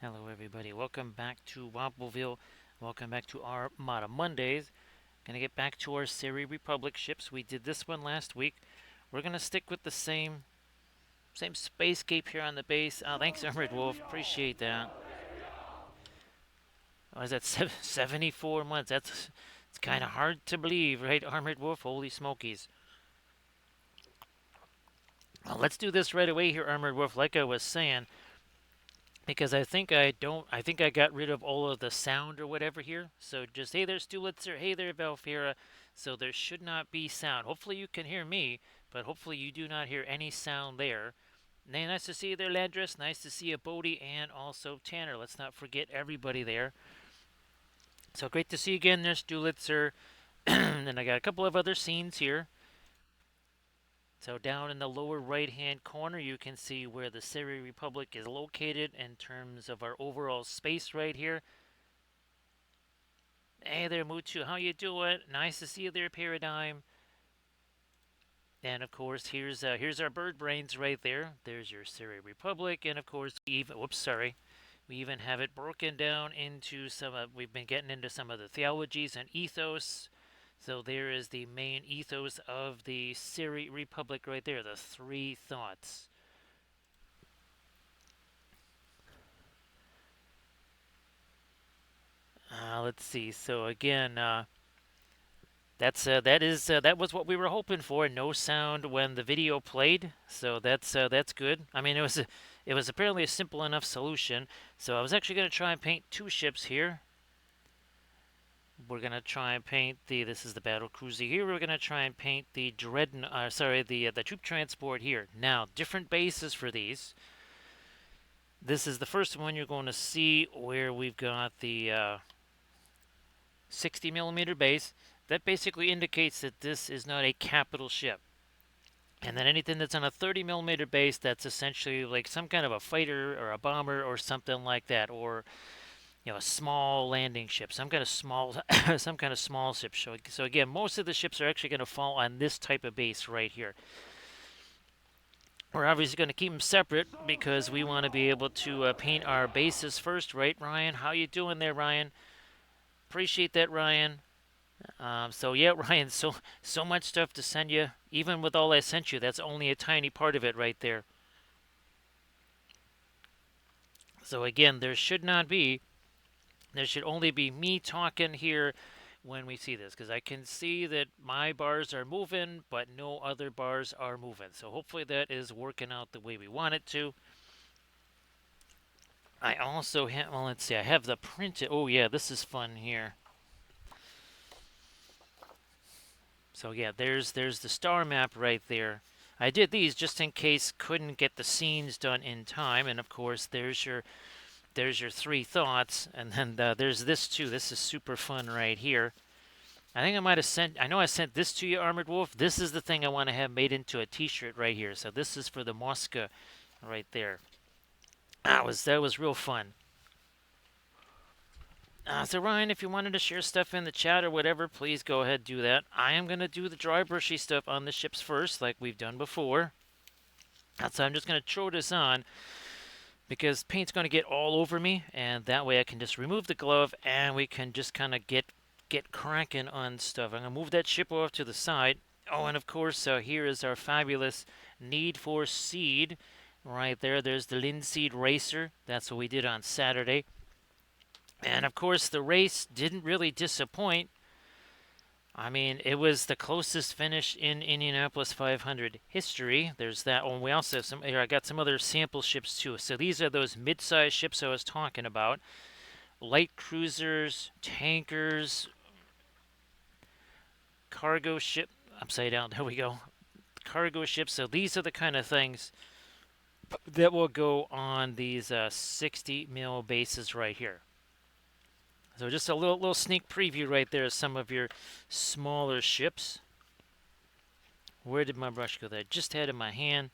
Hello, everybody. Welcome back to Wobbleville. Welcome back to Armada Mondays. Gonna get back to our Seri Republic ships. We did this one last week. We're gonna stick with the same spacescape here on the base. Thanks, Armored Wolf. Appreciate that. Was that 74 months? It's kind of hard to believe, right, Armored Wolf? Holy smokies! Well, let's do this right away here, Armored Wolf. Like I was saying, because I think I got rid of all of the sound or whatever here. So just, hey there, Stulitzer, hey there, Valfira. So there should not be sound. Hopefully you can hear me, but hopefully you do not hear any sound there. Nice to see you there, Landris. Nice to see you, Bodie, and also Tanner. Let's not forget everybody there. So great to see you again there, Stulitzer. And I got a couple of other scenes here. So down in the lower right-hand corner, you can see where the Seri Republic is located in terms of our overall space right here. Hey there, Mutu. How you doing? Nice to see you there, Paradigm. And of course, here's our bird brains right there. There's your Seri Republic, and of course, we even have it broken down into some. We've been getting into some of the theologies and ethos. So there is the main ethos of the Seri Republic right there, the three thoughts. Let's see. So again, that was what we were hoping for. No sound when the video played, so that's good. I mean, it was apparently a simple enough solution. So I was actually going to try and paint two ships here. We're gonna try and paint this is the battle cruiser here. We're gonna try and paint the the troop transport here. Now, different bases for these. This is the first one you're going to see where we've got the 60 millimeter base. That basically indicates that this is not a capital ship. And then anything that's on a 30 millimeter base, that's essentially like some kind of a fighter or a bomber or something like that, or a small landing ship, some kind of small, some kind of small ship. So again, most of the ships are actually going to fall on this type of base right here. We're obviously going to keep them separate because we want to be able to paint our bases first, right, Ryan? How you doing there, Ryan? Appreciate that, Ryan. So yeah, Ryan, so much stuff to send you. Even with all I sent you, that's only a tiny part of it right there. So again, there should only be me talking here when we see this, because I can see that my bars are moving, but no other bars are moving. So hopefully that is working out the way we want it to. I also have, well, let's see, I have the printed. Oh yeah, this is fun here. So yeah, there's the star map right there. I did these just in case couldn't get the scenes done in time, and of course there's your three thoughts, and then there's this too. This is super fun right here. I think I might have sent. I know I sent this to you, Armored Wolf. This is the thing I want to have made into a T-shirt right here. So this is for the Mosca, right there. That was real fun. So Ryan, if you wanted to share stuff in the chat or whatever, please go ahead and do that. I am gonna do the dry brushy stuff on the ships first, like we've done before. So I'm just gonna throw this on because paint's gonna get all over me, and that way I can just remove the glove and we can just kind of get cracking on stuff. I'm gonna move that ship off to the side. Oh, and of course, here is our fabulous Need for Seed right there. There's the Linseed Racer. That's what we did on Saturday. And of course, the race didn't really disappoint. I mean, it was the closest finish in Indianapolis 500 history. There's that one. We also have some here. I got some other sample ships too. So these are those mid-sized ships I was talking about. Light cruisers, tankers, cargo ship. Upside down. There we go. Cargo ships. So these are the kind of things that will go on these 60 mil bases right here. So just a little sneak preview right there of some of your smaller ships. Where did my brush go? That I just had in my hand.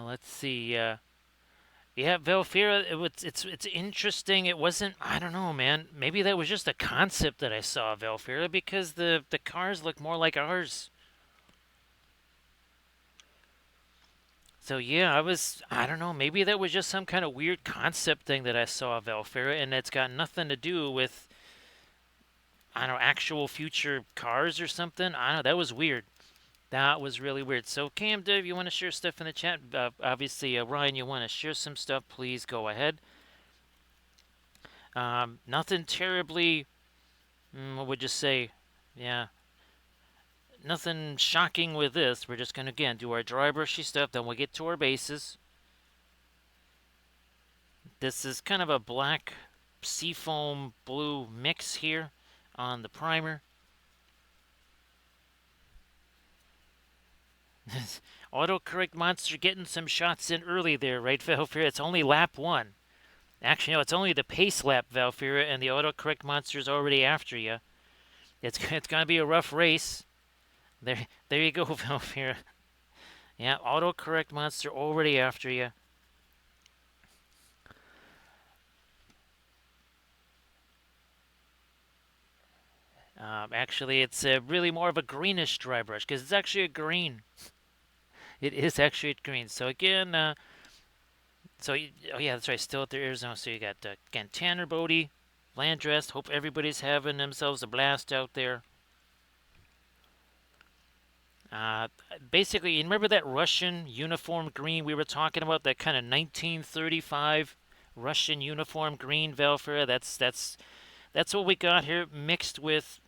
Let's see. Yeah, Velfira. It's interesting. It wasn't. I don't know, man. Maybe that was just a concept that I saw of Velfira because the cars look more like ours. So yeah, I don't know, maybe that was just some kind of weird concept thing that I saw of Valfera, and it's got nothing to do with, I don't know, actual future cars or something. I don't know, that was weird. That was really weird. So Cam, Dave, you want to share stuff in the chat? Obviously, Ryan, you want to share some stuff, please go ahead. Nothing terribly, what would you say? Yeah, nothing shocking with this. We're just going to, again, do our dry brushy stuff, then we'll get to our bases. This is kind of a black seafoam blue mix here on the primer. Autocorrect monster getting some shots in early there, right, Valfira? It's only lap one. Actually, no, it's only the pace lap, Valfira, and the autocorrect monster's already after you. It's gonna be a rough race. There you go, Valfira. Yeah, autocorrect monster already after you. Actually, it's really more of a greenish dry brush because it's actually a green. It is actually a green. So again, oh yeah, that's right. Still at the Arizona. So you got again Tanner Bodie, Landrest. Hope everybody's having themselves a blast out there. Uh, Basically, you remember that Russian uniform green we were talking about? That kind of 1935 Russian uniform green, Valfera. That's what we got here, mixed with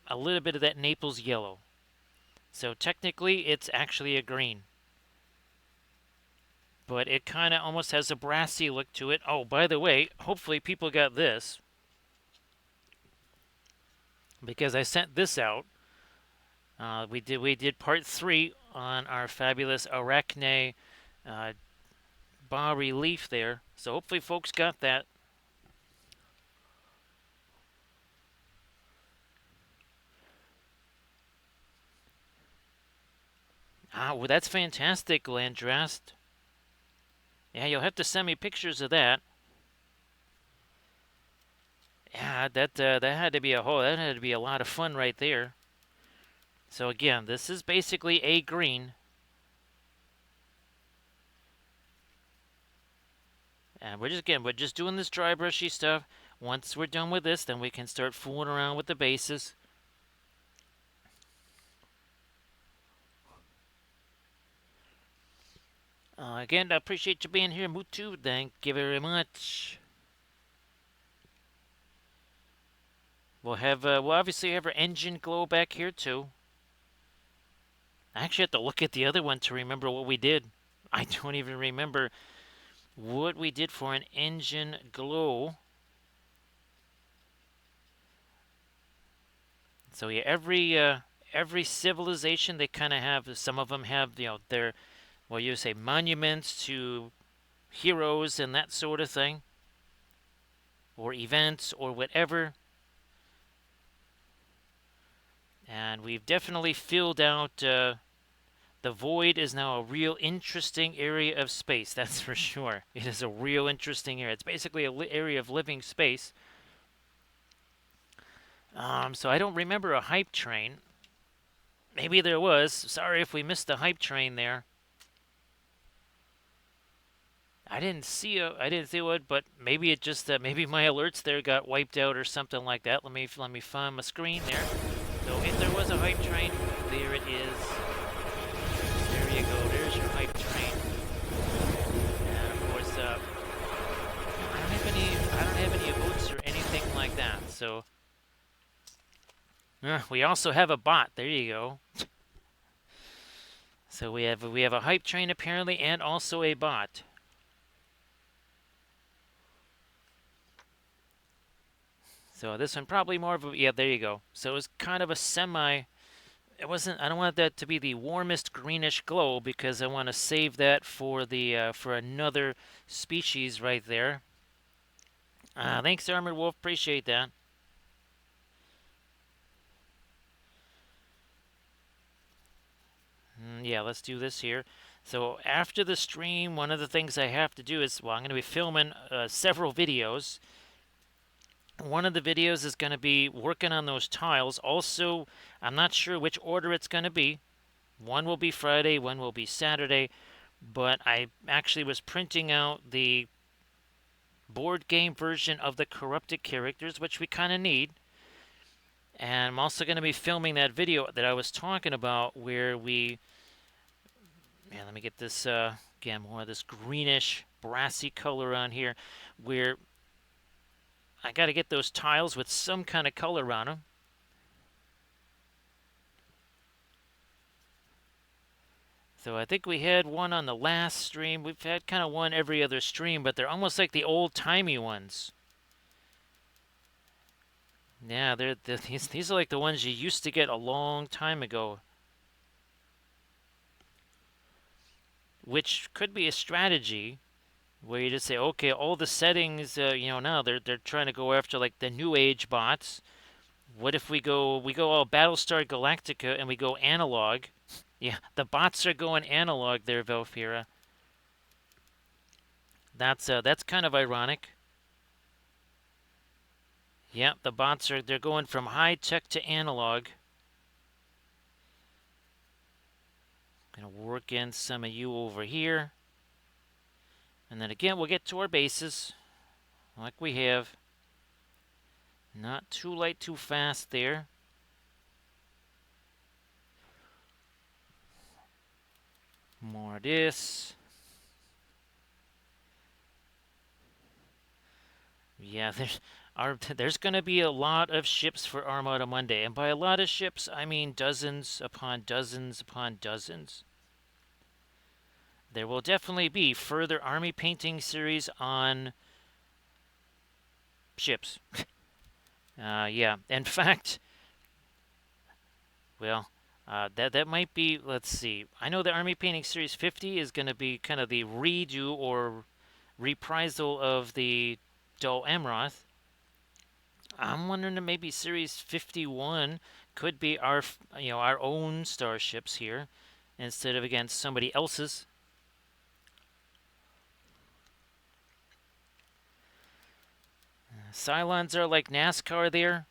a little bit of that Naples yellow. So technically, it's actually a green. But it kind of almost has a brassy look to it. Oh, by the way, hopefully people got this, because I sent this out. We did part 3 on our fabulous Arachne bas relief there. So hopefully folks got that. Well, that's fantastic, Landrast. Yeah, you'll have to send me pictures of that. Yeah, that had to be that had to be a lot of fun right there. So again, this is basically a green. And we're just doing this dry brushy stuff. Once we're done with this, then we can start fooling around with the bases. Again, I appreciate you being here, Mutu. Thank you very much. We'll obviously have our engine glow back here too. I actually have to look at the other one to remember what we did. I don't even remember what we did for an engine glow. So yeah, every civilization, they kind of have, some of them have, their, well, you say monuments to heroes and that sort of thing, or events or whatever. And we've definitely filled out, the void is now a real interesting area of space, that's for sure. It is a real interesting area. It's basically an area of living space. So I don't remember a hype train. Maybe there was. Sorry if we missed the hype train there. I didn't see one, but maybe it just maybe my alerts there got wiped out or something like that. Let me find my screen there. So if there was a hype train, there it is. There you go. There's your hype train. And of course, I don't have any votes or anything like that. So we also have a bot. There you go. So we have a hype train apparently, and also a bot. So this one probably more of a, yeah, there you go. So it was kind of a semi, it wasn't, I don't want that to be the warmest greenish glow because I want to save that for the, for another species right there. Thanks, Armored Wolf, appreciate that. Yeah, let's do this here. So after the stream, one of the things I have to do is, well, I'm going to be filming several videos. One of the videos is going to be working on those tiles. Also, I'm not sure which order it's going to be. One will be Friday, one will be Saturday. but I actually was printing out the board game version of the corrupted characters, which we kind of need. And I'm also going to be filming that video that I was talking about where we, man, let me get this, again, more of this greenish, brassy color on here, where I got to get those tiles with some kind of color on them. So I think we had one on the last stream. We've had kind of one every other stream, but they're almost like the old-timey ones. Yeah, these are like the ones you used to get a long time ago, which could be a strategy where you just say, okay, all the settings, now they're trying to go after like the new age bots. What if we go all Battlestar Galactica and we go analog? Yeah, the bots are going analog there, Velfira. That's kind of ironic. Yeah, the bots they're going from high tech to analog. Gonna work in some of you over here. And then again, we'll get to our bases like we have. Not too light, too fast there. More of this. Yeah, there's going to be a lot of ships for Armada Monday. And by a lot of ships, I mean dozens upon dozens upon dozens. There will definitely be further army painting series on ships. Yeah, in fact, well, that might be. Let's see. I know the Army Painting Series 50 is going to be kind of the redo or reprisal of the Dol Amroth. I'm wondering if maybe Series 51 could be our own starships here instead of against somebody else's. Cylons are like NASCAR there.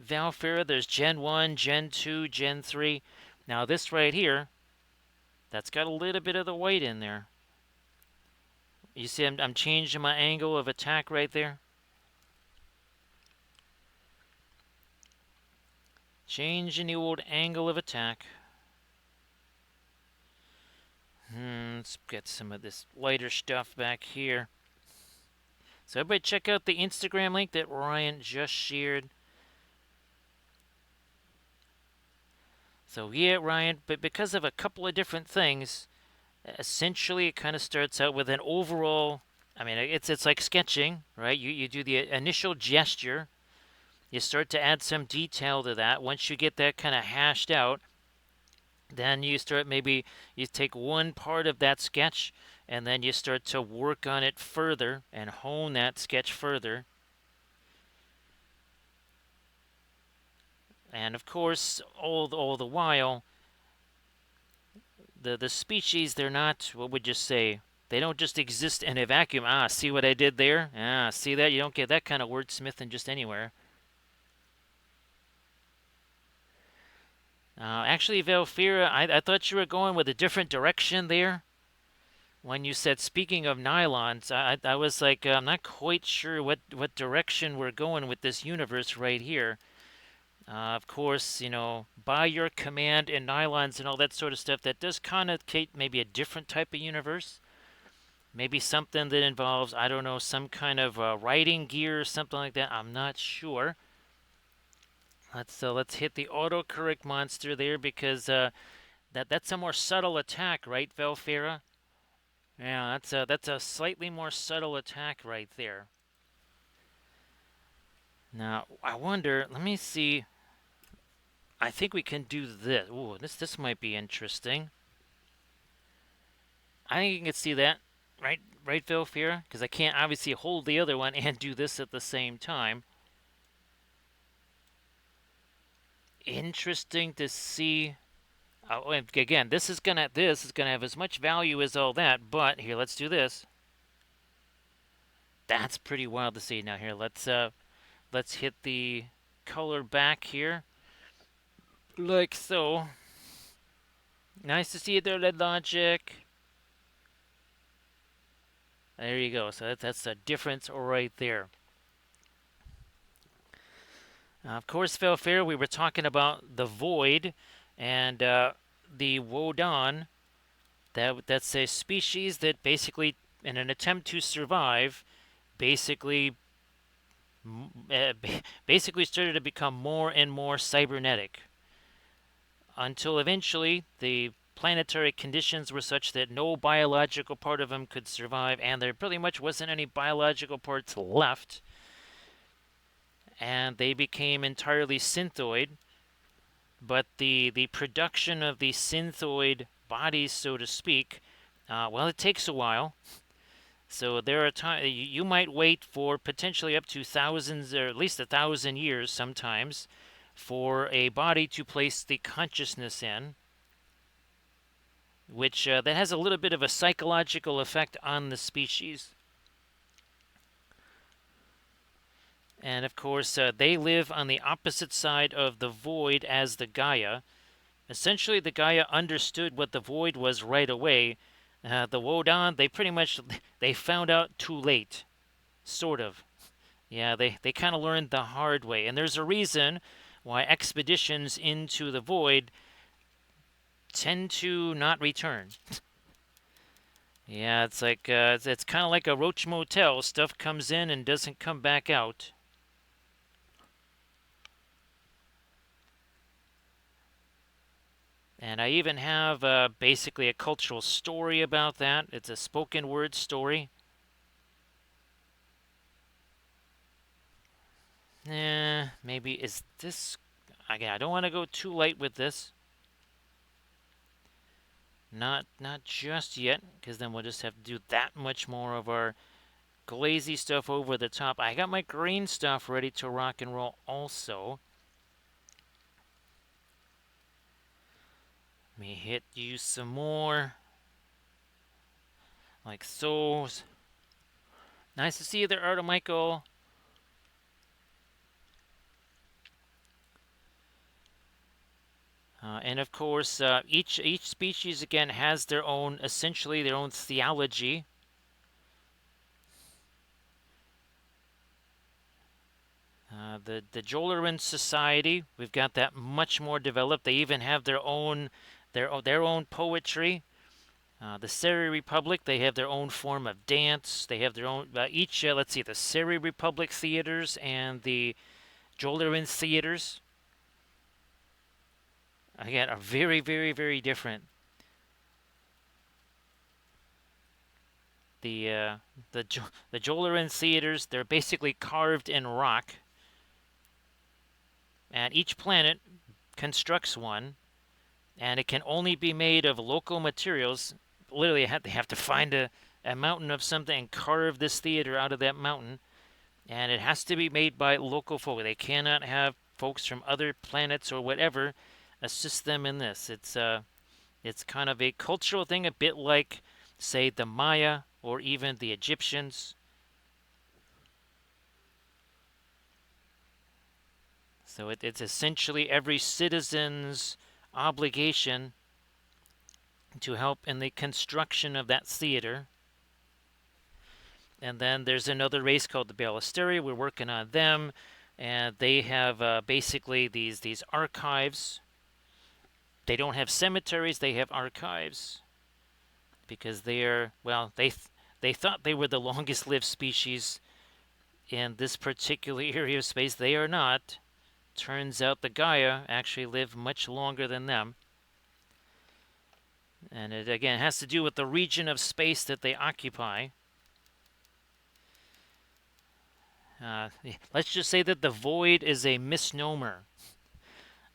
Valfera, there's Gen 1, Gen 2, Gen 3. Now this right here, that's got a little bit of the white in there. You see I'm changing my angle of attack right there. Changing the old angle of attack. Let's get some of this lighter stuff back here. So everybody check out the Instagram link that Ryan just shared. So yeah, Ryan, but because of a couple of different things, essentially it kind of starts out with an overall, I mean, it's like sketching, right? You do the initial gesture. You start to add some detail to that. Once you get that kind of hashed out, then you start maybe you take one part of that sketch and then you start to work on it further and hone that sketch further. And of course, all the while, the species, they're not, what would you say, they don't just exist in a vacuum. Ah, see what I did there? Ah, see that? You don't get that kind of wordsmithing just anywhere. Actually, Velfira, I thought you were going with a different direction there. When you said, speaking of nylons, I was like, I'm not quite sure what direction we're going with this universe right here. Of course, by your command and nylons and all that sort of stuff, that does connotate maybe a different type of universe. Maybe something that involves, I don't know, some kind of riding gear or something like that. I'm not sure. Let's hit the autocorrect monster there because that's a more subtle attack, right, Velfira? Yeah, that's a slightly more subtle attack right there. Now, I wonder, let me see. I think we can do this. Ooh, this might be interesting. I think you can see that, right, Velfira? Because I can't obviously hold the other one and do this at the same time. Interesting to see. Oh, and again, this is gonna have as much value as all that. But here, let's do this. That's pretty wild to see. Now here, let's hit the color back here, like so. Nice to see you there, Lead Logic. There you go. So that's the difference right there. Of course, Felfair, we were talking about the void and the Wodan. That's a species that basically, in an attempt to survive, basically basically started to become more and more cybernetic until eventually the planetary conditions were such that no biological part of them could survive, and there pretty much wasn't any biological parts left, and they became entirely synthoid. But the production of the synthoid bodies, so to speak, well, it takes a while. So there are times you might wait for potentially up to thousands, or at least 1,000 years sometimes, for a body to place the consciousness in, which that has a little bit of a psychological effect on the species. And of course, they live on the opposite side of the void as the Gaia. Essentially, the Gaia understood what the void was right away. The Wodan, they pretty much they found out too late, sort of. Yeah, they kind of learned the hard way. And there's a reason why expeditions into the void tend to not return. Yeah, it's like it's kind of like a roach motel. Stuff comes in and doesn't come back out. And I even have basically a cultural story about that. It's a spoken word story. Maybe is this... Again, I don't want to go too light with this. Not just yet, because then we'll just have to do that much more of our glazy stuff over the top. I got my green stuff ready to rock and roll also. Let me hit you some more. Like so. Nice to see you there, Arto Michael. And of course, each species again has their own, essentially their own theology. The Jolarin Society, we've got that much more developed. They even have their own poetry. The Seri Republic, they have their own form of dance. They have their own let's see, the Seri Republic theaters and the Jolarin theaters again are very, very, very different. The Jolarin theaters, they're basically carved in rock, and each planet constructs one, and it can only be made of local materials. Literally, they have to find a mountain of something and carve this theater out of that mountain, and it has to be made by local folk. They cannot have folks from other planets or whatever assist them in this. It's kind of a cultural thing, a bit like, say, the Maya or even the Egyptians. So it's essentially every citizen's obligation to help in the construction of that theater. And then there's another race called the Ballisteri. We're working on them, and they have basically these archives. They don't have cemeteries; they have archives because they are, well, they thought they were the longest lived species in this particular area of space. They are not. Turns out the Gaia actually live much longer than them. And it again has to do with the region of space that they occupy. Let's just say that the void is a misnomer.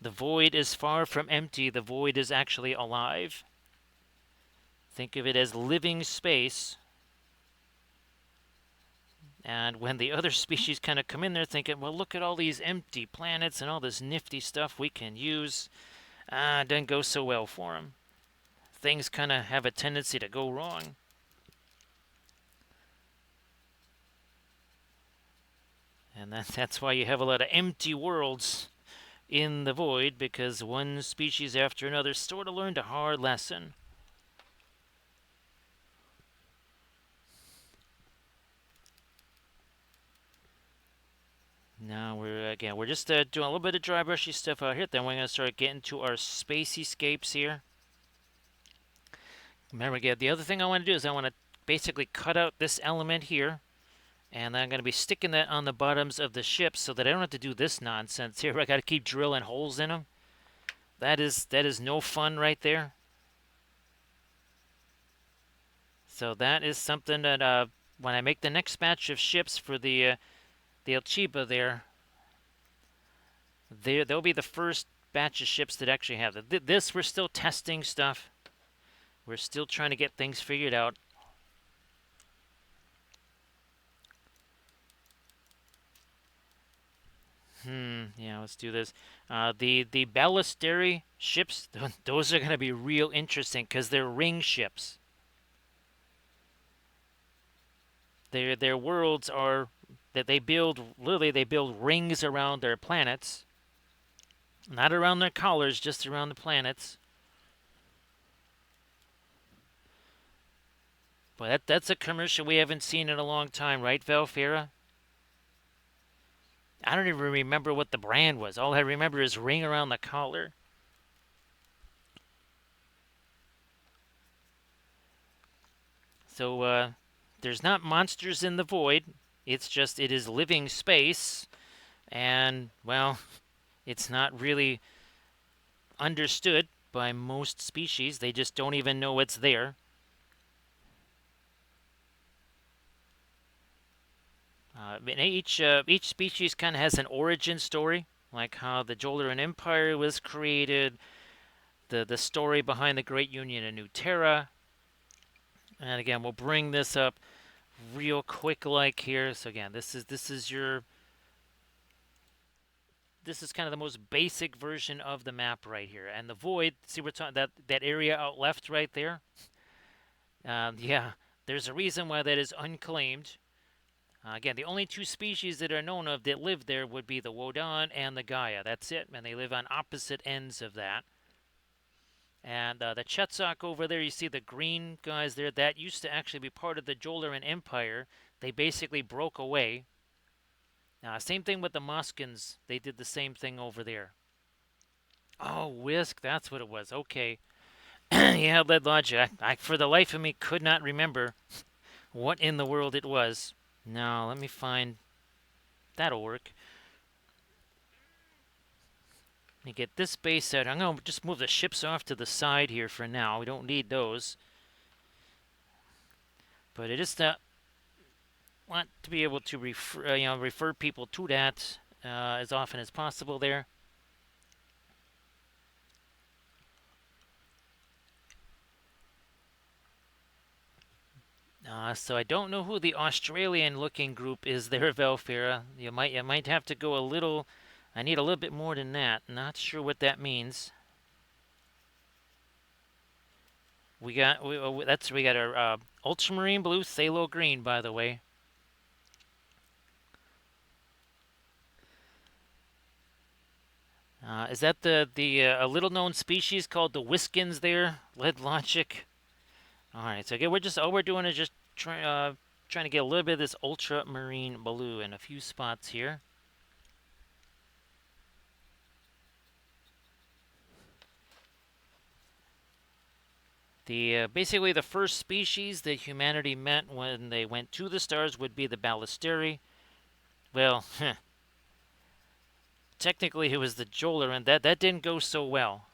The void is far from empty. The void is actually alive. Think of it as living space. And when the other species kind of come in there thinking, well, look at all these empty planets and all this nifty stuff we can use, it doesn't go so well for them. Things kind of have a tendency to go wrong. And that's why you have a lot of empty worlds in the void, because one species after another sort of learned a hard lesson. Now we're just doing a little bit of dry brushy stuff out here. Then we're gonna start getting to our spacey-scapes here. Remember, again, the other thing I want to do is I want to basically cut out this element here, and I'm going to be sticking that on the bottoms of the ships so that I don't have to do this nonsense here. I got to keep drilling holes in them. That is no fun right there. So that is something that when I make the next batch of ships for the Alchiba they'll be the first batch of ships that actually have it. This we're still testing stuff. We're still trying to get things figured out. Yeah, let's do this. The ballistary ships, those are going to be real interesting because they're ring ships. Their worlds are that they build, literally they build rings around their planets. Not around their collars, just around the planets. But that's a commercial we haven't seen in a long time, right, Valfira? I don't even remember what the brand was. All I remember is ring around the collar. So there's not monsters in the void. It's just it is living space, and well, it's not really understood by most species. They just don't even know it's there. Each species kind of has an origin story, like how the Jolderan Empire was created, the story behind the Great Union of New Terra. And again, we'll bring this up real quick, like here. So again, this is kind of the most basic version of the map right here. And the void, see we're talking that area out left right there. Yeah, there's a reason why that is unclaimed. Again, the only two species that are known of that live there would be the Wodan and the Gaia. That's it, and they live on opposite ends of that. And the Chetzok over there, you see the green guys there, that used to actually be part of the Jolderan Empire. They basically broke away. Same thing with the Moskins. They did the same thing over there. Oh, Whisk, that's what it was. Okay. Yeah, Lead Logic. I, for the life of me, could not remember what in the world it was. Now, let me find... That'll work. Let me get this base out. I'm going to just move the ships off to the side here for now. We don't need those. But I just want to be able to refer people to that as often as possible there. So I don't know who the Australian-looking group is there, Valfira. You might have to go a little. I need a little bit more than that. Not sure what that means. We got our ultramarine blue, phthalo green, by the way. Is that the a little-known species called the Whiskins there? Lead Logic. All right, so again, all we're doing is just trying to get a little bit of this ultramarine blue in a few spots here. Basically the first species that humanity met when they went to the stars would be the Ballisteri. Well, technically it was the Jolderan. That didn't go so well.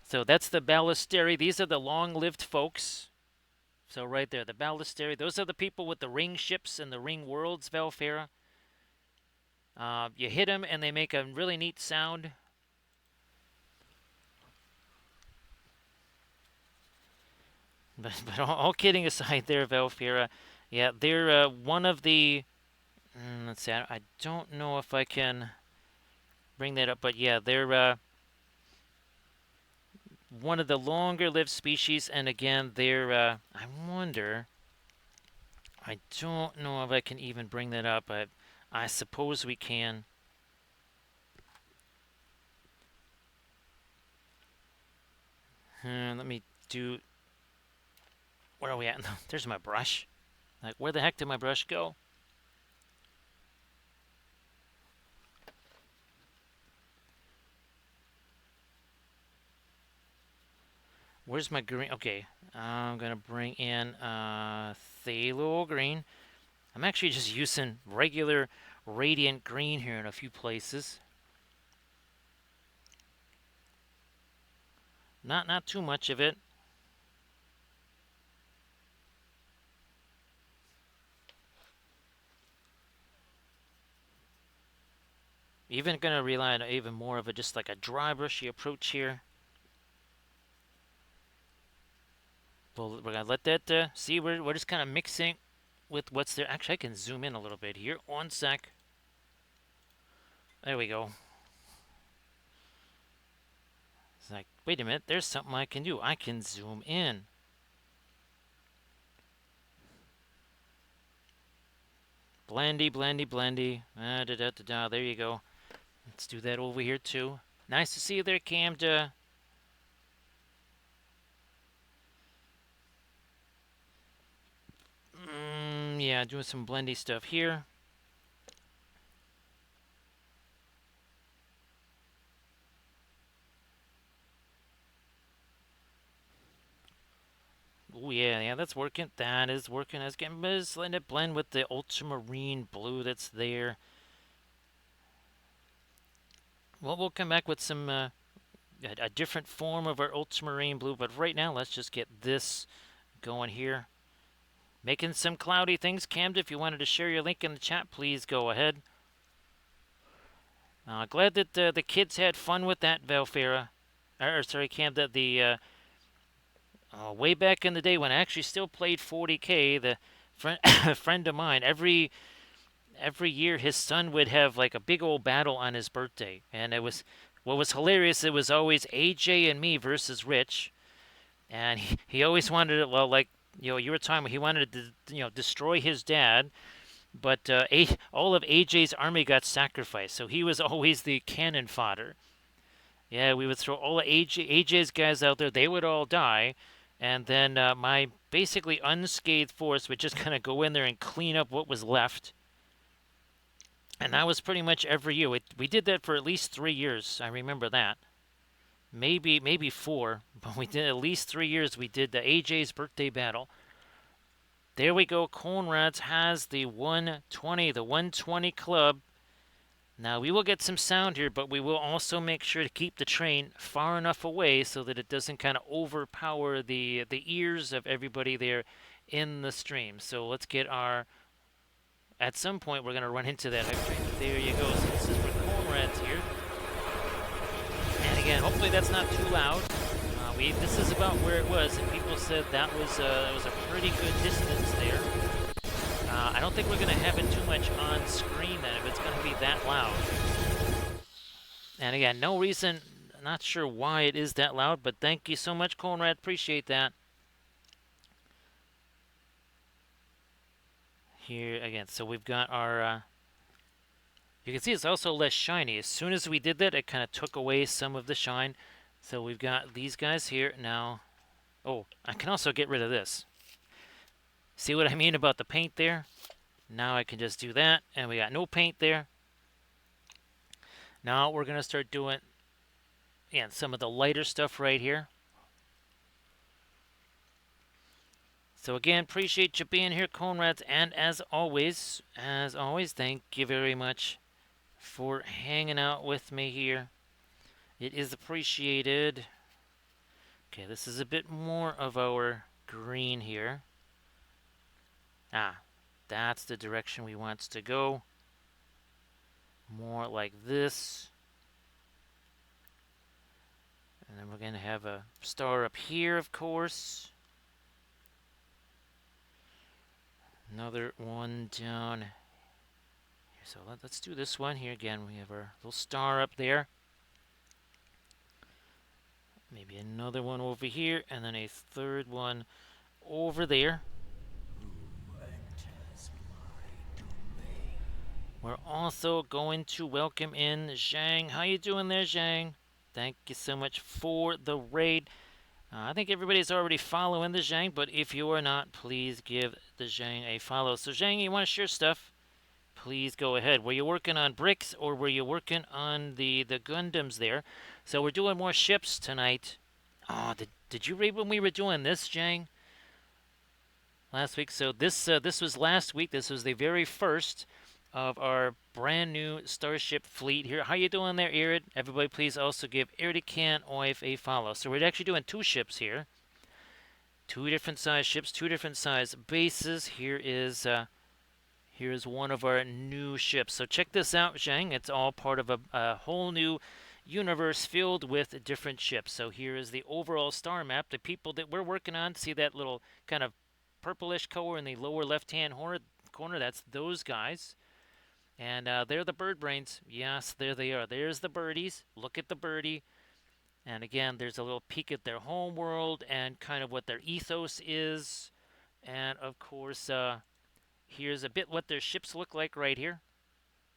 So that's the Ballisteri. These are the long-lived folks. So right there, the Ballisteri. Those are the people with the ring ships and the ring worlds, Valfera. You hit them and they make a really neat sound. But all kidding aside there, Valfera, yeah, they're one of the... let's see, I don't know if I can bring that up, but yeah, they're one of the longer-lived species, and again, they're... I wonder... I don't know if I can even bring that up, but I suppose we can. Let me do... Where are we at? There's my brush. Like, where the heck did my brush go? Where's my green? Okay, I'm gonna bring in phthalo green. I'm actually just using regular radiant green here in a few places. Not too much of it. Even gonna rely on even more of a just like a dry brushy approach here. We're gonna let that see we're just kind of mixing with what's there. Actually, I can zoom in a little bit here. One sec. There we go. It's like, wait a minute, there's something I can do. I can zoom in. Blendy, blendy, blendy. There you go. Let's do that over here too. Nice to see you there, Camda. Yeah, doing some blendy stuff here. Oh yeah, that's working. That is working. Just letting it blend with the ultramarine blue that's there. Well, we'll come back with some a different form of our ultramarine blue, but right now let's just get this going here. Making some cloudy things. Camden, if you wanted to share your link in the chat, please go ahead. Glad that the kids had fun with that, Valfera. Or sorry, Camden, way back in the day when I actually still played 40K, the a friend of mine, every year his son would have like a big old battle on his birthday. And what was hilarious, it was always AJ and me versus Rich. And he always wanted it, well, like, you were talking about, he wanted to, destroy his dad. But all of AJ's army got sacrificed, so he was always the cannon fodder. Yeah, we would throw all of AJ's guys out there. They would all die. And then my basically unscathed force would just kind of go in there and clean up what was left. And that was pretty much every year. We did that for at least 3 years. I remember that. Maybe 4, but we did at least 3 years. We did the AJ's birthday battle. There we go. Conrad's has the 120, the 120 club. Now we will get some sound here, but we will also make sure to keep the train far enough away so that it doesn't kind of overpower the ears of everybody there in the stream. So let's get our... At some point we're going to run into that hype train. There you go. So this is for Conrad's here. And again, hopefully that's not too loud. This is about where it was, and people said that was a pretty good distance there. I don't think we're going to have it too much on screen then if it's going to be that loud. And again, no reason, not sure why it is that loud, but thank you so much, Conrad. Appreciate that. Here again, so we've got our... you can see it's also less shiny. As soon as we did that, it kind of took away some of the shine. So we've got these guys here now. Oh, I can also get rid of this. See what I mean about the paint there? Now I can just do that, and we got no paint there. Now we're going to start doing some of the lighter stuff right here. So again, appreciate you being here, Conrads, and as always, thank you very much for hanging out with me here. It is appreciated. Okay, this is a bit more of our green here. That's the direction we want to go. More like this. And then we're going to have a star up here, of course. Another one down here. So let's do this one here again. We have our little star up there. Maybe another one over here, and then a third one over there. We're also going to welcome in Zhang. How you doing there, Zhang? Thank you so much for the raid. I think everybody's already following the Zhang, but if you are not, please give the Zhang a follow. So Zhang, you want to share stuff? Please go ahead. Were you working on bricks or were you working on the Gundams there? So we're doing more ships tonight. Oh, did you read when we were doing this, Zhang? Last week. So this was last week. This was the very first of our brand new starship fleet here. How you doing there, Irid? Everybody, please also give Iridican Oif a follow. So we're actually doing two ships here, two different size ships, two different size bases. Here's one of our new ships. So check this out, Zhang. It's all part of a whole new universe filled with different ships. So here is the overall star map. The people that we're working on, see that little kind of purplish color in the lower left-hand corner? That's those guys. And they're the bird brains. Yes, there they are. There's the birdies. Look at the birdie. And again, there's a little peek at their home world and kind of what their ethos is. And of course, here's a bit what their ships look like right here.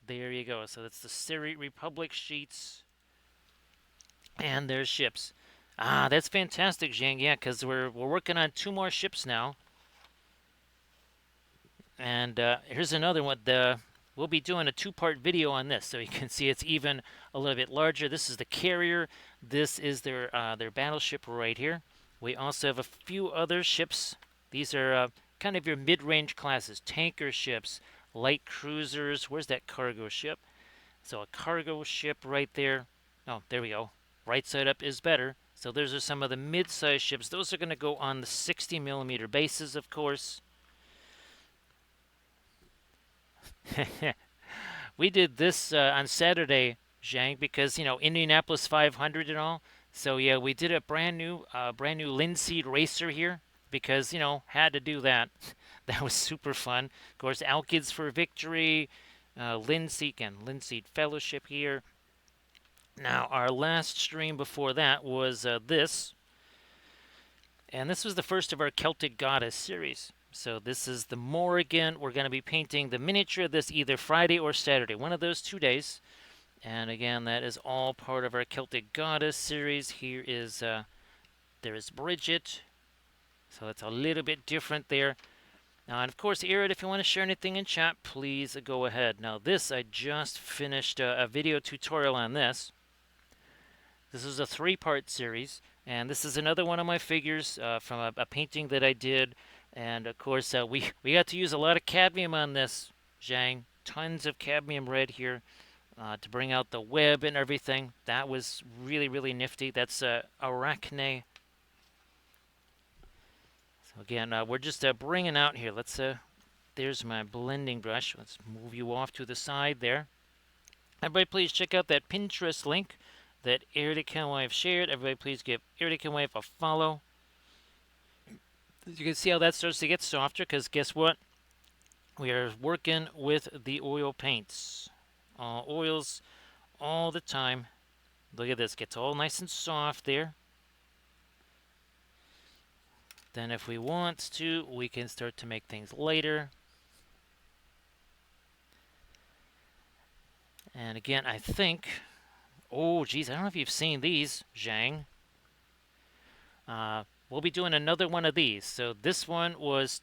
There you go. So that's the Seri Republic sheets and their ships. Ah, that's fantastic, Zhang. Yeah, because we're working on two more ships now. And here's another one. We'll be doing a two-part video on this, so you can see it's even a little bit larger. This is the carrier. This is their battleship right here. We also have a few other ships. These are kind of your mid-range classes, tanker ships, light cruisers. Where's that cargo ship? So a cargo ship right there. Oh, there we go. Right side up is better. So those are some of the mid-sized ships. Those are going to go on the 60mm bases, of course. We did this on Saturday, Zhang, because Indianapolis 500 and all. So yeah, we did a brand new linseed racer here because had to do that. That was super fun. Of course, Alkids for Victory, Linseed and Linseed Fellowship here. Now our last stream before that was this, and this was the first of our Celtic Goddess series. So this is the Morrigan. We're going to be painting the miniature of this either Friday or Saturday, one of those 2 days. And again, that is all part of our Celtic Goddess series. Here is there is Bridget. So that's a little bit different there. Now, and of course, Irid, if you want to share anything in chat, please go ahead. Now, this, I just finished a video tutorial on this. This is a 3-part series, and this is another one of my figures from a painting that I did. And of course, we got to use a lot of cadmium on this, Zhang. Tons of cadmium red here to bring out the web and everything. That was really, really nifty. That's Arachne. So again, we're just bringing out here. There's my blending brush. Let's move you off to the side there. Everybody, please check out that Pinterest link that Iridican Wave shared. Everybody, please give Iridican Wave a follow. You can see how that starts to get softer because guess what? We are working with the oil paints. Oils all the time. Look at this. Gets all nice and soft there. Then if we want to, we can start to make things lighter. And again, I think... Oh, geez, I don't know if you've seen these, Zhang. We'll be doing another one of these. So this one was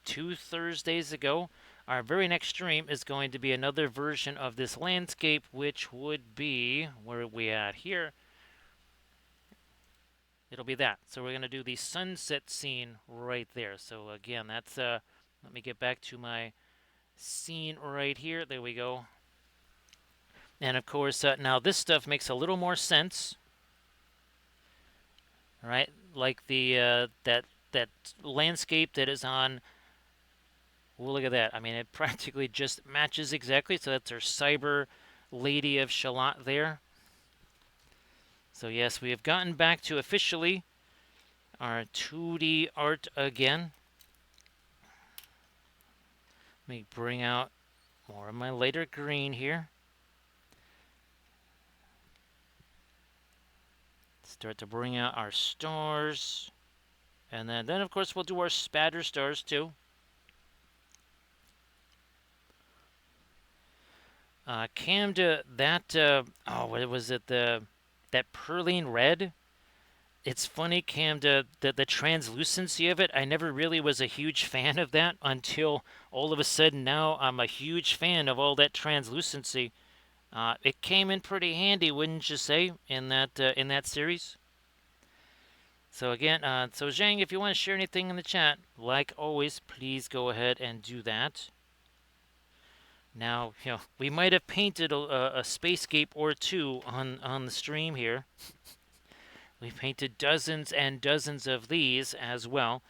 2 Thursdays ago. Our very next stream is going to be another version of this landscape, which would be... Where are we at here? It'll be that. So we're going to do the sunset scene right there. So again, that's... let me get back to my scene right here. There we go. And of course, now this stuff makes a little more sense, right? Like the that landscape that is on. Well, look at that. I mean, it practically just matches exactly. So that's our Cyber Lady of Shalott there. So yes, we have gotten back to officially our 2D art again. Let me bring out more of my lighter green here. Start to bring out our stars. And then of course, we'll do our spatter stars too. Cammed that, oh, what was it? That Perline red. It's funny, Cam, the translucency of it. I never really was a huge fan of that until all of a sudden now I'm a huge fan of all that translucency. It came in pretty handy, wouldn't you say, in that series? So again, so Zhang, if you want to share anything in the chat, like always, please go ahead and do that. Now, we might have painted a spacescape or two on the stream here. We painted dozens and dozens of these as well.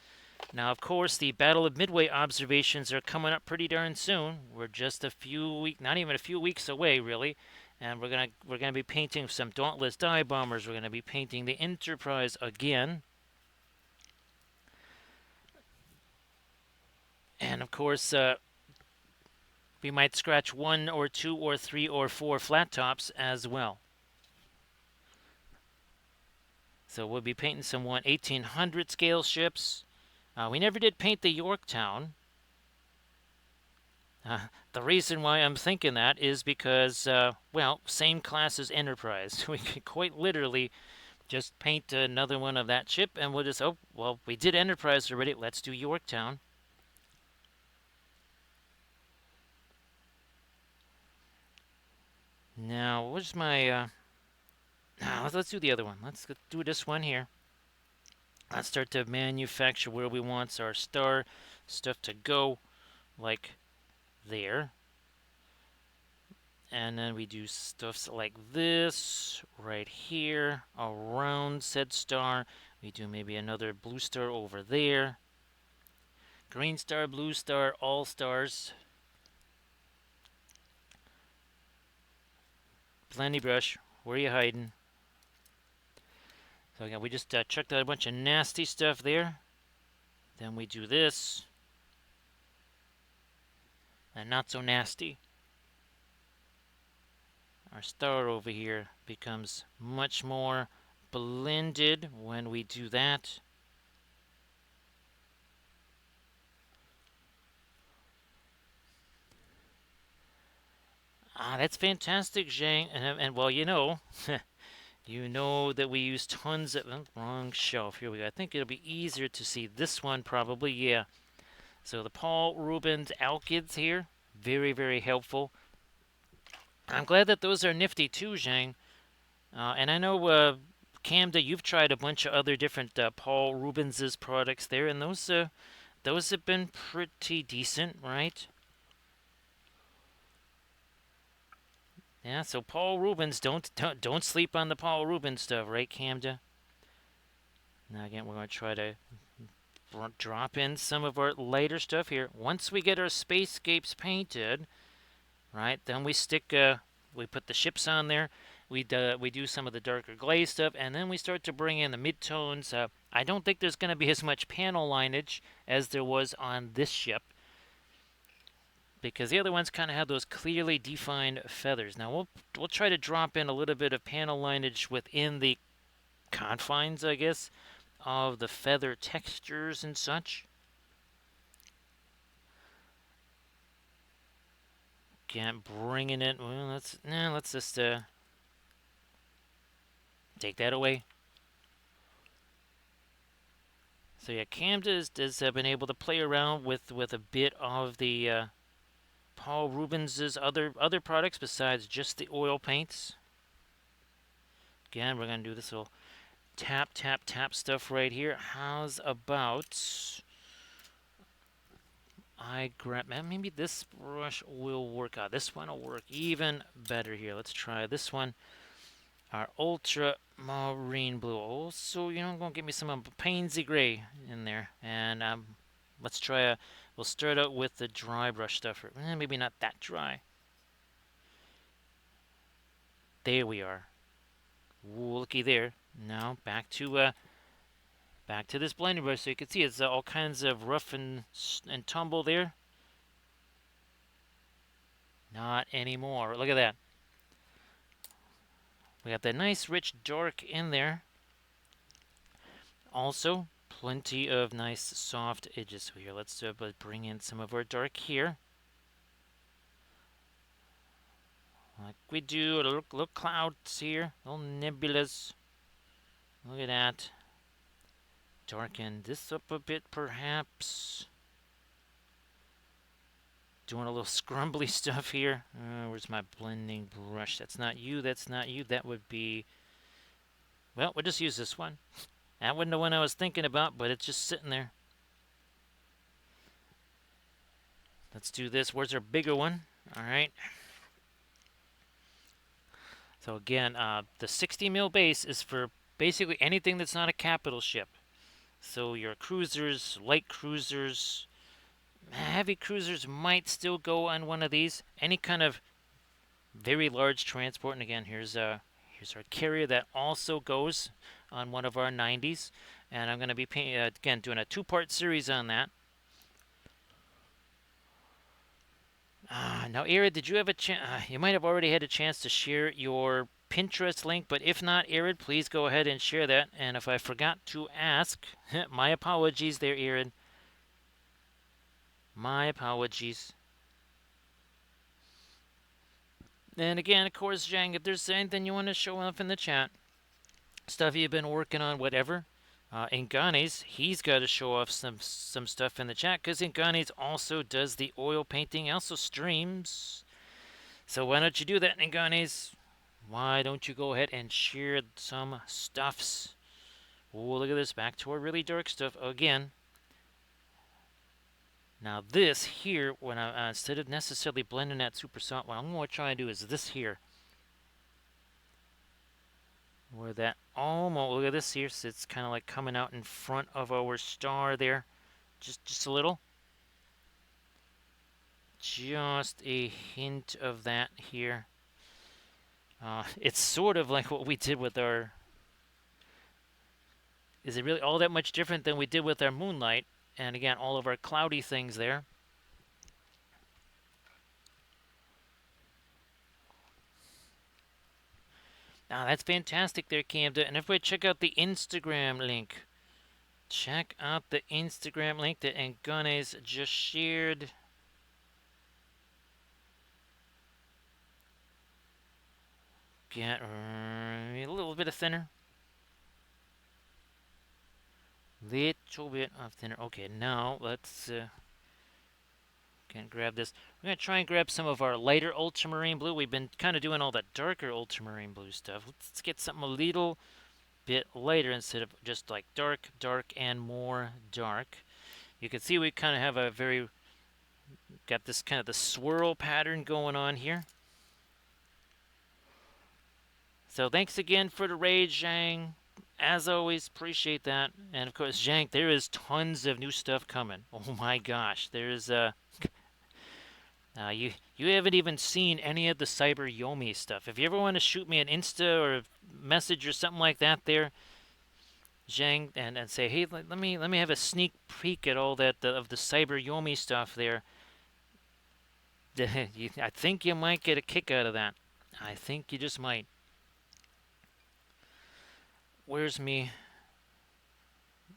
Now, of course, the Battle of Midway observations are coming up pretty darn soon. We're just a few weeks, not even a few weeks away, really. And we're gonna be painting some Dauntless dive bombers. We're gonna be painting the Enterprise again, and of course, we might scratch one or two or three or four flat tops as well. So we'll be painting some 1800 scale ships. We never did paint the Yorktown. The reason why I'm thinking that is because, well, same class as Enterprise. We could quite literally just paint another one of that ship and we'll just, oh, well, we did Enterprise already. Let's do Yorktown. Now, what's my, let's do the other one. Let's do this one here. Let's start to manufacture where we want our star stuff to go, like there. And then we do stuff like this right here around said star. We do maybe another blue star over there. Green star, blue star, all stars. Plenty brush, where are you hiding? So again, we just chucked out a bunch of nasty stuff there. Then we do this. And not so nasty. Our star over here becomes much more blended when we do that. That's fantastic, Zhang. And well, you know, you know that we use tons of wrong shelf. Here we go. I think it'll be easier to see this one probably. Yeah. So the Paul Rubens alkyds here, very, very helpful. I'm glad that those are nifty too, Zhang. And I know, Camda, you've tried a bunch of other different Paul Rubens's products there, and those have been pretty decent, right? Yeah. So Paul Rubens, don't sleep on the Paul Rubens stuff, right, Camda? Now again, we're going to try to drop in some of our lighter stuff here. Once we get our spacescapes painted, right, then we put the ships on there. We do some of the darker glaze stuff, and then we start to bring in the midtones. I don't think there's going to be as much panel lineage as there was on this ship, because the other ones kind of have those clearly defined feathers. Now we'll try to drop in a little bit of panel lineage within the confines, I guess, of the feather textures and such. Can't bring it in. Well, let's just take that away. So yeah, Camden has been able to play around with a bit of the Paul Rubens's other products besides just the oil paints. Again, we're gonna do this little tap tap tap stuff right here. How's about I grab maybe this brush will work out. This one will work even better here. Let's try this one. Our ultramarine blue. Also, gonna give me some pansy gray in there. And let's try we'll start out with the dry brush stuff. Maybe not that dry. There we are. Ooh, looky there. Now back to this blending brush, so you can see it's all kinds of rough and tumble there. Not anymore. Look at that. We got that nice rich dark in there. Also, plenty of nice soft edges here. Let's bring in some of our dark here. Like we do, little clouds here, little nebulas. Look at that. darken this up a bit, perhaps. Doing a little scrumbly stuff here. Where's my blending brush? That's not you, that's not you. That would be... Well, we'll just use this one. That wasn't the one I was thinking about, but it's just sitting there. Let's do this. Where's our bigger one? All right. So again, the 60 mil base is for basically anything that's not a capital ship. So your cruisers, light cruisers, heavy cruisers might still go on one of these. Any kind of very large transport. And again, here's our carrier that also goes on one of our 90s. And I'm going to be again doing a two-part series on that. Now, Arid, did you have a chance? You might have already had a chance to share your Pinterest link, but if not, Arid, please go ahead and share that. And if I forgot to ask, my apologies there, Arid. My apologies. And again, of course, Zhang, if there's anything you want to show off in the chat, stuff you've been working on, whatever. Inganes, he's got to show off some stuff in the chat because Inganes also does the oil painting, also streams. So why don't you do that, Inganes? Why don't you go ahead and share some stuffs? Oh, look at this, back to our really dark stuff again. Now this here, when I instead of necessarily blending that super soft, what I'm going to try and do is this here. Where that almost, look at this here, so it's kind of like coming out in front of our star there. Just a little. Just a hint of that here. It's sort of like what we did with our... Is it really all that much different than we did with our moonlight? And again, all of our cloudy things there. Now that's fantastic there, Camden. And everybody check out the Instagram link. Check out the Instagram link that Inganes just shared. Get a little bit of thinner. Little bit of thinner. Okay, now let's can grab this. We're going to try and grab some of our lighter ultramarine blue. We've been kind of doing all that darker ultramarine blue stuff. Let's get something a little bit lighter instead of just like dark, dark, and more dark. You can see we kind of have a very... Got this kind of the swirl pattern going on here. So thanks again for the raid, Zhang. As always, appreciate that. And of course, Zhang, there is tons of new stuff coming. Oh my gosh, there's you haven't even seen any of the Cyber Yomi stuff. If you ever want to shoot me an Insta or a message or something like that, there, Zhang, and say, hey, let me have a sneak peek at all that of the Cyber Yomi stuff there. I think you might get a kick out of that. I think you just might. Where's me?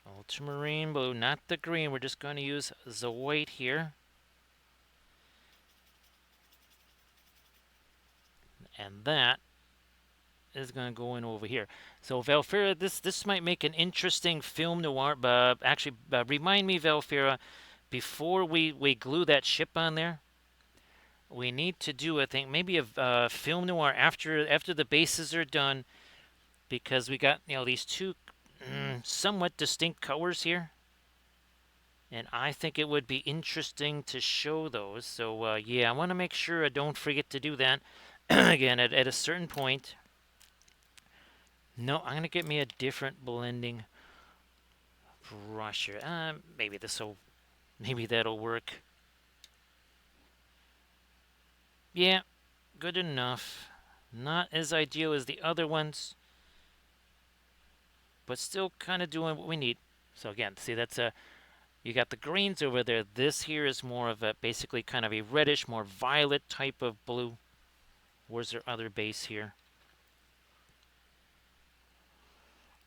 Ultramarine blue, not the green. We're just going to use the white here. And that is going to go in over here. So Valfera, this might make an interesting film noir. Actually, remind me, Valfera, before we glue that ship on there, we need to do, I think, maybe a film noir after the bases are done, because we got these two somewhat distinct colors here. And I think it would be interesting to show those. So, yeah, I want to make sure I don't forget to do that. Again, at a certain point. No, I'm going to get me a different blending brush here. Maybe that'll work. Yeah, good enough. Not as ideal as the other ones, but still kind of doing what we need. So again, see, that's you got the greens over there. This here is more of a, basically kind of a reddish, more violet type of blue. Where's their other base here?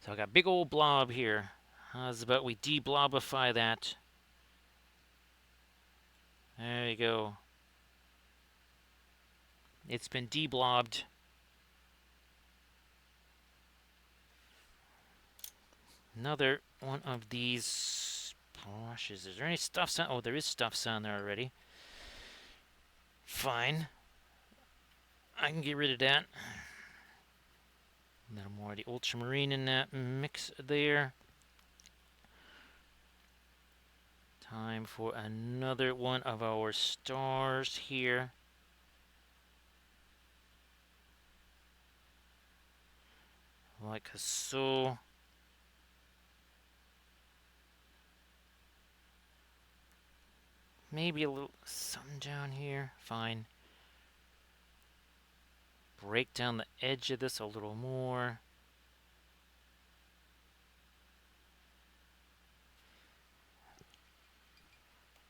So I got big old blob here. How's about we de-blobify that? There you go. It's been de-blobbed. Another one of these brushes. Is there any stuffs on? Oh, there is stuffs on there already. Fine. I can get rid of that. A little more of the ultramarine in that mix there. Time for another one of our stars here. Like so. Maybe a little something down here. Fine. Break down the edge of this a little more.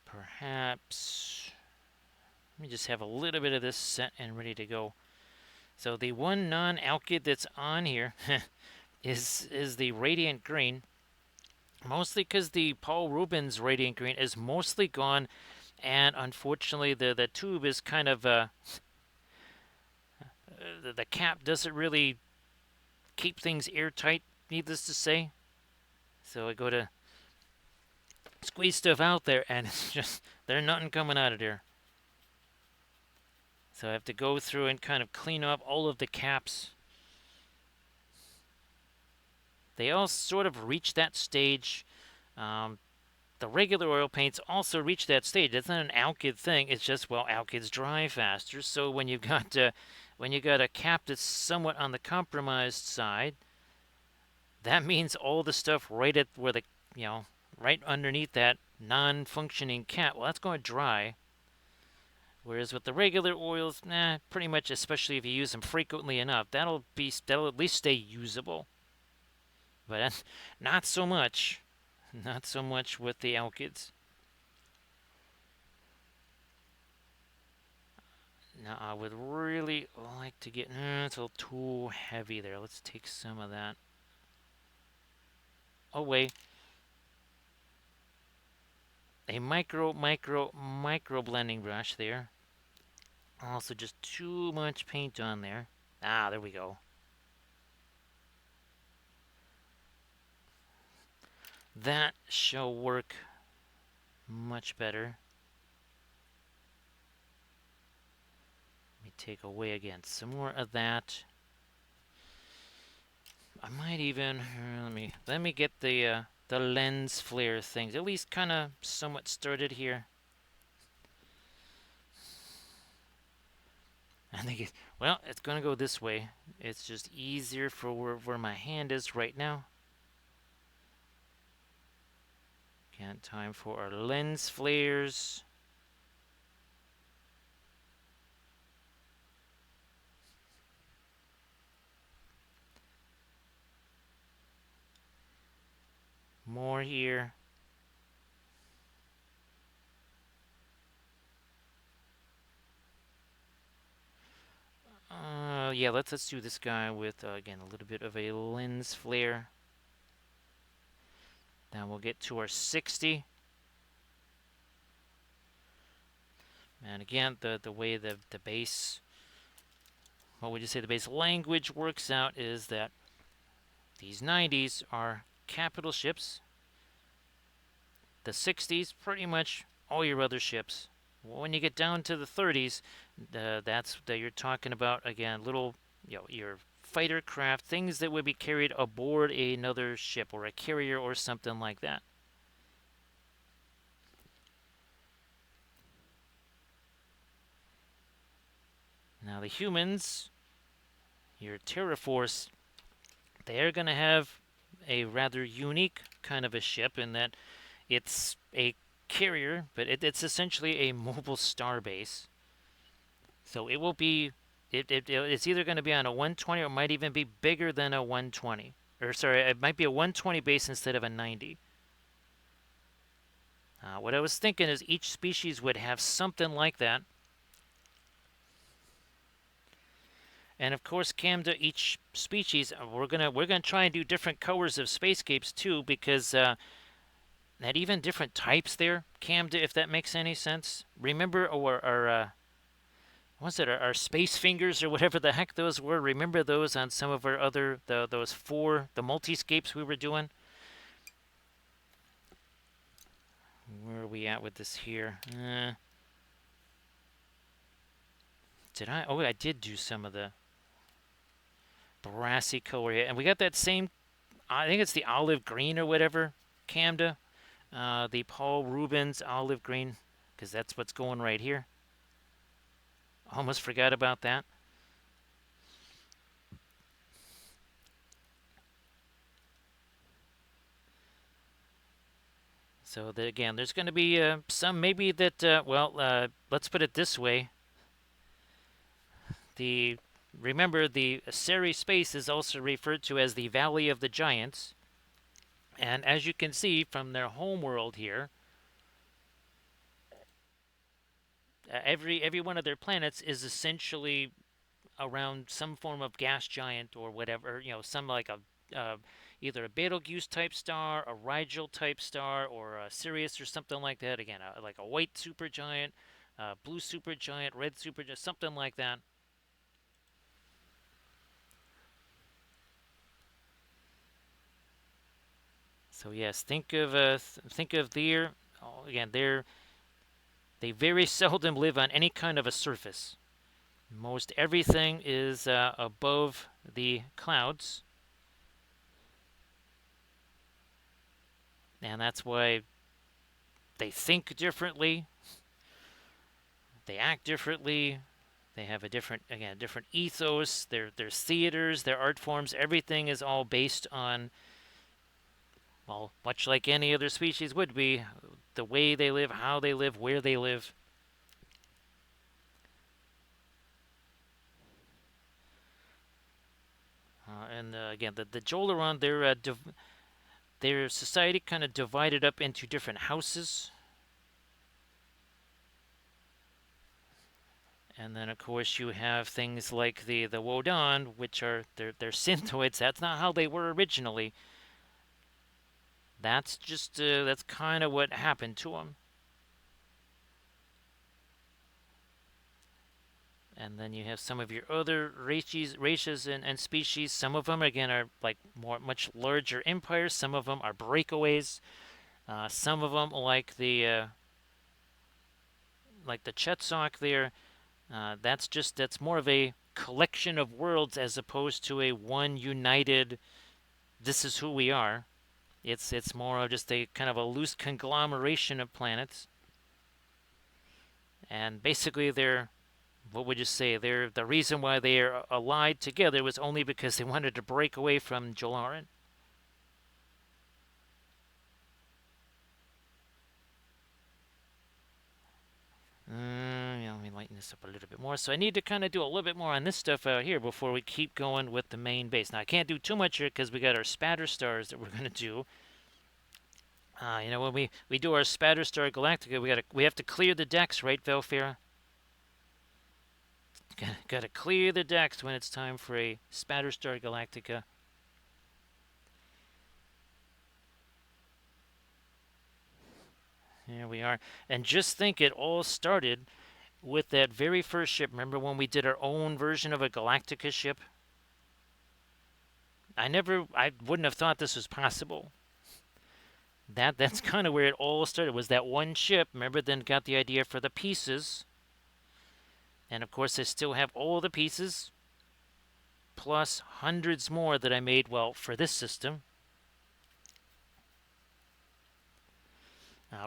Perhaps. Let me just have a little bit of this set and ready to go. So the one non-alkyd that's on here is the radiant green. Mostly because the Paul Rubens radiant green is mostly gone, and unfortunately the tube is kind of the cap doesn't really keep things airtight, needless to say. So I go to squeeze stuff out there, and it's just there's nothing coming out of there. So I have to go through and kind of clean up all of the caps. They all sort of reach that stage. The regular oil paints also reach that stage. It's not an alkyd thing. It's just, well, alkyds dry faster. So when you've got a cap that's somewhat on the compromised side, that means all the stuff right at where the right underneath that non-functioning cap, well, that's going to dry. Whereas with the regular oils, pretty much, especially if you use them frequently enough, that'll at least stay usable. But not so much. Not so much with the alkyds. Now I would really like to get... it's a little too heavy there. Let's take some of that away. A micro blending brush there. Also just too much paint on there. There we go. That shall work much better. Let me take away again some more of that. I might even let me get the lens flare things at least kind of somewhat started here. I think it's gonna go this way. It's just easier for where my hand is right now. Again, time for our lens flares. More here. Yeah, let's do this guy with again a little bit of a lens flare. Now we'll get to our 60. And again, the way the base, what would you say the base language works out is that these 90s are capital ships. The 60s, pretty much all your other ships. When you get down to the 30s, you're talking about, again, little, your fighter craft, things that would be carried aboard another ship or a carrier or something like that. Now the humans, your Terraforce, they're going to have a rather unique kind of a ship in that it's a carrier, but it's essentially a mobile starbase. So it will be, it's either going to be on a 120 or it might even be bigger than a 120. Or sorry, it might be a 120 base instead of a 90. What I was thinking is each species would have something like that. And of course, Camda, each species, we're gonna try and do different colors of spacescapes too, because that even different types there, Camda, if that makes any sense. Remember our our space fingers or whatever the heck those were? Remember those on some of our other the multiscapes we were doing? Where are we at with this here? Did I? Oh, I did do some of the brassy color here. And we got that same, I think it's the olive green or whatever, Camda. The Paul Rubens olive green, because that's what's going right here. Almost forgot about that. So again, there's going to be some maybe that, let's put it this way. Remember, the Seri space is also referred to as the Valley of the Giants. And as you can see from their homeworld here, every one of their planets is essentially around some form of gas giant or whatever, some like a either a Betelgeuse type star, a Rigel type star, or a Sirius or something like that. Again, like a white supergiant, blue supergiant, red supergiant, something like that. So yes, think of again, they very seldom live on any kind of a surface. Most everything is above the clouds, and that's why they think differently, they act differently, they have a different ethos. Their theaters, their art forms, everything is all based on, well, much like any other species would be, the way they live, how they live, where they live. And again, the Jolaron, their society kind of divided up into different houses. And then, of course, you have things like the Wodan, which are they're synthoids. That's not how they were originally. That's just that's kind of what happened to them. And then you have some of your other races and species. Some of them, again, are like much larger empires. Some of them are breakaways. Some of them, like the Chetzock there, that's more of a collection of worlds as opposed to a one united, this is who we are. It's more of just a kind of a loose conglomeration of planets. And basically they're, what would you say, they're the reason why they are allied together was only because they wanted to break away from Jolarin. Let me lighten this up a little bit more. So I need to kind of do a little bit more on this stuff out here before we keep going with the main base. Now I can't do too much here because we got our spatter stars that we're going to do. When we do our spatter star Galactica, we have to clear the decks, right, Velfira? Got to clear the decks when it's time for a spatter star Galactica. Here we are. And just think, it all started with that very first ship. Remember when we did our own version of a Galactica ship? I wouldn't have thought this was possible. That's kind of where it all started, was that one ship. Remember, then got the idea for the pieces. And of course, I still have all the pieces, plus hundreds more that I made, well, for this system.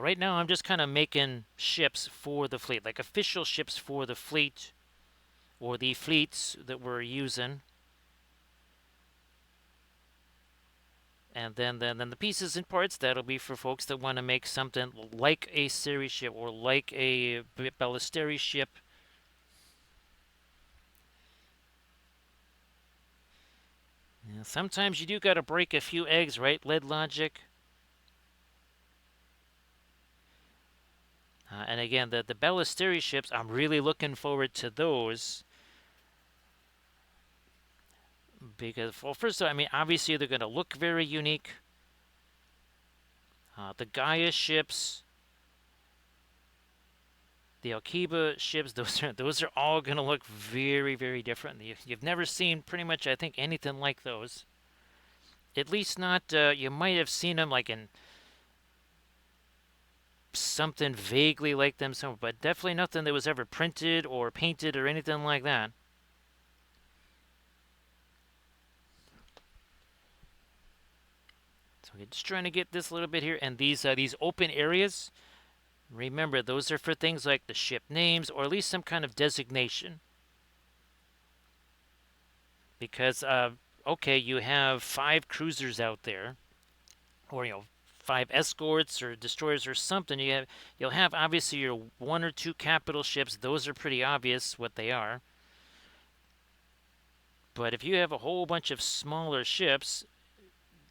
Right now, I'm just kind of making ships for the fleet, like official ships for the fleet, or the fleets that we're using. And then the pieces and parts, that'll be for folks that want to make something like a Seri ship or like a Ballisteri ship. Yeah, sometimes you do got to break a few eggs, right? Lead logic. And again, the Ballisteri ships, I'm really looking forward to those. Because, well, first of all, I mean, obviously they're going to look very unique. The Gaia ships, the Alkiba ships, those are all going to look very, very different. You've never seen pretty much, I think, anything like those. At least not, you might have seen them like in something vaguely like them somewhere, but definitely nothing that was ever printed or painted or anything like that. So we're just trying to get this a little bit here, and these open areas. Remember, those are for things like the ship names or at least some kind of designation. Because okay, you have 5 cruisers out there, or 5 escorts or destroyers or something. You'll have obviously your 1 or 2 capital ships. Those are pretty obvious what they are. But if you have a whole bunch of smaller ships,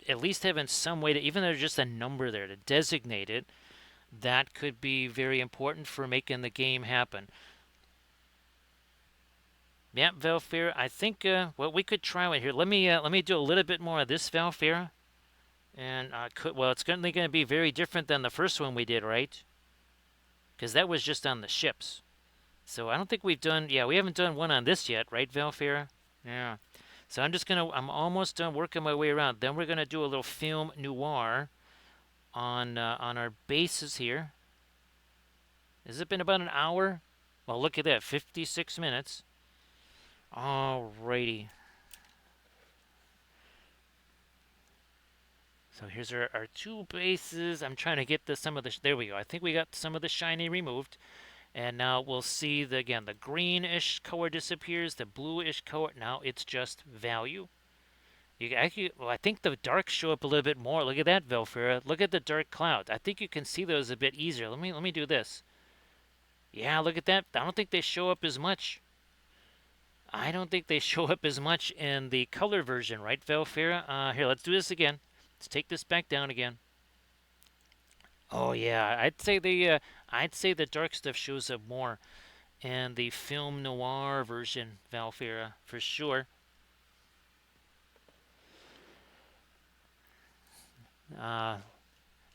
at least having some way to, even though there's just a number there to designate it, that could be very important for making the game happen. Yeah, Valfira, I think well, we could try it here. Let me do a little bit more of this Valfira, and well, it's certainly going to be very different than the first one we did, right? Because that was just on the ships. So I don't think we've done. Yeah, we haven't done one on this yet, right, Valfira? Yeah. So I'm almost done working my way around. Then we're gonna do a little film noir on our bases here. Has it been about an hour? Well, look at that, 56 minutes. Alrighty. So here's our 2 bases. I'm trying to get some of the. There we go. I think we got some of the shiny removed, and now we'll see again the greenish color disappears, the bluish color. Now it's just value. Well, I think the darks show up a little bit more. Look at that, Velfira. Look at the dark clouds. I think you can see those a bit easier. Let me do this. Yeah, look at that. I don't think they show up as much. I don't think they show up as much in the color version, right, Velfira? Here, let's do this again. Let's take this back down again. Oh yeah, I'd say the dark stuff shows up more in the film noir version, Valfira, for sure. Uh,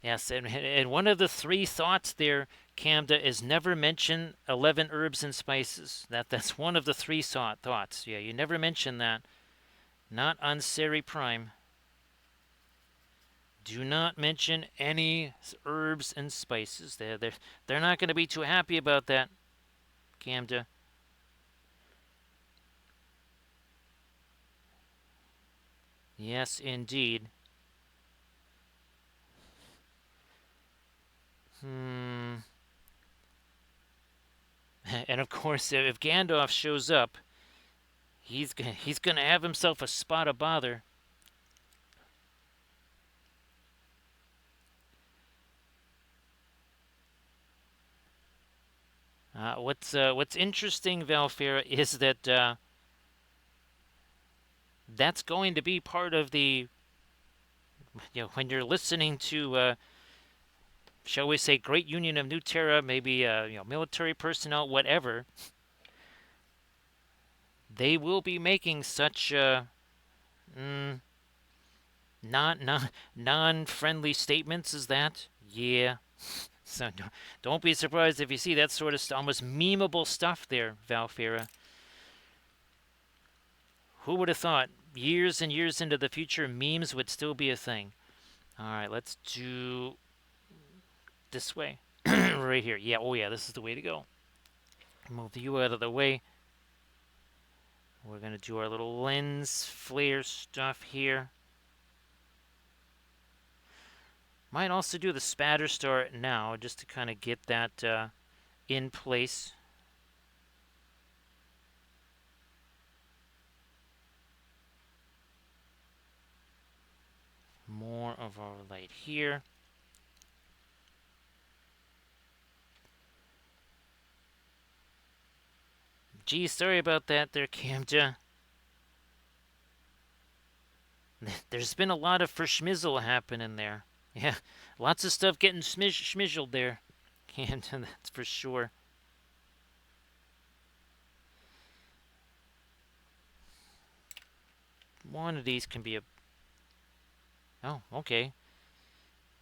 yes, and one of the 3 thoughts there, Camda, is never mention 11 herbs and spices. That's one of the 3 thoughts. Yeah, you never mention that. Not on Seri Prime. Do not mention any herbs and spices. They're not going to be too happy about that, Camda. Yes, indeed. Hmm. And of course, if Gandalf shows up, he's gonna have himself a spot of bother. What's interesting, Valfira, is that that's going to be part of the when you're listening to shall we say Great Union of New Terra, maybe military personnel, whatever. They will be making such mm, non-friendly statements as that. Yeah. So don't be surprised if you see that sort of almost memeable stuff there, Valfira. Who would have thought years and years into the future memes would still be a thing? All right, let's do this way. Right here. Yeah, oh yeah, this is the way to go. Move you out of the way. We're going to do our little lens flare stuff here. Might also do the spatter star now, just to kind of get that in place. More of our light here. Gee, sorry about that there, Camja. There's been a lot of verschmizzle happening there. Yeah, lots of stuff getting schmizzled there. Camja, that's for sure. One of these can be a... Oh, okay.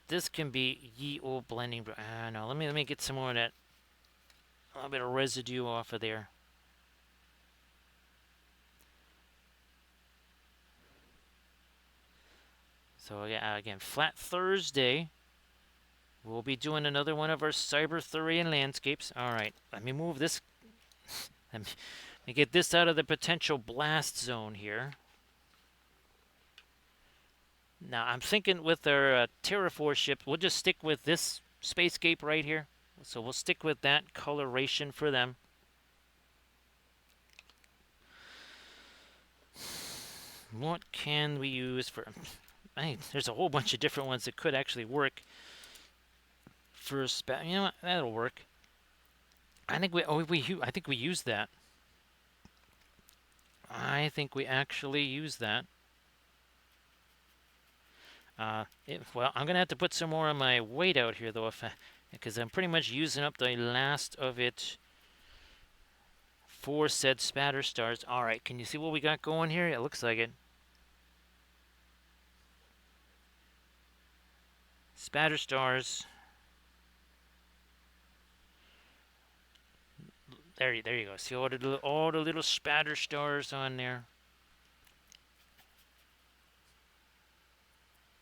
This can be ye old blending... no, let me get some more of that. A little bit of residue off of there. So again, Flat Thursday. We'll be doing another one of our Cyberthurian landscapes. All right, let me move this. Let me get this out of the potential blast zone here. Now, I'm thinking with our Terraforce warship, we'll just stick with this spacescape right here. So we'll stick with that coloration for them. What can we use for... there's a whole bunch of different ones that could actually work for you know what? That'll work. I think I think we used that. I think we actually used that. Well, I'm gonna have to put some more of my weight out here though, because I'm pretty much using up the last of it for said spatter stars. All right, can you see what we got going here? It looks like it. Spatter stars. There you go. See all the little spatter stars on there.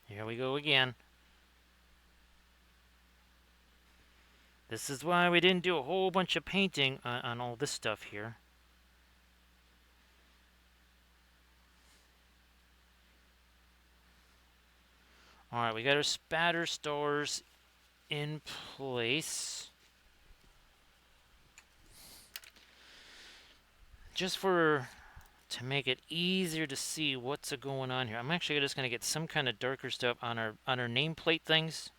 Here we go again. This is why we didn't do a whole bunch of painting on all this stuff here. All right, we got our spatter stars in place. Just to make it easier to see what's going on here, I'm actually just going to get some kind of darker stuff on our nameplate things.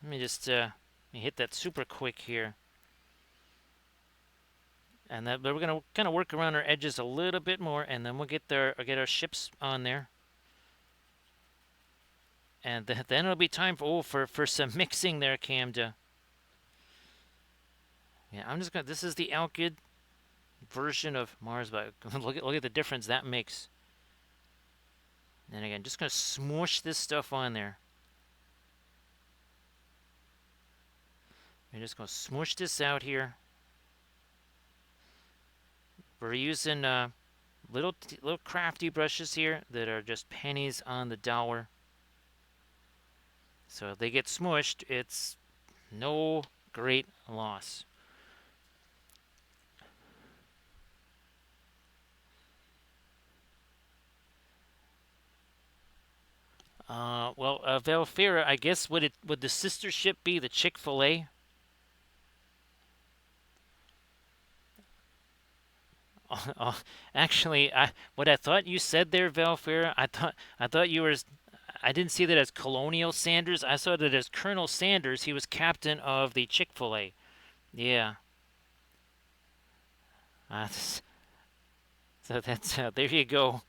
Let me just hit that super quick here. And we're going to kind of work around our edges a little bit more, and then we'll get our ships on there. And then it'll be time for some mixing there, Camda. Yeah, I'm just going to... This is the Alkid version of Mars, but look at the difference that makes. And again, just going to smoosh this stuff on there. We're just going to smoosh this out here. We're using little crafty brushes here that are just pennies on the dollar. So if they get smushed, it's no great loss. Well, Valfera, I guess would the sister ship be the Chick-fil-A? Actually, what I thought you said there, Valfera, I thought you were... I didn't see that as Colonial Sanders. I saw that as Colonel Sanders. He was captain of the Chick-fil-A. Yeah. So that's there you go.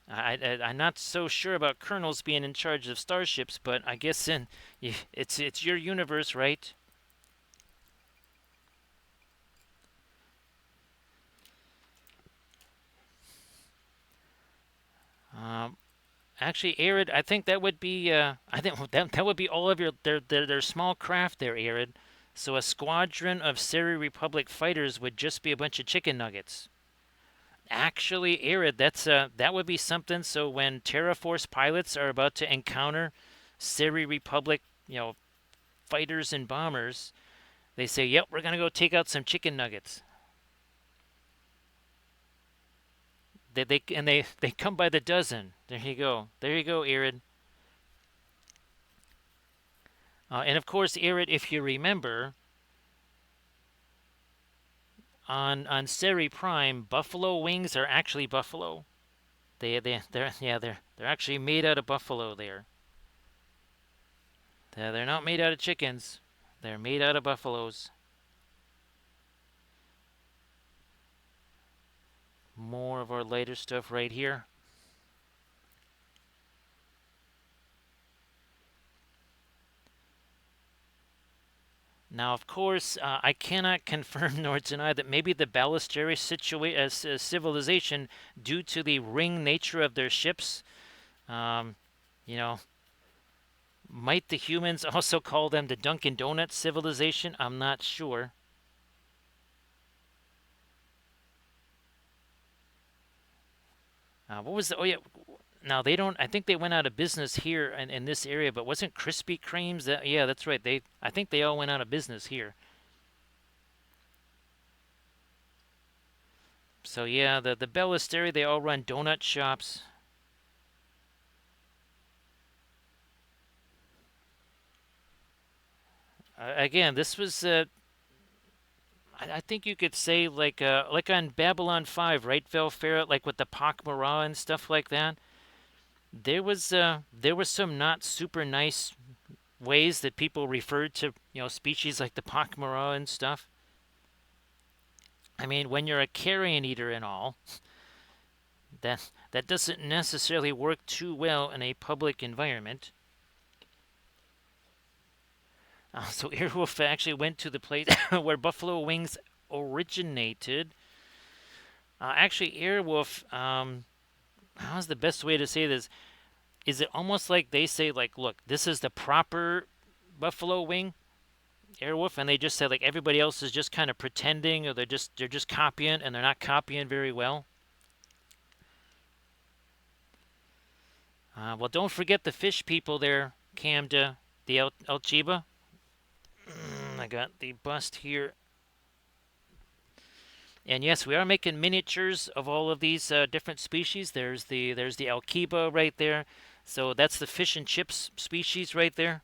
I'm not so sure about colonels being in charge of starships, but I guess it's your universe, right? Actually, Arid, I think that would be I think that would be all of their small craft there, Arid. So a squadron of Seri Republic fighters would just be a bunch of chicken nuggets. Actually, Arid, that would be something. So when Terraforce pilots are about to encounter Seri Republic, fighters and bombers, they say, "Yep, we're gonna go take out some chicken nuggets." They come by the dozen. There you go. There you go, Arid. And of course, Arid, if you remember, on Seri Prime, buffalo wings are actually buffalo. They're actually made out of buffalo there. They're not made out of chickens. They're made out of buffaloes. More of our lighter stuff right here. Now, of course, I cannot confirm nor deny that maybe the Ballesteros civilization, due to the ring nature of their ships, might the humans also call them the Dunkin' Donuts civilization? I'm not sure. What was the... Oh, yeah. Now they don't. I think they went out of business here in this area, but wasn't Krispy Kremes? That, yeah, that's right. I think they all went out of business here. So yeah, the Bellisteri, they all run donut shops. Again, this was I think you could say like on Babylon 5, right, Velfera, like with the Pakmara and stuff like that. There was some not super nice ways that people referred to species like the Pakmara and stuff. I mean, when you're a carrion eater and all, that doesn't necessarily work too well in a public environment. So Earwolf actually went to the place where buffalo wings originated. Actually, Earwolf, how's the best way to say this? Is it almost like they say, like, look, this is the proper buffalo wing, Airwolf, and they just say like everybody else is just kind of pretending, or they're just copying, and they're not copying very well. Well, don't forget the fish people there, Camda, the El Chiba. I got the bust here. And yes, we are making miniatures of all of these different species. There's the Alkiba right there. So that's the fish and chips species right there.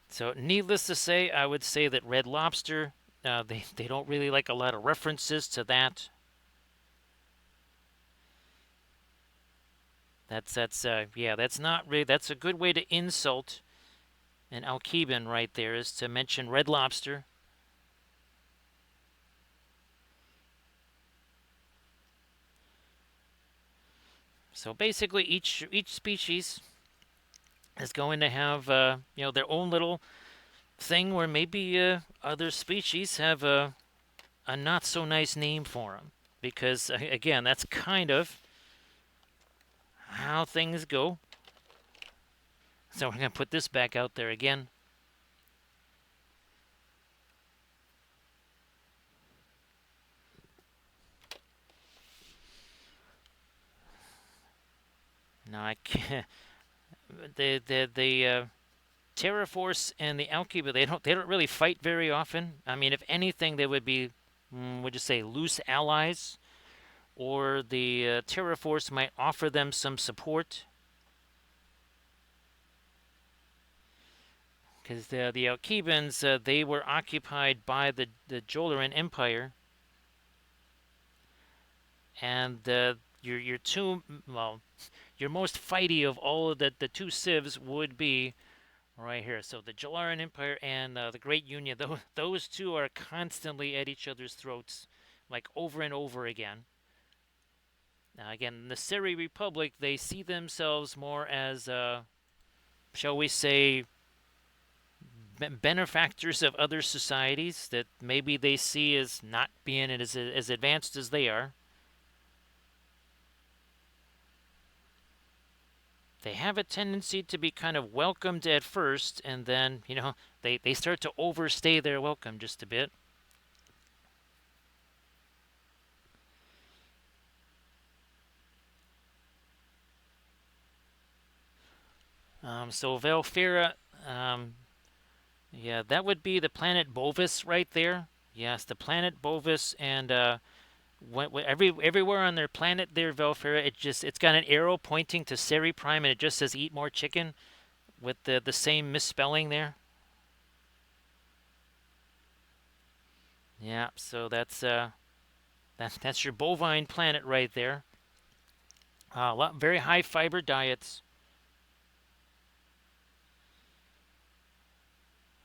So needless to say, I would say that Red Lobster, they don't really like a lot of references to that. Yeah, that's not really, that's a good way to insult an Alkeban right there, is to mention Red Lobster. So basically, each species is going to have their own little thing where maybe other species have a not so nice name for them, because again, that's kind of how things go. So we're gonna put this back out there again. Now I can't. The Terraforce and the Alkiba, they don't really fight very often. I mean, if anything, they would be, would you say, loose allies, or the Terraforce might offer them some support, because the Alkibans, they were occupied by the Jolaran Empire, and your two, well, your most fighty of all of the two civs would be right here. So the Jalaran Empire and the Great Union, those two are constantly at each other's throats, like over and over again. Now, again, the Seri Republic, they see themselves more as, shall we say, benefactors of other societies that maybe they see as not being as advanced as they are. They have a tendency to be kind of welcomed at first, and then, they start to overstay their welcome just a bit. So Velfera, yeah, that would be the planet Bovis right there. Yes, the planet Bovis, and everywhere on their planet there, Velfera, it's got an arrow pointing to Seri Prime, and it just says "Eat more chicken" with the same misspelling there. Yeah, so that's your bovine planet right there. Very high fiber diets.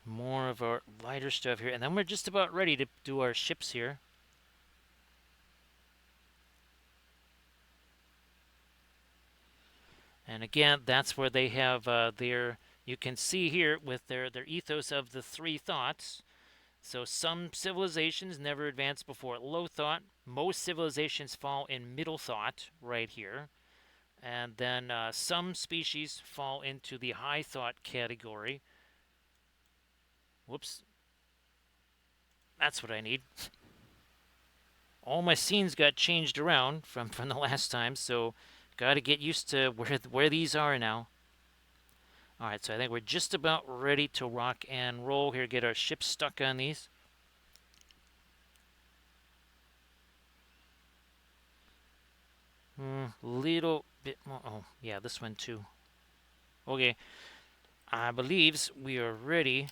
More of our lighter stuff here, and then we're just about ready to do our ships here. And again, that's where they have their, you can see here with their ethos of the three thoughts. So some civilizations never advance before low thought. Most civilizations fall in middle thought right here. And then some species fall into the high thought category. Whoops. That's what I need. all my scenes got changed around from the last time, so got to get used to where these are now. All right, so I think we're just about ready to rock and roll here. Get our ship stuck on these. Little bit more. Oh, yeah, this one too. Okay, I believe we are ready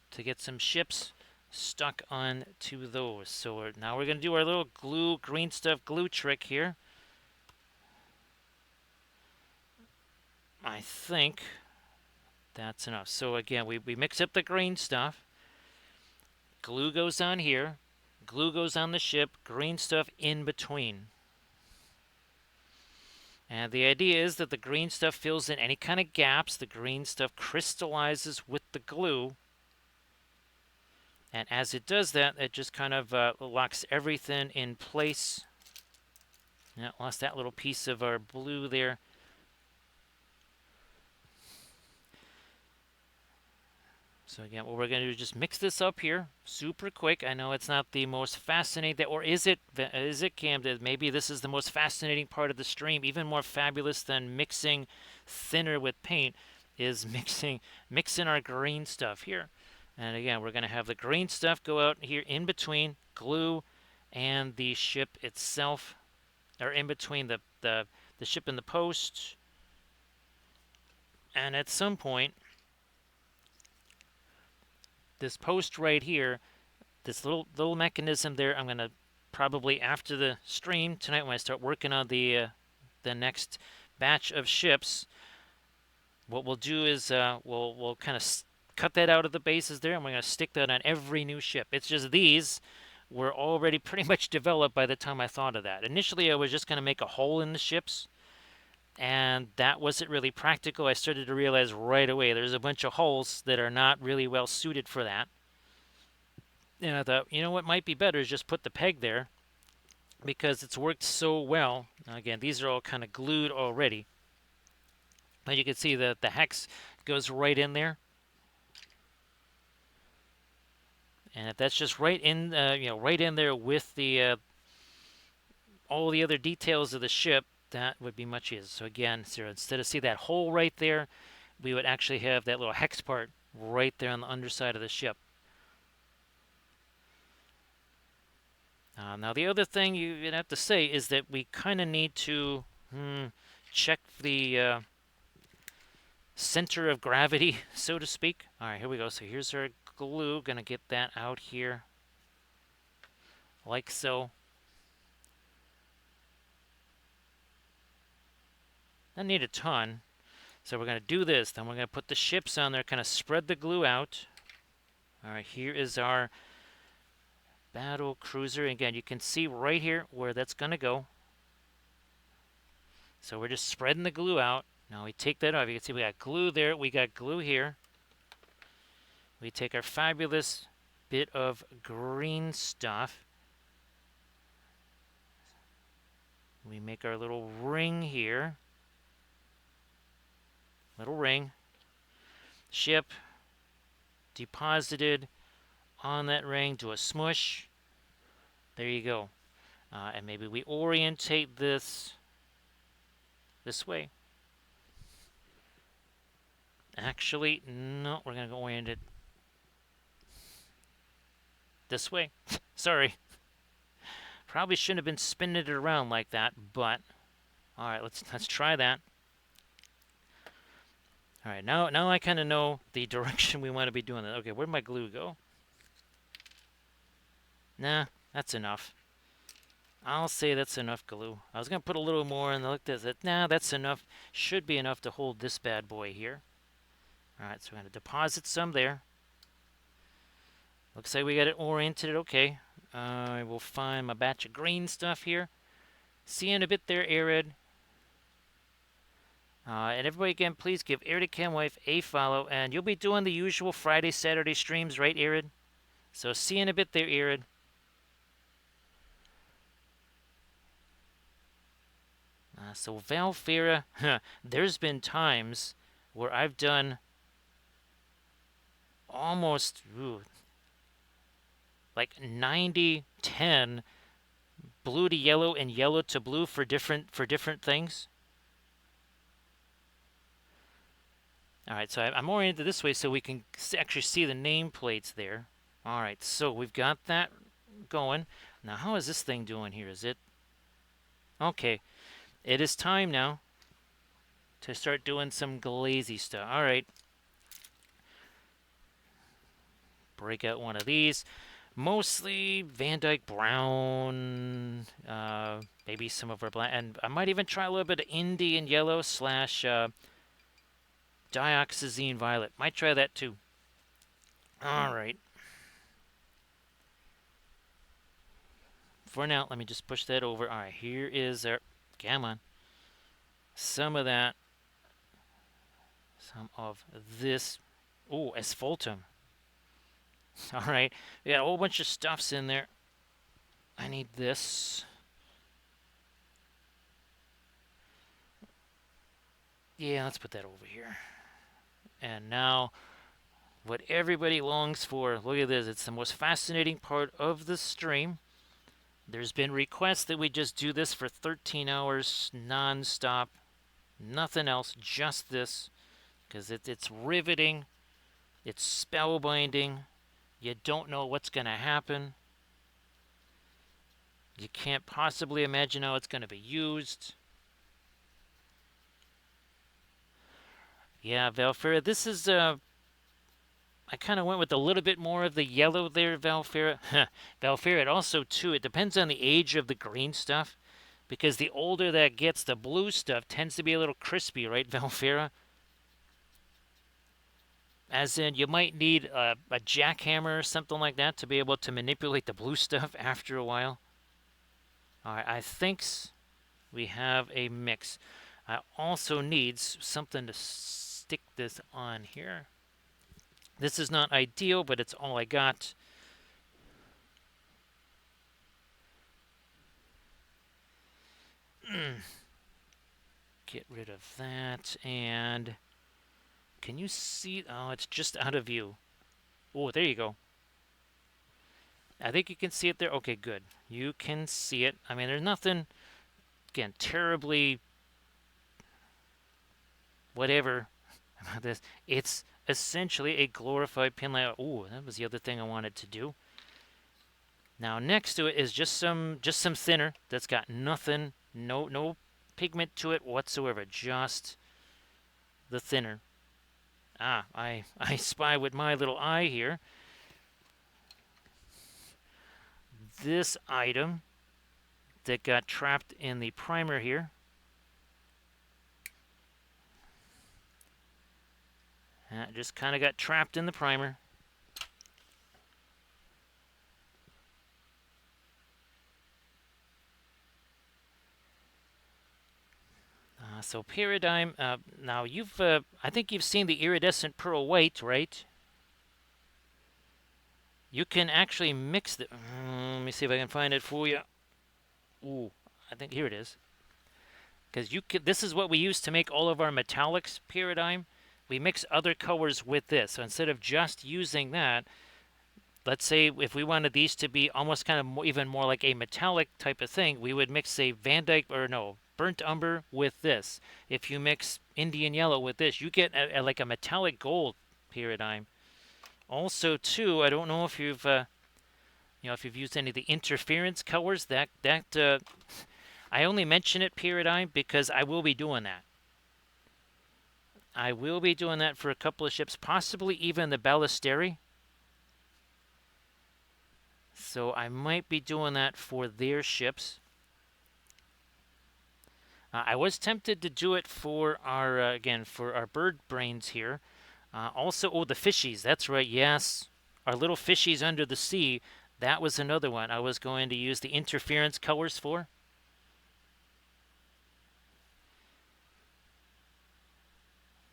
to get some ships stuck on to those. So now we're going to do our little glue, green stuff glue trick here. I think that's enough. So again, we mix up the green stuff. Glue goes on here. Glue goes on the ship. Green stuff in between. And the idea is that the green stuff fills in any kind of gaps. The green stuff crystallizes with the glue. And as it does that, it just kind of locks everything in place. Yeah, lost that little piece of our blue there. So again, what we're going to do is just mix this up here super quick. I know it's not the most fascinating, or is it, Cam? Maybe this is the most fascinating part of the stream, even more fabulous than mixing thinner with paint, is mixing our green stuff here. And again, we're going to have the green stuff go out here in between glue and the ship itself, or in between the ship and the post. And at some point, this post right here, this little mechanism there, I'm going to probably after the stream tonight when I start working on the next batch of ships, what we'll do is we'll kind of cut that out of the bases there, and we're going to stick that on every new ship. It's just these were already pretty much developed by the time I thought of that. Initially, I was just going to make a hole in the ships, and that wasn't really practical. I started to realize right away there's a bunch of holes that are not really well suited for that. And I thought, you know what might be better is just put the peg there, because it's worked so well. Now again, these are all kind of glued already. But you can see that the hex goes right in there. And if that's just right in, right in there with the all the other details of the ship, that would be much easier. So again, so instead of see that hole right there, we would actually have that little hex part right there on the underside of the ship. Now the other thing you'd have to say is that we kind of need to check the center of gravity, so to speak. All right, here we go. So here's our glue. Gonna get that out here like so. Don't need a ton. So we're going to do this. Then we're going to put the ships on there, kind of spread the glue out. All right, here is our battle cruiser. Again, you can see right here where that's going to go. So we're just spreading the glue out. Now we take that off. You can see we got glue there. We got glue here. We take our fabulous bit of green stuff. We make our little ring here. Little ring. Ship deposited on that ring, do a smush. There you go. And maybe we orientate this way. Actually, no, we're going to orient it this way. Sorry. Probably shouldn't have been spinning it around like that, but all right, let's try that. All right, now I kind of know the direction we want to be doing it. Okay, where'd my glue go? Nah, that's enough. I'll say that's enough glue. I was going to put a little more and look at it. Nah, that's enough. Should be enough to hold this bad boy here. All right, so we're going to deposit some there. Looks like we got it oriented okay. I will find my batch of green stuff here. See you in a bit there, Arid. And everybody, again, please give Arid Camwife a follow. And you'll be doing the usual Friday, Saturday streams, right, Arid? So see you in a bit there, Arid. So Valfera, there's been times where I've done almost like 90-10 blue to yellow and yellow to blue for different things. All right, so I'm oriented this way so we can actually see the nameplates there. All right, so we've got that going. Now, how is this thing doing here? Is it okay? It is time now to start doing some glazy stuff. All right, break out one of these. Mostly Van Dyke Brown, maybe some of our black, and I might even try a little bit of Indian Yellow slash Dioxazine Violet. Might try that too. All right. For now, let me just push that over. All right, here is our, come on. Some of that, some of this. Oh, asphaltum. All right, we got a whole bunch of stuffs in there. I need this. Yeah, let's put that over here. And now, what everybody longs for, look at this. It's the most fascinating part of the stream. There's been requests that we just do this for 13 hours non-stop. Nothing else, just this. Because it's riveting. It's spellbinding. You don't know what's going to happen. You can't possibly imagine how it's going to be used. Yeah, Valfera, this is, I kind of went with a little bit more of the yellow there, Valfera. Valfera, it also, too, it depends on the age of the green stuff. Because the older that gets, the blue stuff tends to be a little crispy, right, Valfera? As in, you might need a jackhammer or something like that to be able to manipulate the blue stuff after a while. All right, I think we have a mix. I also need something to stick this on here. This is not ideal, but it's all I got. Get rid of that, and can you see? Oh, it's just out of view. Oh, there you go. I think you can see it there. Okay, good. You can see it. I mean, there's nothing, again, terribly whatever about this. It's essentially a glorified pin layout. Oh, that was the other thing I wanted to do. Now, next to it is just some thinner that's got nothing, no pigment to it whatsoever, just the thinner. Ah, I spy with my little eye here. This item that got trapped in the primer here. Just kind of got trapped in the primer. So Paradigm, now you've, I think you've seen the iridescent pearl white, right? You can actually mix the, let me see if I can find it for you. Ooh, I think here it is. Because you could, this is what we use to make all of our metallics, Paradigm. We mix other colors with this. So instead of just using that, let's say if we wanted these to be almost kind of more, even more like a metallic type of thing, we would mix, say, Van Dyke, or no, burnt umber with this. If you mix Indian yellow with this, you get like a metallic gold Paradigm. Also, too, I don't know if you've, if you've used any of the interference colors. I only mention it, Paradigm, because I will be doing that. I will be doing that for a couple of ships, possibly even the Ballisteri. So I might be doing that for their ships. I was tempted to do it for our, again, for our bird brains here. Also, oh, the fishies. That's right, yes. Our little fishies under the sea. That was another one I was going to use the interference colors for.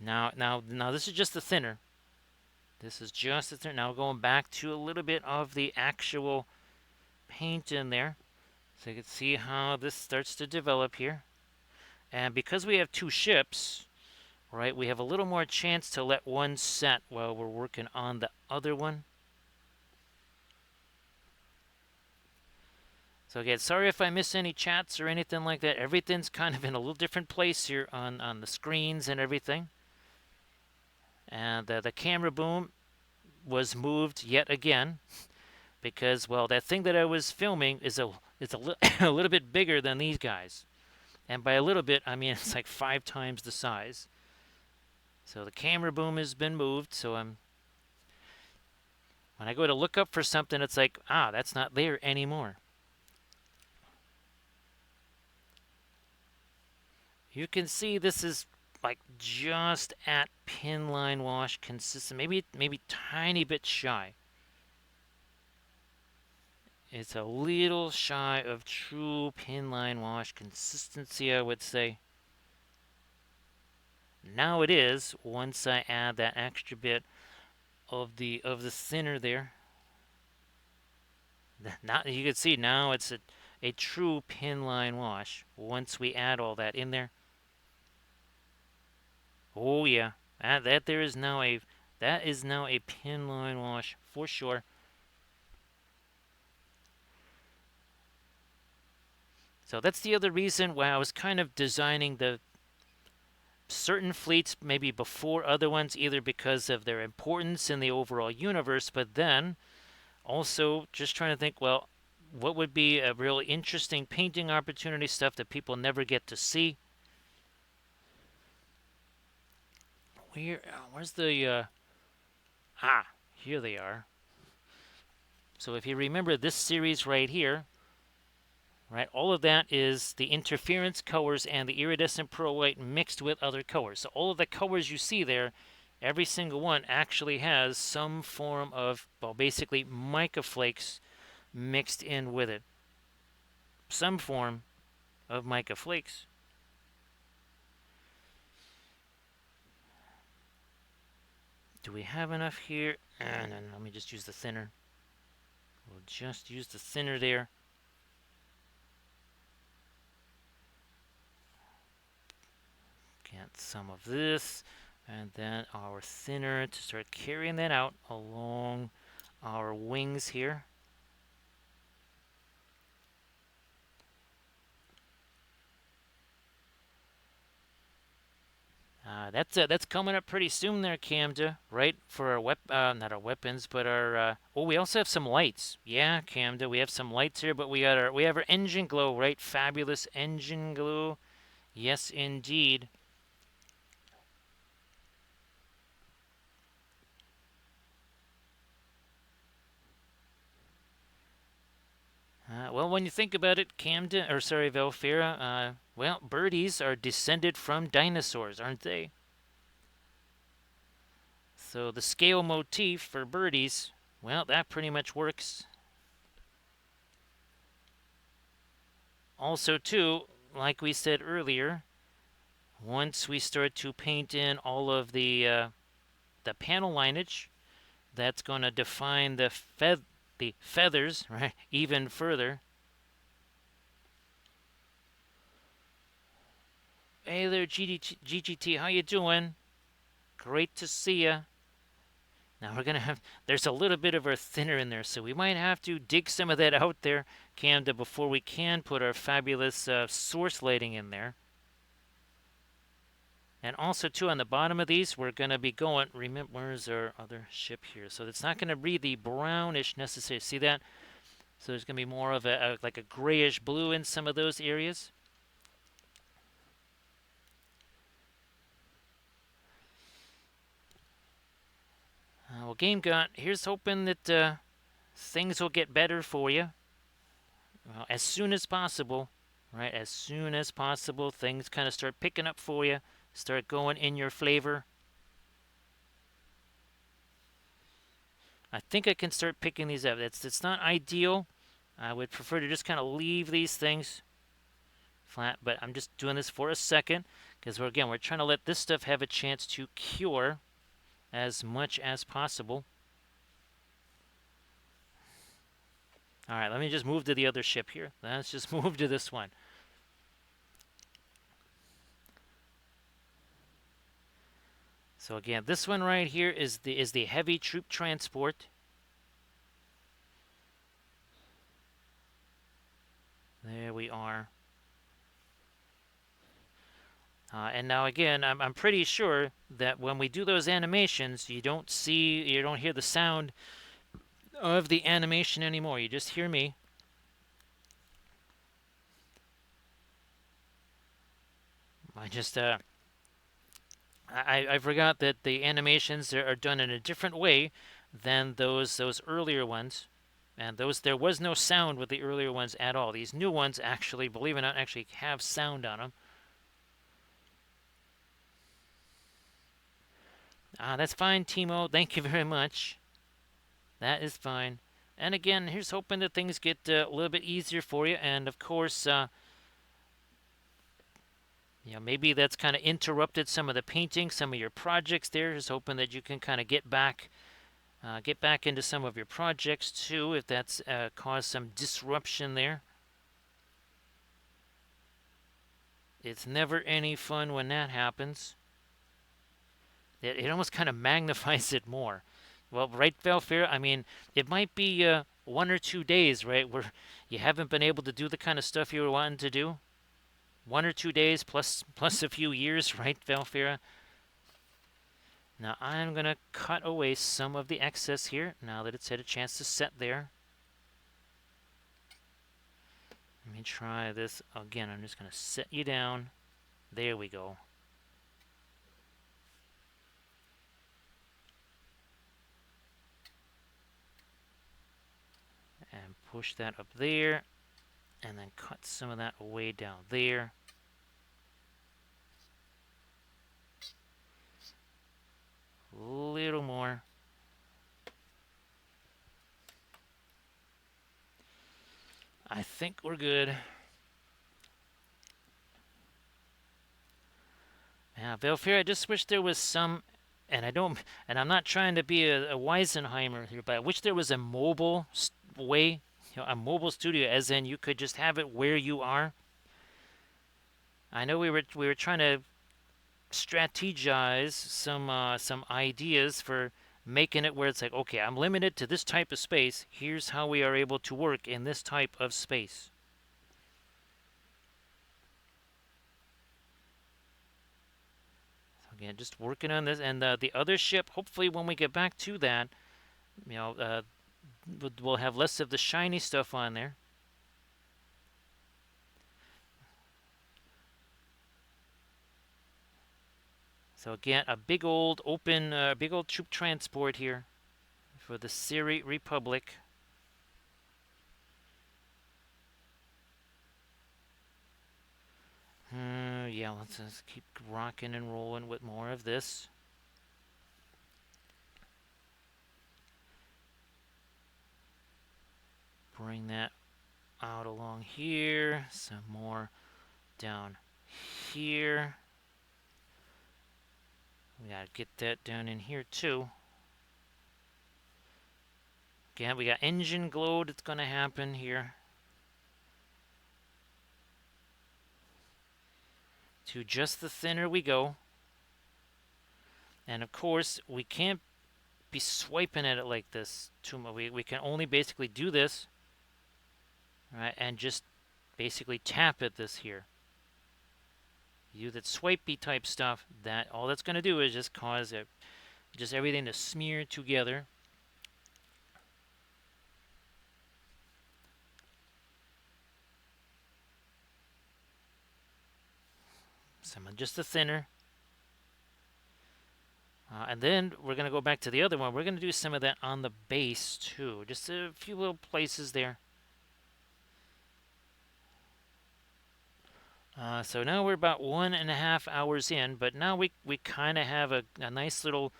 Now, this is just the thinner. This is just the thinner. Now going back to a little bit of the actual paint in there. So you can see how this starts to develop here. And because we have two ships, right, we have a little more chance to let one set while we're working on the other one. So again, sorry if I miss any chats or anything like that. Everything's kind of in a little different place here on the screens and everything. And the camera boom was moved yet again because, well, that thing that I was filming is a little bit bigger than these guys. And by a little bit, I mean it's like 5 times the size. So the camera boom has been moved, so when I go to look up for something, it's like, that's not there anymore. You can see this is like just at pin line wash consistent, maybe tiny bit shy. It's a little shy of true pin line wash consistency, I would say. Now it is, once I add that extra bit of the thinner there. Now you can see now it's a true pin line wash once we add all that in there. Oh yeah, that is now a pin line wash for sure. So that's the other reason why I was kind of designing the certain fleets maybe before other ones, either because of their importance in the overall universe, but then also just trying to think, well, what would be a really interesting painting opportunity, stuff that people never get to see. Where's the here they are. So if you remember this series right here, right, all of that is the interference colors and the iridescent pearl white mixed with other colors. So all of the colors you see there, every single one actually has some form of, well, basically mica flakes mixed in with it. Some form of mica flakes. Do we have enough here? No, let me just use the thinner. We'll just use the thinner there. Get some of this, and then our thinner to start carrying that out along our wings here. That's coming up pretty soon there, Camda, right? For our not our weapons, but our we also have some lights. Yeah, Camda, we have some lights here, but we have our engine glow, right? Fabulous engine glow. Yes, indeed. Well, when you think about it, Camden, or sorry, Velfira, well, birdies are descended from dinosaurs, aren't they? So the scale motif for birdies, well, that pretty much works. Also, too, like we said earlier, once we start to paint in all of the panel lineage, that's going to define the feathers, right, even further. Hey there, GGT, how you doing? Great to see ya. Now we're gonna have, there's a little bit of our thinner in there, so we might have to dig some of that out there, Camda, before we can put our fabulous source lighting in there. And also, too, on the bottom of these, we're going to be going, remember, where's our other ship here? So it's not going to be the brownish necessarily. See that? So there's going to be more of like a grayish blue in some of those areas. Well, Game Got, here's hoping that things will get better for you. Well, as soon as possible, right? As soon as possible, things kind of start picking up for you, start going in your flavor. I think I can start picking these up. It's not ideal. I would prefer to just kind of leave these things flat, but I'm just doing this for a second because we're trying to let this stuff have a chance to cure as much as possible. All right, let me just move to the other ship here. Let's just move to this one. So again, this one right here is the heavy troop transport. we are. And now again, I'm pretty sure that when we do those animations, you don't hear the sound of the animation anymore. You just hear me. I forgot that the animations are done in a different way than those earlier ones, and there was no sound with the earlier ones at all. These new ones actually, believe it or not, actually have sound on them. That's fine, Timo. Thank you very much. That is fine. And again, here's hoping that things get a little bit easier for you. And of course, maybe that's kind of interrupted some of the painting, some of your projects there. Just hoping that you can kind of get back into some of your projects too, if that's caused some disruption there. It's never any fun when that happens. It almost kind of magnifies it more. Well, right, Valfair? I mean, it might be 1 or 2 days, right, where you haven't been able to do the kind of stuff you were wanting to do. 1 or 2 days plus a few years, right, Valfair? Now I'm going to cut away some of the excess here, now that it's had a chance to set there. Let me try this again. I'm just going to set you down. There we go. And push that up there. And then cut some of that away down there. A little more. I think we're good. Yeah, Belfair, I just wish there was some, and I'm not trying to be a Weisenheimer here, but I wish there was a mobile way, a mobile studio, as in you could just have it where you are. I know we were trying to strategize some ideas for making it where it's like, okay, I'm limited to this type of space. Here's how we are able to work in this type of space. So again, just working on this, and the other ship. Hopefully, when we get back to that, we'll have less of the shiny stuff on there. So again, a big old open, big old troop transport here for the Seri Republic. Yeah, let's keep rocking and rolling with more of this. Bring that out along here. Some more down here. We gotta get that down in here too. Again, we got engine glow that's gonna happen here. To just the thinner we go. And of course, we can't be swiping at it like this too much. We can only basically do this, right, and just basically tap at this here. You do that swipey type stuff, that all that's going to do is just cause just everything to smear together. Some of just the thinner. And then we're going to go back to the other one. We're going to do some of that on the base too. Just a few little places there. So now we're about 1.5 hours in, but now we kind of have a nice little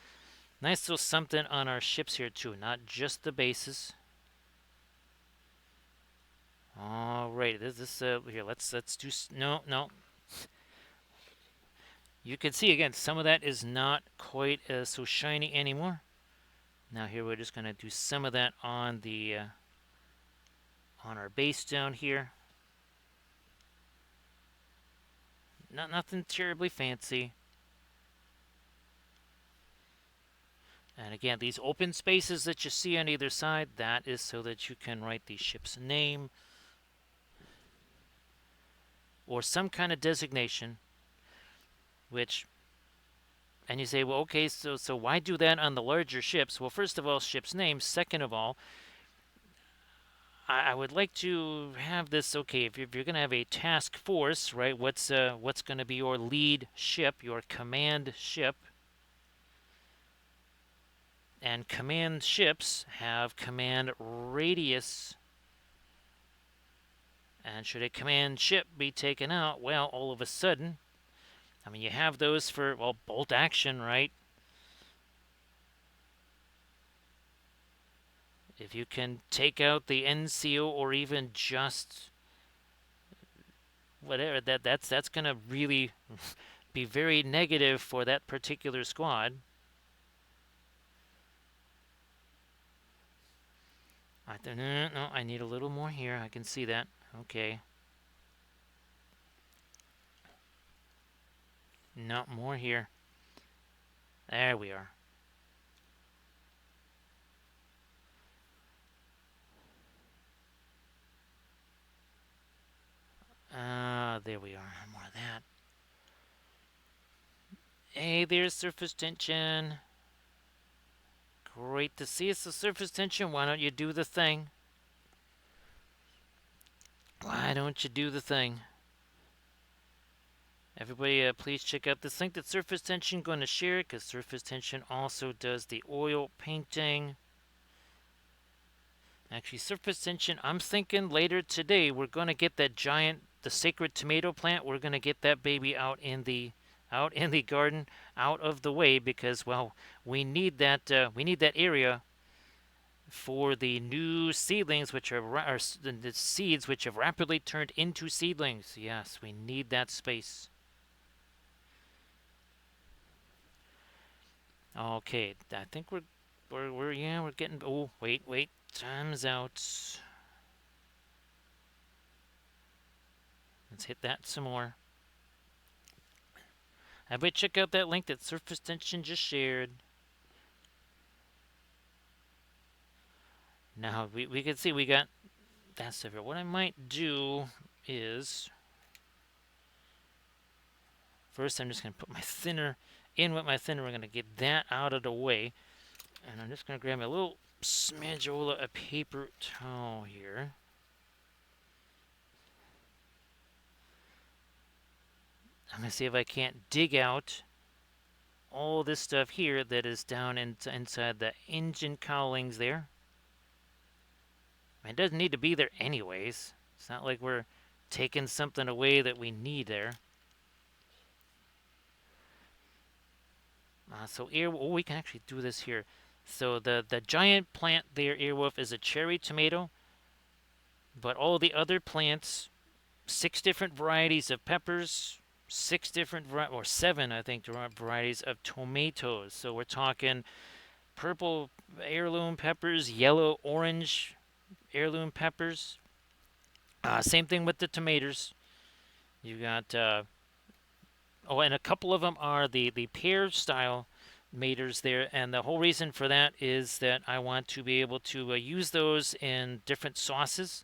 something on our ships here too, not just the bases. All right, this here. Let's do no. You can see again, some of that is not quite so shiny anymore. Now here we're just gonna do some of that on the on our base down here. Nothing terribly fancy. And again, these open spaces that you see on either side, that is so that you can write the ship's name. or some kind of designation, which, and you say, well, okay, so why do that on the larger ships? Well, first of all, ship's names. Second of all, I would like to have this. Okay, if you're going to have a task force, right? What's going to be your lead ship, your command ship? And command ships have command radius. And should a command ship be taken out, well, all of a sudden, I mean, you have those for, well, bolt action, right? If you can take out the NCO or even just whatever, that's going to really be very negative for that particular squad. No, I need a little more here. I can see that. Okay. No, more here. There we are. There we are. More of that. Hey, there's surface tension. Great to see it's the surface tension. Why don't you do the thing? Why don't you do the thing? Everybody, please check out this link that Surface Tension going to share, because Surface Tension also does the oil painting. Actually, Surface Tension, I'm thinking later today we're going to get that giant, the sacred tomato plant. We're going to get that baby out in the garden, out of the way, because, well, we need that area for the new seedlings, which are the seeds which have rapidly turned into seedlings. Yes, we need that space. Okay, I think we're getting. Oh, wait, time's out. Let's hit that some more. Everybody check out that link that Surface Tension just shared. Now we can see we got that stuff here. What I might do is first I'm just gonna put my thinner in with my thinner. We're gonna get that out of the way, and I'm just gonna grab a little smidge of paper towel here. I'm going to see if I can't dig out all this stuff here that is down inside the engine cowlings there. I mean, it doesn't need to be there anyways. It's not like we're taking something away that we need there. So we can actually do this here. So the giant plant there, Earwolf, is a cherry tomato. But all the other plants, 6 different varieties of peppers, 6 different, or 7, I think, varieties of tomatoes. So we're talking purple heirloom peppers, yellow, orange heirloom peppers. Same thing with the tomatoes. You got, and a couple of them are the pear style tomatoes there. And the whole reason for that is that I want to be able to use those in different sauces.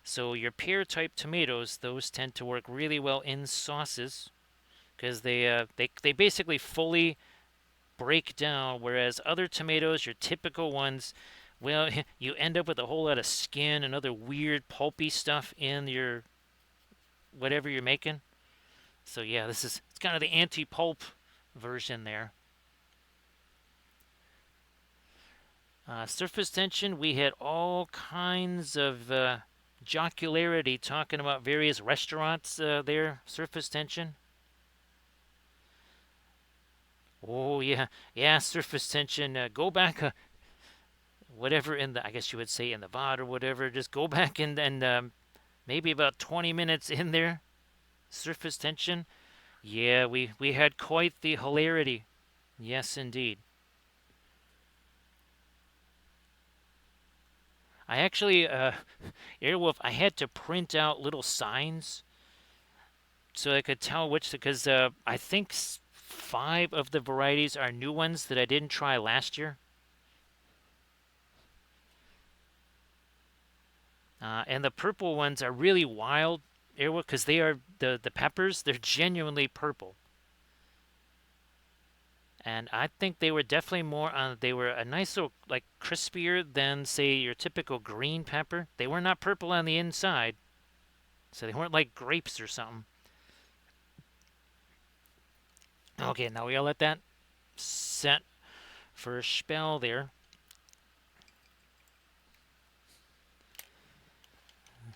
So your pear type tomatoes, those tend to work really well in sauces because they basically fully break down, whereas other tomatoes, your typical ones, well, you end up with a whole lot of skin and other weird pulpy stuff in your whatever you're making. So yeah, it's kind of the anti-pulp version there. Surface tension, we had all kinds of jocularity talking about various restaurants there, surface tension. Oh, yeah, surface tension. Go back, whatever I guess you would say in the VOD or whatever, just go back and maybe about 20 minutes in there, surface tension. Yeah, we had quite the hilarity. Yes, indeed. I actually, Airwolf, I had to print out little signs so I could tell which, because I think 5 of the varieties are new ones that I didn't try last year. And the purple ones are really wild. airwood, because they are the peppers. They're genuinely purple, and I think they were definitely more on. They were a nice little like crispier than say your typical green pepper. They were not purple on the inside, so they weren't like grapes or something. Okay, now we gotta let that set for a spell there.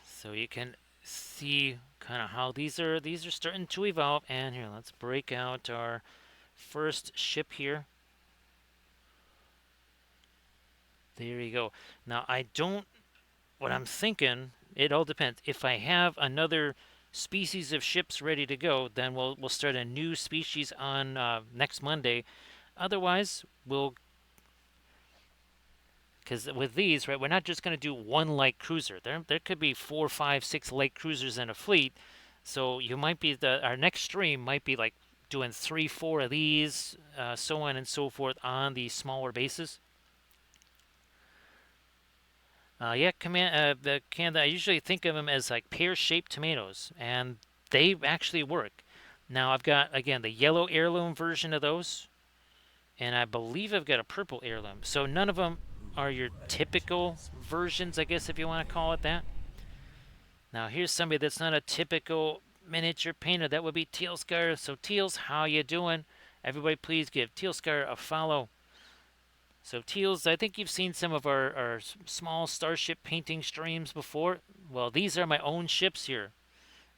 So you can see kind of how these are starting to evolve. And here, let's break out our first ship here. There you go. Now I don't. What I'm thinking, it all depends. If I have another species of ships ready to go, then we'll start a new species on next Monday. Otherwise, we'll because with these, right, we're not just going to do one light cruiser. There could be 4, 5, 6 light cruisers in a fleet. So you might be our next stream might be like doing 3, 4 of these, so on and so forth on the smaller bases. Yeah, the can I usually think of them as like pear-shaped tomatoes, and they actually work. Now I've got again the yellow heirloom version of those, and I believe I've got a purple heirloom. So none of them are your typical versions, I guess if you want to call it that. Now here's somebody that's not a typical miniature painter. That would be Tealscar. So Teals, how you doing? Everybody please give Tealscar a follow. So Teals, I think you've seen some of our small starship painting streams before. Well, these are my own ships here.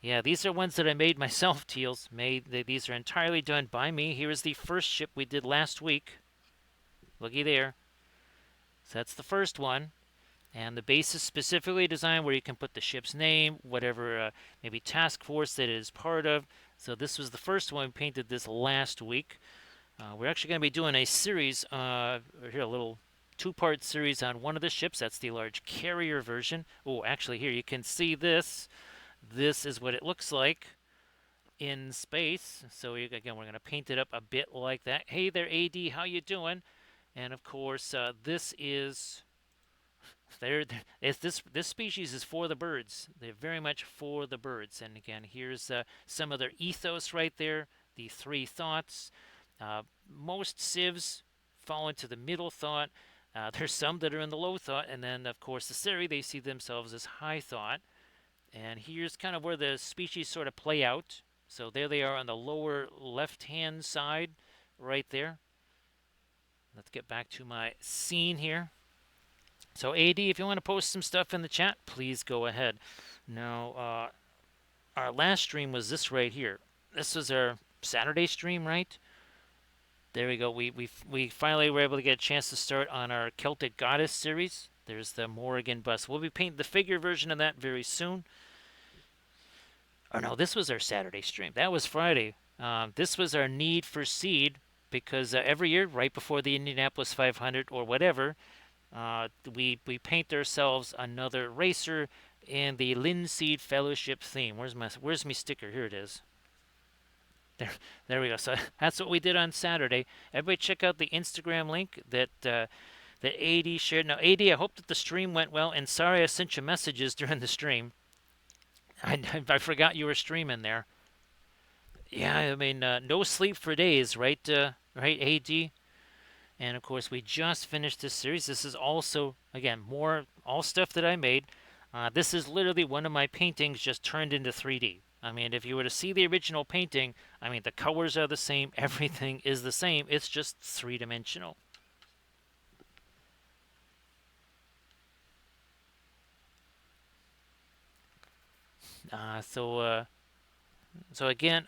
Yeah, these are ones that I made myself, Teals. These are entirely done by me. Here is the first ship we did last week. Looky there. So that's the first one. And the base is specifically designed where you can put the ship's name, whatever maybe task force that it is part of. So this was the first one we painted this last week. We're actually going to be doing a series, here a little two-part series on one of the ships. That's the large carrier version. Oh, actually here you can see this. This is what it looks like in space. So again, we're going to paint it up a bit like that. Hey there, AD, how you doing? And of course, this is this species is for the birds. They're very much for the birds. And again, here's some of their ethos right there. The 3 thoughts. Most civs fall into the middle thought. There's some that are in the low thought, and then of course the Seri, they see themselves as high thought. And here's kind of where the species sort of play out. So there they are on the lower left-hand side, right there. Let's get back to my scene here. So AD, if you want to post some stuff in the chat, please go ahead. Now, our last stream was this right here. This was our Saturday stream, right? There we go. We finally were able to get a chance to start on our Celtic Goddess series. There's the Morrigan bust. We'll be painting the figure version of that very soon. Oh no, this was our Saturday stream. That was Friday. This was our Need for Seed because every year, right before the Indianapolis 500 or whatever, we paint ourselves another racer in the Linseed Fellowship theme. Where's my sticker? Here it is. There we go. So that's what we did on Saturday. Everybody check out the Instagram link that AD shared. Now, AD, I hope that the stream went well, and sorry I sent you messages during the stream. I forgot you were streaming there. Yeah, I mean, no sleep for days, right? Right, AD? And of course, we just finished this series. This is also, again, all stuff that I made. This is literally one of my paintings just turned into 3D. I mean, if you were to see the original painting, I mean, the colors are the same, everything is the same. It's just 3-dimensional. So again,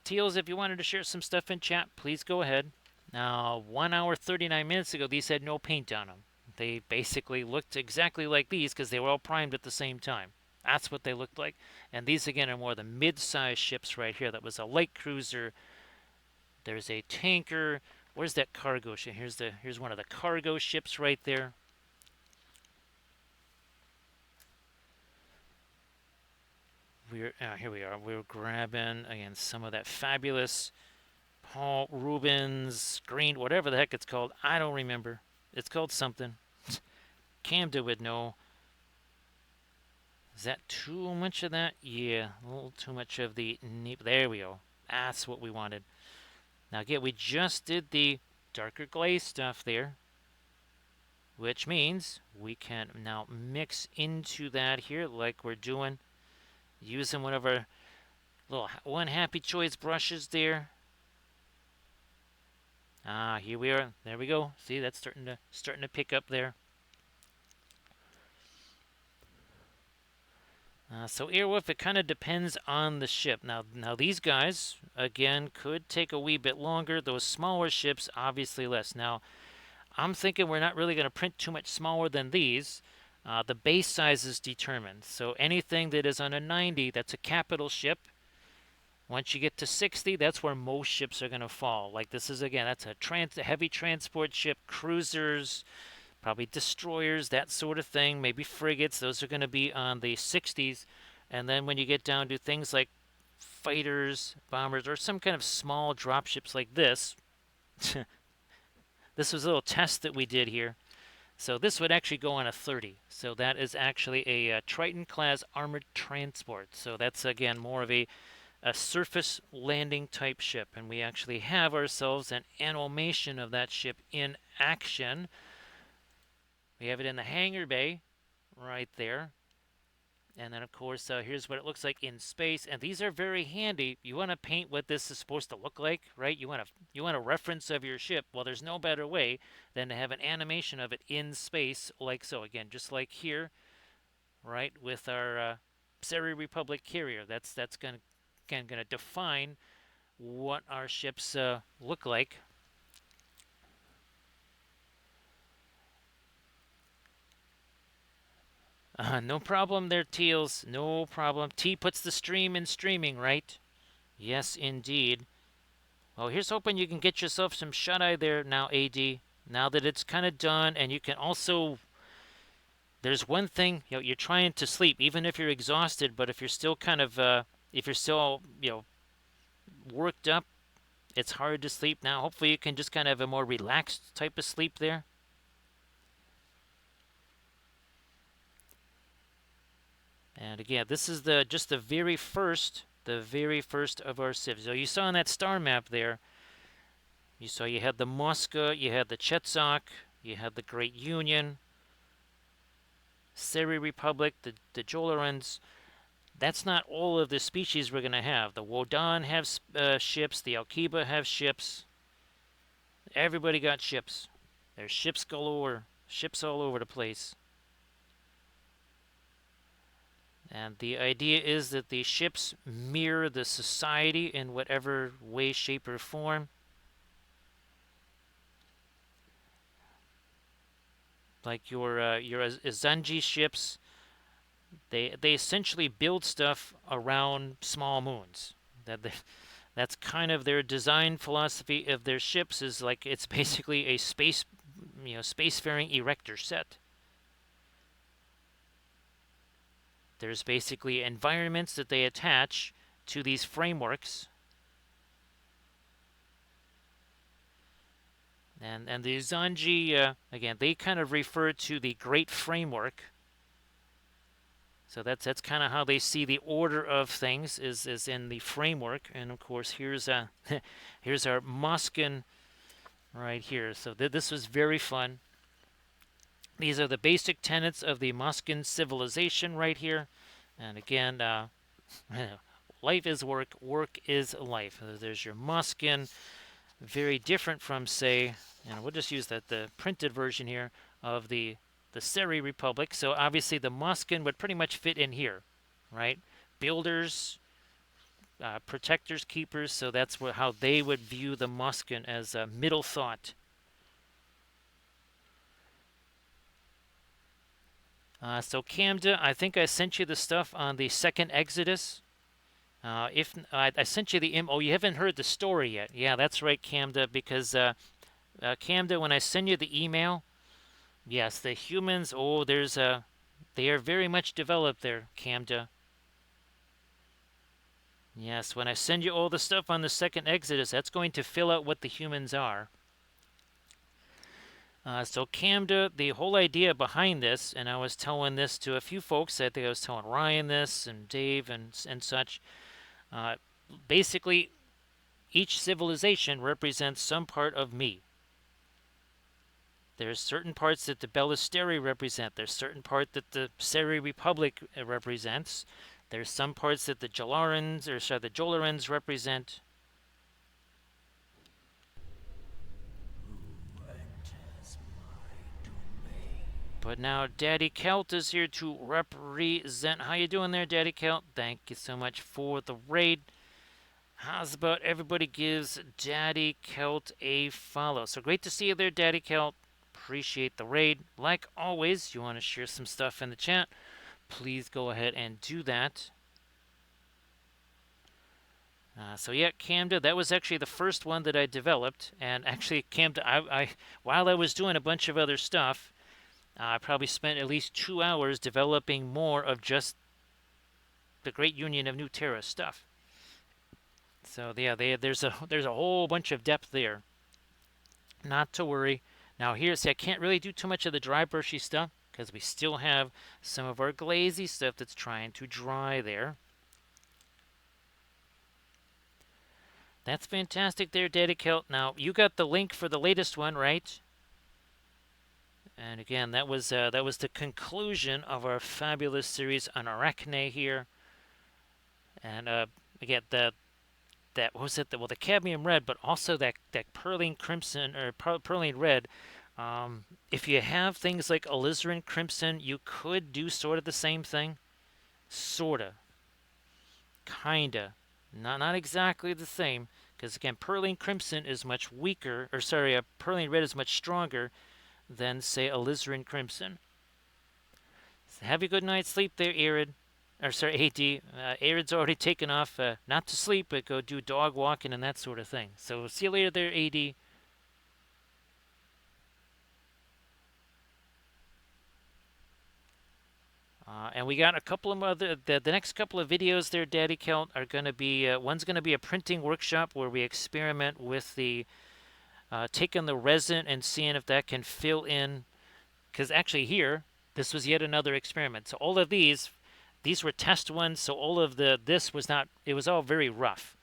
Teals, if you wanted to share some stuff in chat, please go ahead. Now, 1 hour 39 minutes ago, these had no paint on them. They basically looked exactly like these because they were all primed at the same time. That's what they looked like. And these again are more the mid-sized ships right here. That was a light cruiser. There's a tanker. Where's that cargo ship? Here's one of the cargo ships right there. Here we are. We're grabbing again some of that fabulous Paul Rubens green, whatever the heck it's called. I don't remember. It's called something. Camden would know. Is that too much of that? Yeah, a little too much of the... There we go. That's what we wanted. Now again, we just did the darker glaze stuff there, which means we can now mix into that here like we're doing, using one of our little one happy choice brushes there. Ah, here we are. There we go. See, that's starting to pick up there. So Airwolf, it kind of depends on the ship. Now these guys again could take a wee bit longer. Those smaller ships, obviously less. Now I'm thinking we're not really going to print too much smaller than these. The base size is determined. So anything that is on a 90, that's a capital ship. Once you get to 60, that's where most ships are going to fall. Like this is, again, that's a heavy transport ship, cruisers, probably destroyers, that sort of thing, maybe frigates. Those are going to be on the 60s. And then when you get down to things like fighters, bombers, or some kind of small dropships like this, this was a little test that we did here. So this would actually go on a 30. So that is actually a Triton-class armored transport. So that's, again, more of a surface landing type ship. And we actually have ourselves an animation of that ship in action. We have it in the hangar bay right there. And then, of course, here's what it looks like in space. And these are very handy. You want to paint what this is supposed to look like, right? You want a reference of your ship. Well, there's no better way than to have an animation of it in space, like so. Again, just like here, right, with our Seri Republic carrier. That's going to define what our ships look like. No problem there, Teals. No problem. T puts the stream in streaming, right? Yes, indeed. Well, here's hoping you can get yourself some shut-eye there now, AD. Now that it's kind of done, and you can also... There's one thing, you're trying to sleep, even if you're exhausted, but if you're still kind of... if you're still, worked up, it's hard to sleep now. Hopefully you can just kind of have a more relaxed type of sleep there. And again, this is just the very first of our civs. So you saw on that star map there, you saw you had the Mosca, you had the Chetzok, you had the Great Union, Seri Republic, the Jolarans. That's not all of the species we're going to have. The Wodan have ships, the Alkiba have ships. Everybody got ships. There's ships galore, ships all over the place. And the idea is that the ships mirror the society in whatever way, shape, or form. Like your Izanji ships, they essentially build stuff around small moons. That's kind of their design philosophy of their ships. Is like it's basically a spacefaring erector set. There's basically environments that they attach to these frameworks. And the Zanji, again, they kind of refer to the Great Framework. So that's kind of how they see the order of things is in the framework. And of course, here's here's our Moscan right here. So this was very fun. These are the basic tenets of the Moscan civilization right here. And again, life is work, work is life. There's your Moscan, very different from, say, and we'll just use the printed version here of the Seri Republic. So obviously the Moscan would pretty much fit in here, right? Builders, protectors, keepers. So that's how they would view the Moscan, as a middle thought. So Camda, I think I sent you the stuff on the second Exodus. If I sent you the oh, you haven't heard the story yet. Yeah, that's right, Camda, because Camda, when I send you the email, yes, the humans, oh, they are very much developed there, Camda. Yes, when I send you all the stuff on the second Exodus, that's going to fill out what the humans are. So Camda, the whole idea behind this, and I was telling this to a few folks. I think I was telling Ryan this and Dave and such. Uh, Basically, each civilization represents some part of me. There's certain parts that the Bellisteri represent. There's certain part that the Seri Republic represents. There's some parts that the the Jolarans represent. But now Daddy Celt is here to represent. How you doing there, Daddy Celt? Thank you so much for the raid. How's about everybody gives Daddy Celt a follow? So great to see you there, Daddy Celt. Appreciate the raid. Like always, you want to share some stuff in the chat, please go ahead and do that. So yeah, Camda, that was actually the first one that I developed. And actually, Camda, while I was doing a bunch of other stuff, I probably spent at least 2 hours developing more of just the Great Union of New Terra stuff. So yeah, there's a whole bunch of depth there. Not to worry. Now here, see, I can't really do too much of the dry brushy stuff because we still have some of our glazy stuff that's trying to dry there. That's fantastic there, Daddy Celt. Now, you got the link for the latest one, right? And again, that was the conclusion of our fabulous series on Arachne here. And again, that what was it? Well, the cadmium red, but also that perline crimson or perline red. If you have things like alizarin crimson, you could do sort of the same thing, sorta, kinda, not exactly the same, because again, perline crimson is much weaker, or sorry, perline red is much stronger than say alizarin crimson. So have a good night's sleep there, Arid. Or sorry, AD. Arid's already taken off, not to sleep, but go do dog walking and that sort of thing. So see you later there, AD. And we got a couple of other, the next couple of videos there, Daddy Celt, are going to be, one's going to be a printing workshop where we experiment with the, taking the resin and seeing if that can fill in, because actually here, this was yet another experiment. So all of these were test ones, so all of this was not, it was all very rough.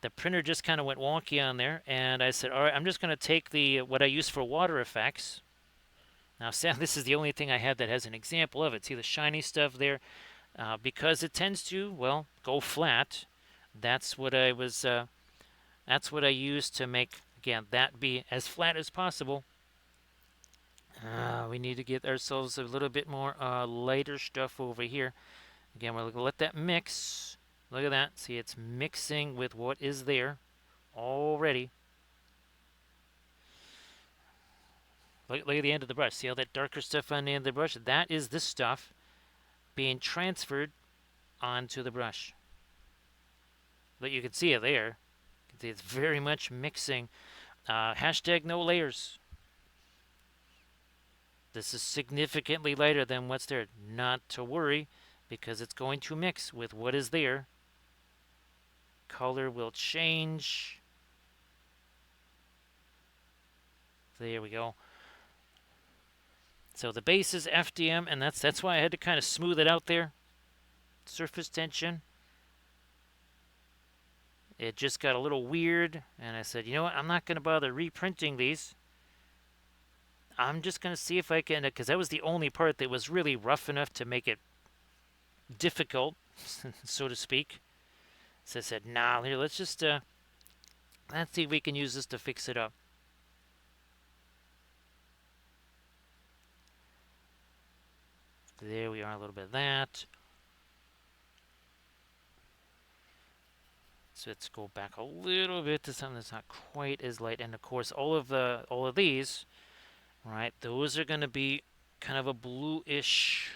The printer just kind of went wonky on there, and I said, all right, I'm just going to take what I use for water effects. Now, Sam, this is the only thing I have that has an example of it. See the shiny stuff there? Because it tends to, well, go flat. That's what I was, that's what I used to make, again, that be as flat as possible. We need to get ourselves a little bit more lighter stuff over here. Again, we're going to let that mix. Look at that. See, it's mixing with what is there already. Look at the end of the brush. See all that darker stuff on the end of the brush? That is this stuff being transferred onto the brush. But you can see it there. You can see it's very much mixing. Hashtag no layers. This is significantly lighter than what's there. Not to worry, because it's going to mix with what is there. Color will change. There we go. So the base is FDM, and that's why I had to kind of smooth it out there. Surface tension. It just got a little weird, and I said, you know what, I'm not going to bother reprinting these. I'm just going to see if I can, because that was the only part that was really rough enough to make it difficult, so to speak. So I said, nah, here, let's just, let's see if we can use this to fix it up. There we are, a little bit of that. So let's go back a little bit to something that's not quite as light. And of course, all of these, right? Those are going to be kind of a bluish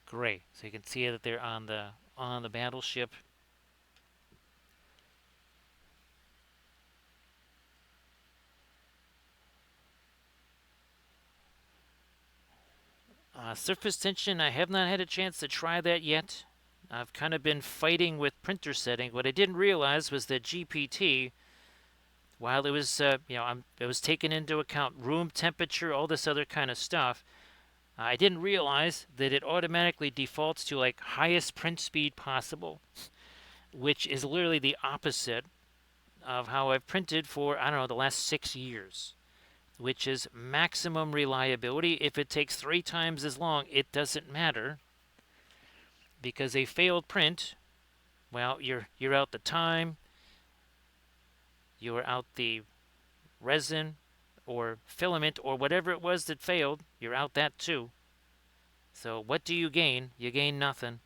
gray. So you can see that they're on the battleship. Surface tension, I have not had a chance to try that yet. I've kind of been fighting with printer setting. What I didn't realize was that GPT while it was, it was taken into account room temperature, all this other kind of stuff. I didn't realize that it automatically defaults to like highest print speed possible, which is literally the opposite of how I've printed for, I don't know, the last 6 years, which is maximum reliability. If it takes 3 times as long, it doesn't matter, because a failed print, well, you're out the time, you're out the resin or filament or whatever it was that failed, you're out that too. So what do you gain? You gain nothing.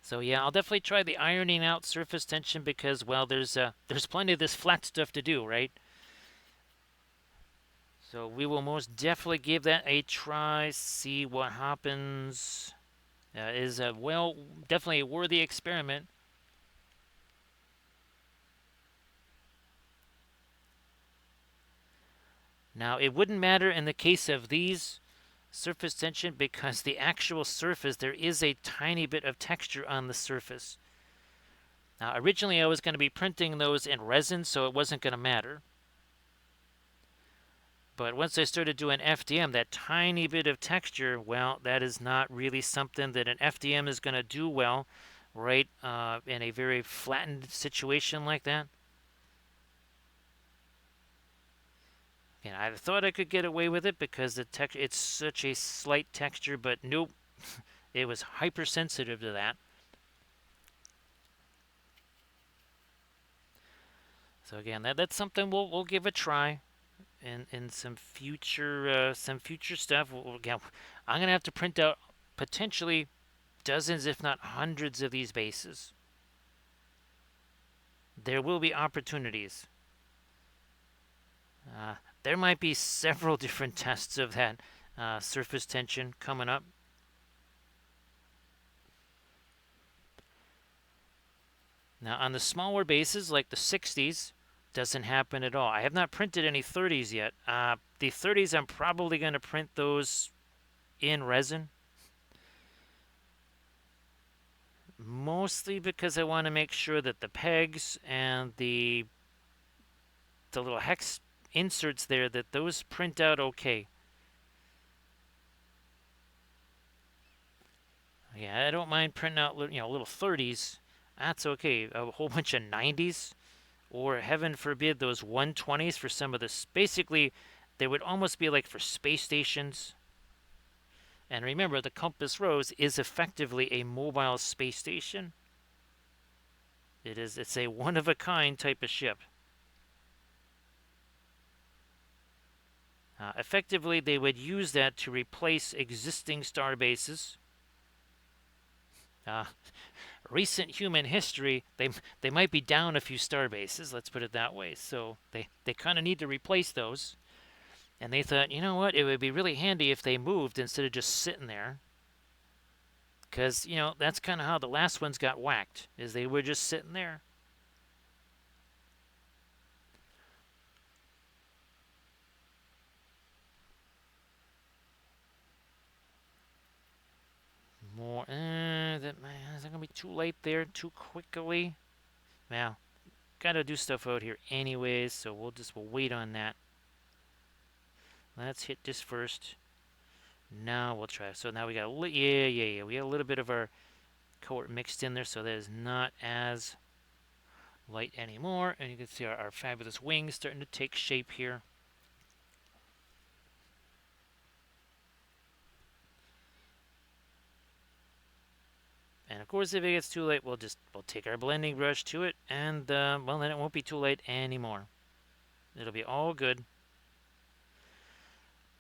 So yeah, I'll definitely try the ironing out surface tension because, well, there's plenty of this flat stuff to do, right? So we will most definitely give that a try, see what happens. Is a, well, definitely a worthy experiment. Now, it wouldn't matter in the case of these surface tension because the actual surface, there is a tiny bit of texture on the surface. Now, originally I was going to be printing those in resin, so it wasn't going to matter. But once I started doing FDM, that tiny bit of texture, well, that is not really something that an FDM is going to do well, right, in a very flattened situation like that. And I thought I could get away with it because the it's such a slight texture, but nope, it was hypersensitive to that. So again, that's something we'll give a try in some future stuff. Again, I'm gonna have to print out potentially dozens, if not hundreds, of these bases. There will be opportunities. There might be several different tests of that surface tension coming up. Now, on the smaller bases, like the 60s, doesn't happen at all. I have not printed any 30s yet. The 30s, I'm probably going to print those in resin. Mostly because I want to make sure that the pegs and the little hex inserts there, that those print out okay. Yeah, I don't mind printing out little 30s. That's okay. A whole bunch of 90s, or heaven forbid those 120s for some of this. Basically, they would almost be like for space stations. And remember, the Compass Rose is effectively a mobile space station. It's a one-of-a-kind type of ship. Effectively, they would use that to replace existing star bases. Recent human history, they might be down a few star bases, let's put it that way. So they kind of need to replace those. And they thought, you know what, it would be really handy if they moved instead of just sitting there. Because, that's kind of how the last ones got whacked, is they were just sitting there. More, is it going to be too late there too quickly? Well, gotta do stuff out here anyways, so we'll wait on that. Let's hit this first. Now we'll try. So now we got we got a little bit of our color mixed in there, so that is not as light anymore. And you can see our fabulous wings starting to take shape here. And of course, if it gets too late, we'll take our blending brush to it, and well, then it won't be too late anymore. It'll be all good.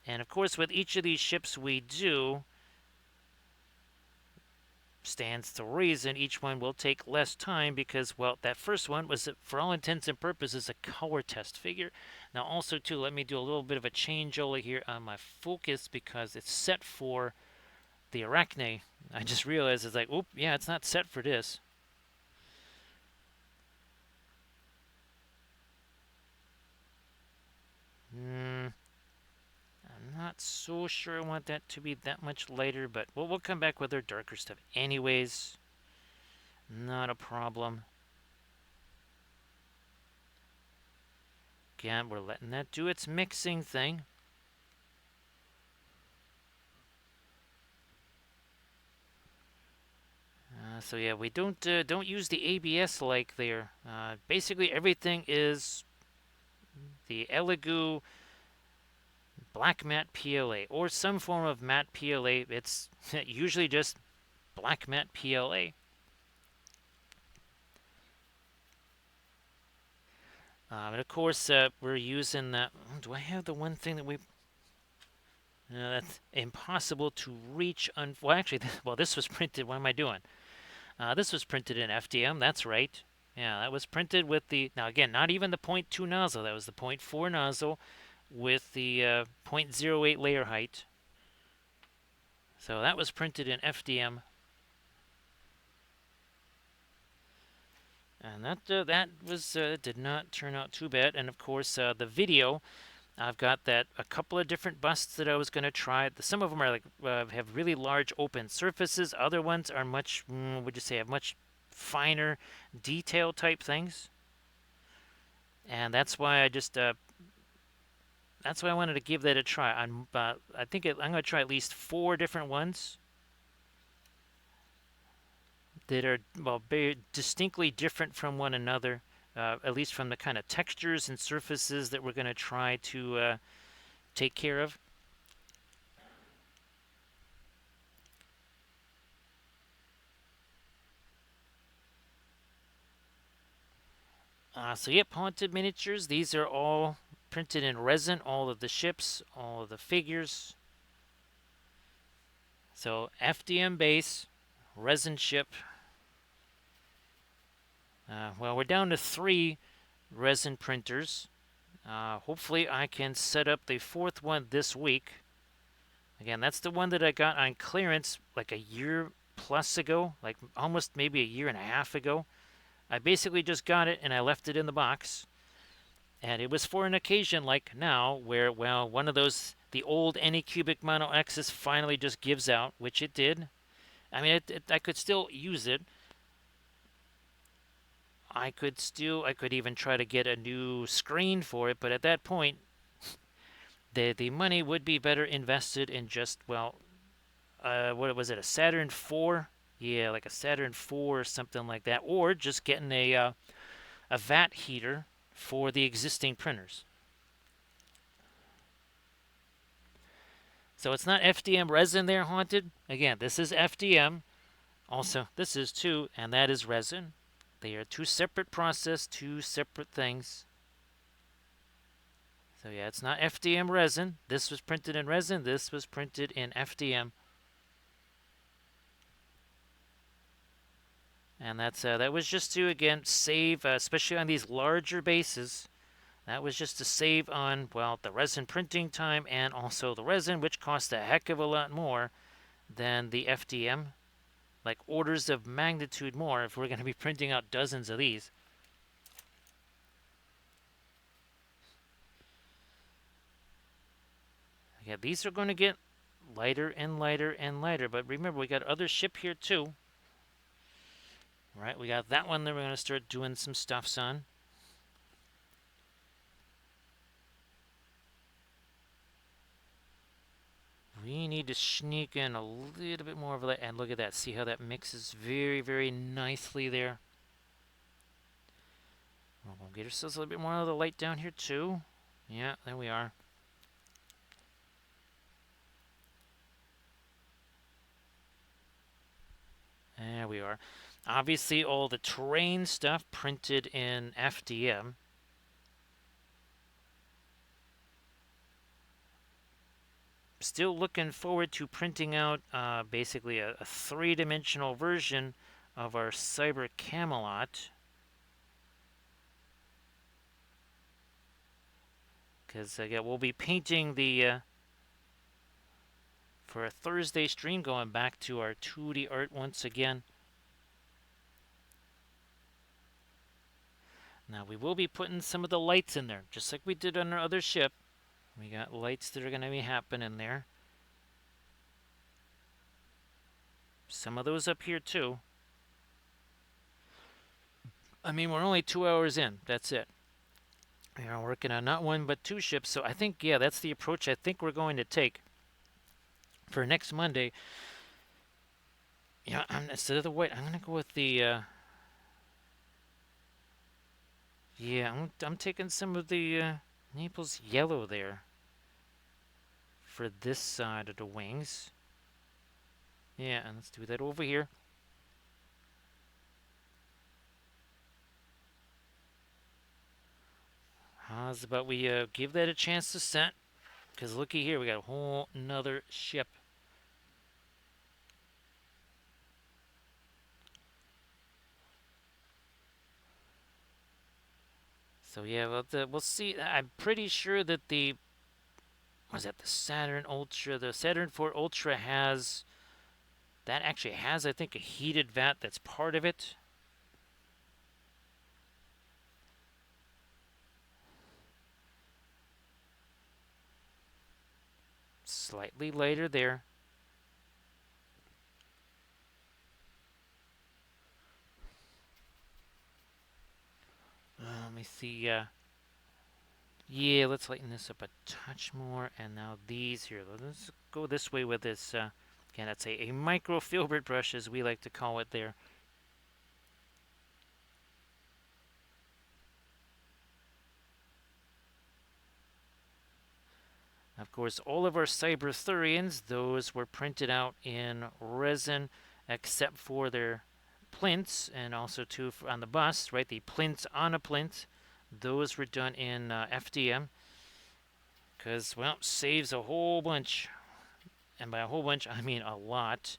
And of course, with each of these ships we do, stands to reason each one will take less time because, well, that first one was, for all intents and purposes, a color test figure. Now also too, let me do a little bit of a change over here on my focus because it's set for the Arachne. I just realized it's like, oop, yeah, it's not set for this. I'm not so sure I want that to be that much lighter, but we'll come back with our darker stuff anyways. Not a problem. again, we're letting that do its mixing thing. So yeah, we don't use the ABS like there. Basically, everything is the Elegoo black matte PLA or some form of matte PLA. It's usually just black matte PLA. And of course, we're using that. Do I have the one thing that we? That's impossible to reach. Well, actually, well, this was printed. What am I doing? This was printed in FDM. That's right. Yeah, that was printed with the. Now again, not even the .2 nozzle. That was the .4 nozzle with the .08 layer height. So that was printed in FDM. And that was did not turn out too bad. And of course, the video, I've got that a couple of different busts that I was going to try. Some of them are like have really large open surfaces. Other ones are much, would you say, have much finer detail type things. And that's why I just that's why I wanted to give that a try. I think I'm going to try at least 4 different ones that are, well, very distinctly different from one another, at least from the kind of textures and surfaces that we're going to try to take care of. So yep, Haunted Miniatures. These are all printed in resin, all of the ships, all of the figures. So FDM base, resin ship. Well, we're down to 3 resin printers. Hopefully I can set up the 4th one this week. Again, that's the one that I got on clearance like a year plus ago, like almost maybe a year and a half ago. I basically just got it and I left it in the box. And it was for an occasion like now where, well, one of those, the old Anycubic Mono X's finally just gives out, which it did. I mean, I could still use it. I could even try to get a new screen for it, but at that point, the money would be better invested in just, well, what was it, a Saturn 4? Yeah, like a Saturn 4 or something like that, or just getting a vat heater for the existing printers. So it's not FDM resin there, Haunted. Again, this is FDM. Also, this is too, and that is resin. They are 2 separate processes, 2 separate things. So yeah, it's not FDM resin. This was printed in resin. This was printed in FDM. And that was just to, again, save, especially on these larger bases. That was just to save on, well, the resin printing time and also the resin, which cost a heck of a lot more than the FDM. Like orders of magnitude more if we're going to be printing out dozens of these. Yeah, these are going to get lighter and lighter and lighter. But remember, we got other ship here too. Right, we got that one that we're going to start doing some stuffs on. We need to sneak in a little bit more of that. And look at that. See how that mixes very, very nicely there. We'll get ourselves a little bit more of the light down here too. Yeah, there we are. There we are. Obviously, all the terrain stuff printed in FDM. Still looking forward to printing out basically a 3-dimensional version of our Cyber Camelot. Because again, we'll be painting the for a Thursday stream, going back to our 2D art once again. Now we will be putting some of the lights in there, just like we did on our other ship. We got lights that are going to be happening there. Some of those up here too. I mean, we're only 2 hours in. That's it. We are working on not one but two ships, so I think, yeah, that's the approach I think we're going to take for next Monday. Yeah, instead of the white, I'm going to go with the, yeah, I'm taking some of the Naples yellow there for this side of the wings. Yeah, and let's do that over here. How's about we give that a chance to set? Because looky here, we got a whole nother ship. So yeah, we'll see. I'm pretty sure that the was that the Saturn Ultra, the Saturn IV Ultra has that actually has I think a heated vat that's part of it. Slightly lighter there. Let me see. Yeah, let's lighten this up a touch more. And now these here. Let's go this way with this. Again, that's a micro filbert brush, as we like to call it there. Of course, all of our Cyberthurians, those were printed out in resin, except for their plinths, and also too on the bust, right? The plinths on a plinth, those were done in FDM, because, well, saves a whole bunch. And by a whole bunch, I mean a lot.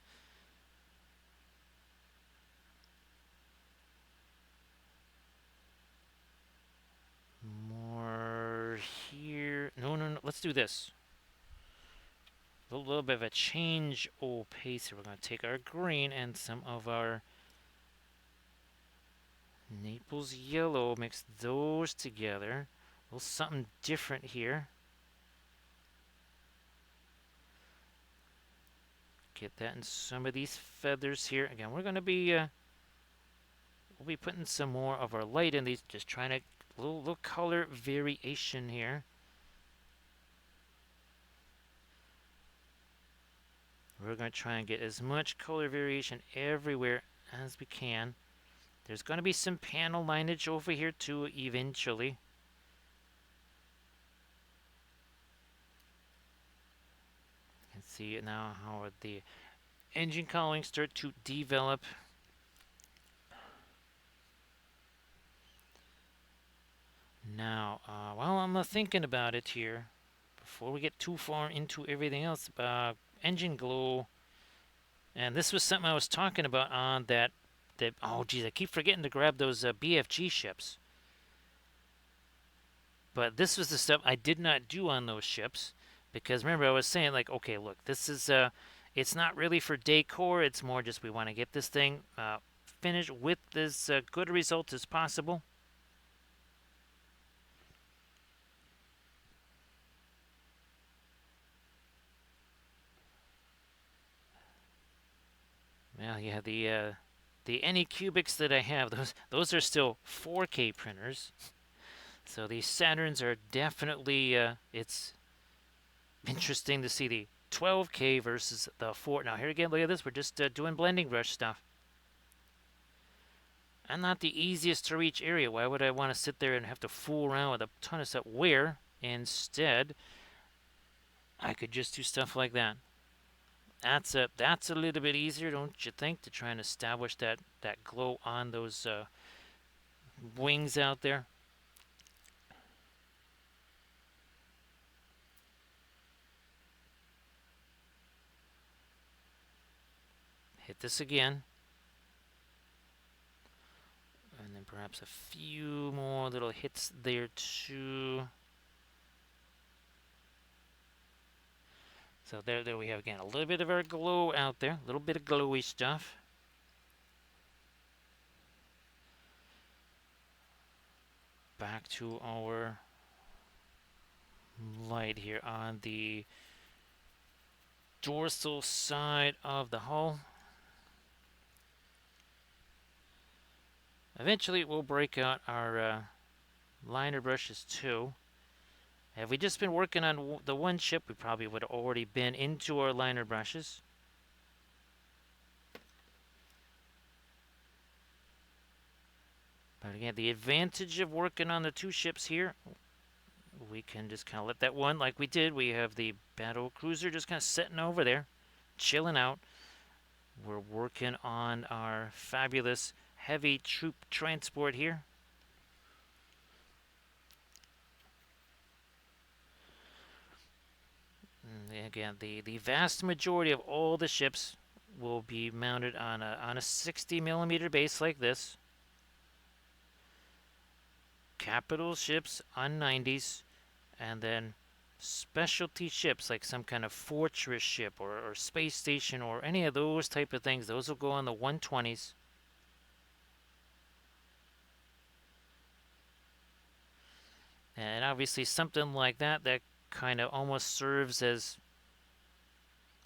More here. No, no, no. Let's do this. A little bit of a change pace here. We're going to take our green and some of our Naples yellow, mix those together. A little something different here. Get that in some of these feathers here. Again, we're going to be we'll be putting some more of our light in these, just trying to little color variation here. We're going to try and get as much color variation everywhere as we can. There's going to be some panel lineage over here too eventually. You can see now how the engine cowlings start to develop. Now, while I'm thinking about it here, before we get too far into everything else, engine glow, and this was something I was talking about on that oh geez, I keep forgetting to grab those BFG ships. But this was the stuff I did not do on those ships, because remember I was saying, like, okay, look, this is it's not really for decor, it's more just we want to get this thing finished with as good a result as possible. Well, yeah, the Anycubics that I have, those are still 4K printers. So these Saturns are definitely it's interesting to see the 12K versus the 4. Now here again, look at this. We're just doing blending brush stuff. And not the easiest to reach area. Why would I want to sit there and have to fool around with a ton of stuff? Where instead I could just do stuff like that. That's a little bit easier, don't you think, to try and establish that glow on those wings out there. Hit this again. And then perhaps a few more little hits there too. So there we have again a little bit of our glow out there, a little bit of glowy stuff. Back to our light here on the dorsal side of the hull. Eventually we'll break out our liner brushes too. Had we just been working on the one ship, we probably would have already been into our liner brushes. But again, the advantage of working on the two ships here, we can just kind of let that one, like we did. We have the battle cruiser just kind of sitting over there, chilling out. We're working on our fabulous heavy troop transport here. And again, the vast majority of all the ships will be mounted on a 60mm base like this. Capital ships on 90s, and then specialty ships like some kind of fortress ship or space station or any of those type of things. Those will go on the 120s. And obviously something like that kind of almost serves as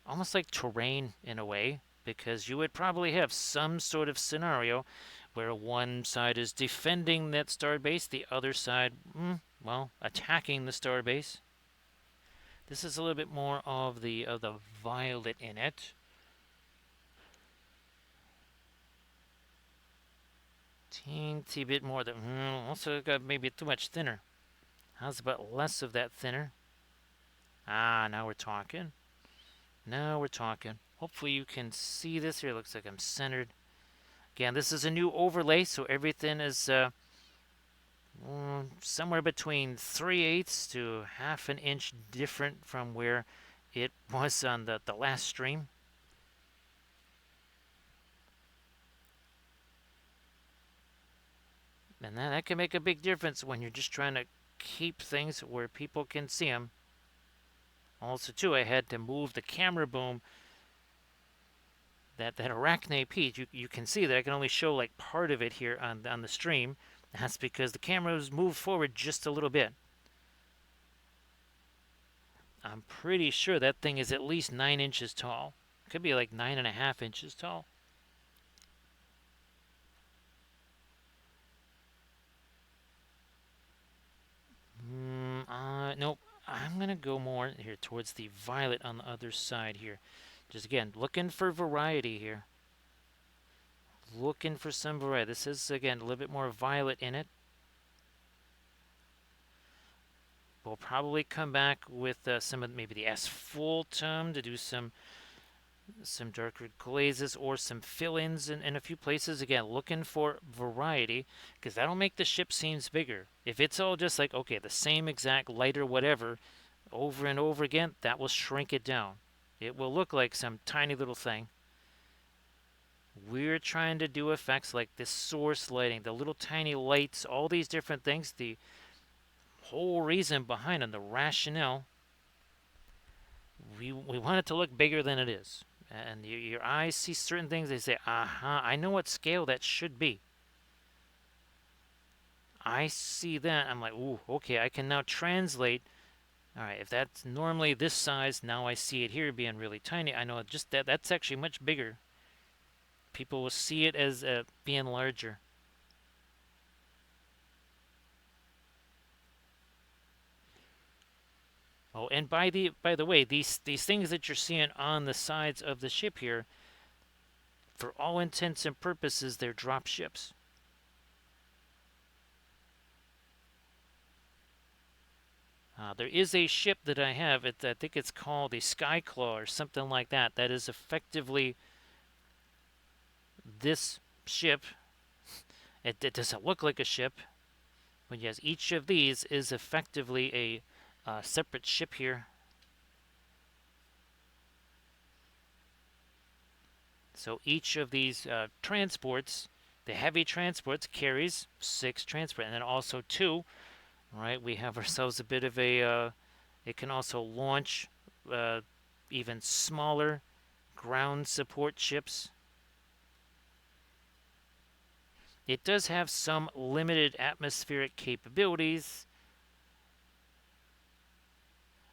almost like terrain in a way, because you would probably have some sort of scenario where one side is defending that star base, the other side, well, attacking the star base. This is a little bit more of the violet in it. Teensy bit more. Also got maybe too much thinner. How's about less of that thinner? Ah, now we're talking. Now we're talking. Hopefully you can see this here. Looks like I'm centered. Again, this is a new overlay, so everything is somewhere between 3/8 to half an inch different from where it was on the last stream. And that can make a big difference when you're just trying to keep things where people can see them. Also, too, I had to move the camera boom. That arachne piece, you can see that I can only show like part of it here on the stream. That's because the camera's moved forward just a little bit. I'm pretty sure that thing is at least 9 inches tall. Could be like 9.5 inches tall. Nope. I'm going to go more here towards the violet on the other side here. Just again, looking for variety here. Looking for some variety. This is, again, a little bit more violet in it. We'll probably come back with some of maybe the asphalt to do some darker glazes or some fill-ins in a few places. Again, looking for variety, because that'll make the ship scenes bigger. If it's all just like, okay, the same exact lighter whatever over and over again, that will shrink it down. It will look like some tiny little thing. We're trying to do effects like this source lighting, the little tiny lights, all these different things. The whole reason behind them, the rationale, we want it to look bigger than it is. And your eyes see certain things, they say, aha, I know what scale that should be. I see that, I'm like, ooh, okay, I can now translate. All right, if that's normally this size, now I see it here being really tiny. I know just that's actually much bigger. People will see it as being larger. Oh, and by the way, these things that you're seeing on the sides of the ship here, for all intents and purposes, they're drop ships. There is a ship that I have. I think it's called a Skyclaw or something like that. That is effectively this ship. It doesn't look like a ship, but yes, each of these is effectively a separate ship here. So each of these transports, the heavy transports, carries 6 transport, and then also 2. Right, we have ourselves a bit of a. It can also launch even smaller ground support ships. It does have some limited atmospheric capabilities,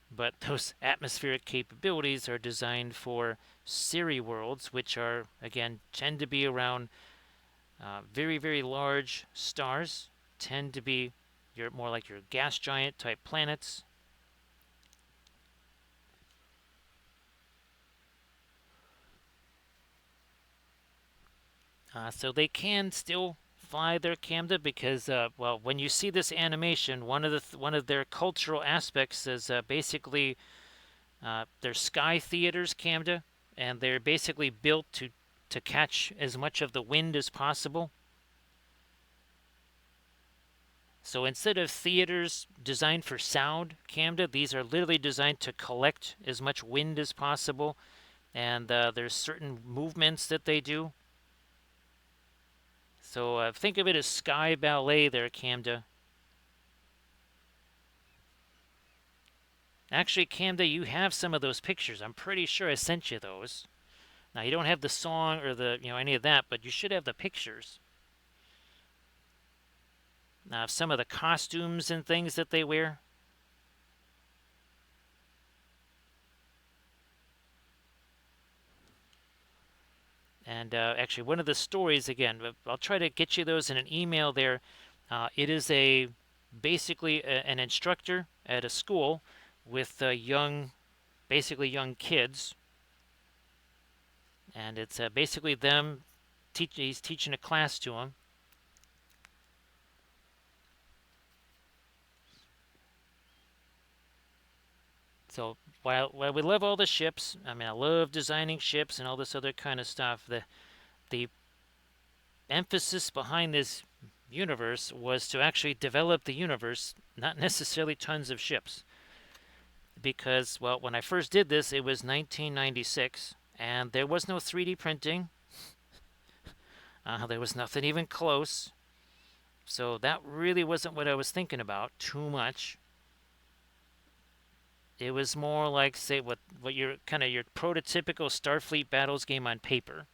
but those atmospheric capabilities are designed for Seri worlds, which are, again, tend to be around very, very large stars, tend to be your more like your gas giant type planets. So they can still fly their Camda because, well, when you see this animation, one of their cultural aspects is basically they're sky theaters Camda, and they're basically built to catch as much of the wind as possible. So instead of theaters designed for sound Camda, these are literally designed to collect as much wind as possible, and there's certain movements that they do. So think of it as sky ballet there, Camda. Actually, Camda, you have some of those pictures. I'm pretty sure I sent you those. Now you don't have the song or the any of that, but you should have the pictures. Some of the costumes and things that they wear. And actually, one of the stories again, I'll try to get you those in an email there. It is basically an instructor at a school with basically young kids, and it's basically them. He's teaching a class to them. So while we love all the ships, I mean, I love designing ships and all this other kind of stuff. The emphasis behind this universe was to actually develop the universe, not necessarily tons of ships. Because, well, when I first did this, it was 1996, and there was no 3D printing. There was nothing even close. So that really wasn't what I was thinking about too much. It was more like, say, what your kind of your prototypical Starfleet Battles game on paper.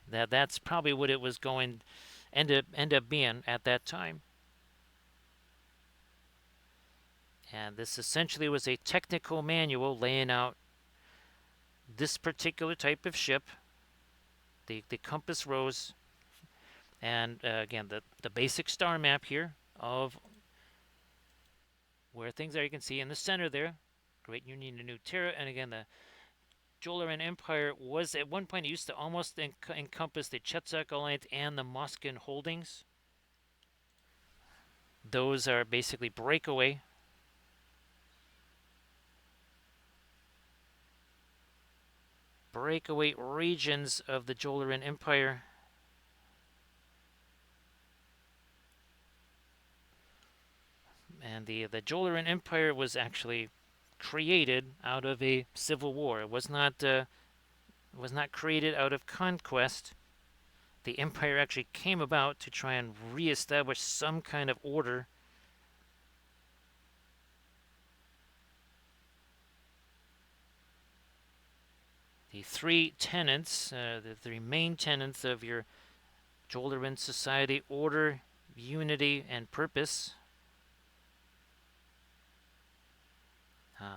That's probably what it was going end up being at that time. And this essentially was a technical manual laying out this particular type of ship, the compass rose, and again the basic star map here of where things are. You can see in the center there, Great Union and New Terra, and again the Jolaran Empire was at one point, it used to almost encompass the Chetzak Alliance and the Moskin Holdings. Those are basically breakaway regions of the Jolaran Empire. And the Jolaran Empire was actually created out of a civil war. It was not created out of conquest. The empire actually came about to try and reestablish some kind of order. The three tenets, the three main tenets of your Jolaran society: order, unity, and purpose.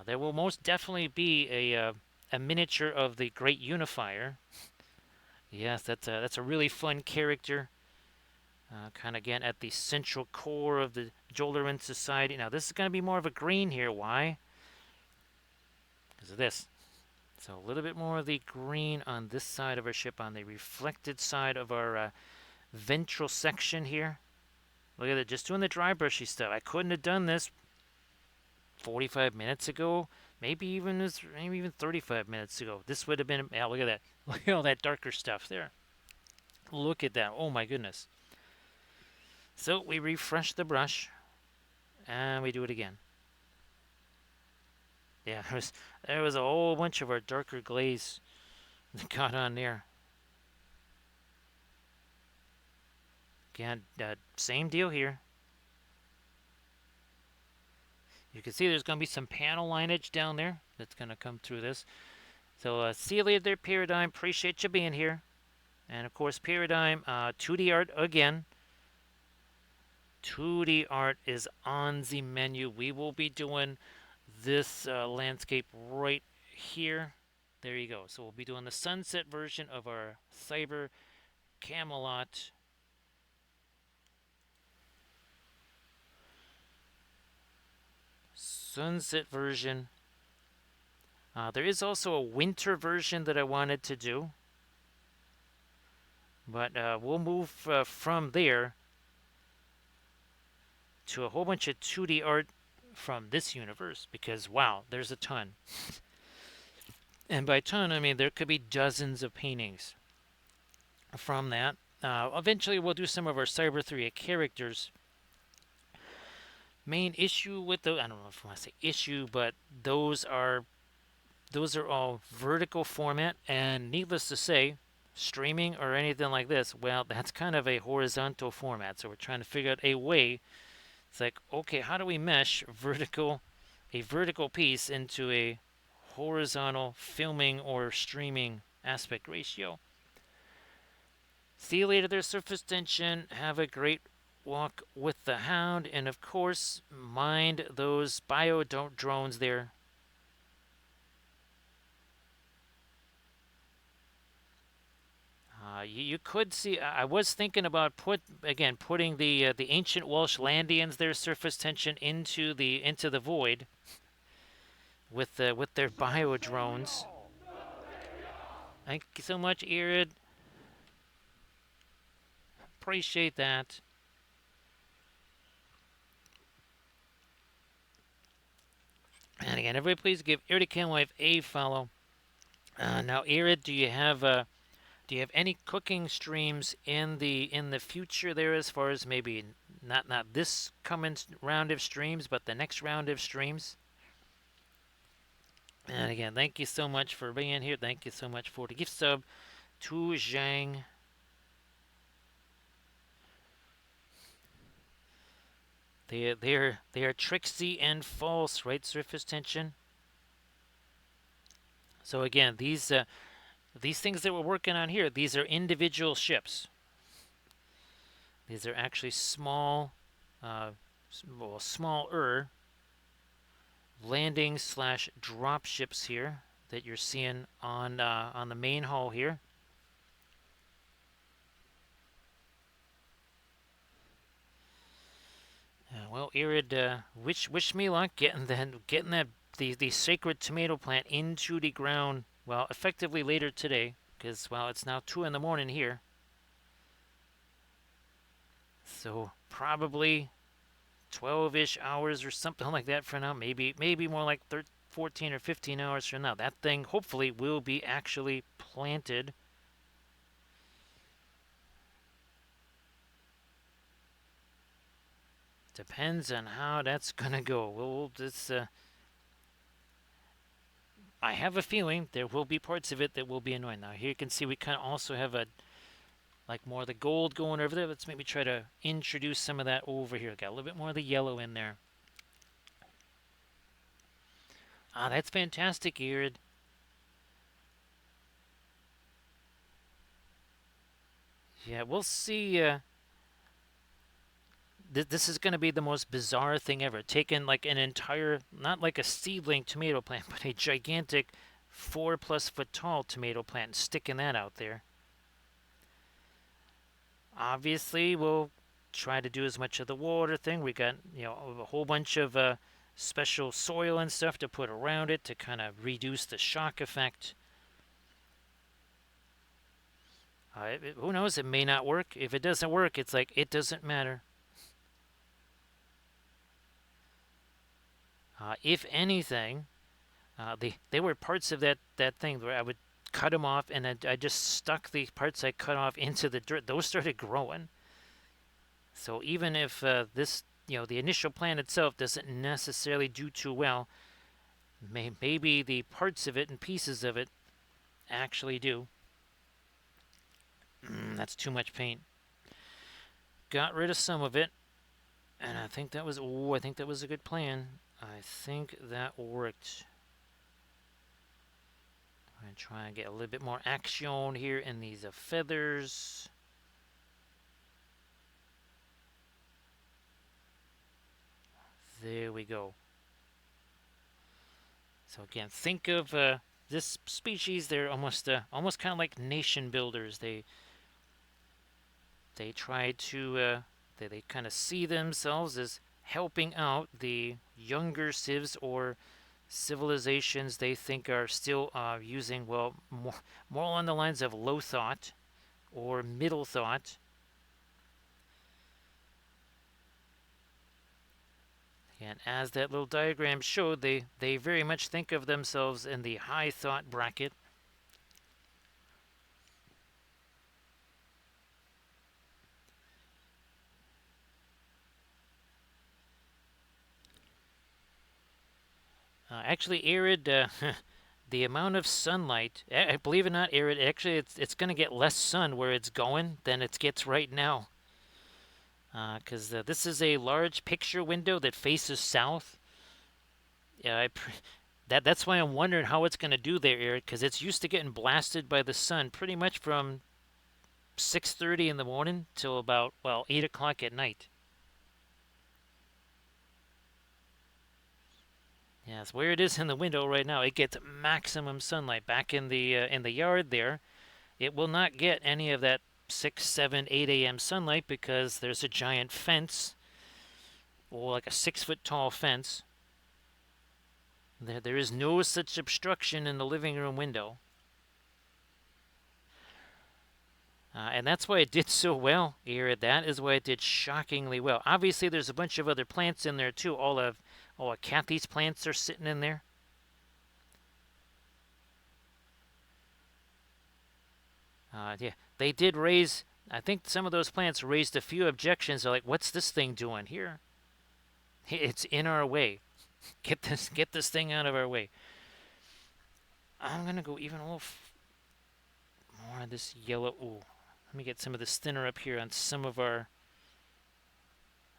There will most definitely be a miniature of the Great Unifier. Yes, that's a really fun character. Kind of again at the central core of the Jolaran society. Now this is going to be more of a green here. Why? Because of this. So a little bit more of the green on this side of our ship, on the reflected side of our ventral section here. Look at it, just doing the dry brushy stuff. I couldn't have done this 45 minutes ago, maybe even 35 minutes ago. This would have been, yeah, look at that. Look at all that darker stuff there. Look at that. Oh my goodness. So we refresh the brush and we do it again. Yeah, there was a whole bunch of our darker glaze that got on there. Again, same deal here. You can see there's going to be some panel lineage down there that's going to come through this. So see you later there, Paradigm. Appreciate you being here. And of course, Paradigm, 2D art again. 2D art is on the menu. We will be doing this landscape right here. There you go. So we'll be doing the sunset version of our Cyber Camelot sunset version. There is also a winter version that I wanted to do, but we'll move from there to a whole bunch of 2D art from this universe because, wow, there's a ton. And by ton, I mean there could be dozens of paintings from that. Eventually, we'll do some of our Cyber 3 characters. Main issue with I don't know if I want to say issue, but those are all vertical format, and needless to say, streaming or anything like this, well, that's kind of a horizontal format. So we're trying to figure out a way. It's like, okay, how do we mesh a vertical piece into a horizontal filming or streaming aspect ratio? See you later there, surface tension. Have a great walk with the hound, and of course, mind those bio drones there. You could see. I was thinking about putting the ancient Welsh Landians, their surface tension into the void with their bio drones. Thank you so much, Irid. Appreciate that. And again, everybody, please give Irid Wife a follow. Now, Irid, do you have any cooking streams in the future there, as far as maybe not this coming round of streams, but the next round of streams? And again, thank you so much for being here. Thank you so much for the gift sub to Zhang. They are tricksy and false, right? Surface tension. So again, these things that we're working on here, these are individual ships. These are actually small, smaller landing / drop ships here that you're seeing on the main hull here. Well, Irid, wish me luck getting the sacred tomato plant into the ground. Well, effectively later today, because well, it's now 2 in the morning here. So probably 12-ish hours or something like that for now. Maybe more like 14 or 15 hours from now. That thing hopefully will be actually planted. Depends on how that's gonna go. I have a feeling there will be parts of it that will be annoying. Now here you can see we kind of also have more of the gold going over there. Let's maybe try to introduce some of that over here. Got a little bit more of the yellow in there. That's fantastic, Irid. Yeah, we'll see. This is going to be the most bizarre thing ever. Taking like an entire, not like a seedling tomato plant, but a gigantic 4+ foot tall tomato plant and sticking that out there. Obviously, we'll try to do as much of the water thing. We got, a whole bunch of special soil and stuff to put around it to kind of reduce the shock effect. Who knows? It may not work. If it doesn't work, it's like it doesn't matter. If anything, they were parts of that thing where I would cut them off, and I just stuck the parts I cut off into the dirt. Those started growing. So even if this, the initial plant itself doesn't necessarily do too well, maybe the parts of it and pieces of it actually do. That's too much paint. Got rid of some of it, and I think that was a good plan. I think that worked. I'm going to try and get a little bit more action here in these feathers. There we go. So again, think of this species. They're almost kind of like nation builders. They try to they kind of see themselves as helping out the younger civs or civilizations they think are still using, well, more along the lines of low thought or middle thought. And as that little diagram showed, they very much think of themselves in the high thought bracket. Actually, Arid, the amount of sunlight, believe it or not, Arid, actually it's going to get less sun where it's going than it gets right now. Because this is a large picture window that faces south. Yeah, that's why I'm wondering how it's going to do there, Eric, because it's used to getting blasted by the sun pretty much from 6:30 in the morning till about, well, 8 o'clock at night. Yes, where it is in the window right now, it gets maximum sunlight. Back in the yard there, it will not get any of that 6, 7, 8 a.m. sunlight because there's a giant fence, or like a 6-foot tall fence. There is no such obstruction in the living room window. And that's why it did so well here. That is why it did shockingly well. Obviously, there's a bunch of other plants in there too. All of Kathy's plants are sitting in there. Yeah, they did raise. I think some of those plants raised a few objections. They're like, "What's this thing doing here? It's in our way. Get this thing out of our way." I'm gonna go even a little more of this yellow. Ooh, let me get some of this thinner up here on some of our.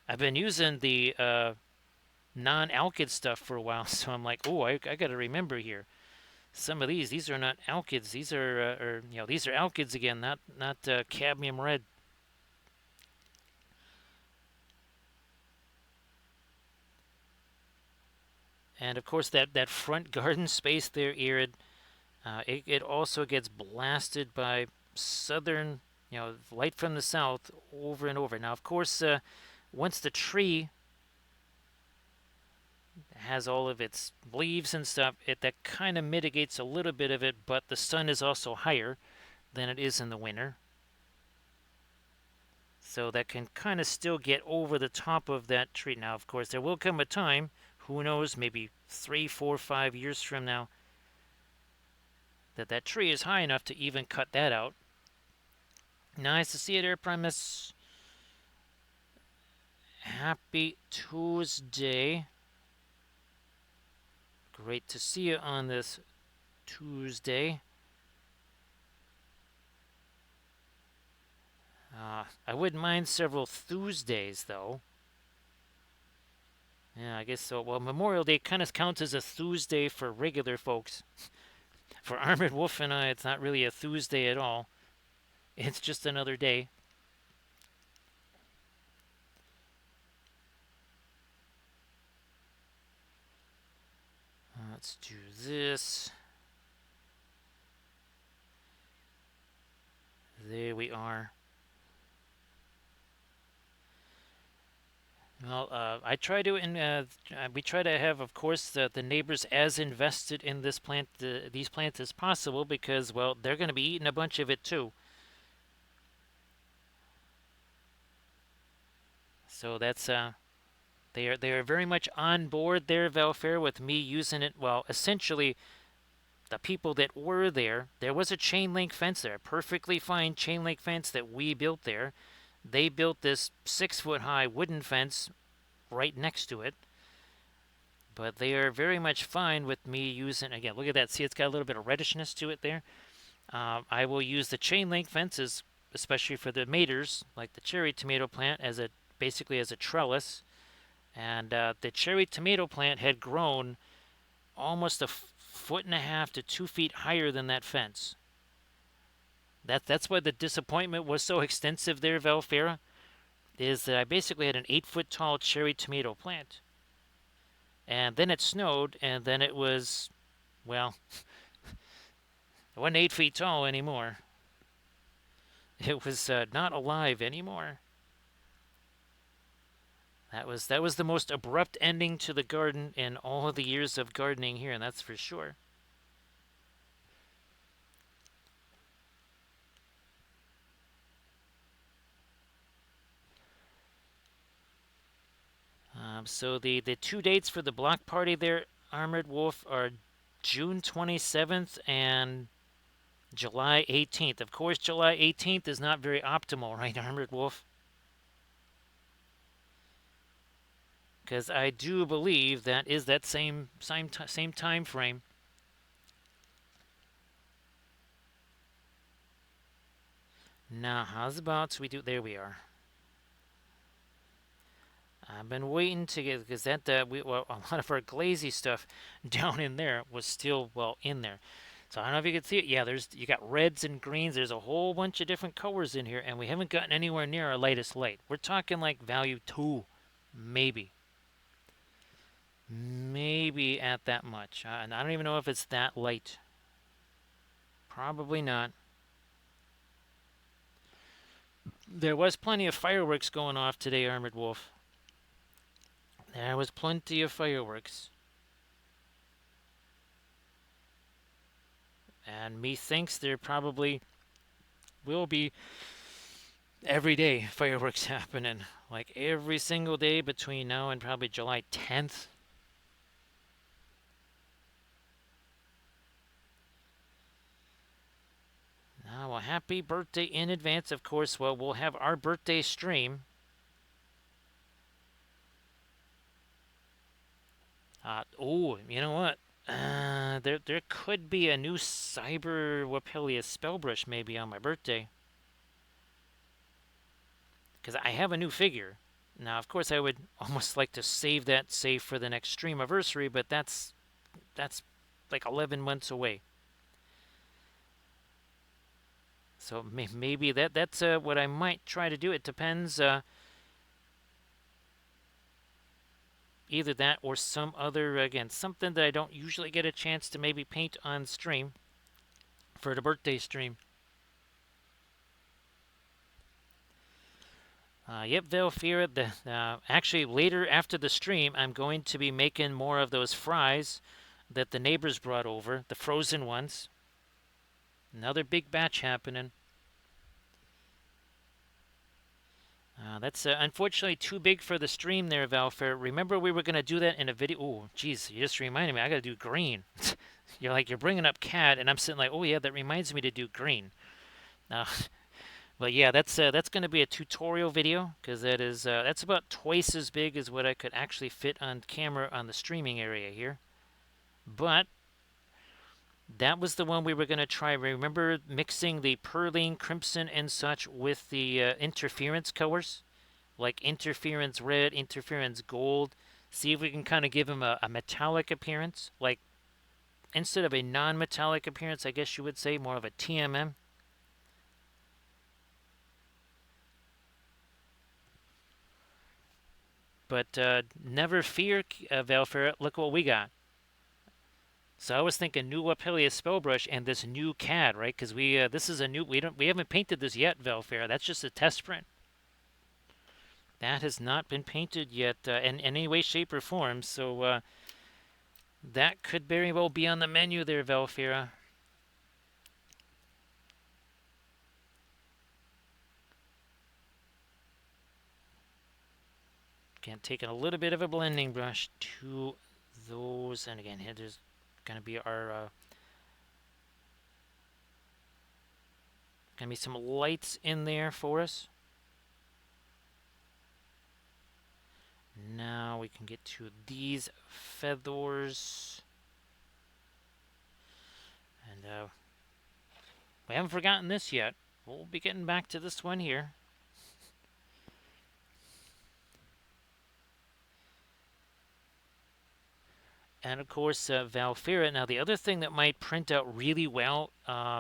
I've been using the non-alkyd stuff for a while, so I'm like, oh, I got to remember here. Some of these are not alkyds. These are, these are alkyds again, not cadmium red. And of course, that front garden space there, Irid, it also gets blasted by southern, light from the south over and over. Now, of course, once the tree has all of its leaves and stuff, that kind of mitigates a little bit of it, but the sun is also higher than it is in the winter. So that can kind of still get over the top of that tree. Now, of course, there will come a time, who knows, maybe 3, 4, 5 years from now, that tree is high enough to even cut that out. Nice to see you there, Primus. Happy Tuesday. Great to see you on this Tuesday. I wouldn't mind several Tuesdays, though. Yeah, I guess so. Well, Memorial Day kind of counts as a Tuesday for regular folks. For Armored Wolf and I, it's not really a Tuesday at all. It's just another day. Let's do this. There we are. Well, I try to, we try to have, of course, the neighbors as invested in this plant, these plants as possible, because, well, they're going to be eating a bunch of it too. So that's they are very much on board there, Valfair, with me using it. Well, essentially, the people that were there was a chain link fence there, a perfectly fine chain link fence that we built there. They built this 6-foot high wooden fence right next to it. But they are very much fine with me using, again, look at that. See, it's got a little bit of reddishness to it there. I will use the chain link fences, especially for the maters, like the cherry tomato plant, basically as a trellis. And the cherry tomato plant had grown almost a 1.5 to 2 feet higher than that fence. That's why the disappointment was so extensive there, Valfera, is that I basically had an 8-foot tall cherry tomato plant. And then it snowed, and then it was, well, it wasn't 8 feet tall anymore. It was not alive anymore. That was the most abrupt ending to the garden in all of the years of gardening here, and that's for sure. So the two dates for the block party there, Armored Wolf, are June 27th and July 18th. Of course, July 18th is not very optimal, right, Armored Wolf? Because I do believe that is that same time frame. Now, how's about we do? There we are. I've been waiting to get because well, a lot of our glazy stuff down in there was still well in there. So I don't know if you can see it. Yeah, you got reds and greens. There's a whole bunch of different colors in here, and we haven't gotten anywhere near our lightest light. We're talking like value 2, maybe, maybe at that much. And I don't even know if it's that light. Probably not. There was plenty of fireworks going off today, Armored Wolf. There was plenty of fireworks. And methinks there probably will be every day fireworks happening. Like every single day between now and probably July 10th. Now, well, happy birthday in advance, of course. Well, we'll have our birthday stream. Oh, you know what? There could be a new Cyber Wapelia Spellbrush maybe on my birthday. Because I have a new figure. Now, of course, I would almost like to save that save for the next stream anniversary, but that's like 11 months away. So maybe that's what I might try to do. It depends. Either that or some other, again, something that I don't usually get a chance to maybe paint on stream for the birthday stream. Yep, Velfira. Actually, later after the stream, I'm going to be making more of those fries that the neighbors brought over, the frozen ones. Another big batch happening. That's unfortunately too big for the stream there, Valfair. Remember we were going to do that in a video. Oh, geez, you just reminded me. I got to do green. You're bringing up cat, and I'm sitting like, oh, yeah, that reminds me to do green. But yeah, that's going to be a tutorial video because that's about twice as big as what I could actually fit on camera on the streaming area here. But that was the one we were going to try. Remember mixing the Perline, Crimson, and such with the interference colors? Like interference red, interference gold. See if we can kind of give him a metallic appearance. Like, instead of a non-metallic appearance, I guess you would say, more of a TMM. But never fear, Valfair. Look what we got. So I was thinking new Wapelia Spellbrush and this new CAD, right? Because this is a new, we haven't painted this yet, Velfair. That's just a test print. That has not been painted yet in any way, shape, or form. So that could very well be on the menu there, Velfair. Again, taking a little bit of a blending brush to those, and again, here there's going to be our going to be some lights in there for us. Now we can get to these feathers, and we haven't forgotten this yet. We'll be getting back to this one here. And of course, Valfira. Now, the other thing that might print out really well,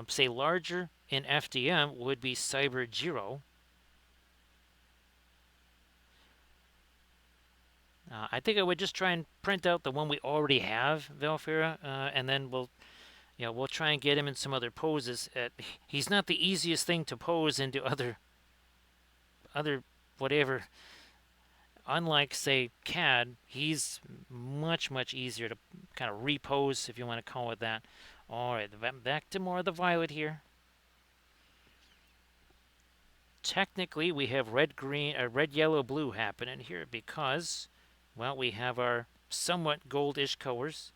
say larger in FDM, would be Cyber Giro. I think I would just try and print out the one we already have, Valfira, and then we'll try and get him in some other poses. He's not the easiest thing to pose into other whatever unlike, say, CAD, he's much, much easier to kind of repose, if you want to call it that. All right, back to more of the violet here. Technically, we have red, green, red, yellow, blue happening here because, well, we have our somewhat goldish colors.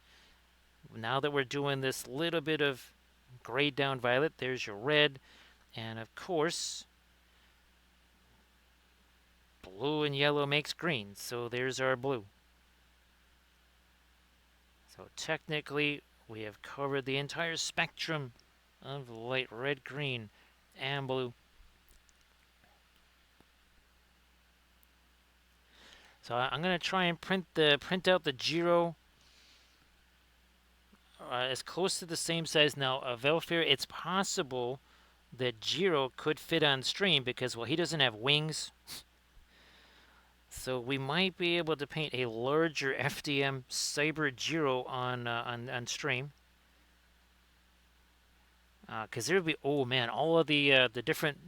Now that we're doing this little bit of grayed down violet, there's your red, and of course, blue and yellow makes green, so there's our blue. So technically, we have covered the entire spectrum of light red, green, and blue. So I'm going to try and print out the Giro as close to the same size. Now, Velfair, it's possible that Giro could fit on stream because, well, he doesn't have wings. So we might be able to paint a larger FDM Cyber Giro on stream. Because there would be, oh man, all of the different,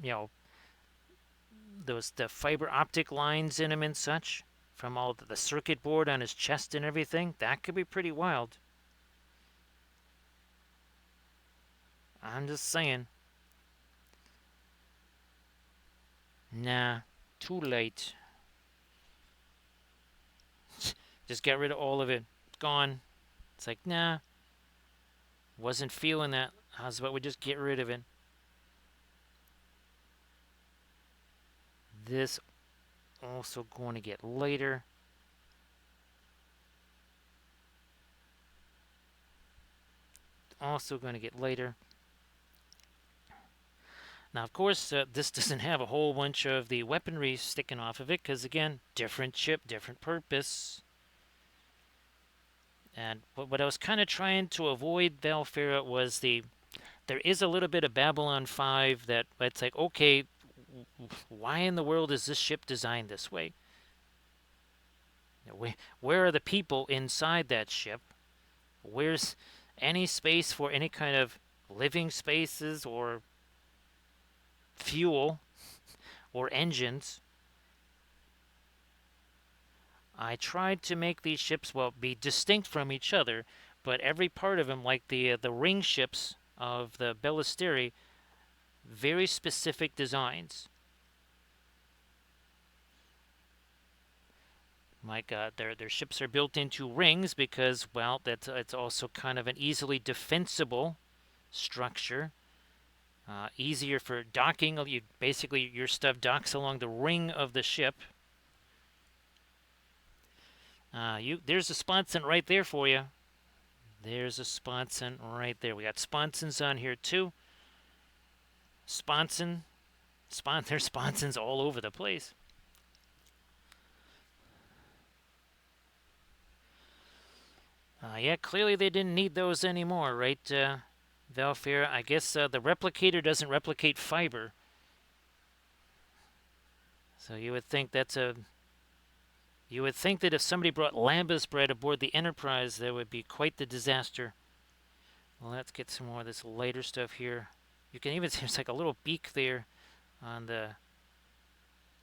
the fiber optic lines in him and such, from all the circuit board on his chest and everything. That could be pretty wild. I'm just saying. Nah, too late. Just get rid of all of it. It's gone. It's like, nah. Wasn't feeling that. How's about we just get rid of it? This also going to get lighter. Also going to get lighter. Now, of course, this doesn't have a whole bunch of the weaponry sticking off of it because, again, different chip, different purpose. And what I was kind of trying to avoid, Valfera, was there is a little bit of Babylon 5 that it's like, okay, why in the world is this ship designed this way? Where are the people inside that ship? Where's any space for any kind of living spaces or fuel or engines? I tried to make these ships, well, be distinct from each other, but every part of them, like the ring ships of the Ballisteri, very specific designs. Like their ships are built into rings because, well, it's also kind of an easily defensible structure. Easier for docking. Basically your stuff docks along the ring of the ship. There's a sponson right there for you. There's a sponson right there. We got sponsons on here too. There's sponsons all over the place. Yeah, clearly they didn't need those anymore, right, Valfair? I guess the replicator doesn't replicate fiber. So you would think you would think that if somebody brought lambus bread aboard the Enterprise, that would be quite the disaster. Well, let's get some more of this lighter stuff here. You can even see there's like a little beak there on the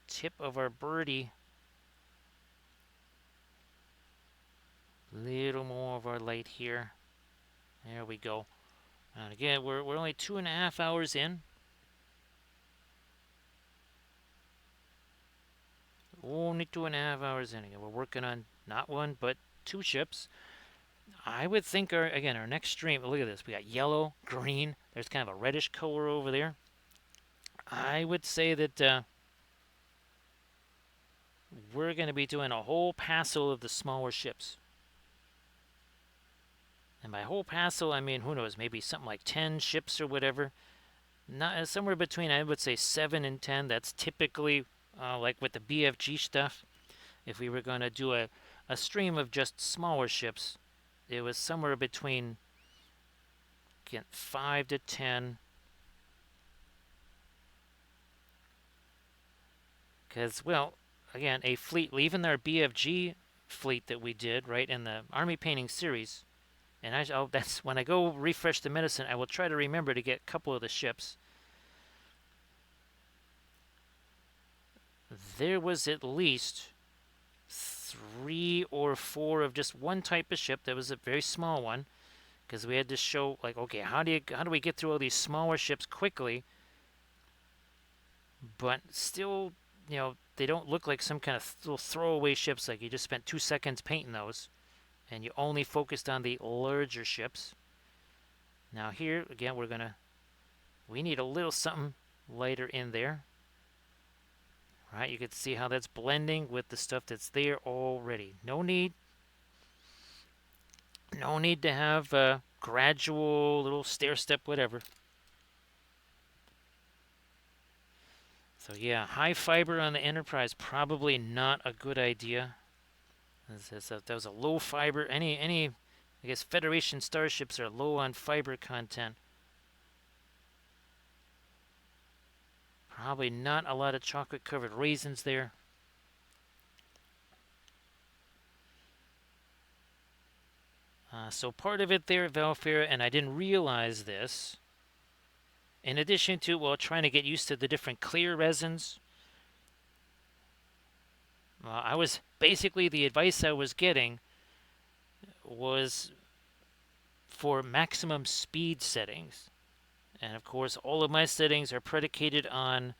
tip of our birdie. Little more of our light here. There we go. And again, we're only 2.5 hours in. Only 2.5 hours in. Again, we're working on not one but 2 ships. I would think our next stream. Look at this. We got yellow, green. There's kind of a reddish color over there. I would say that we're going to be doing a whole passel of the smaller ships. And by whole passel, I mean, who knows, maybe something like 10 ships or whatever. Not somewhere between, I would say, 7 and 10. That's typically like with the BFG stuff. If we were going to do a stream of just smaller ships, it was somewhere between 5 to 10. Because, well, again, a fleet, even our BFG fleet that we did, right, in the Army Painting series, and that's when I go refresh the medicine, I will try to remember to get a couple of the ships. There was at least 3 or 4 of just one type of ship. That was a very small one, because we had to show, like, okay, how do we get through all these smaller ships quickly, but still, they don't look like some kind of little throwaway ships, like you just spent 2 seconds painting those, and you only focused on the larger ships. Now here, again, we need a little something lighter in there. Right, you can see how that's blending with the stuff that's there already. No need to have a gradual little stair step, whatever. So yeah, high fiber on the Enterprise, probably not a good idea. That was a low fiber. Any, I guess Federation starships are low on fiber content. Probably not a lot of chocolate-covered raisins there. So part of it there, Valfera, and I didn't realize this, in addition to, well, trying to get used to the different clear resins, I was basically, the advice I was getting was for maximum speed settings. And of course, all of my settings are predicated on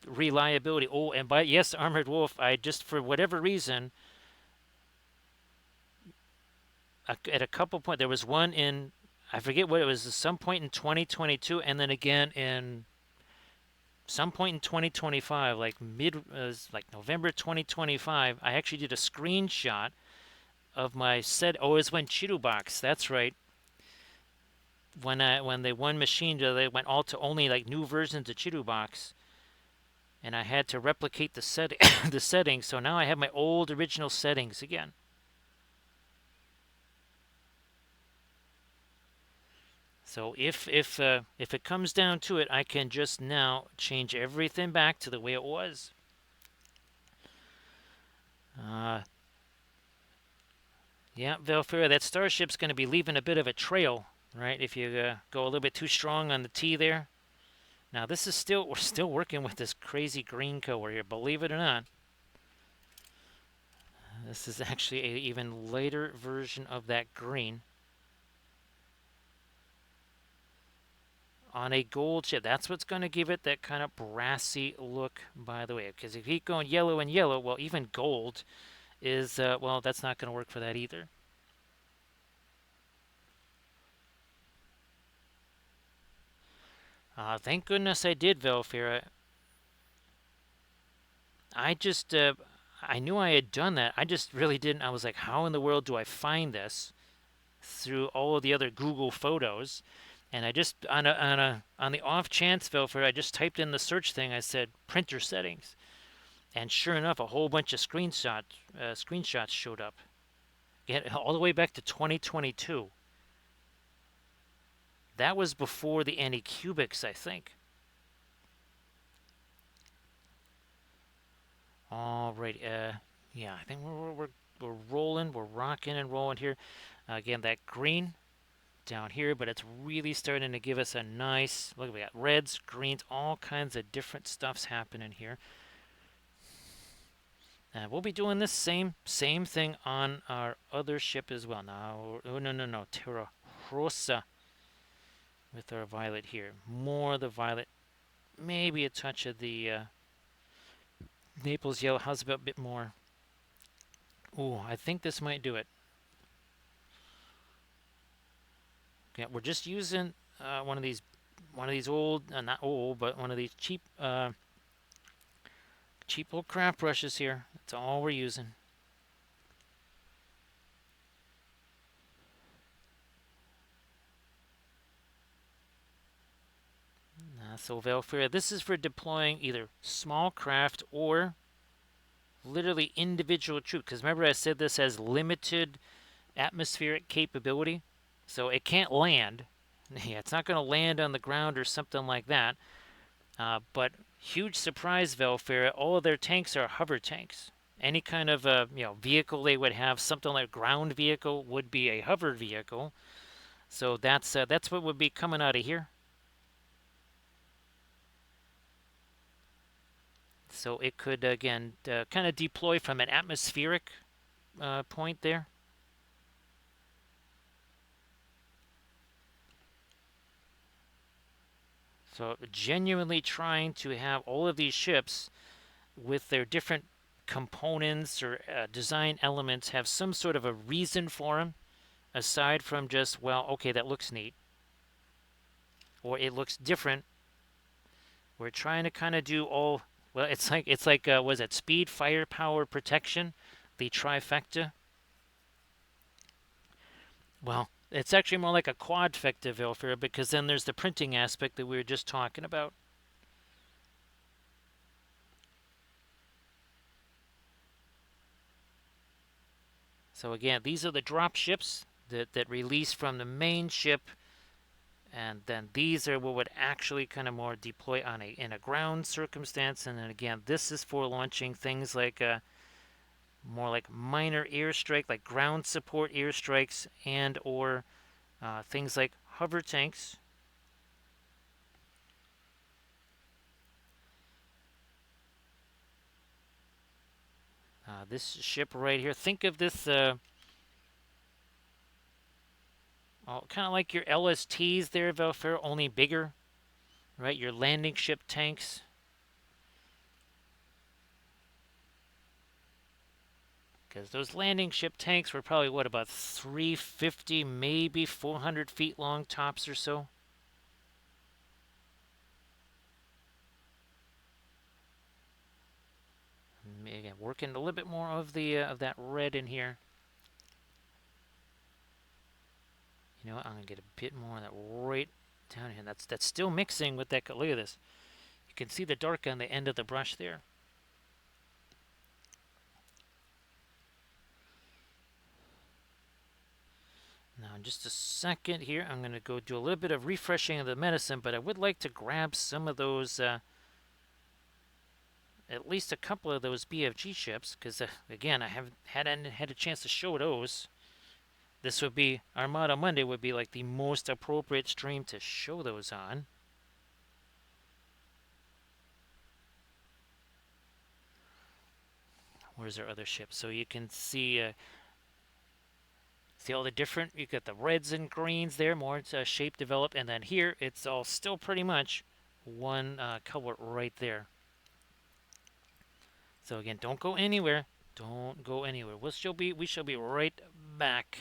reliability. Oh, and yes, Armored Wolf, I just, for whatever reason, at a couple points, there was one in, I forget what it was, some point in 2022, and then again in some point in 2025, like like November 2025, I actually did a screenshot of my set. Oh, it was when Chirubox, that's right. When they one machine, they went all to only like new versions of Chirubox, and I had to replicate the the settings. So now I have my old original settings again. So if it comes down to it, I can just now change everything back to the way it was. Yeah, Valfera, that starship's going to be leaving a bit of a trail, right? If you go a little bit too strong on the T there. Now this is we're still working with this crazy green color here, believe it or not. This is actually an even lighter version of that green. On a gold chip. That's what's going to give it that kind of brassy look, by the way. Because if you keep going yellow and yellow, well, even gold is, well, that's not going to work for that either. Thank goodness I did, Valfera. I just, I knew I had done that. I just really didn't. I was like, how in the world do I find this through all of the other Google photos? And I just, on the off chance, Valfera, I just typed in the search thing. I said printer settings, and sure enough, a whole bunch of screenshots showed up. All the way back to 2022. That was before the Anycubics, I think. All right. Yeah, I think we're rolling. We're rocking and rolling here. Again, that green down here, but it's really starting to give us a nice look. We got reds, greens, all kinds of different stuffs happening here. We'll be doing this same thing on our other ship as well. Now, oh no, Terra Rosa with our violet here. More of the violet, maybe a touch of the Naples yellow. How's about a bit more? Oh, I think this might do it. Yeah, we're just using one of these old, not old, but one of these cheap little craft brushes here. That's all we're using. So Valfera, this is for deploying either small craft or literally individual troops. Because remember I said this has limited atmospheric capability. So it can't land. Yeah, it's not going to land on the ground or something like that. But huge surprise, Valfera, all of their tanks are hover tanks. Any kind of vehicle they would have, something like ground vehicle would be a hover vehicle. So that's what would be coming out of here. So it could, again, kind of deploy from an atmospheric point there. So genuinely trying to have all of these ships with their different components or design elements have some sort of a reason for them, aside from just, well, okay, that looks neat, or it looks different. We're trying to kind of do all. Well, it's like was it speed, firepower, protection, the trifecta? Well, it's actually more like a quadfecta, Vilfir, because then there's the printing aspect that we were just talking about. So again, these are the drop ships that release from the main ship, and then these are what would actually kind of more deploy on in a ground circumstance. And then again, this is for launching things like more like minor airstrike, like ground support airstrikes, and or things like hover tanks. This ship right here, think of this kind of like your LSTs there, Velfair, only bigger, right? Your landing ship tanks. Because those landing ship tanks were probably, what, about 350, maybe 400 feet long tops or so? Again, working a little bit more of the of that red in here. You know what? I'm gonna get a bit more of that right down here. That's still mixing with that. Look at this. You can see the dark on the end of the brush there. Now, in just a second here, I'm going to go do a little bit of refreshing of the medicine, but I would like to grab some of those, at least a couple of those BFG ships, because, again, I haven't had a chance to show those. This would be, Armada Monday would be like the most appropriate stream to show those on. Where's our other ship? So you can see see all the different, you got the reds and greens there, more shape developed, and then here it's all still pretty much one color right there. So again, don't go anywhere. Don't go anywhere. We shall be right back.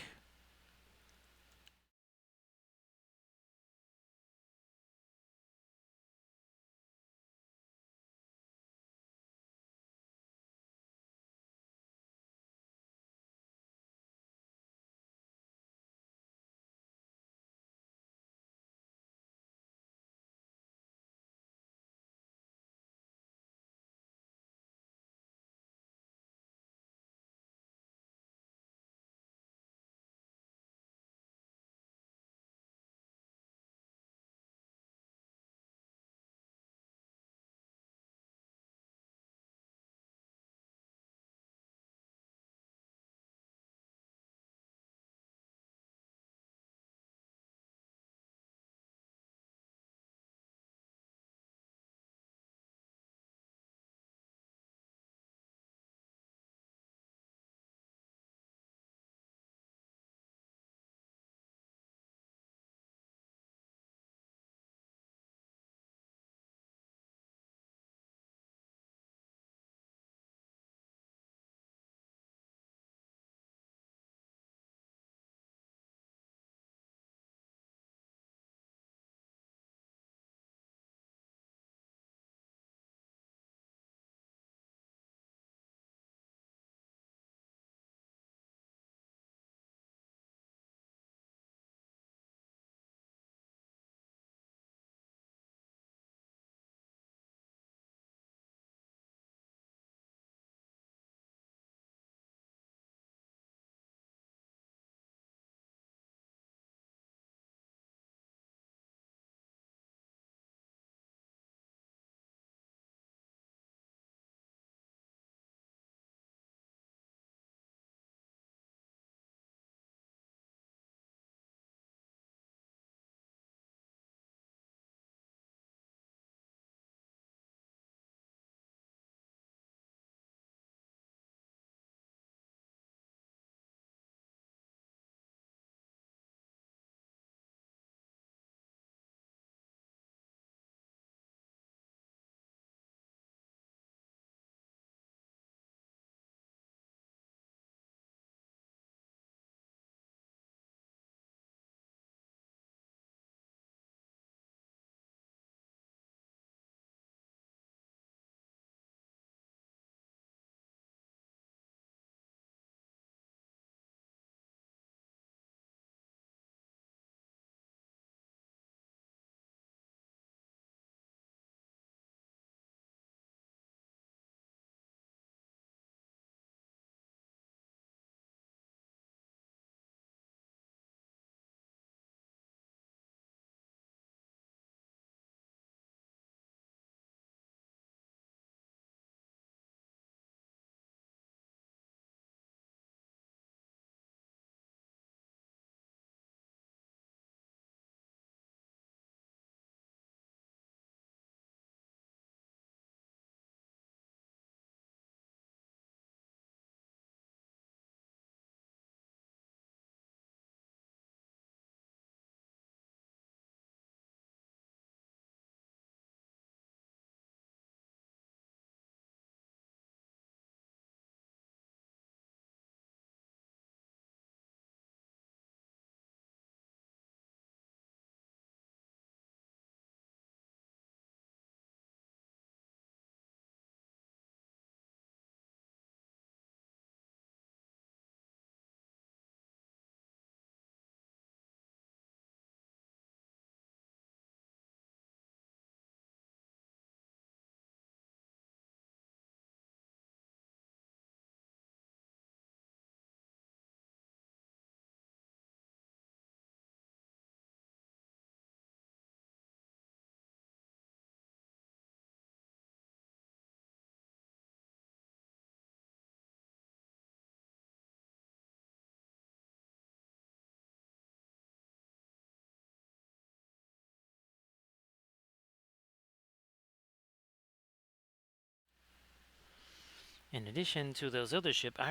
In addition to those other ships, I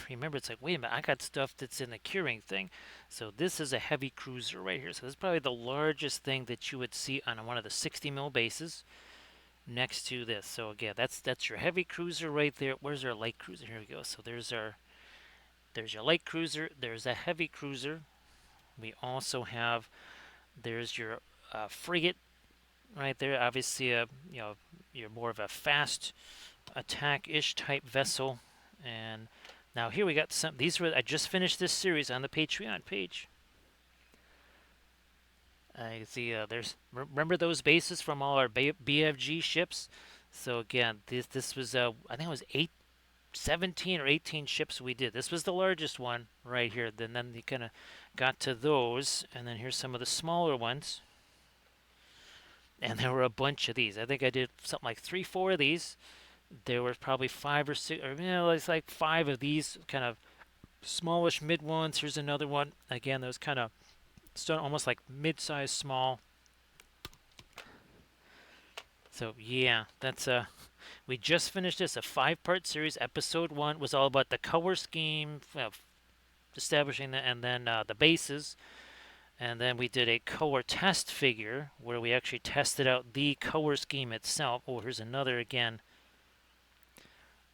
remember it's like, wait a minute, I got stuff that's in the curing thing. So this is a heavy cruiser right here. So this is probably the largest thing that you would see on one of the 60 mil bases next to this. So again, that's your heavy cruiser right there. Where's our light cruiser? Here we go. So there's your light cruiser. There's a heavy cruiser. We also have there's your frigate right there. Obviously, you're more of a fast attack-ish type vessel. And now here we got some. These were I just finished this series on the Patreon page. You can see remember those bases from all our BFG ships. So again, this was I think it was 17 or 18 ships we did. This was the largest one right here. Then you kind of got to those, and then here's some of the smaller ones. And there were a bunch of these. I think I did something like 3, 4 of these. There were probably 5 or 6, or it's like 5 of these kind of smallish mid ones. Here's another one. Again, those kind of almost like mid-size small. So yeah, that's we just finished this, a 5-part series. Episode 1 was all about the color scheme, establishing the, and then the bases. And then we did a color test figure where we actually tested out the color scheme itself. Oh, here's another again.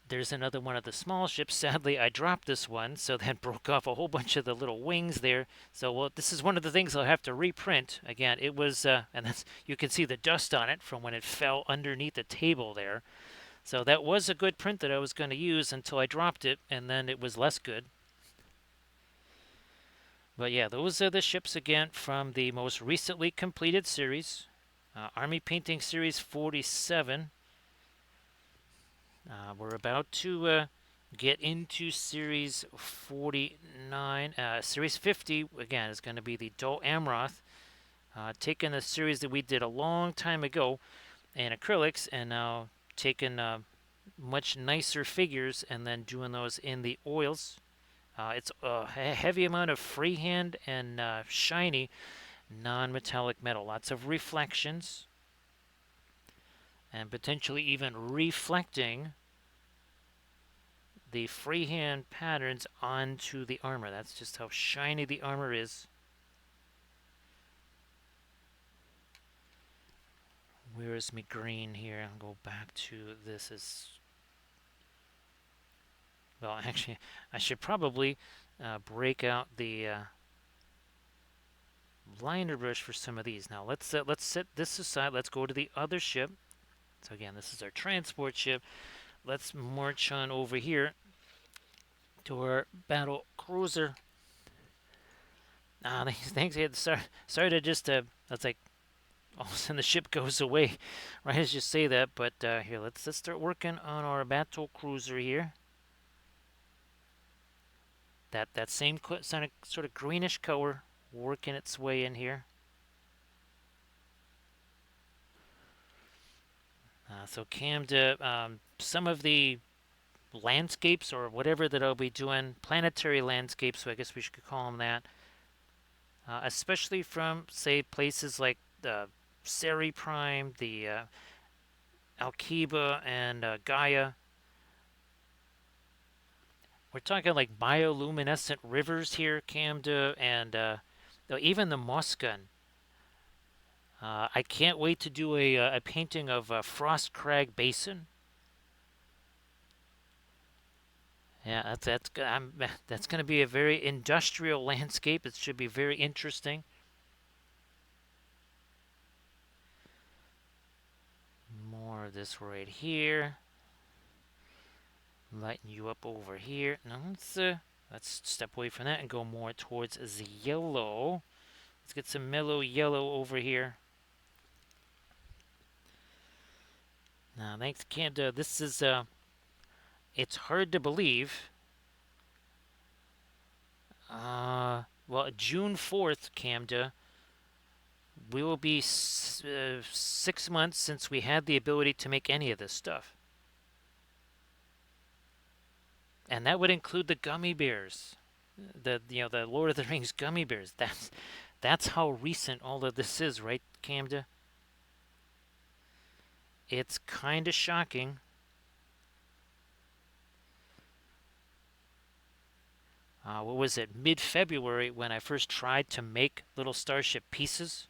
There's another one of the small ships. Sadly, I dropped this one, so that broke off a whole bunch of the little wings there. So, well, this is one of the things I'll have to reprint. Again, it was, and that's, you can see the dust on it from when it fell underneath the table there. So that was a good print that I was going to use until I dropped it, and then it was less good. But yeah, those are the ships again from the most recently completed series, Army Painting Series 47. We're about to get into Series 49. Series 50, again, is going to be the Dol Amroth, taking a series that we did a long time ago in acrylics and now taking much nicer figures and then doing those in the oils. It's a heavy amount of freehand and shiny non-metallic metal. Lots of reflections and potentially even reflecting the freehand patterns onto the armor. That's just how shiny the armor is. Where is my green here? I'll go back to this as well. Actually, I should probably break out the liner brush for some of these. Now let's set this aside. Let's go to the other ship. So again, this is our transport ship. Let's march on over here to our battle cruiser. Thanks. Sorry to just that's like all of a sudden the ship goes away right as you say that. But here, let's start working on our battle cruiser here. That same sort of greenish color working its way in here. So Camda, some of the landscapes or whatever that I'll be doing, planetary landscapes, so I guess we should call them that, especially from, say, places like the Seri Prime, the Alkiba, and Gaia. We're talking like bioluminescent rivers here, Camda, and even the Moscan. I can't wait to do a painting of Frost Crag Basin. Yeah, that's going to be a very industrial landscape. It should be very interesting. More of this right here. Lighten you up over here. Now let's step away from that and go more towards the yellow. Let's get some mellow yellow over here. Now, thanks, Canada. This is it's hard to believe. Well, June 4th, Camda, we will be 6 months since we had the ability to make any of this stuff. And that would include the gummy bears. The Lord of the Rings gummy bears. That's how recent all of this is, right, Camda? It's kind of shocking. what was it, mid-February when I first tried to make little starship pieces.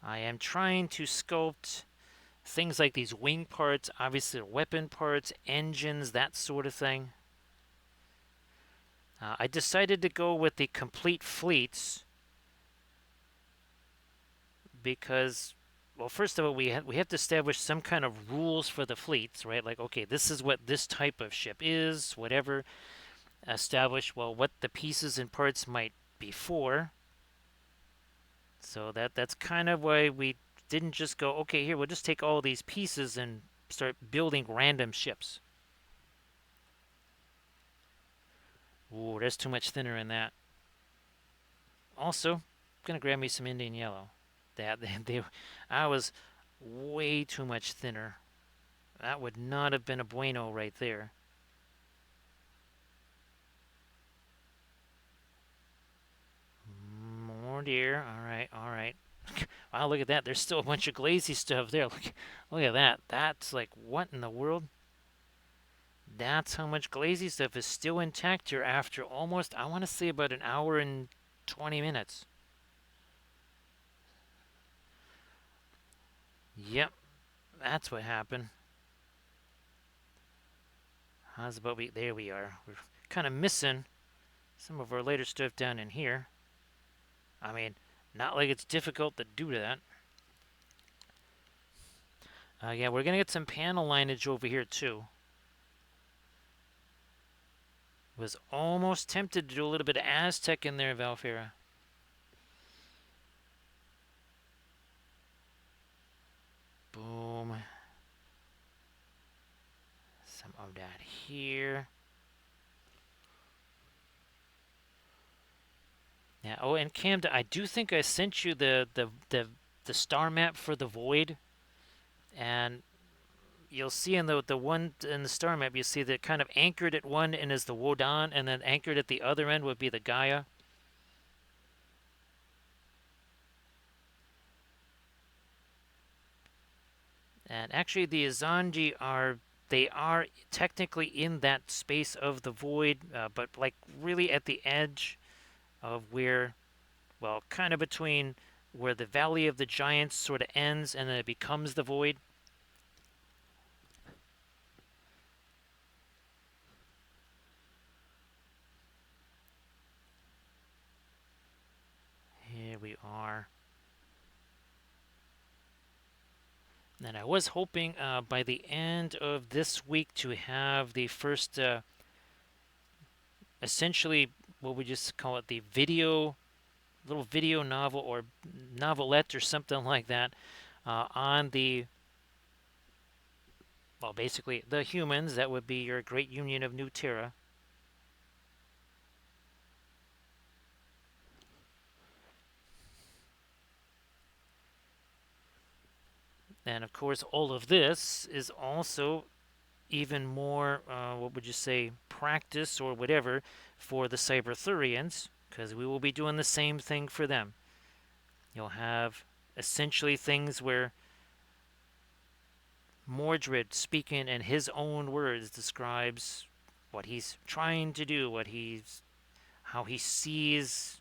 I am trying to sculpt things like these wing parts, obviously weapon parts, engines, that sort of thing. I decided to go with the complete fleets because, well, first of all, we have to establish some kind of rules for the fleets, right? Like, okay, this is what this type of ship is, whatever. Establish, well, what the pieces and parts might be for. So that's kind of why we didn't just go, okay, here, we'll just take all these pieces and start building random ships. Ooh, there's too much thinner in that. Also, I'm gonna grab me some Indian yellow. I was way too much thinner. That would not have been a bueno right there. More deer. All right, all right. Wow, look at that. There's still a bunch of glazy stuff there. Look at that. That's like, what in the world? That's how much glazy stuff is still intact here after almost, I want to say, about an hour and 20 minutes. Yep, that's what happened. How's about we? There we are. We're kind of missing some of our later stuff down in here. I mean, not like it's difficult to do that. Yeah, we're gonna get some panel lineage over here too. Was almost tempted to do a little bit of Aztec in there, Valfera. Boom. Some of that here. Yeah. Oh, and Camden, I do think I sent you the star map for the Void, and you'll see in the one in the star map, you see that kind of anchored at one end is the Wodan, and then anchored at the other end would be the Gaia. And actually, the Azanji are technically in that space of the Void, but like really at the edge of where, well, kind of between where the Valley of the Giants sort of ends and then it becomes the Void. Here we are. And I was hoping by the end of this week to have the first, essentially, what we just call it, the little video novel or novelette or something like that on the, well, basically the humans. That would be your Great Union of New Terra. And of course, all of this is also even more, what would you say, practice or whatever for the Cyberthurians, because we will be doing the same thing for them. You'll have essentially things where Mordred, speaking in his own words, describes what he's trying to do, how he sees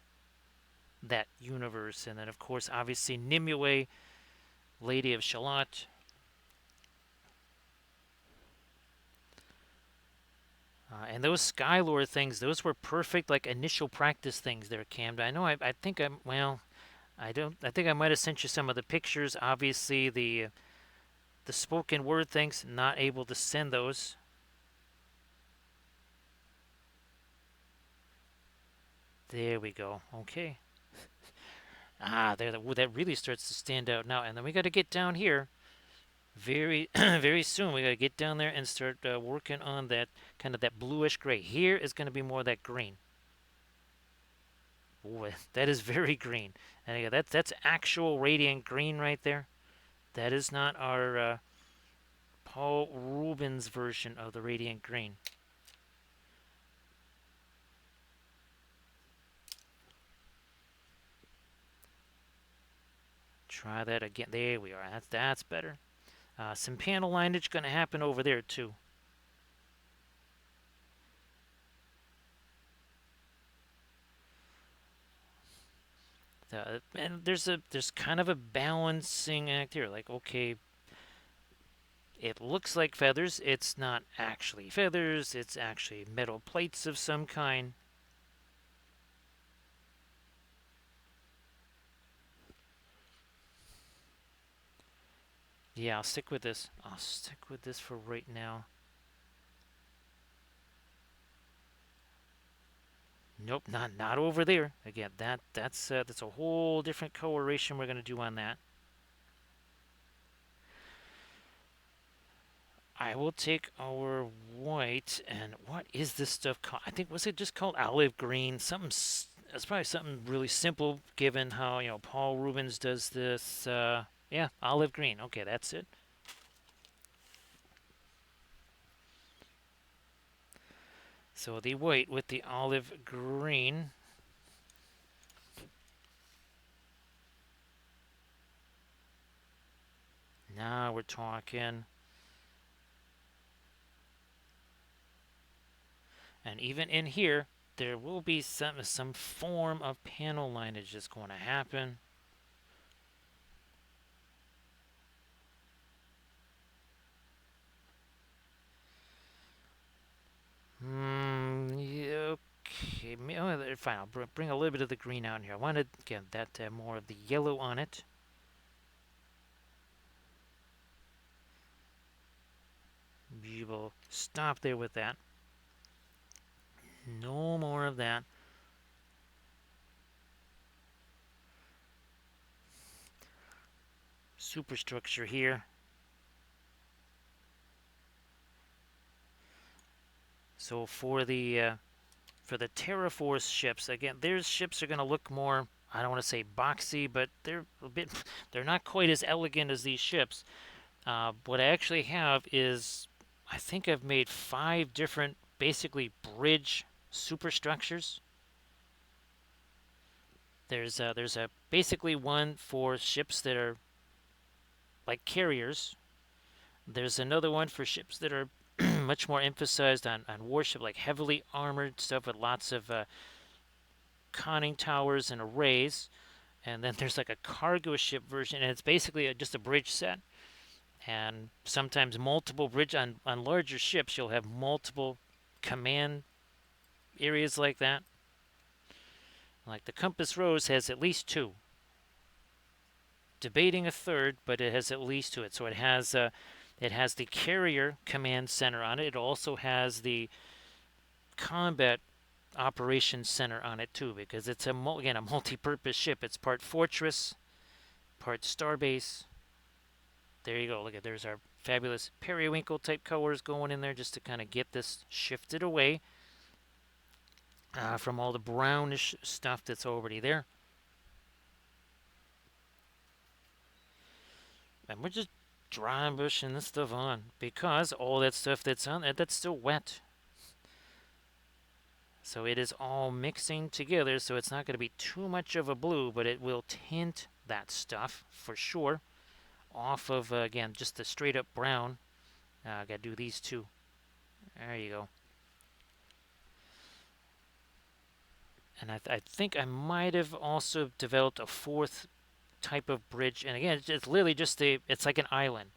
that universe, and then of course, obviously, Nimue, Lady of Shalott. And those Skylord things, those were perfect, like initial practice things there, Cam. I know. I think I'm. Well, I don't. I think I might have sent you some of the pictures. Obviously, the spoken word things, not able to send those. There we go. Okay. There. That really starts to stand out now. And then we got to get down here very, very soon. We got to get down there and start working on that kind of that bluish gray. Here is going to be more of that green. Ooh, that is very green. And again, that's actual radiant green right there. That is not our Paul Rubens version of the radiant green. Try that again. There we are. That's better. Some panel lineage going to happen over there too. And there's kind of a balancing act here. Like, okay, it looks like feathers. It's not actually feathers. It's actually metal plates of some kind. Yeah, I'll stick with this. I'll stick with this for right now. Nope, not over there. Again, that's a whole different coloration we're gonna do on that. I will take our white and what is this stuff called? I think was it just called olive green? Something. It's probably something really simple, given how Paul Rubens does this. Yeah, olive green. Okay, that's it. So the white with the olive green. Now we're talking. And even in here, there will be some form of panel lineage that's going to happen. Yeah, okay. Oh, fine. I'll bring a little bit of the green out in here. I wanted, again, that to have more of the yellow on it. We will stop there with that. No more of that. Superstructure here. So for the Terraforce ships, again, their ships are going to look more, I don't want to say boxy, but they're not quite as elegant as these ships. What I actually have is, I think I've made 5 different, basically bridge superstructures. There's a basically one for ships that are like carriers. There's another one for ships that are much more emphasized on warship, like heavily armored stuff with lots of conning towers and arrays. And then there's like a cargo ship version, and it's basically just a bridge set. And sometimes multiple bridge on larger ships, you'll have multiple command areas like that. Like the Compass Rose has at least 2. Debating a third, but it has at least 2. So it has the carrier command center on it. It also has the combat operations center on it too, because it's a multi-purpose ship. It's part fortress, part starbase. There you go. Look at, there's our fabulous periwinkle type colors going in there, just to kind of get this shifted away from all the brownish stuff that's already there. And we're just dry bushing this stuff on, because all that stuff that's on there, that's still wet. So it is all mixing together, so it's not going to be too much of a blue, but it will tint that stuff for sure off of, again, just the straight up brown. I got to do these 2. There you go. And I think I might have also developed a 4th type of bridge. And again, it's literally just it's like an island.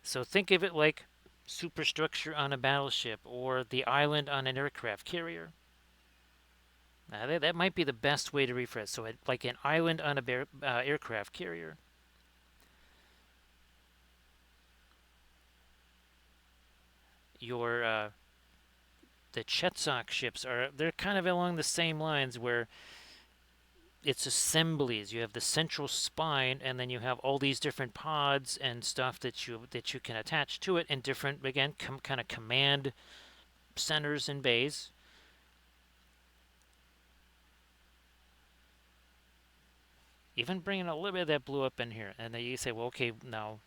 So think of it like superstructure on a battleship, or the island on an aircraft carrier. That might be the best way to rephrase. So like an island on a aircraft carrier. Your the Chetzok ships they're kind of along the same lines, where it's assemblies. You have the central spine, and then you have all these different pods and stuff that you can attach to it, and different, again, kind of command centers and bays. Even bringing a little bit of that blue up in here, and then you say, well, okay, now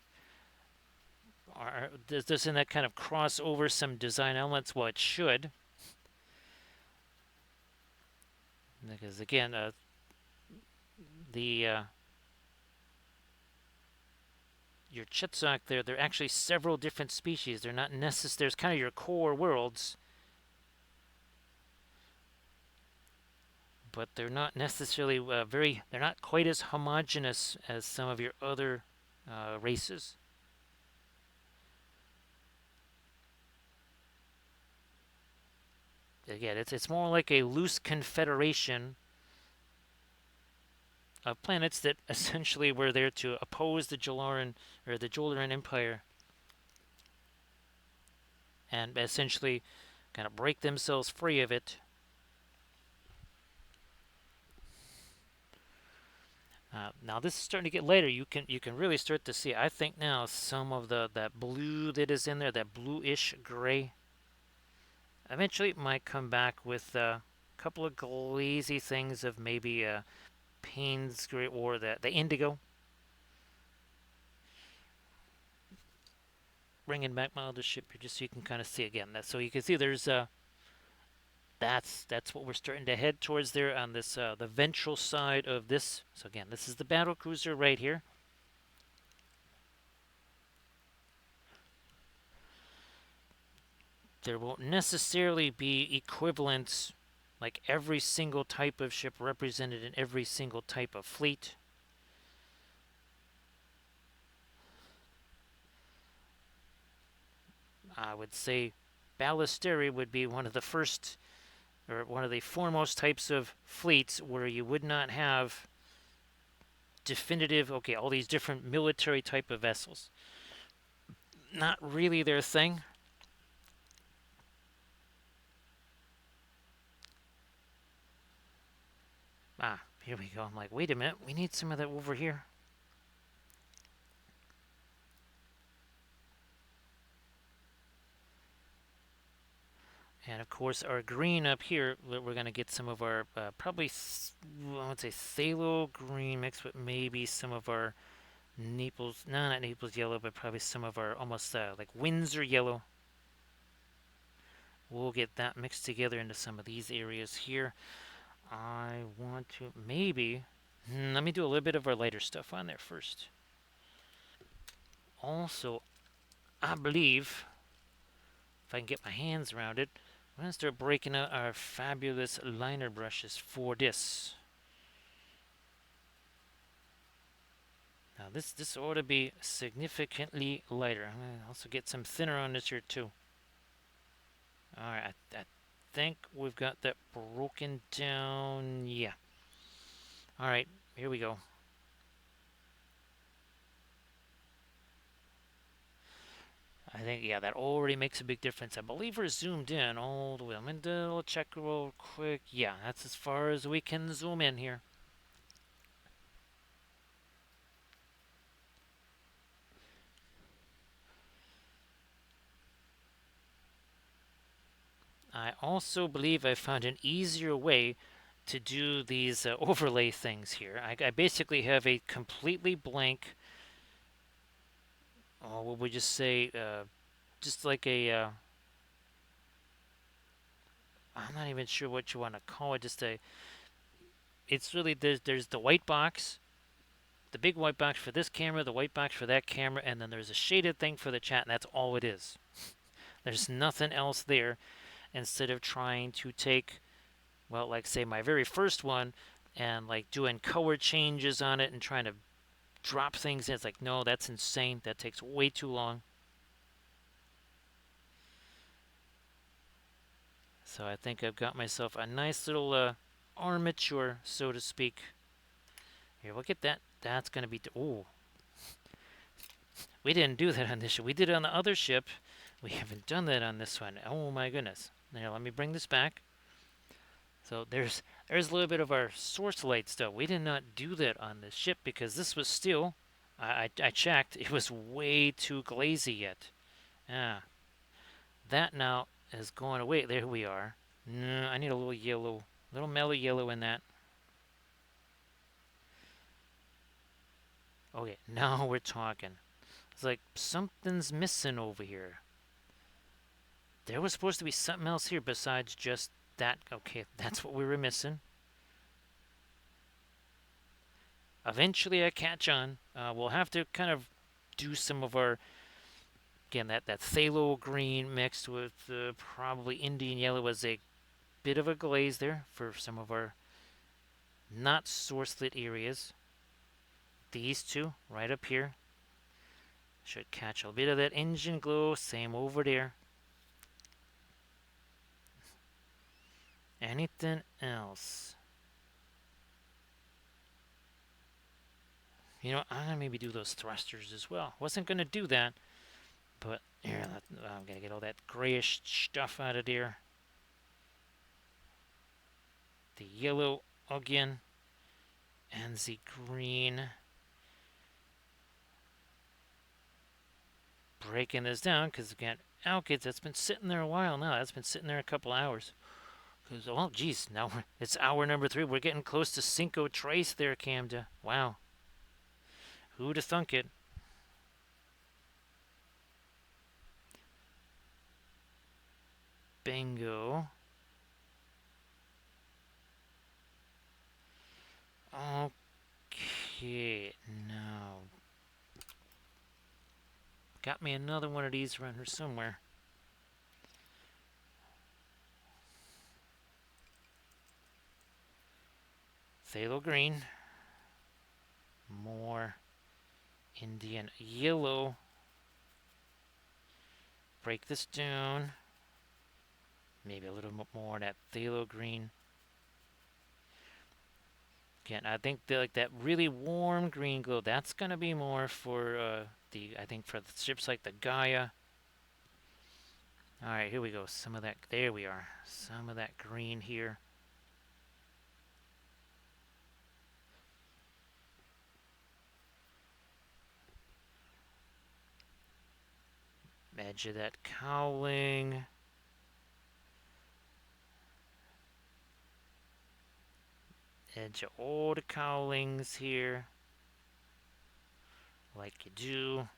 doesn't that kind of cross over some design elements? Well, it should, because again, your Chetzok they're actually several different species. They're not necessarily, there's kind of your core worlds, but they're not necessarily they're not quite as homogeneous as some of your other races. Again, it's more like a loose confederation of planets that essentially were there to oppose the Jalaran or the Jolaran Empire, and essentially kind of break themselves free of it. Now this is starting to get later. You can really start to see. I think now some of that blue that is in there, that bluish gray. Eventually, it might come back with a couple of glazy things of maybe Payne's gray or the indigo. Bringing back my other ship here just so you can kind of see again. So you can see there's that's what we're starting to head towards there on this the ventral side of this. So again, this is the battle cruiser right here. There won't necessarily be equivalents like every single type of ship represented in every single type of fleet. I would say ballisteri would be one of the first or one of the foremost types of fleets where you would not have definitive, okay, all these different military type of vessels. Not really their thing. Here we go. I'm like, wait a minute, we need some of that over here. And of course, our green up here, we're going to get some of our probably, I would say, phthalo green mixed with maybe some of our Naples, no, not Naples yellow, but probably some of our almost like Windsor yellow. We'll get that mixed together into some of these areas here. I want to maybe, let me do a little bit of our lighter stuff on there first. Also, I believe, if I can get my hands around it, we're going to start breaking out our fabulous liner brushes for this. Now this ought to be significantly lighter. I'm going to also get some thinner on this here too. Alright, I think we've got that broken down. Yeah. Alright, here we go. I think, yeah, that already makes a big difference. I believe we're zoomed in all the way. I'm going to check real quick. Yeah, that's as far as we can zoom in here. I also believe I found an easier way to do these overlay things here. I basically have a completely blank, what would we just say, just like a, I'm not even sure what you want to call it, just a, it's really, there's the white box, the big white box for this camera, the white box for that camera, and then there's a shaded thing for the chat, and that's all it is. There's nothing else there, instead of trying to take, well, like say my very first one, and like doing color changes on it and trying to drop things in. It's like, no, that's insane. That takes way too long. So I think I've got myself a nice little armature, so to speak. Here, look at that. That's going to be... Oh. We didn't do that on this ship. We did it on the other ship. We haven't done that on this one. Oh, my goodness. Now, let me bring this back. So there's a little bit of our source light stuff. We did not do that on this ship because this was still... I checked. It was way too glazy yet. That now is going away. There we are. No, I need a little yellow, little mellow yellow in that. Okay, now we're talking. It's like something's missing over here. There was supposed to be something else here besides just that. Okay, that's what we were missing. Eventually I catch on. We'll have to kind of do some of our, again, that phthalo green mixed with probably Indian yellow as a bit of a glaze there for some of our not source lit areas. These two right up here should catch a bit of that engine glow. Same over there. Anything else? You know, I'm gonna maybe do those thrusters as well. Wasn't gonna do that, but here, I'm gonna get all that grayish stuff out of there. The yellow again, and the green. Breaking this down because again, alkids, that's been sitting there a while now. That's been sitting there a couple hours. Because, well, geez, now it's hour number 3. We're getting close to Cinco Trace there, Camda. Wow. Who'd have thunk it? Bingo. Okay, now. Got me another one of these around here somewhere. Phthalo green. More Indian yellow. Break this down. Maybe a little more of that phthalo green. Again, I think like that really warm green glow, that's going to be more for I think for the ships like the Gaia. All right, here we go. Some of that, there we are. Some of that green here. Edge of that cowling. Edge of all the cowlings here. Like you do.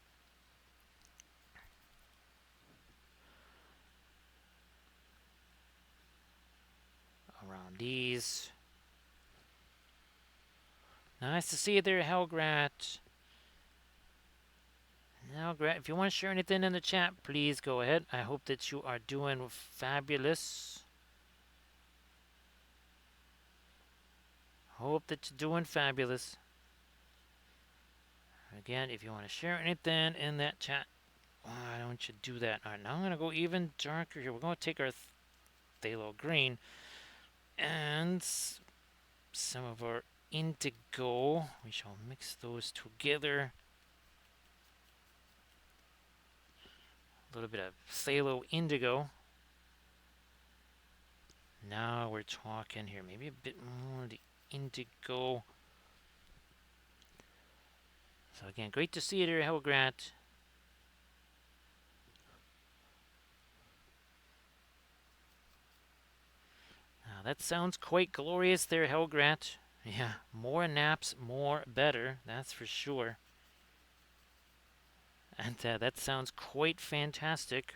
Around these. Nice to see you there, Helgrat. Now, if you want to share anything in the chat, please go ahead. I hope that you are doing fabulous. Hope that you're doing fabulous. Again, if you want to share anything in that chat, why don't you do that? All right, now I'm going to go even darker here. We're going to take our phthalo green and some of our indigo. We shall mix those together. A little bit of phthalo indigo. Now we're talking here. Maybe a bit more of the indigo. So again, great to see you there, Helgrat. Now that sounds quite glorious there, Helgrat. Yeah, more naps, more better. That's for sure. And that sounds quite fantastic.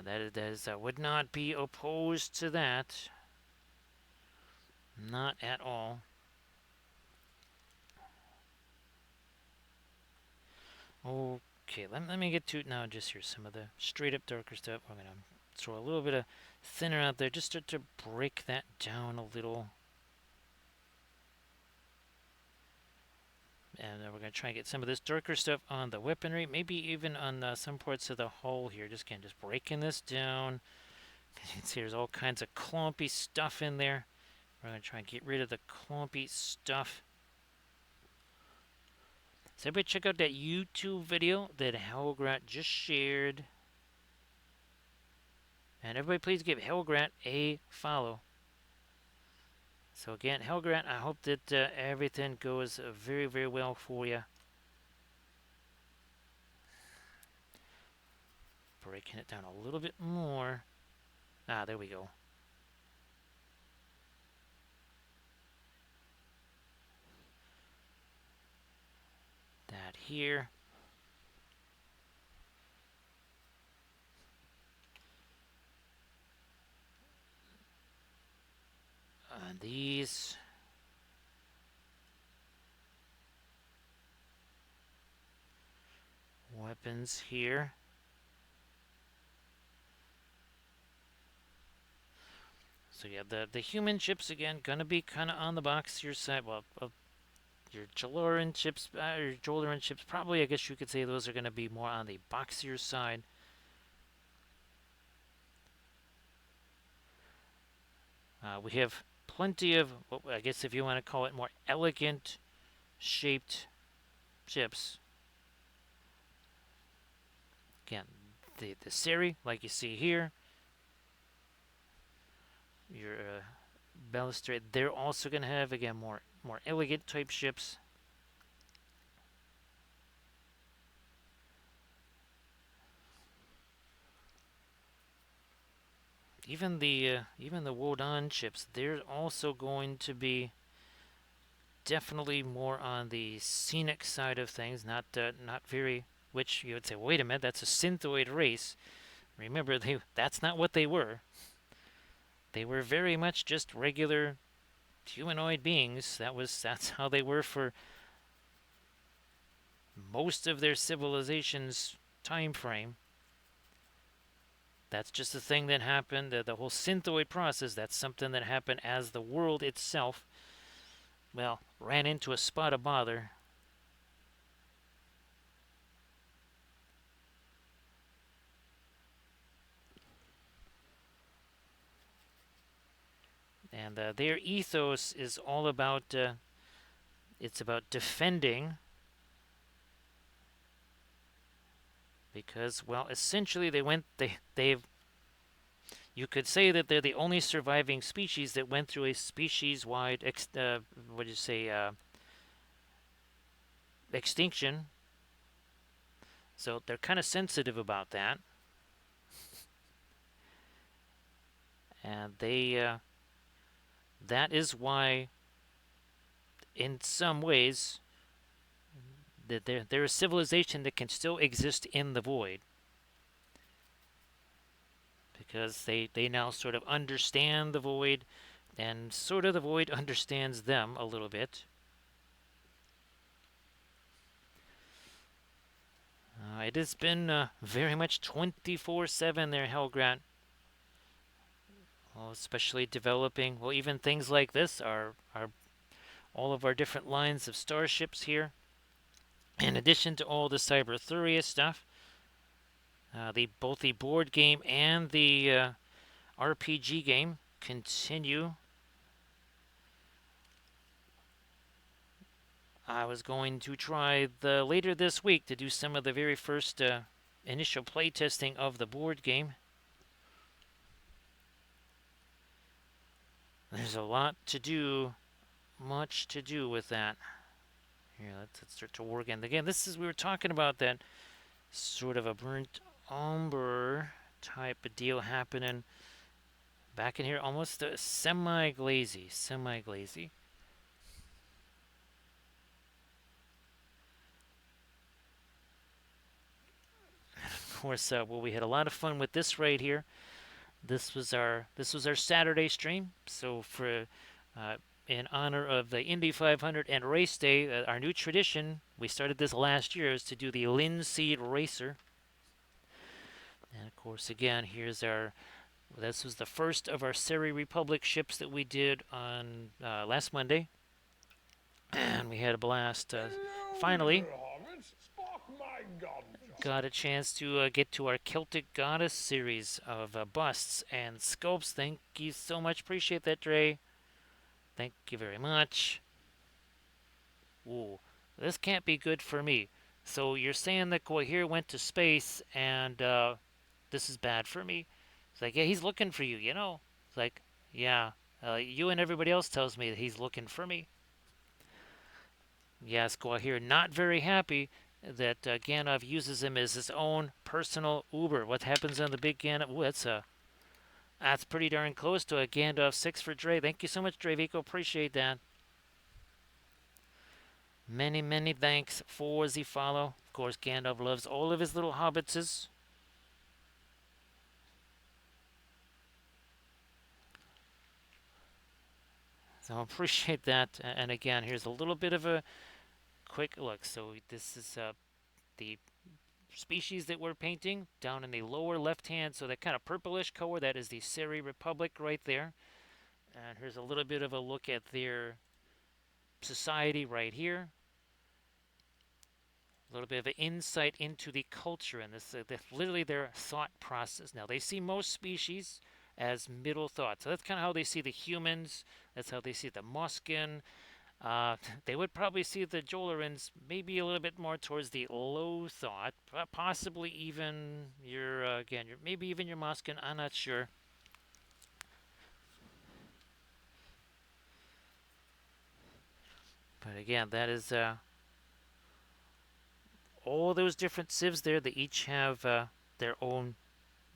That is, would not be opposed to that. Not at all. Okay, let me get to now just here some of the straight up darker stuff. We're going to throw a little bit of thinner out there just to break that down a little. And we're going to try and get some of this darker stuff on the weaponry, maybe even on some parts of the hull here. Just breaking this down. You can see there's all kinds of clumpy stuff in there. We're going to try and get rid of the clumpy stuff. So everybody check out that YouTube video that Helgrat just shared. And everybody please give Helgrat a follow. So again, Helgrat, I hope that everything goes very, very well for you. Breaking it down a little bit more. Ah, there we go. That here. And these. Weapons here. So yeah, the human ships again gonna be kind of on the boxier side. Well, your Jaloran ships, your Joloran ships, probably I guess you could say those are gonna be more on the boxier side. We have plenty of, well, I guess if you want to call it more elegant shaped ships. Again, the Seri, like you see here, your balustrade. They're also going to have again more elegant type ships. Even the Wodan ships, they're also going to be definitely more on the scenic side of things. Not very. Which you would say, wait a minute, that's a synthoid race. Remember, that's not what they were. They were very much just regular humanoid beings. That's how they were for most of their civilization's time frame. That's just a thing that happened. The whole synthoid process, that's something that happened as the world itself, well, ran into a spot of bother. And their ethos is all about, it's about defending. Because, well, essentially they've you could say that they're the only surviving species that went through a species-wide what do you say extinction. So they're kind of sensitive about that, and that is why, in some ways, that they're a civilization that can still exist in the void. Because they now sort of understand the void, and sort of the void understands them a little bit. It has been very much 24/7 there, Helgrat. Well, especially developing, well, even things like this are all of our different lines of starships here. In addition to all the Cyberthuria stuff, both the board game and the RPG game continue. I was going to try later this week to do some of the very first initial playtesting of the board game. There's a lot to do, much to do with that. Here, let's start to work in. Again, we were talking about that sort of a burnt umber type of deal happening back in here, almost semi-glazy. Of course, well, we had a lot of fun with this right here. This was our Saturday stream. So in honor of the Indy 500 and race day, our new tradition, we started this last year, is to do the Linseed Racer. And of course, again, this was the first of our Seri Republic ships that we did on last Monday. And we had a blast. Finally, got a chance to get to our Celtic Goddess series of busts and sculpts. Thank you so much. Appreciate that, Dre. Thank you very much. Ooh, this can't be good for me. So you're saying that Guahir went to space and this is bad for me? It's like, yeah, he's looking for you, you know? It's like, yeah, you and everybody else tells me that he's looking for me. Yes, Guahir not very happy that Gandalf uses him as his own personal Uber. What happens on the big Gandalf? Ooh, that's pretty darn close to a Gandalf 6 for Dre. Thank you so much, Dre Vico. Appreciate that. Many, many thanks for the follow. Of course, Gandalf loves all of his little hobbitses. So I appreciate that. And again, here's a little bit of a quick look. So this is the species that we're painting down in the lower left hand. So that kind of purplish color, that is the Seri Republic right there. And here's a little bit of a look at their society right here. A little bit of an insight into the culture and this, literally their thought process. Now, they see most species as middle thought. So that's kind of how they see the humans. That's how they see the Muskin. They would probably see the Jolerans maybe a little bit more towards the low thought, possibly even your, again, maybe even your Muskin. I'm not sure. But again, that is all those different civs there. They each have their own,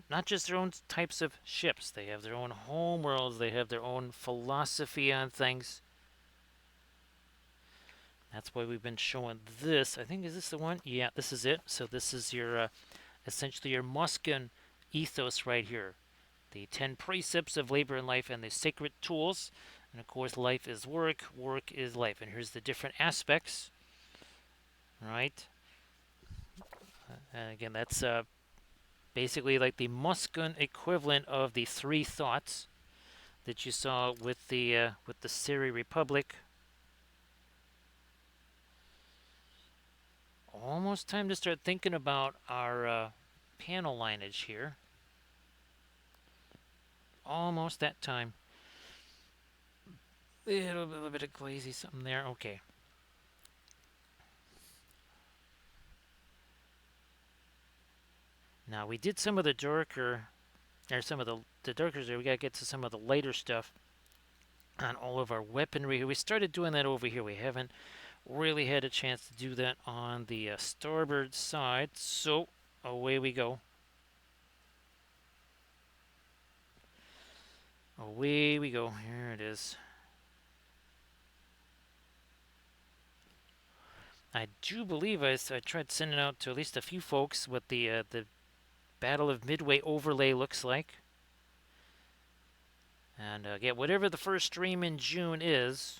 not just their own types of ships. They have their own home worlds. They have their own philosophy on things. That's why we've been showing this. I think, is this the one? Yeah, this is it. So this is your, essentially your Muskin ethos right here. The 10 precepts of labor and life and the sacred tools. And of course, life is work, work is life. And here's the different aspects, right? And again, that's basically like the Muskin equivalent of the 3 thoughts that you saw with the Seri Republic. Almost time to start thinking about our panel lineage here. Almost that time. A little bit of glazy something there. Okay. Now we did some of the darker, or some of the darkers there. We gotta get to some of the lighter stuff on all of our weaponry. We started doing that over here. We haven't really had a chance to do that on the starboard side. So away we go. Away we go. Here it is. I do believe I tried sending out to at least a few folks what the Battle of Midway overlay looks like. And yeah, whatever the first stream in June is,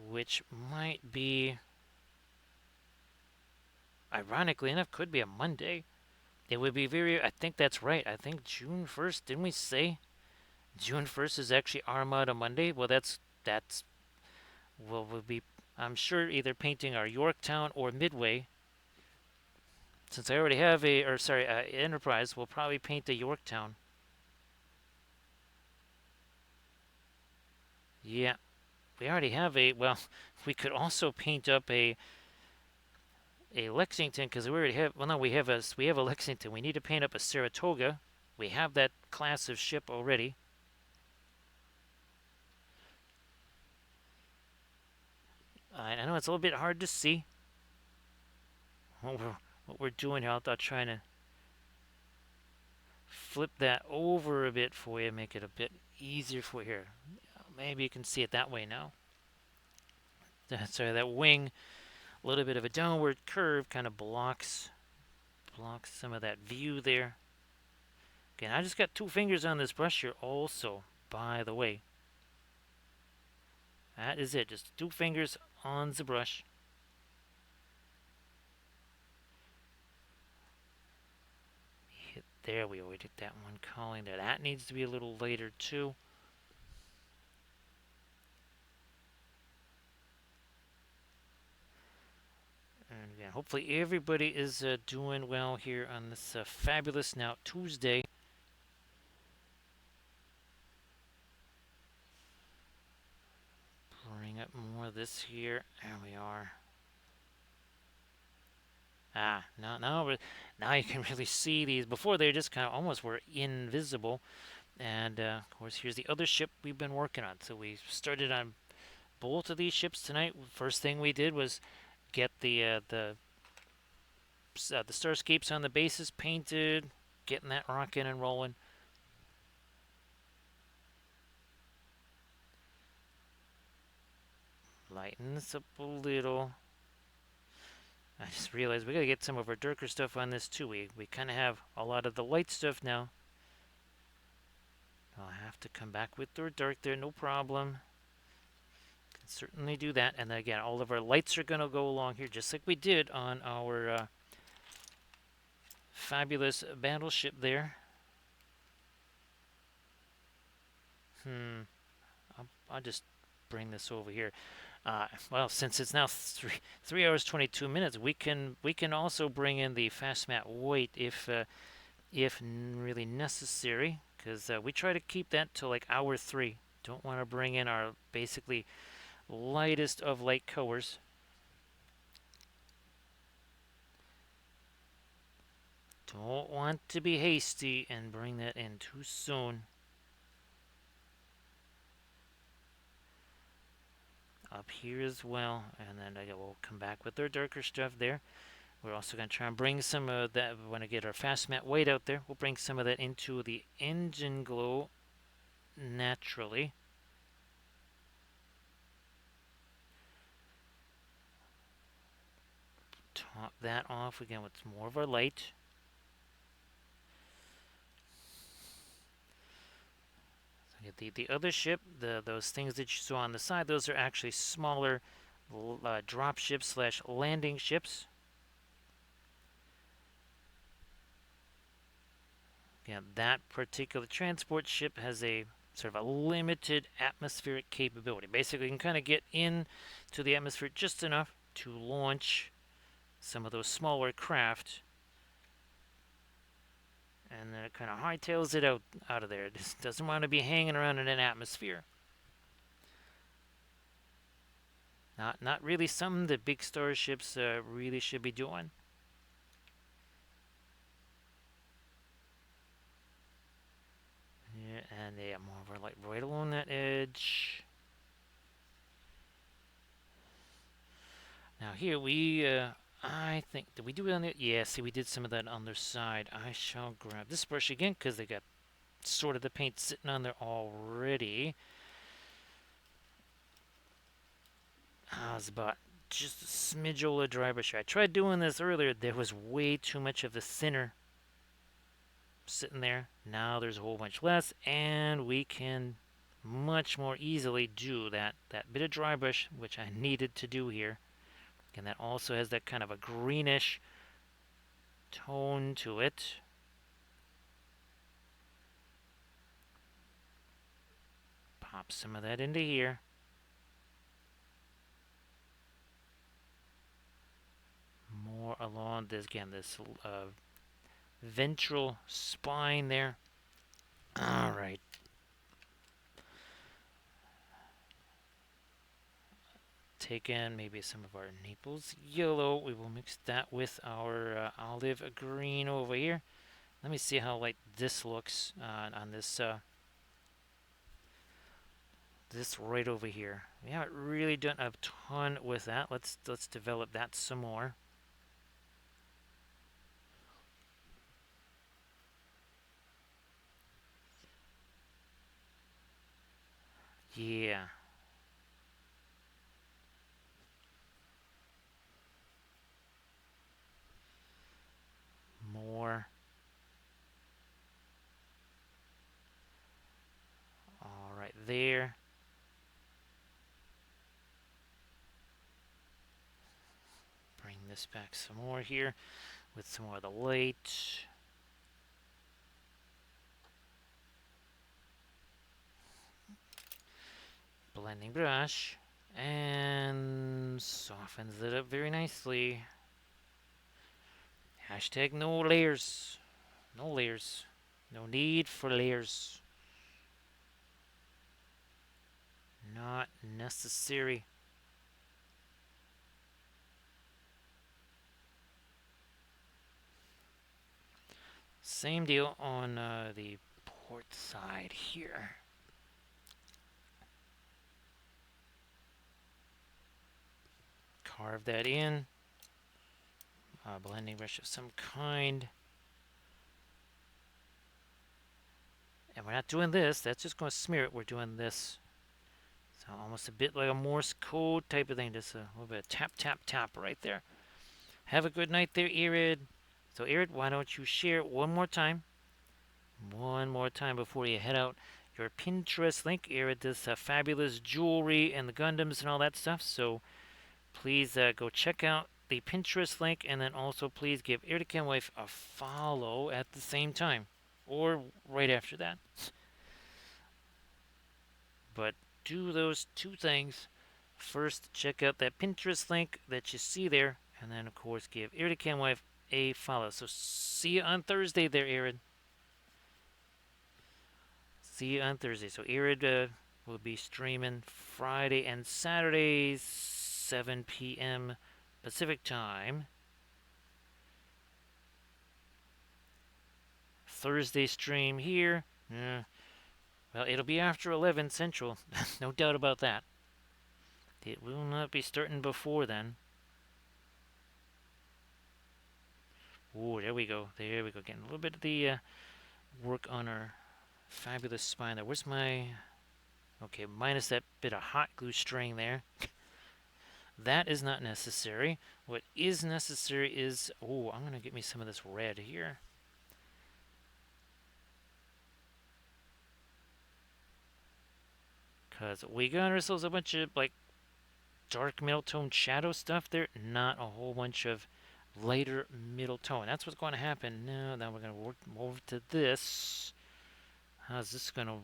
which might be, ironically enough, could be a Monday. It would be very, I think that's right. I think June 1st, didn't we say? June 1st is actually Armada Monday. Well, we'll be, I'm sure, either painting our Yorktown or Midway. Since I already have Enterprise, we'll probably paint the Yorktown. Yeah, we already have well, we could also paint up a Lexington, because we already have, well, no, we have a Lexington. We need to paint up a Saratoga. We have that class of ship already. I know it's a little bit hard to see what we're doing here. I'll try to flip that over a bit for you, make it a bit easier for you here. Maybe you can see it that way now. Sorry, that wing, a little bit of a downward curve, kind of blocks some of that view there. Again, I just got 2 fingers on this brush here also, by the way. That is it, just 2 fingers on the brush. There we go, we did that one calling there. That needs to be a little later too. And again, hopefully everybody is doing well here on this fabulous now Tuesday. Bring up more of this here. There we are. Now you can really see these. Before they just kind of almost were invisible. And of course, here's the other ship we've been working on. So we started on both of these ships tonight. First thing we did was get the starscapes on the bases painted, getting that rocking and rolling. Lighten this up a little. I just realized we gotta get some of our darker stuff on this too. We kind of have a lot of the light stuff now. I'll have to come back with our dark there, no problem. Can certainly do that. And then again, all of our lights are gonna go along here, just like we did on our fabulous battleship there. I'll just bring this over here. Well, since it's now 3 hours 22 minutes, we can also bring in the fast mat weight if really necessary, because we try to keep that to like hour 3. Don't want to bring in our basically lightest of light colors. Don't want to be hasty and bring that in too soon. Up here as well, and then we'll come back with our darker stuff there. We're also going to try and bring some of that, we want to get our fast mat weight out there. We'll bring some of that into the engine glow naturally. Top that off again with more of our light. The other ship, those things that you saw on the side, those are actually smaller drop ships slash landing ships. Yeah, that particular transport ship has a sort of a limited atmospheric capability. Basically, you can kind of get into the atmosphere just enough to launch some of those smaller craft, and then it kind of hightails it out of there. It just doesn't want to be hanging around in an atmosphere. Not really something that big starships really should be doing. Yeah, and yeah, more of our light right along that edge. Now here I think, did we do it on the, yeah, see we did some of that on their side. I shall grab this brush again because they got sort of the paint sitting on there already. How's about just a smidge of dry brush. I tried doing this earlier. There was way too much of the thinner sitting there. Now there's a whole bunch less, and we can much more easily do that bit of dry brush, which I needed to do here. And that also has that kind of a greenish tone to it. Pop some of that into here. More along this, again, this ventral spine there. All right. Take in maybe some of our Naples yellow. We will mix that with our olive green over here. Let me see how light this looks on this this right over here. We haven't really done a ton with that. Let's develop that some more. Yeah. More. All right, there. Bring this back some more here with some more of the light. Blending brush, and softens it up very nicely. Hashtag no layers. No layers. No need for layers. Not necessary. Same deal on the port side here. Carve that in. Blending brush of some kind. And we're not doing this. That's just going to smear it. We're doing this. So almost a bit like a Morse code type of thing. Just a little bit of tap, tap, tap right there. Have a good night there, Irid. So, Irid, why don't you share it one more time? One more time before you head out. Your Pinterest link, Irid, this fabulous jewelry and the Gundams and all that stuff. So, please go check out the Pinterest link, and then also please give Irid Wife a follow at the same time, or right after that. But do those two things. First, check out that Pinterest link that you see there, and then, of course, give Erin Wife a follow. So see you on Thursday there, Erin. See you on Thursday. So Erin will be streaming Friday and Saturday, 7 p.m. Pacific time. Thursday stream here. Well, it'll be after 11 Central. No doubt about that. It will not be starting before then. Oh, there we go. There we go. Getting a little bit of the work on our fabulous spine there. Where's my... Okay, minus that bit of hot glue string there. That is not necessary. What is necessary is... Oh, I'm going to get me some of this red here. Because we got ourselves a bunch of, like, dark middle tone shadow stuff there. Not a whole bunch of lighter middle tone. That's what's going to happen. Now we're going to work over to this. How's this going to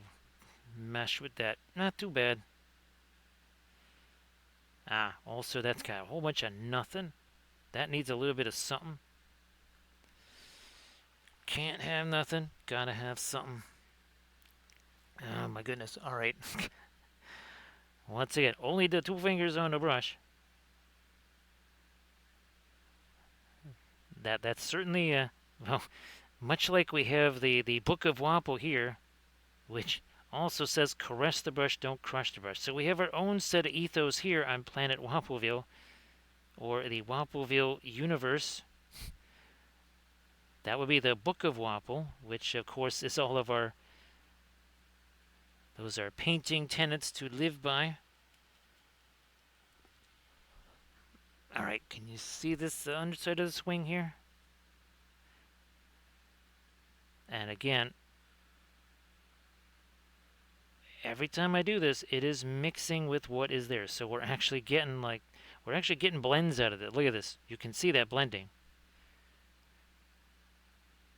mesh with that? Not too bad. Also that's got a whole bunch of nothing. That needs a little bit of something. Can't have nothing. Gotta have something. Oh my goodness. Alright. Once again, only the two fingers on the brush. That's certainly, well, much like we have the Book of Wappo here, which also says caress the brush, don't crush the brush. So we have our own set of ethos here on planet Wappoville, or the Wappoville universe. That would be the Book of Wappo, which of course is all of our... Those are painting tenets to live by. Alright, can you see this underside of the swing here? And again, every time I do this, it is mixing with what is there. So we're actually getting blends out of it. Look at this. You can see that blending.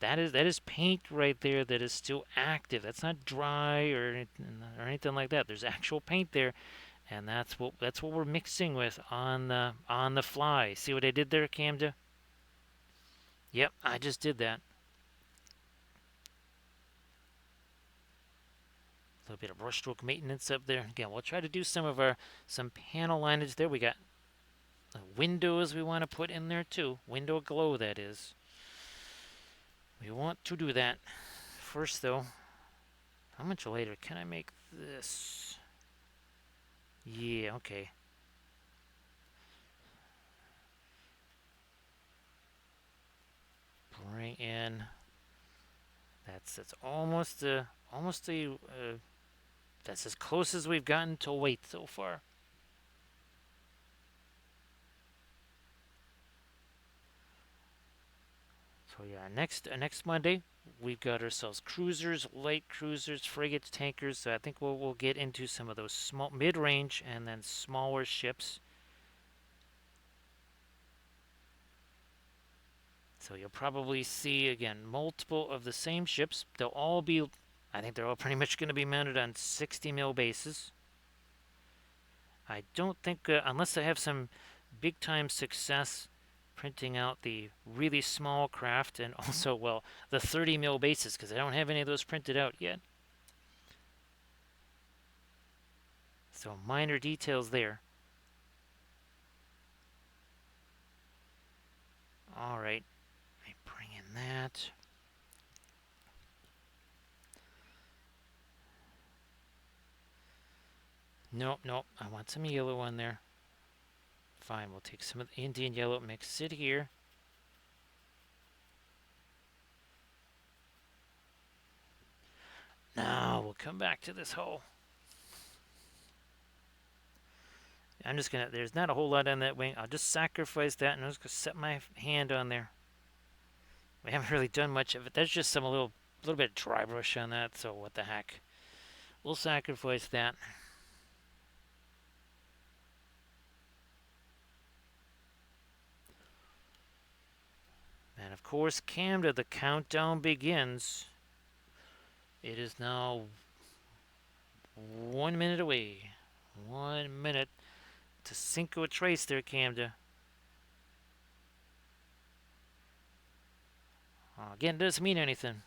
That is paint right there that is still active. That's not dry or anything like that. There's actual paint there, and that's what we're mixing with on the fly. See what I did there, Camda? Yep, I just did that. A little bit of brushstroke maintenance up there. Again, we'll try to do some panel lineage there. We got windows we want to put in there too. Window glow, that is. We want to do that. First, though, how much later can I make this? Yeah, okay. Bring in. That's almost that's as close as we've gotten to weight so far. So yeah, next Monday we've got ourselves cruisers, light cruisers, frigates, tankers. So I think we'll get into some of those small, mid-range, and then smaller ships. So you'll probably see again multiple of the same ships. They'll all be, I think they're all pretty much going to be mounted on 60 mil bases. I don't think unless I have some big time success printing out the really small craft, and also, well, the 30 mil bases, because I don't have any of those printed out yet. So minor details there. All right, let me bring in that. Nope, I want some yellow on there. Fine, we'll take some of the Indian yellow, mix it here. Now we'll come back to this hole. I'm just gonna, there's not a whole lot on that wing. I'll just sacrifice that, and I'm just gonna set my hand on there. We haven't really done much of it. There's just some little bit of dry brush on that, so what the heck. We'll sacrifice that. And of course, Camda, the countdown begins. It is now 1 minute away. 1 minute to Cinco Trace there, Camda. Again, it doesn't mean anything.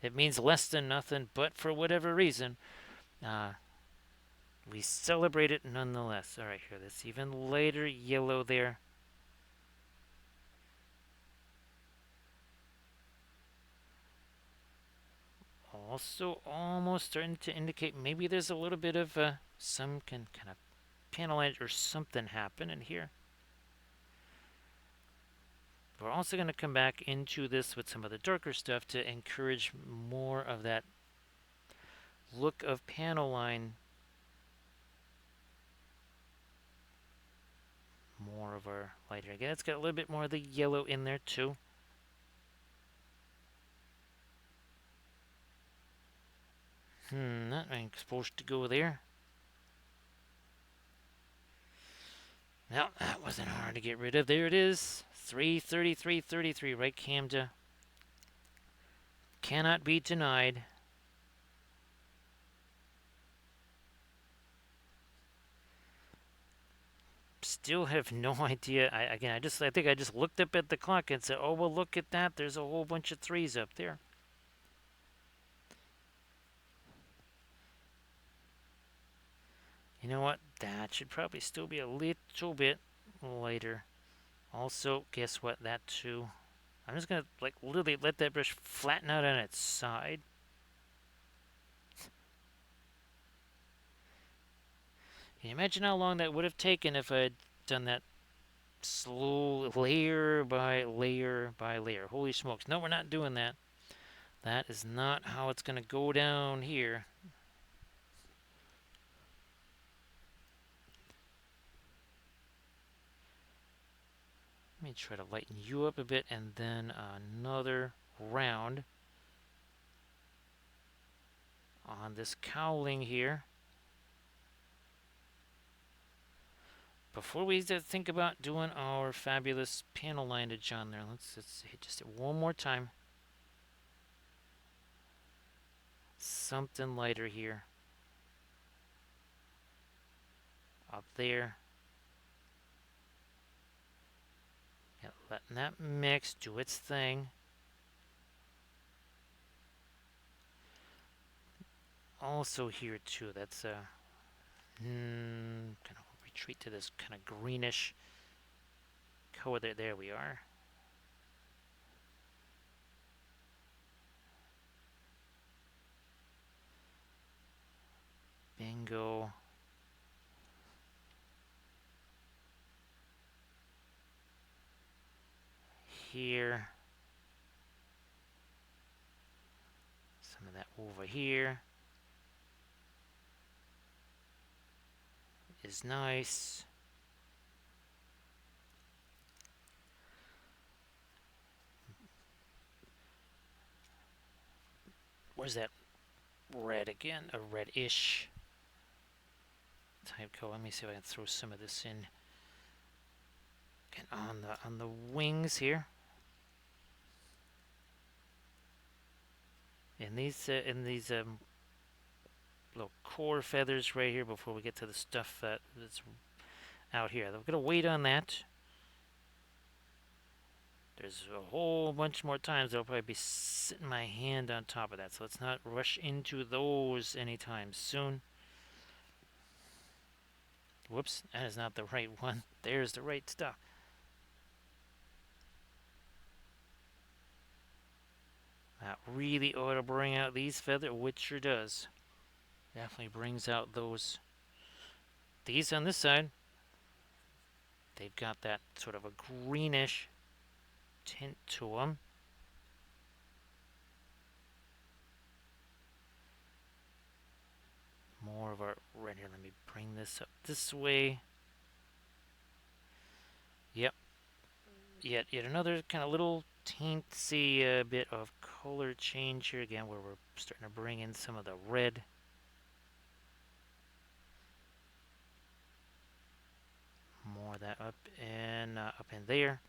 It means less than nothing, but for whatever reason, uh, we celebrate it nonetheless. All right, here, that's even lighter yellow there. Also, almost starting to indicate maybe there's a little bit of some kind of panel edge or something happening here. We're also going to come back into this with some of the darker stuff to encourage more of that look of panel line. More of our lighter. Again, it's got a little bit more of the yellow in there too. That ain't supposed to go there. No, that wasn't hard to get rid of. There it is. 333.33, right, Camda? Cannot be denied. Still have no idea. I think I just looked up at the clock and said, oh, well, look at that. There's a whole bunch of threes up there. You know what? That should probably still be a little bit lighter. Also, guess what? That too. I'm just going to like literally let that brush flatten out on its side. Can you imagine how long that would have taken if I had done that slow layer by layer by layer? Holy smokes. No, we're not doing that. That is not how it's going to go down here. Let me try to lighten you up a bit and then another round on this cowling here. Before we think about doing our fabulous panel lineage on there, let's hit just one more time. Something lighter here. Up there. Yeah, letting that mix do its thing. Also here too, that's kind of retreat to this kind of greenish color. There we are. Bingo. Here. Some of that over here is nice. Where's that red again? A reddish type color. Let me see if I can throw some of this in. Again, on the wings here. In these little core feathers right here before we get to the stuff that's out here. I'm gonna wait on that. There's a whole bunch more times I'll probably be sitting my hand on top of that, so let's not rush into those anytime soon. Whoops, that is not the right one. There's the right stuff. That really ought to bring out these feathers, which sure does. Definitely brings out those. These on this side, they've got that sort of a greenish tint to them. More of our red here. Let me bring this up this way. Yep. Yet another kind of little teensy bit of color change here again, where we're starting to bring in some of the red. More of that up in there.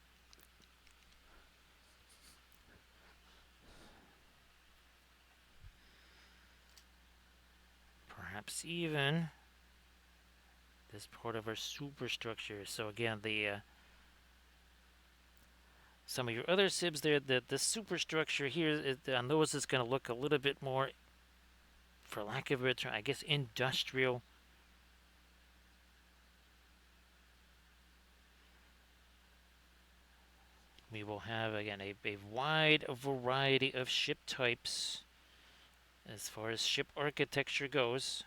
perhaps even this part of our superstructure. So again, the some of your other sibs there, the superstructure here, on those is going to look a little bit more, for lack of a better term, I guess, industrial. We will have, again, a wide variety of ship types as far as ship architecture goes.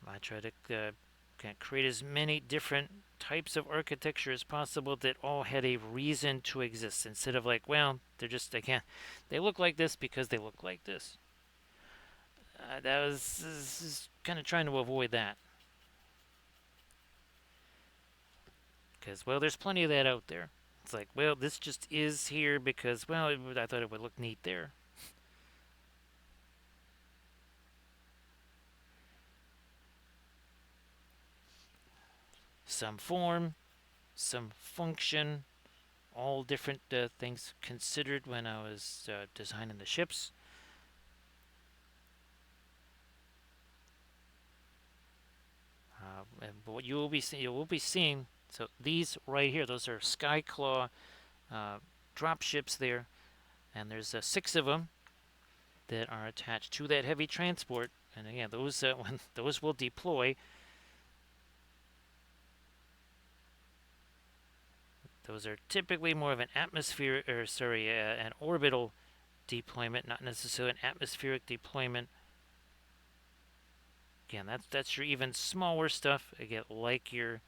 I try to create as many different types of architecture as possible that all had a reason to exist, instead of like, well, they look like this because they look like this. That was kind of trying to avoid that. Because, well, there's plenty of that out there. It's like, well, this just is here because, well, I thought it would look neat there. Some form, some function, all different things considered when I was designing the ships. What you will be seeing. So these right here, those are Skyclaw drop ships there, and there's 6 of them that are attached to that heavy transport. And again, those when those will deploy, those are typically more of an an orbital deployment, not necessarily an atmospheric deployment. Again, that's your even smaller stuff. Again, like your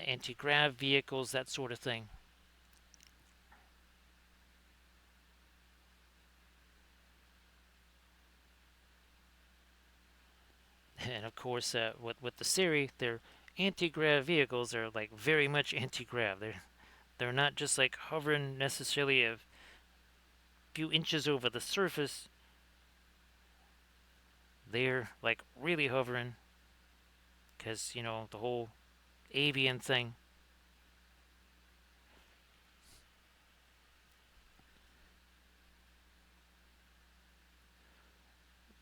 anti-grav vehicles, that sort of thing. And of course, with the Seri, their anti-grav vehicles are like very much anti-grav. They're not just like hovering necessarily a few inches over the surface. They're like really hovering, because the whole avian thing.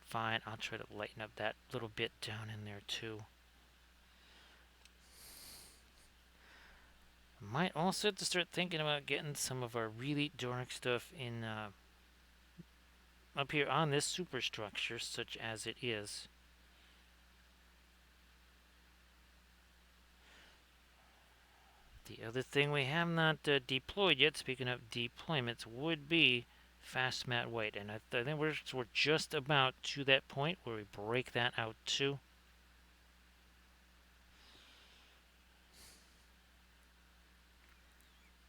Fine, I'll try to lighten up that little bit down in there too. Might also have to start thinking about getting some of our really dark stuff in up here on this superstructure, such as it is. The other thing we have not deployed yet, speaking of deployments, would be fast matte white, and I think we're just about to that point where we break that out too.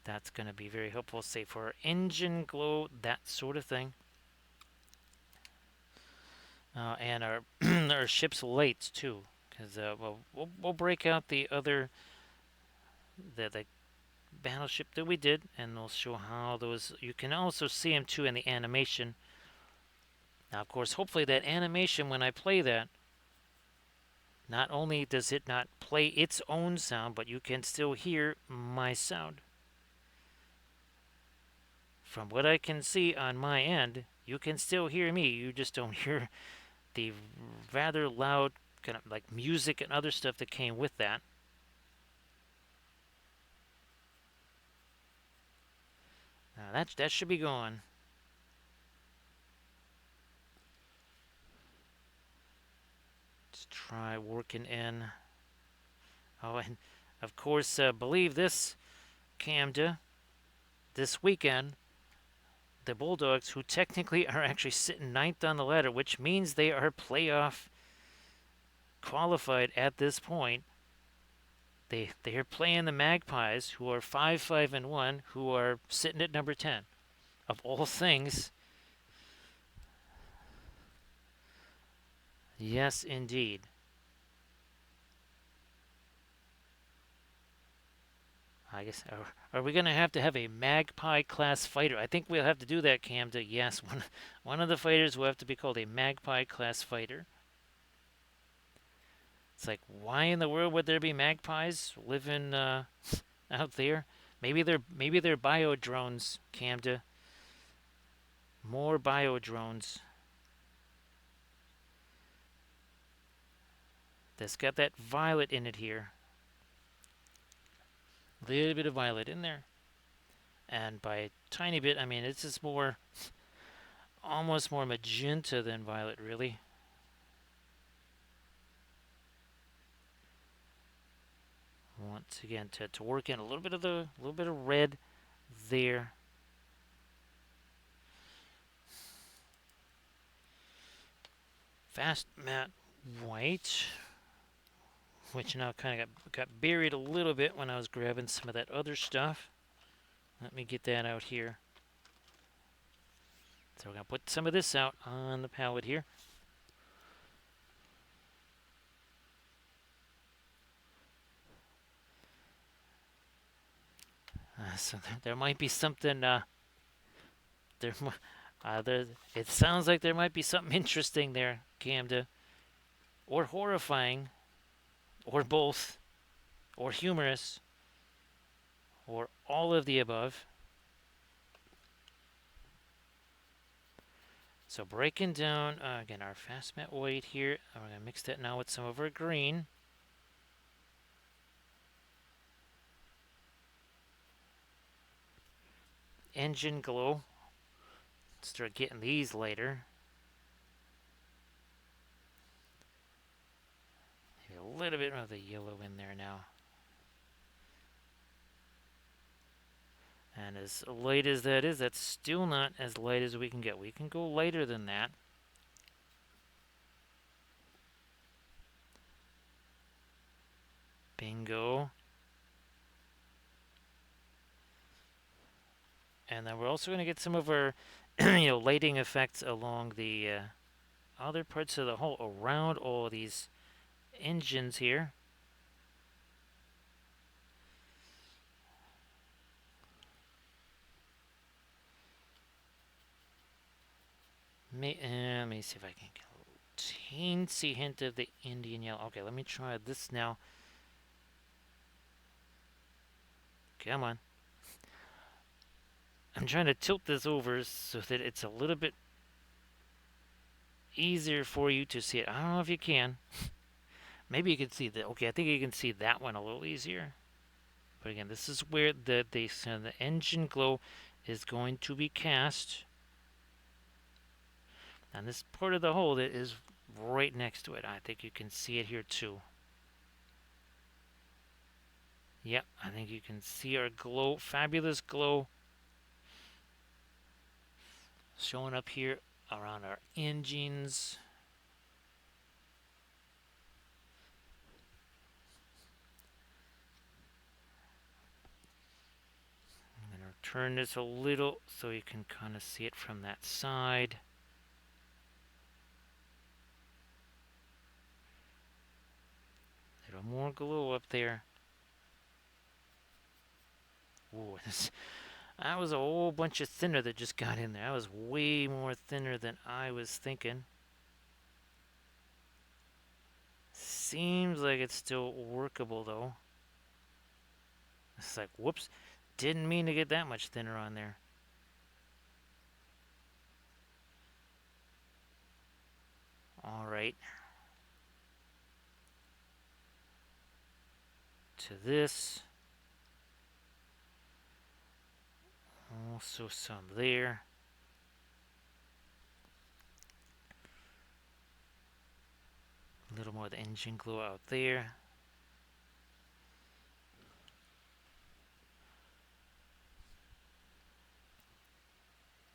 That's going to be very helpful, say for our engine glow, that sort of thing. And our our ship's lights too, because we'll break out the other the battleship that we did, and we'll show how those. You can also see them too in the animation. Now, of course, hopefully that animation, when I play that, not only does it not play its own sound, but you can still hear my sound. From what I can see on my end, you can still hear me. You just don't hear the rather loud kind of like music and other stuff that came with that. Now that should be gone. Let's try working in. Oh, and of course, believe this, Camda, this weekend, the Bulldogs, who technically are actually sitting 9th on the ladder, which means they are playoff qualified at this point. They are playing the Magpies, who are 5-5-1, who are sitting at number 10. Of all things. Yes, indeed. I guess, are we going to have a Magpie class fighter? I think we'll have to do that, Camda. Yes, one of the fighters will have to be called a Magpie class fighter. It's like, why in the world would there be magpies living out there? Maybe they're bio drones, Camda. More bio drones. That's got that violet in it here. A little bit of violet in there. And by a tiny bit, I mean, it's just more, almost more magenta than violet, really. Once again, to work in a little bit of red there. Fast matte white, which now kind of got buried a little bit when I was grabbing some of that other stuff. Let me get that out here. So we're going to put some of this out on the palette here. So there might be something, it sounds like there might be something interesting there, Camda. Or horrifying, or both, or humorous, or all of the above. So breaking down, again, our fast matte white here. We're going to mix that now with some of our green. Engine glow. Start getting these later. Maybe a little bit of the yellow in there now. And as light as that is, that's still not as light as we can get. We can go lighter than that. Bingo. And then we're also going to get some of our lighting effects along the other parts of the hull around all these engines here. Let me see if I can get a teensy hint of the Indian yellow. Okay, let me try this now. Come on. I'm trying to tilt this over so that it's a little bit easier for you to see it. I don't know if you can. Maybe you can see that. Okay, I think you can see that one a little easier. But again, this is where the engine glow is going to be cast. And this part of the hull that is right next to it. I think you can see it here too. Yep, I think you can see our glow, fabulous glow, showing up here around our engines. I'm going to turn this a little so you can kind of see it from that side. A little more glow up there. Ooh, that was a whole bunch of thinner that just got in there. That was way more thinner than I was thinking. Seems like it's still workable though. It's like, whoops, didn't mean to get that much thinner on there. All right. To this. Also some there. A little more of the engine glow out there.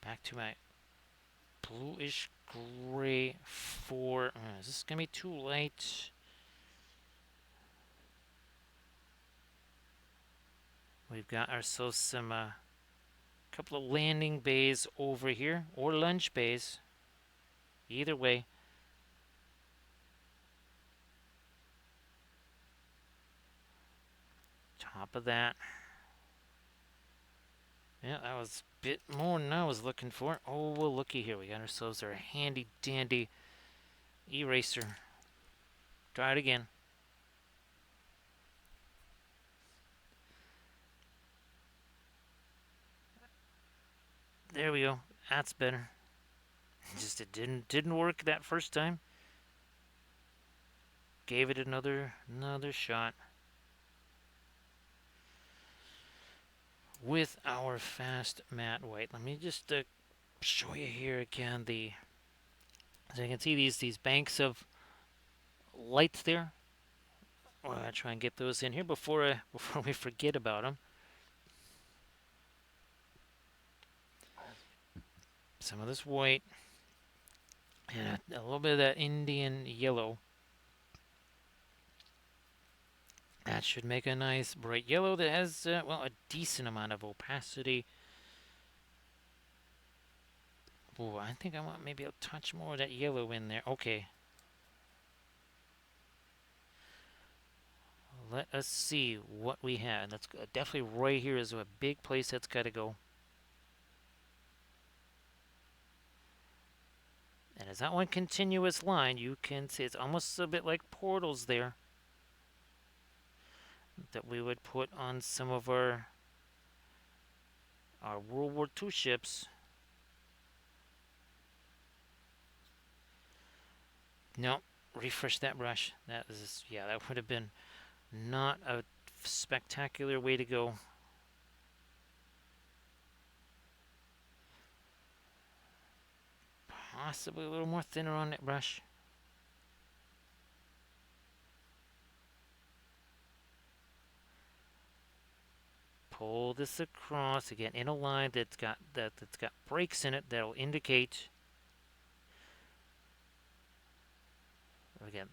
Back to my bluish gray for... is this going to be too light? We've got ourselves some couple of landing bays over here, or lunge bays. Either way. Top of that. Yeah, that was a bit more than I was looking for. Oh, well, looky here. We got ourselves our handy dandy eraser. Try it again. There we go. That's better. Just it didn't work that first time. Gave it another shot with our fast matte white. Let me just show you here again so you can see these banks of lights there. I'm gonna try and get those in here before we forget about them. Some of this white and a little bit of that Indian yellow. That should make a nice bright yellow that has, well, a decent amount of opacity. Ooh, I think I want maybe a touch more of that yellow in there. Okay. Let us see what we have. That's definitely right here is a big place that's got to go. And as that one continuous line, you can see it's almost a bit like portals there that we would put on some of our World War II ships. No, refresh that brush. That is, yeah, that would have been not a spectacular way to go. Possibly a little more thinner on that brush. Pull this across again in a line that's got breaks in it that'll indicate. Again,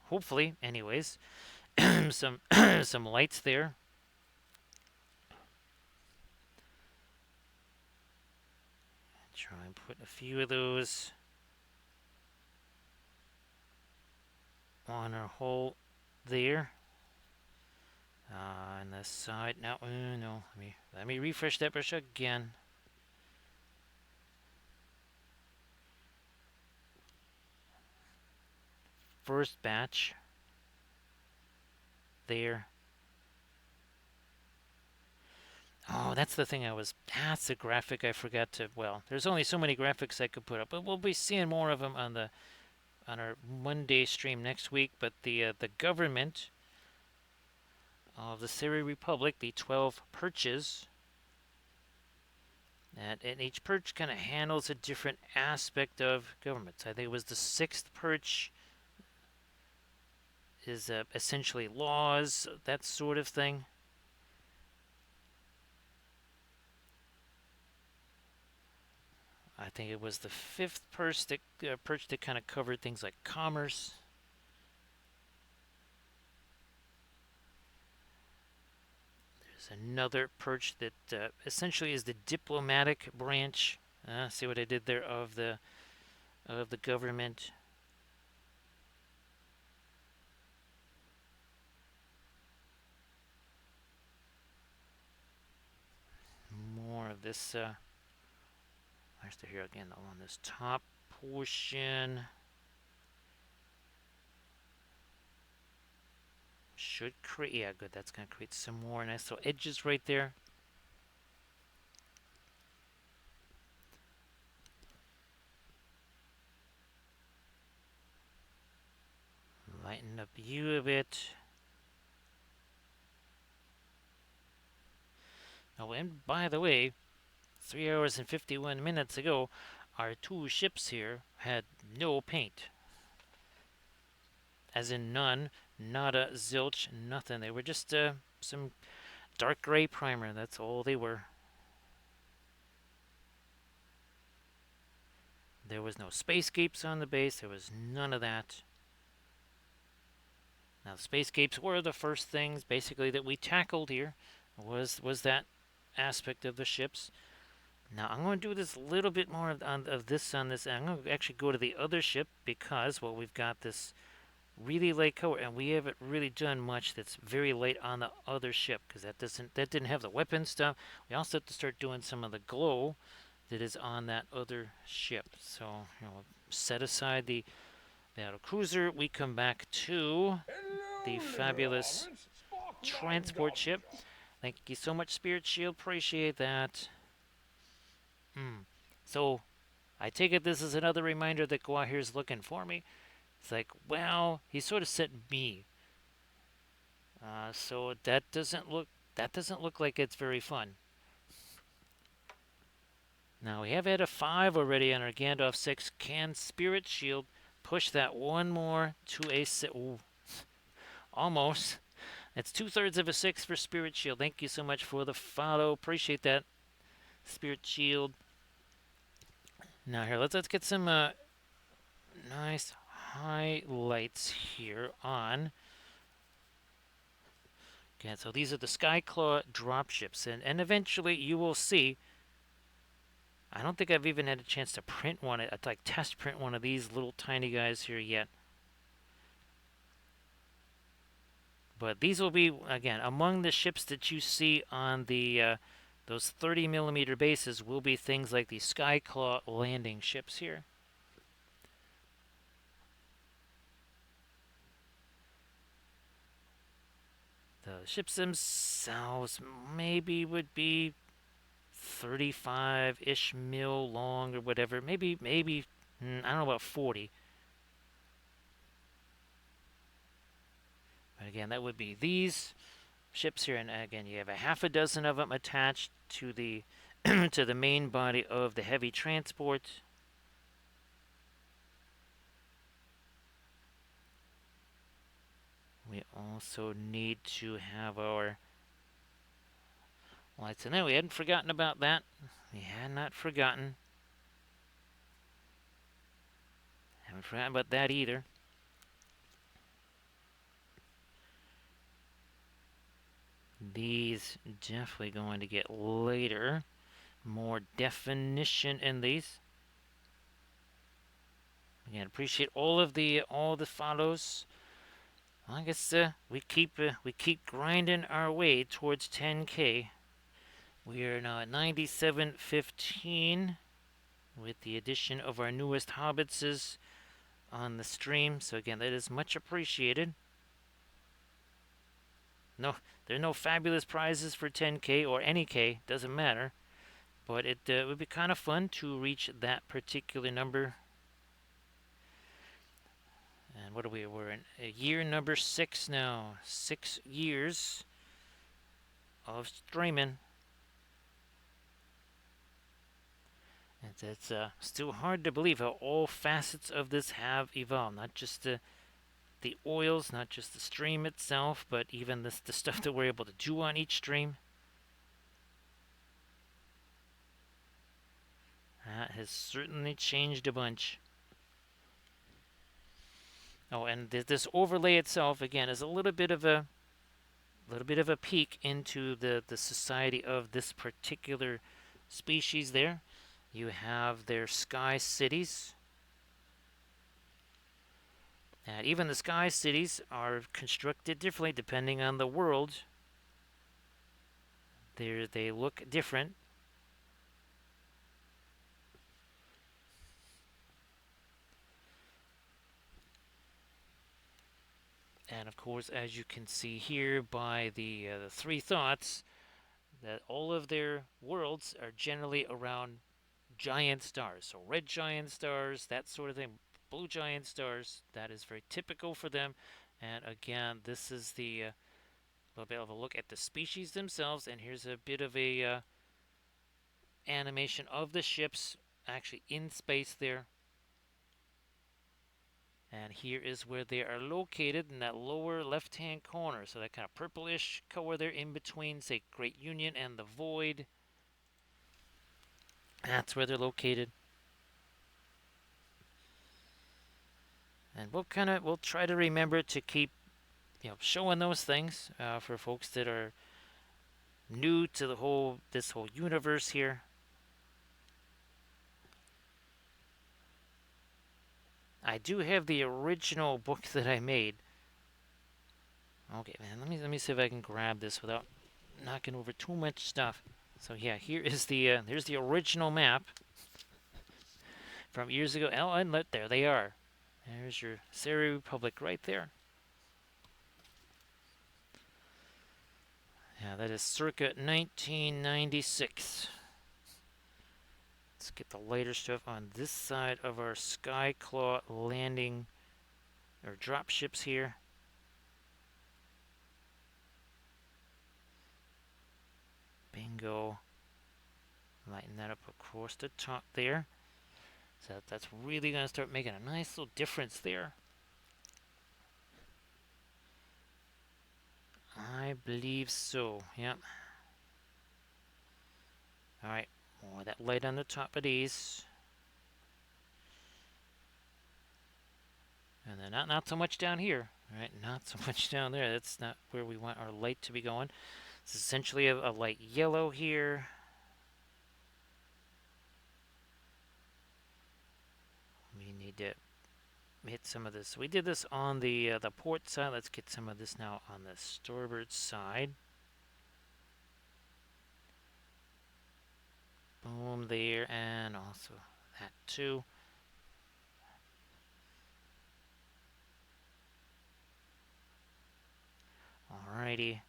hopefully, anyways, some some lights there. Try and put a few of those on our hole there. On the side. No, no. Let me refresh that brush again. First batch. There. Oh, that's the thing that's a graphic I forgot to, well, there's only so many graphics I could put up, but we'll be seeing more of them on our Monday stream next week. But the government of the Seri Republic, the 12 perches, and each perch kind of handles a different aspect of government. So I think it was the 6th perch is essentially laws, that sort of thing. I think it was the 5th perch that kind of covered things like commerce. There's another perch that essentially is the diplomatic branch. See what I did there of the government. More of this. Where's the here again? On this top portion. Should create, yeah, good. That's going to create some more nice little edges right there. Lighten up you a bit. Oh, and by the way, 3 hours and 51 minutes ago, our 2 ships here had no paint. As in none, nada, zilch, nothing. They were just some dark gray primer. That's all they were. There was no spacescapes on the base. There was none of that. Now, the spacescapes were the first things, basically, that we tackled here, was that aspect of the ships. Now, I'm going to do this a little bit more of this on this. I'm going to actually go to the other ship because, well, we've got this really light color, and we haven't really done much that's very light on the other ship because that didn't have the weapon stuff. We also have to start doing some of the glow that is on that other ship. So, set aside the battle cruiser. We come back to the fabulous transport ship. Thank you so much, Spirit Shield. Appreciate that. So I take it this is another reminder that Guahir's looking for me. It's like, well, he sort of sent me. So that doesn't look like it's very fun. Now we have had a 5 already on our Gandalf 6. Can Spirit Shield push that one more to a 6? Ooh, almost. That's 2/3 of a 6 for Spirit Shield. Thank you so much for the follow. Appreciate that, Spirit Shield. Now here, let's get some nice highlights here on. Okay, so these are the Skyclaw dropships, and eventually you will see. I don't think I've even had a chance to print one, like test print one of these little tiny guys here yet. But these will be, again, among the ships that you see on the those 30mm bases will be things like the Skyclaw landing ships here. The ships themselves maybe would be 35-ish mil long or whatever. Maybe I don't know about 40. But again, that would be these ships here, and again, you have a half a dozen of them attached to the to the main body of the heavy transport. We also need to have our lights in there. We hadn't forgotten about that. We had not forgotten. Haven't forgotten about that either. These definitely going to get later. More definition in these. Again, appreciate all the follows. Well, I guess we keep grinding our way towards 10K. We are now at 97.15 with the addition of our newest hobbitses on the stream. So again, that is much appreciated. No, there are no fabulous prizes for 10K or any K, doesn't matter. But it would be kind of fun to reach that particular number. And what are we? We're in year number 6 now. 6 years of streaming. And it's still hard to believe how all facets of this have evolved. Not just the oils, not just the stream itself, but even the stuff that we're able to do on each stream. That has certainly changed a bunch. Oh, and this overlay itself, again, is a little bit of a peek into the society of this particular species there. You have their sky cities. And even the sky cities are constructed differently depending on the world. They look different. And of course, as you can see here by the 3 thoughts, that all of their worlds are generally around giant stars. So red giant stars, that sort of thing. Blue giant stars, that is very typical for them. And again, this is the little bit of a look at the species themselves. And here's a bit of a animation of the ships actually in space there. And here is where they are located in that lower left-hand corner. So that kind of purplish color there in between, say, Great Union and the Void. That's where they're located. And we'll try to remember to keep, showing those things for folks that are new to this whole universe here. I do have the original book that I made. Okay, man, let me see if I can grab this without knocking over too much stuff. So yeah, here is here's the original map from years ago. Oh, and there they are. There's your Seri Republic right there. Yeah, that is circa 1996. Let's get the lighter stuff on this side of our Skyclaw landing or drop ships here. Bingo. Lighten that up across the top there. So that's really going to start making a nice little difference there. I believe so, yep. Alright, more of that light on the top of these. And then not so much down here. Alright, not so much down there. That's not where we want our light to be going. It's essentially a light yellow here. We need to hit some of this. We did this on the port side. Let's get some of this now on the starboard side. Boom there, and also that too. Alrighty.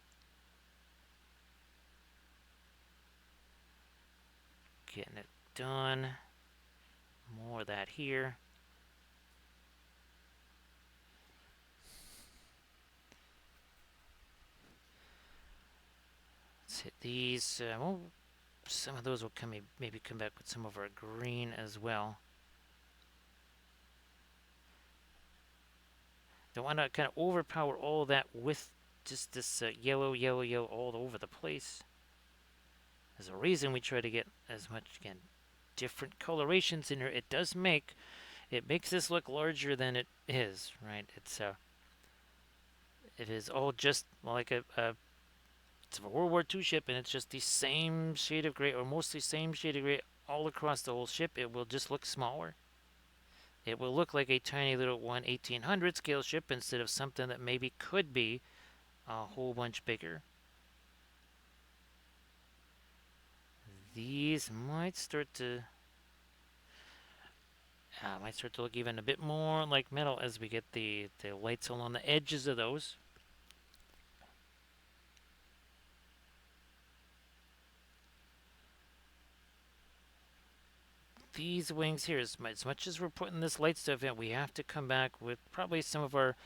Getting it done. More of that here. Let's hit these. Well, some of those will maybe come back with some of our green as well. Don't want to kind of overpower all that with just this yellow all over the place. There's a reason we try to get as much, again, different colorations in here. It makes this look larger than it is, right? It is all just like it's a World War II ship, and it's just the same shade of gray, or mostly same shade of gray all across the whole ship. It will just look smaller. It will look like a tiny little 1/1800 scale ship instead of something that maybe could be a whole bunch bigger. These might start to look even a bit more like metal as we get the lights along the edges of those. These wings here, as much as we're putting this light stuff in, we have to come back with probably some of our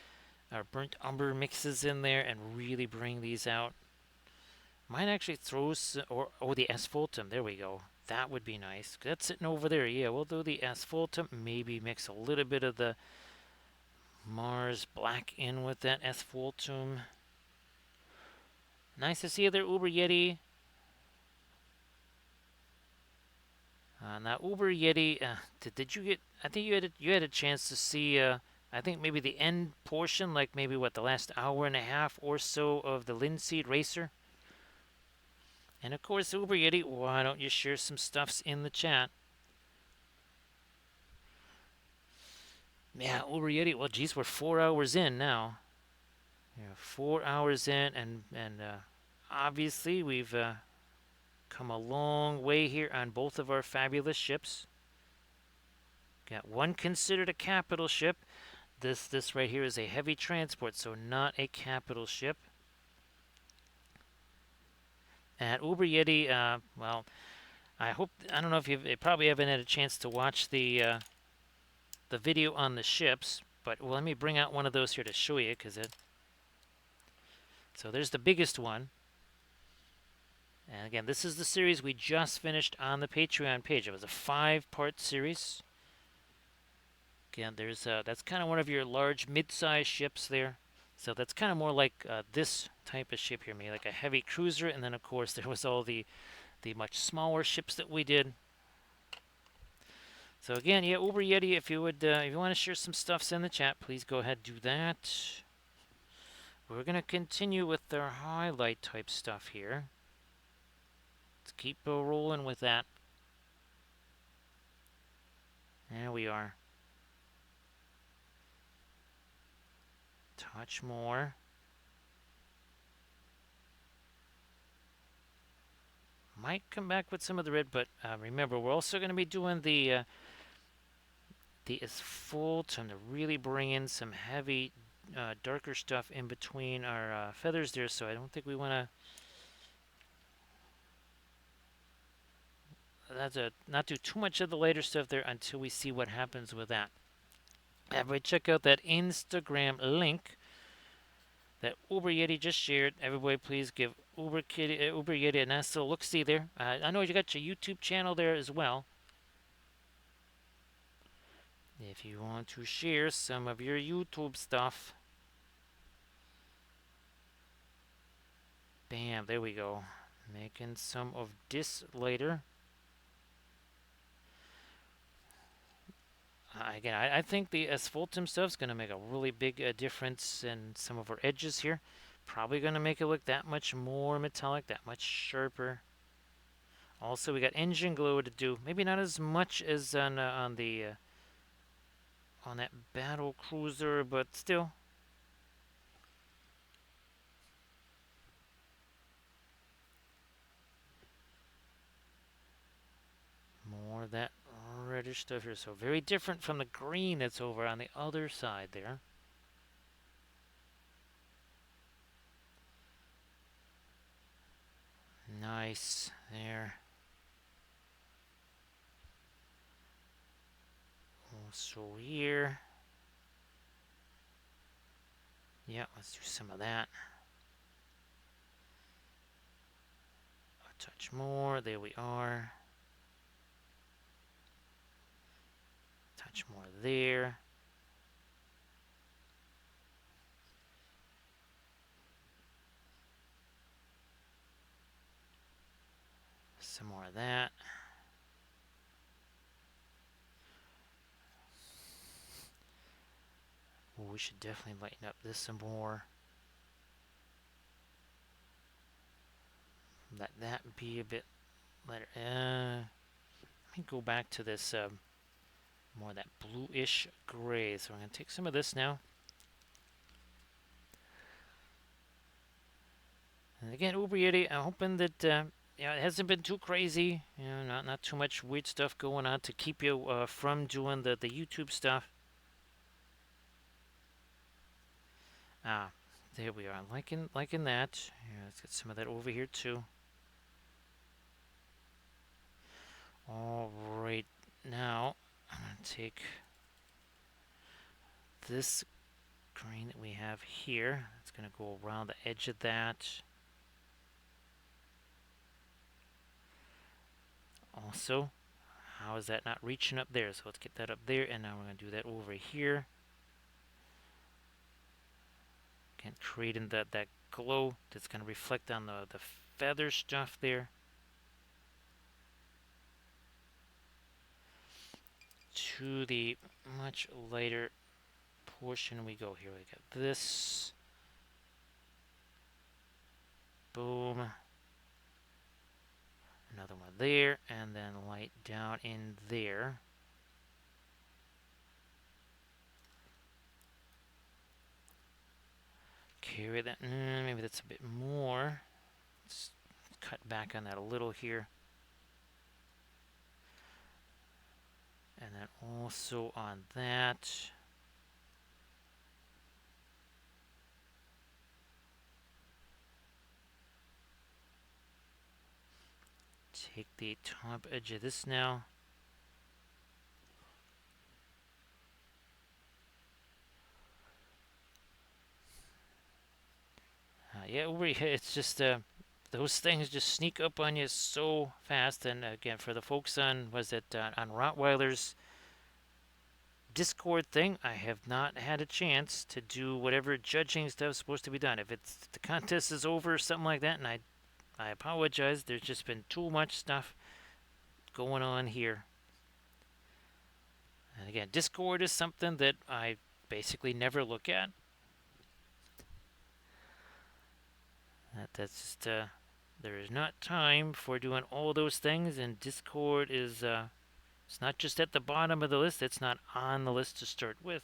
burnt umber mixes in there and really bring these out. Might actually throw the asphaltum. There we go. That would be nice. That's sitting over there. Yeah, we'll do the asphaltum. Maybe mix a little bit of the Mars black in with that asphaltum. Nice to see you there, Uber Yeti. Now, Uber Yeti, did you get? I think you had a chance to see. I think maybe the end portion, like maybe the last hour and a half or so of the Linseed Racer. And of course, Uber Yeti, why don't you share some stuffs in the chat? Yeah, Uber Yeti. Well, geez, we're 4 hours in now. Yeah, 4 hours in, and obviously we've come a long way here on both of our fabulous ships. Got one considered a capital ship. This right here is a heavy transport, so not a capital ship. And Uber Yeti, well, I don't know if you probably haven't had a chance to watch the video on the ships, but let me bring out one of those here to show you, so there's the biggest one. And again, this is the series we just finished on the Patreon page. It was a 5-part series. Again, that's kind of one of your large mid-sized ships there. So that's kind of more like this type of ship here, maybe like a heavy cruiser. And then, of course, there was all the much smaller ships that we did. So again, yeah, Uber Yeti, if you want to share some stuffs in the chat, please go ahead and do that. We're going to continue with our highlight type stuff here. Let's keep rolling with that. There we are. Touch more. Might come back with some of the red, but remember, we're also going to be doing the asphaltum to really bring in some heavy, darker stuff in between our feathers there. So I don't think we want to. not do too much of the later stuff there until we see what happens with that. Everybody check out that Instagram link that Uber Yeti just shared. Everybody please give Uber Yeti a nice little look-see there. I know you got your YouTube channel there as well. If you want to share some of your YouTube stuff. Bam, there we go. Making some of this later. Again, I think the asphaltum stuff is going to make a really big difference in some of our edges here. Probably going to make it look that much more metallic, that much sharper. Also, we got engine glow to do. Maybe not as much as on that battle cruiser, but still. More of that reddish stuff here. So very different from the green that's over on the other side there. Nice there. Also here. Yeah, let's do some of that. A touch more. There we are. Touch more there. Some more of that. Ooh, we should definitely lighten up this some more. Let that be a bit lighter. Let me go back to this more of that bluish gray. So I'm going to take some of this now. And again, Uber Yeti, I'm hoping that it hasn't been too crazy. Not too much weird stuff going on to keep you from doing the YouTube stuff. There we are. Liking that. Yeah, let's get some of that over here too. All right, now I'm going to take this green that we have here. It's going to go around the edge of that. Also, how is that not reaching up there? So let's get that up there, and now we're going to do that over here. Again, creating that glow that's going to reflect on the feather stuff there. To the much lighter portion we go here. We got this. Boom. Another one there, and then light down in there. Carry that. Maybe that's a bit more. Let's cut back on that a little here. And then also on that. Take the top edge of this now. Yeah, it's just those things just sneak up on you so fast. And again, for the folks on on Rottweiler's Discord thing, I have not had a chance to do whatever judging stuff's supposed to be done. If the contest is over or something like that, and I apologize. There's just been too much stuff going on here. And again, Discord is something that I basically never look at. That's just there is not time for doing all those things, and Discord is it's not just at the bottom of the list, it's not on the list to start with.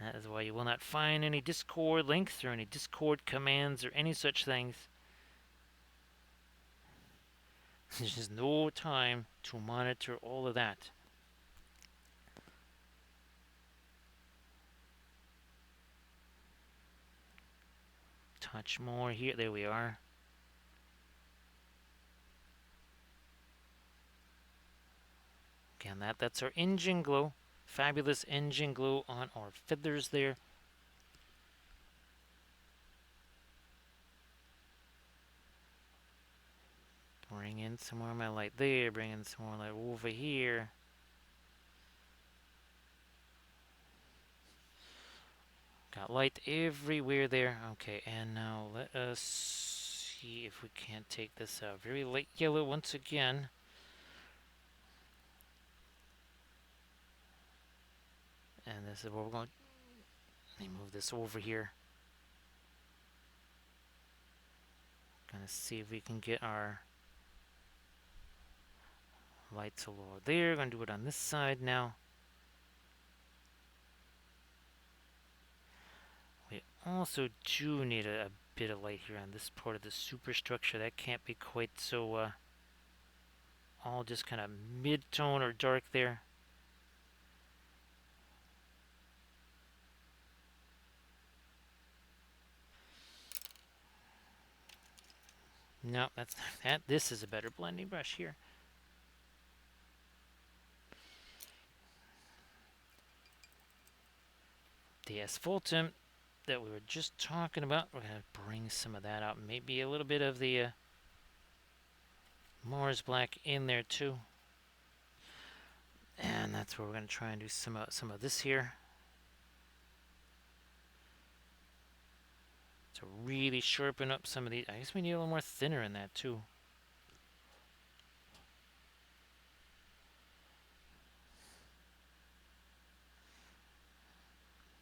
That is why you will not find any Discord links or any Discord commands or any such things. There's just no time to monitor all of that. Touch more here. There we are. Again, that's our engine glow. Fabulous engine glow on our feathers there. Bring in some more of my light there. Bring in some more light over here. Got light everywhere there. Okay, and now let us see if we can't take this out. Very light yellow once again. And this is where we're going. Let me move this over here. Gonna see if we can get our lights a little there. Gonna do it on this side now. We also do need a bit of light here on this part of the superstructure. That can't be quite so all just kind of mid-tone or dark there. No, that's that. This is a better blending brush here. The asphaltum that we were just talking about, we're going to bring some of that out. Maybe a little bit of the Mars black in there too. And that's where we're going to try and do some of this here. To really sharpen up some of these. I guess we need a little more thinner in that too.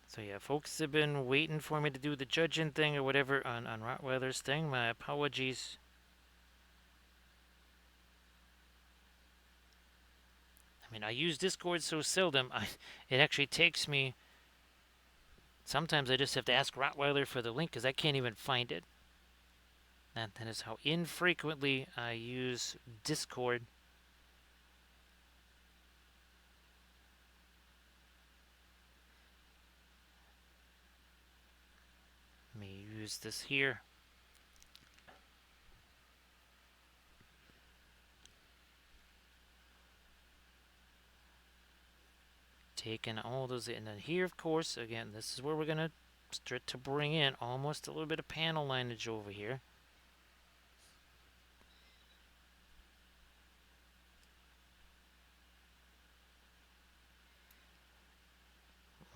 So yeah, folks have been waiting for me to do the judging thing or whatever on Rottweiler's thing. My apologies. I mean, I use Discord so seldom, it actually takes me... Sometimes I just have to ask Rottweiler for the link because I can't even find it. That is how infrequently I use Discord. Let me use this here. Taking all those in. And then here, of course, again, this is where we're going to start to bring in almost a little bit of panel lineage over here.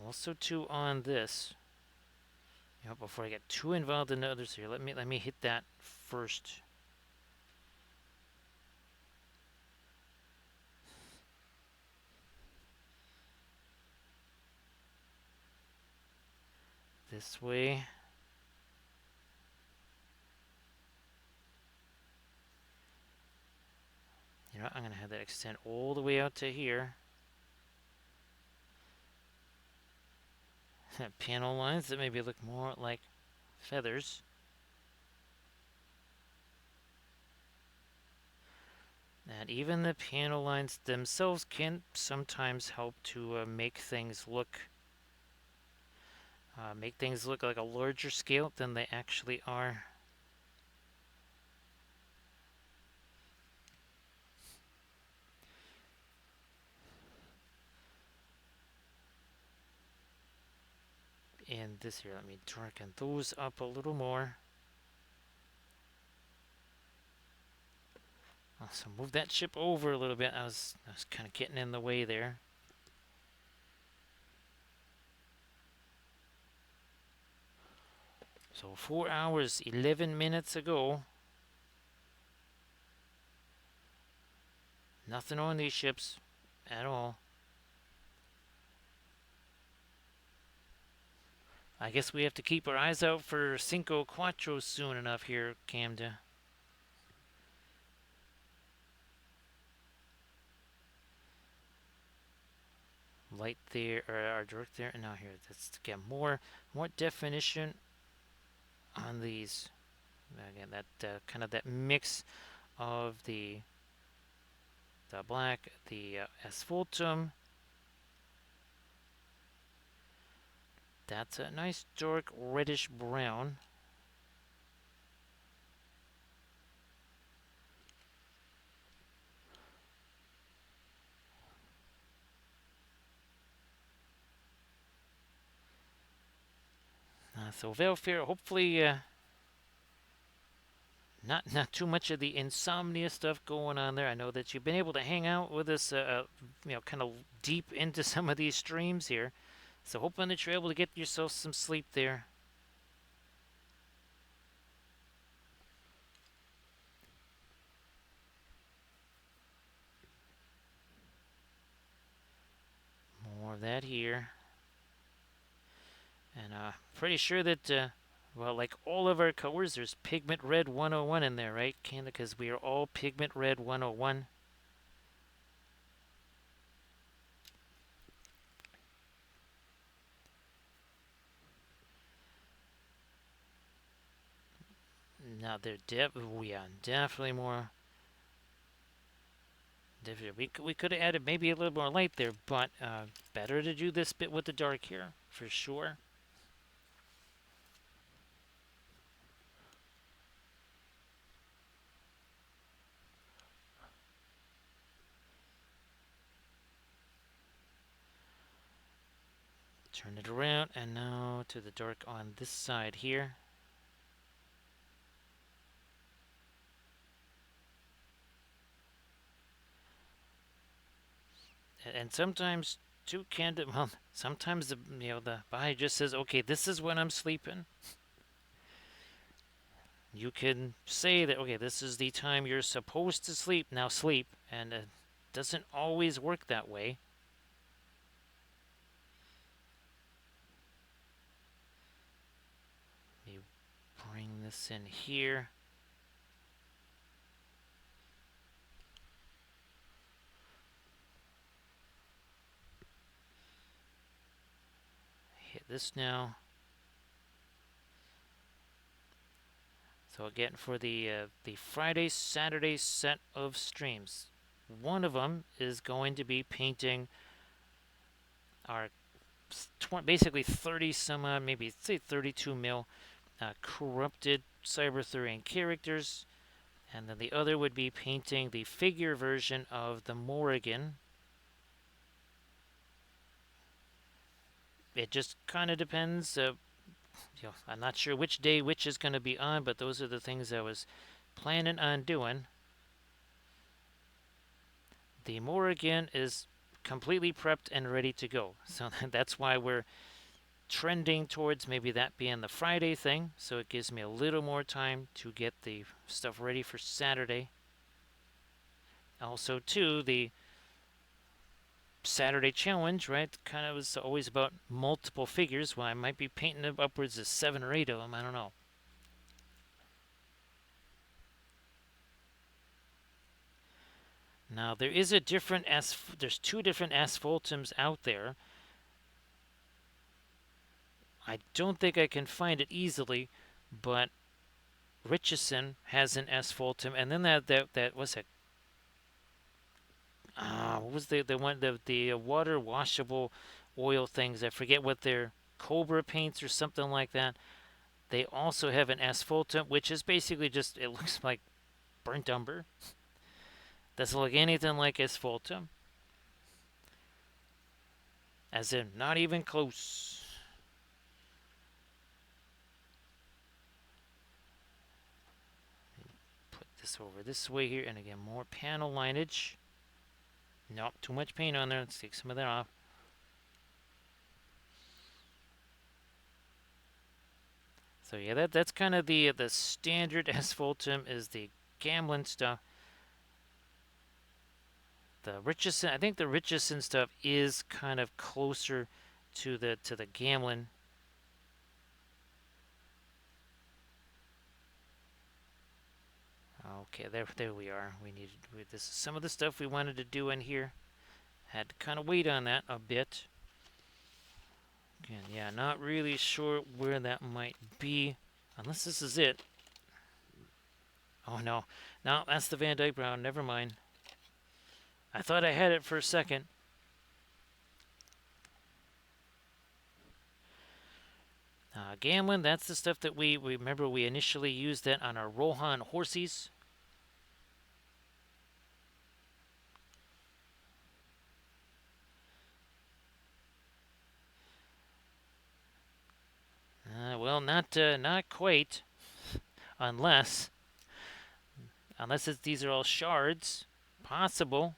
Also, too, on this, you know, before I get too involved in the others here, let me hit that first. This way. You know what? I'm going to have that extend all the way out to here. Panel lines that maybe look more like feathers. And even the panel lines themselves can sometimes help to make things look like a larger scale than they actually are. And this here, let me darken those up a little more. So move that ship over a little bit. I was kind of getting in the way there. So 4 hours, 11 minutes ago. Nothing on these ships at all. I guess we have to keep our eyes out for Cinco Cuatro soon enough here, Camden. Light there, or dark there, and now here. Let's get more definition on these. Again, that kind of that mix of the black, the asphaltum. That's a nice dark reddish brown. So Veilfair, hopefully not too much of the insomnia stuff going on there. I know that you've been able to hang out with us, kind of deep into some of these streams here. So hoping that you're able to get yourself some sleep there. More of that here. And pretty sure that, well, like all of our colors, there's Pigment Red 101 in there, right, Canada? Because we are all Pigment Red 101. Now they're definitely more. We could have added maybe a little more light there, but better to do this bit with the dark here for sure. Turn it around, and now to the dark on this side here. And sometimes too, candid. Well, sometimes the body just says, "Okay, this is when I'm sleeping." You can say that, okay, this is the time you're supposed to sleep. Now sleep, and it doesn't always work that way. Let me bring this in here. Hit this now. So again, for the Friday, Saturday set of streams, one of them is going to be painting our basically 30 some odd, maybe say 32 mil corrupted Cyberthurian characters, and then the other would be painting the figure version of the Morrigan. It just kind of depends. I'm not sure which day which is going to be on, but those are the things I was planning on doing. The Morrigan is completely prepped and ready to go, so that's why we're trending towards maybe that being the Friday thing, so it gives me a little more time to get the stuff ready for Saturday. Also, too, the Saturday challenge, right, kind of was always about multiple figures. Well, I might be painting upwards of 7 or 8 of them, I don't know. Now, there is a different there's 2 different asphaltums out there. I don't think I can find it easily, but Richardson has an asphaltum, and then that what's it? What was the one, the water washable oil things? I forget what they're, Cobra paints or something like that. They also have an asphaltum, which is basically just, it looks like burnt umber. Doesn't look anything like asphaltum. As in, not even close. Put this over this way here, and again, more panel lineage. Nope, too much paint on there. Let's take some of that off. So yeah, that's kind of the standard asphaltum is the Gamlin stuff. The Richardson, I think the Richardson stuff is kind of closer to the Gamlin. Okay, there we are. This is some of the stuff we wanted to do in here. Had to kind of wait on that a bit. Again, yeah, not really sure where that might be, unless this is it. Oh no, that's the Van Dyke Brown. Never mind. I thought I had it for a second. Gamlin, that's the stuff that we remember we initially used that on our Rohan horsies. Well, not quite, unless these are all shards. Possible.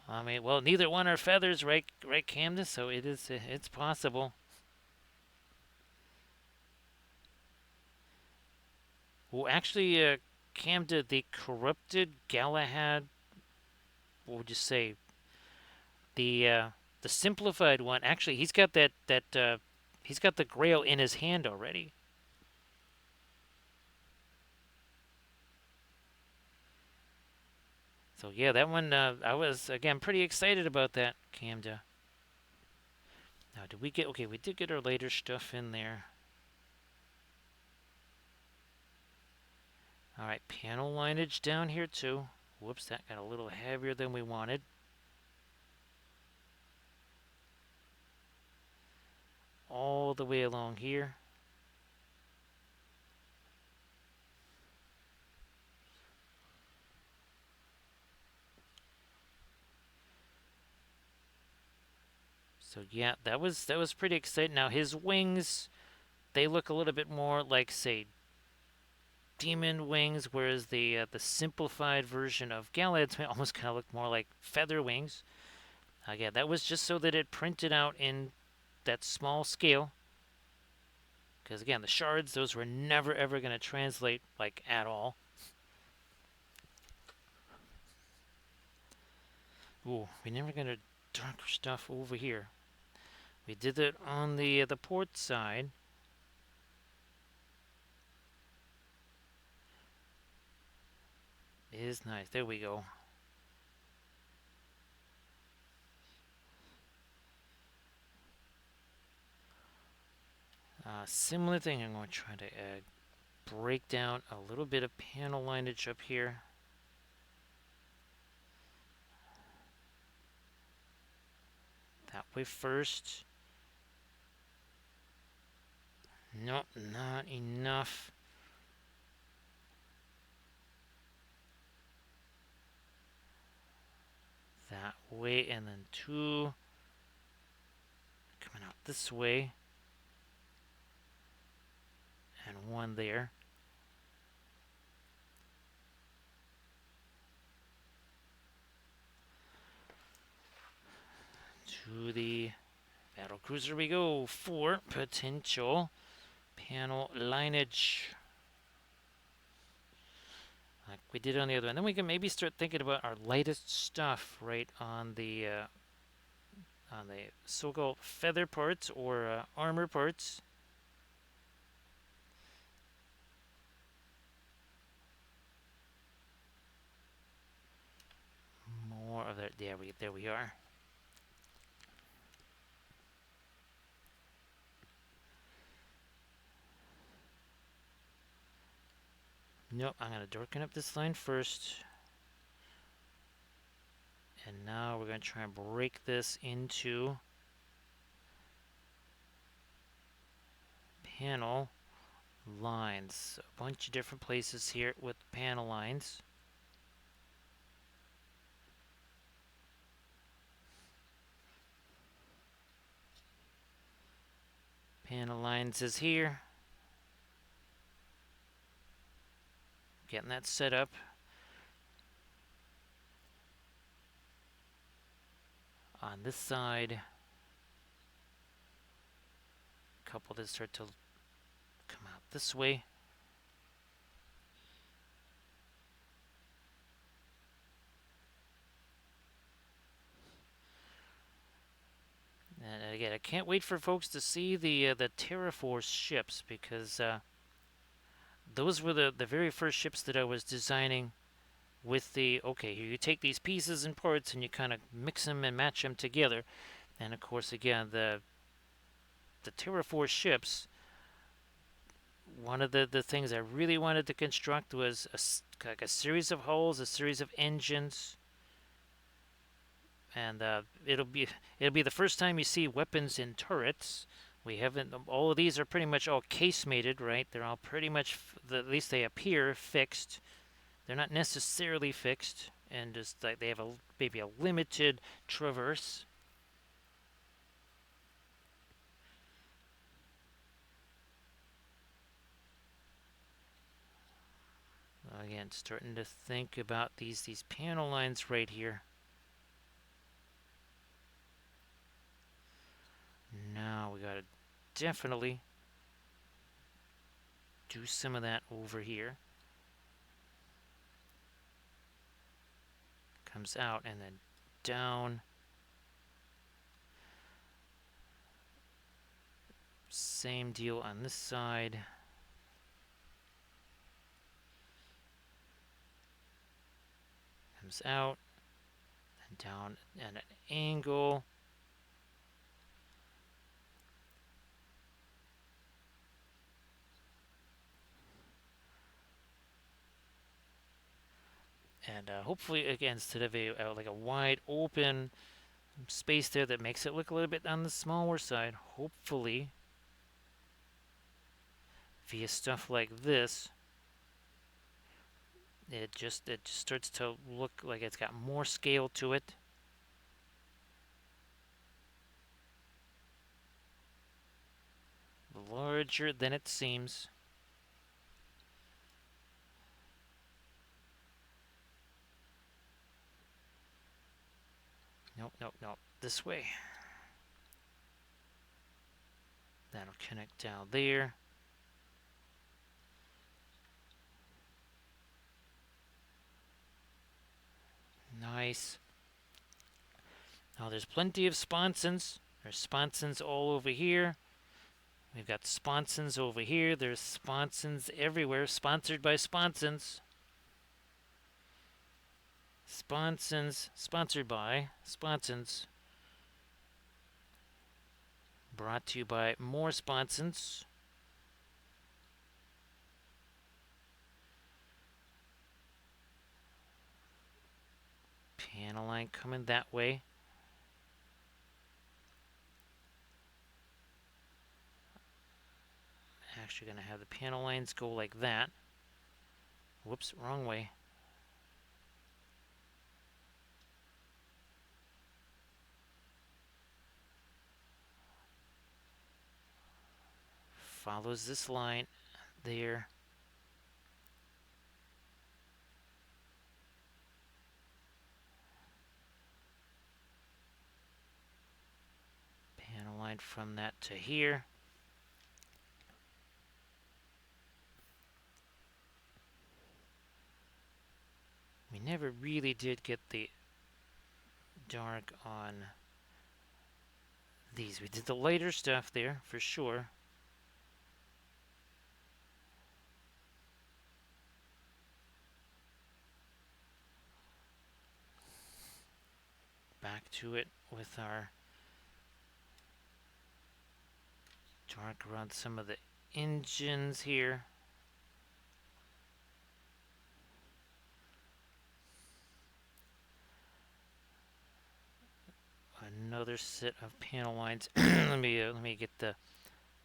I mean, well, neither one are feathers, right, Camden? So it's possible. Well, actually, Camden, the corrupted Galahad, what would you say? The simplified one. Actually, he's got he's got the Grail in his hand already. So yeah, that one I was again pretty excited about that, Camden. Now, did we get? Okay, we did get our later stuff in there. All right, panel lineage down here too. Whoops, that got a little heavier than we wanted. All the way along here. So yeah, that was pretty exciting. Now his wings, they look a little bit more like, say, demon wings, whereas the simplified version of Galad's almost kind of look more like feather wings. Yeah, that was just so that it printed out in that small scale. Because again, the shards, those were never ever going to translate like at all. Ooh, we never got a darker stuff over here. We did it on the port side. It is nice. There we go. Similar thing. I'm going to try to break down a little bit of panel lineage up here. That way first. Nope, not enough. That way, and then two coming out this way, and one there. To the battle cruiser we go for potential panel lineage, like we did on the other one. Then we can maybe start thinking about our lightest stuff right on the so-called feather parts or armor parts. More of that. There we are. Nope, I'm going to darken up this line first. And now we're going to try and break this into panel lines. A bunch of different places here with panel lines. Panel lines is here. Getting that set up. On this side, a couple that start to come out this way. And again, I can't wait for folks to see the TerraForce ships, because those were the very first ships that I was designing with the, okay, you take these pieces and parts and you kind of mix them and match them together. And of course, again, the TerraForce ships, one of the things I really wanted to construct was like a series of hulls, a series of engines. And it'll be the first time you see weapons in turrets. We haven't. All of these are pretty much all casemated, right? They're all pretty much, at least they appear fixed. They're not necessarily fixed, and just like they have maybe a limited traverse. Again, starting to think about these panel lines right here. Now we gotta definitely do some of that over here. Comes out and then down. Same deal on this side. Comes out and down at an angle. And hopefully, again, instead of like a wide open space there that makes it look a little bit on the smaller side, hopefully, via stuff like this, it just starts to look like it's got more scale to it. Larger than it seems. Nope, nope, nope. This way. That'll connect down there. Nice. Now there's plenty of sponsons. There's sponsons all over here. We've got sponsons over here. There's sponsons everywhere. Sponsored by sponsons. Sponsons. Sponsored by sponsons. Brought to you by more sponsons. Panel line coming that way. Actually going to have the panel lines go like that. Whoops, wrong way. Follows this line there. Panel line from that to here. We never really did get the dark on these. We did the lighter stuff there for sure. Back to it with our dark around some of the engines here. Another set of panel lines. let me get the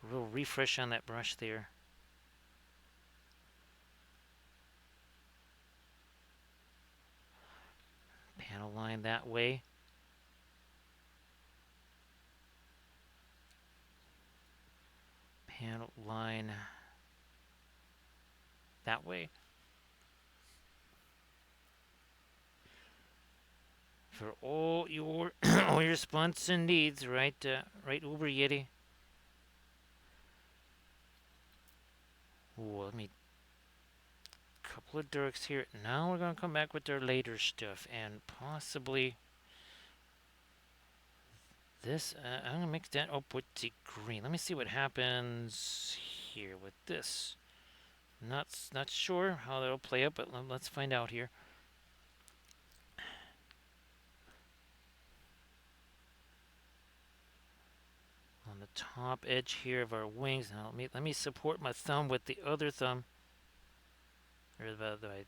real refresh on that brush there. Panel line that way. Panel line that way. For all your all your sponsor needs, right? Right, Uber Yeti. Ooh, let me. Couple of darks here. Now we're gonna come back with our later stuff and possibly this. I'm gonna mix that up with the green. Let me see what happens here with this. Not sure how that'll play out, but let's find out here. On the top edge here of our wings. Now let me support my thumb with the other thumb, or the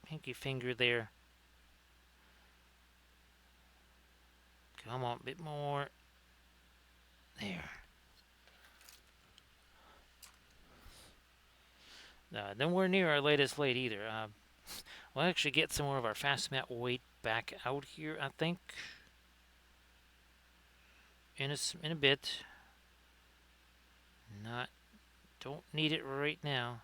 pinky finger there. Come on, a bit more. There. Nowhere near our latest light either. We'll actually get some more of our fast mat weight back out here, I think, in a bit. Don't need it right now.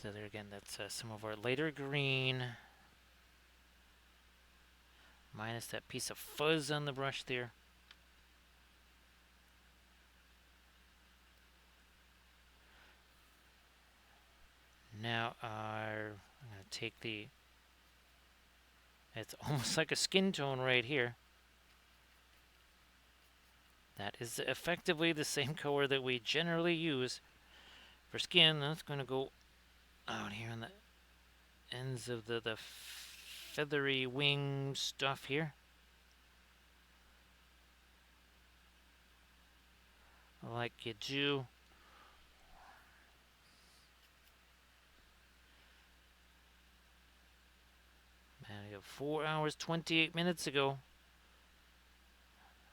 So there again, that's some of our lighter green. Minus that piece of fuzz on the brush there. Now I'm going to take the... It's almost like a skin tone right here. That is effectively the same color that we generally use for skin. That's going to go out here on the ends of the feathery wing stuff here. Like you do. Man, 4 hours, 28 minutes ago.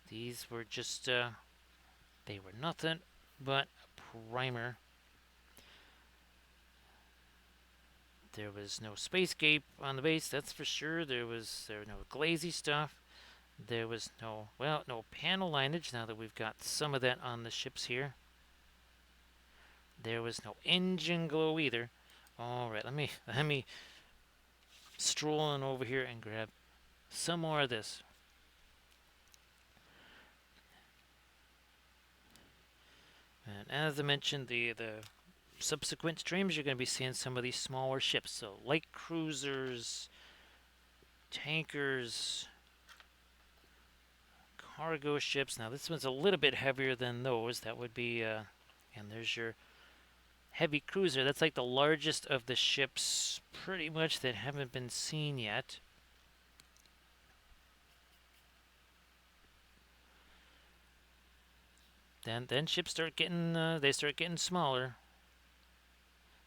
These were just, they were nothing but a primer. There was no space cape on the base, that's for sure. There was no glazy stuff. There was no, well, no panel lineage, now that we've got some of that on the ships here. There was no engine glow either. Alright, let me stroll on over here and grab some more of this. And as I mentioned, the subsequent streams, you're going to be seeing some of these smaller ships. So light cruisers, tankers, cargo ships. Now this one's a little bit heavier than those. That would be, and there's your heavy cruiser. That's like the largest of the ships pretty much that haven't been seen yet. Then ships start getting, they start getting smaller.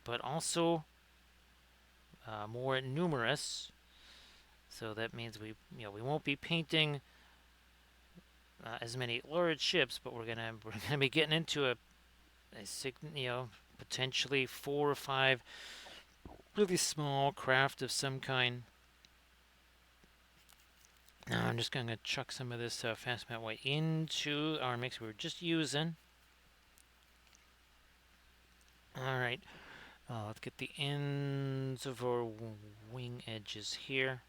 But also more numerous. So that means we won't be painting as many large ships, but we're gonna be getting into a potentially 4 or 5 really small craft of some kind. Now I'm just gonna chuck some of this fast matte white into our mix we were just using. All right, let's get the ends of our wing edges here.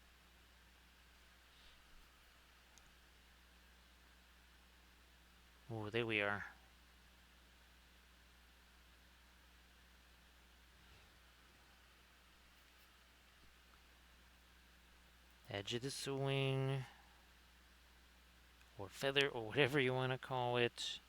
Oh, there we are. Edge of this wing, or feather, or whatever you want to call it.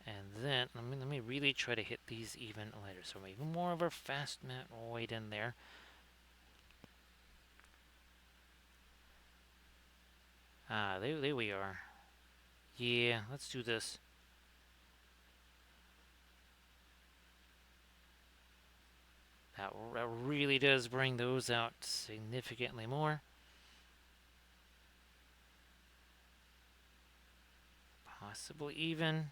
And then let me really try to hit these even lighter. So even more of our fast matte white in there. Ah, there we are. Yeah, let's do this. That really does bring those out significantly more. Possibly even.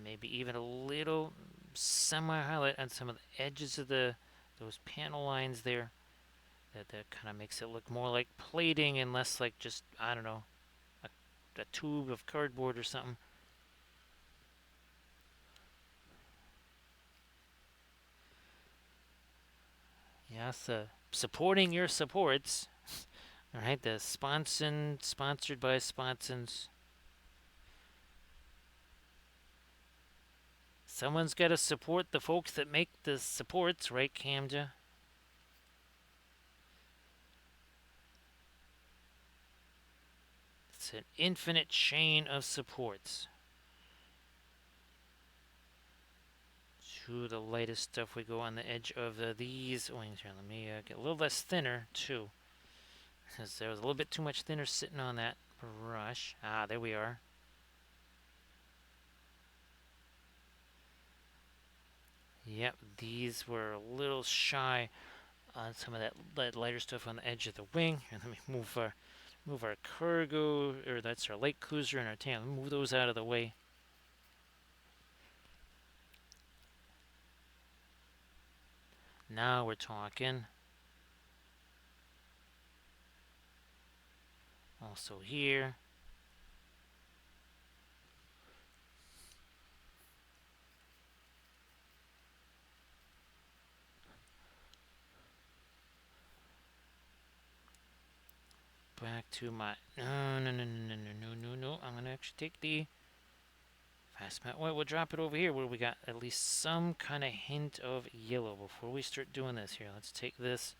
Maybe even a little semi-highlight on some of the edges of those panel lines there. That kind of makes it look more like plating and less like just, I don't know, a tube of cardboard or something. Yes, supporting your supports. All right, the sponsored by sponsons. Someone's got to support the folks that make the supports, right, Camja? It's an infinite chain of supports. To the lightest stuff, we go on the edge of these wings here. Let me get a little less thinner, too. Because there was a little bit too much thinner sitting on that brush. Ah, there we are. Yep, these were a little shy on some of that lighter stuff on the edge of the wing. And let me move our cargo, or that's our light cruiser and our tail. Let me move those out of the way. Now we're talking. Also here. Back to my... No. I'm going to actually take the fast map. Well, we'll drop it over here where we got at least some kind of hint of yellow before we start doing this here. Let's take this.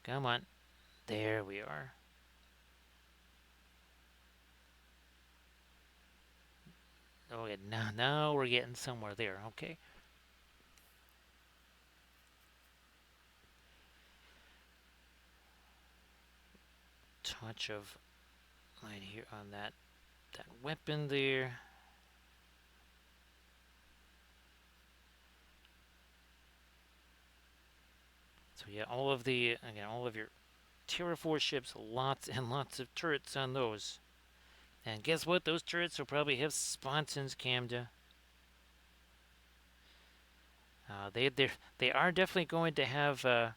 Come on. There we are. Oh, yeah, now we're getting somewhere there. Okay. Touch of light here on that weapon there. So yeah, all of your Tier 4 ships, lots and lots of turrets on those. And guess what? Those turrets will probably have sponsons, Camda. They are definitely going to have a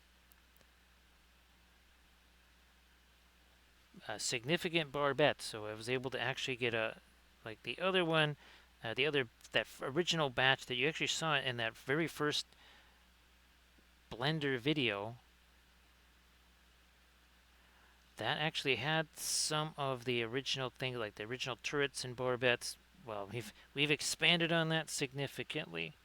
significant barbette. So I was able to actually get like the other one, that original batch that you actually saw in that very first Blender video. That actually had some of the original things, like the original turrets and barbettes. Well, we've expanded on that significantly.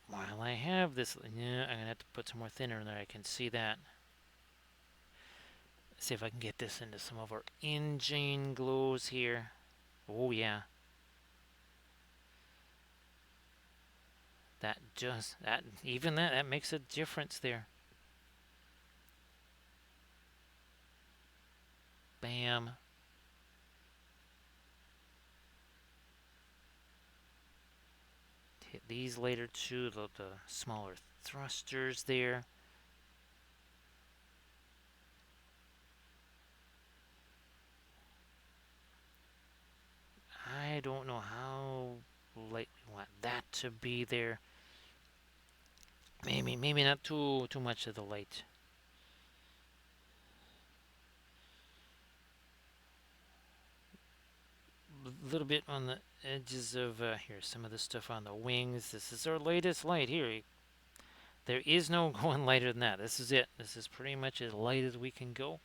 While I have this, yeah, I'm gonna have to put some more thinner in there. I can see that. Let's see if I can get this into some of our engine glows here. Oh yeah, that makes a difference there. Bam. Hit these later too, the smaller thrusters there. I don't know how light we want that to be there. Maybe not too much of the light. A little bit on the edges of here. Some of the stuff on the wings. This is our latest light here. There is no going lighter than that. This is it. This is pretty much as light as we can go.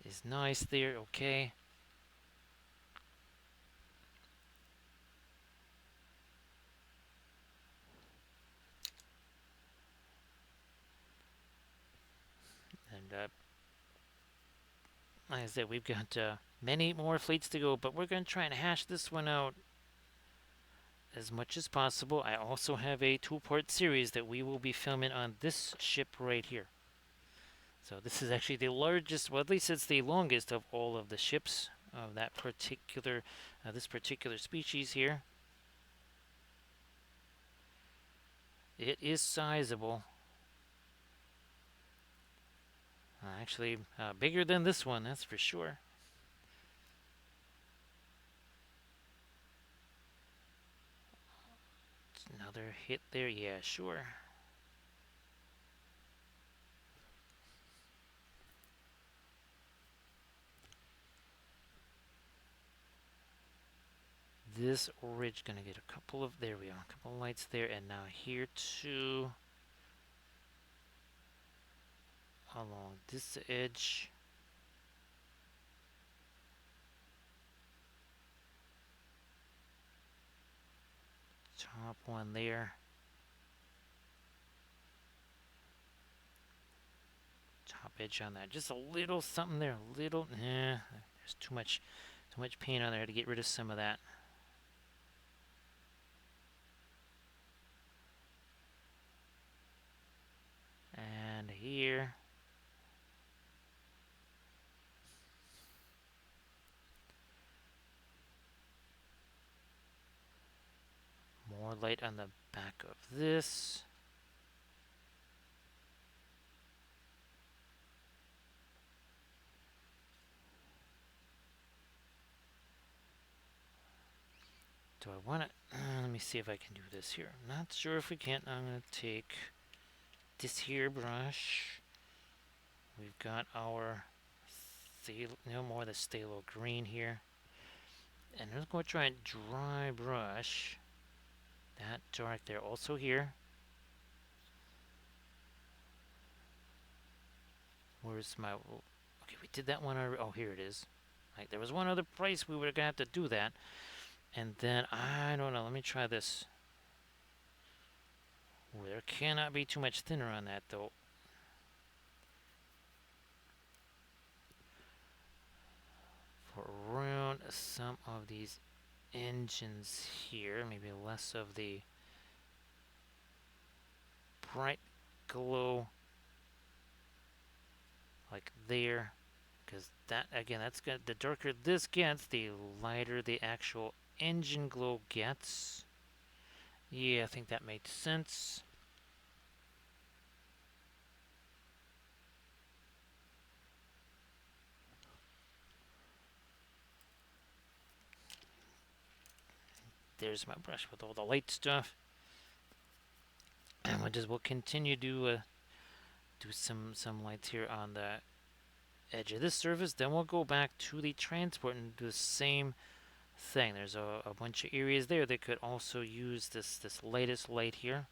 Is nice there. Okay. And like I said, we've got many more fleets to go, but we're going to try and hash this one out as much as possible. I also have a 2-part series that we will be filming on this ship right here. So this is actually the largest, well, at least it's the longest of all of the ships of that particular, this particular species here. It is sizable. Actually, bigger than this one, that's for sure. Another hit there, yeah, sure. This ridge gonna get a couple of, there we are, a couple of lights there, and now here too. Along this edge. Top one there. Top edge on that. Just a little something there. A little. There's too much paint on there to get rid of some of that. And here. More light on the back of this. Do I want to? Let me see if I can do this here. Not sure if we can. I'm going to take this here brush. We've got our no more the phthalo green here. And I'm going to try and dry brush that dark there. Also here. Where's my... Okay, we did that one already. Oh, here it is. Like, there was one other place we were going to have to do that. And then, I don't know. Let me try this. Ooh, there cannot be too much thinner on that, though. For around some of these engines here, maybe less of the bright glow like there, because that, again, that's good. The darker this gets, the lighter the actual engine glow gets. Yeah, I think that made sense. There's my brush with all the light stuff. And we'll continue to do some lights here on the edge of this surface. Then we'll go back to the transport and do the same thing. There's a bunch of areas there that could also use this latest light here.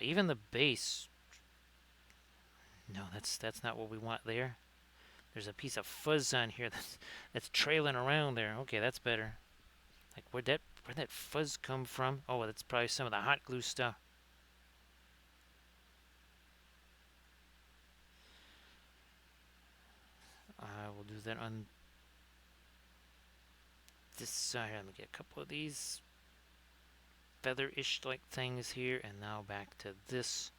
Even the base. No, that's not what we want there. There's a piece of fuzz on here that's trailing around there. Okay, that's better. Like, where'd that fuzz come from? Oh, that's probably some of the hot glue stuff. I will do that on this side. Let me get a couple of these feather-ish like things here, and now back to this.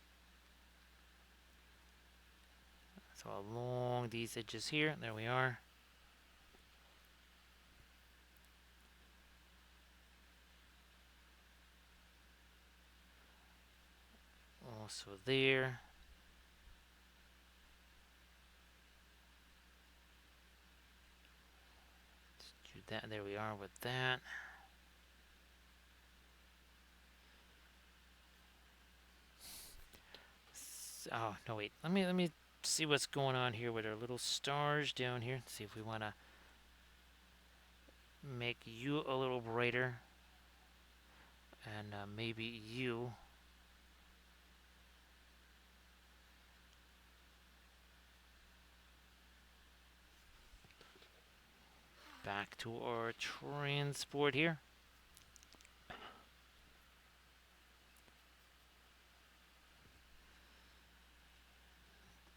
So along these edges here, there we are. Also there. Let's do that. There we are with that. Oh no, wait. Let me see what's going on here with our little stars down here. See if we want to make you a little brighter, and maybe you. Back to our transport here.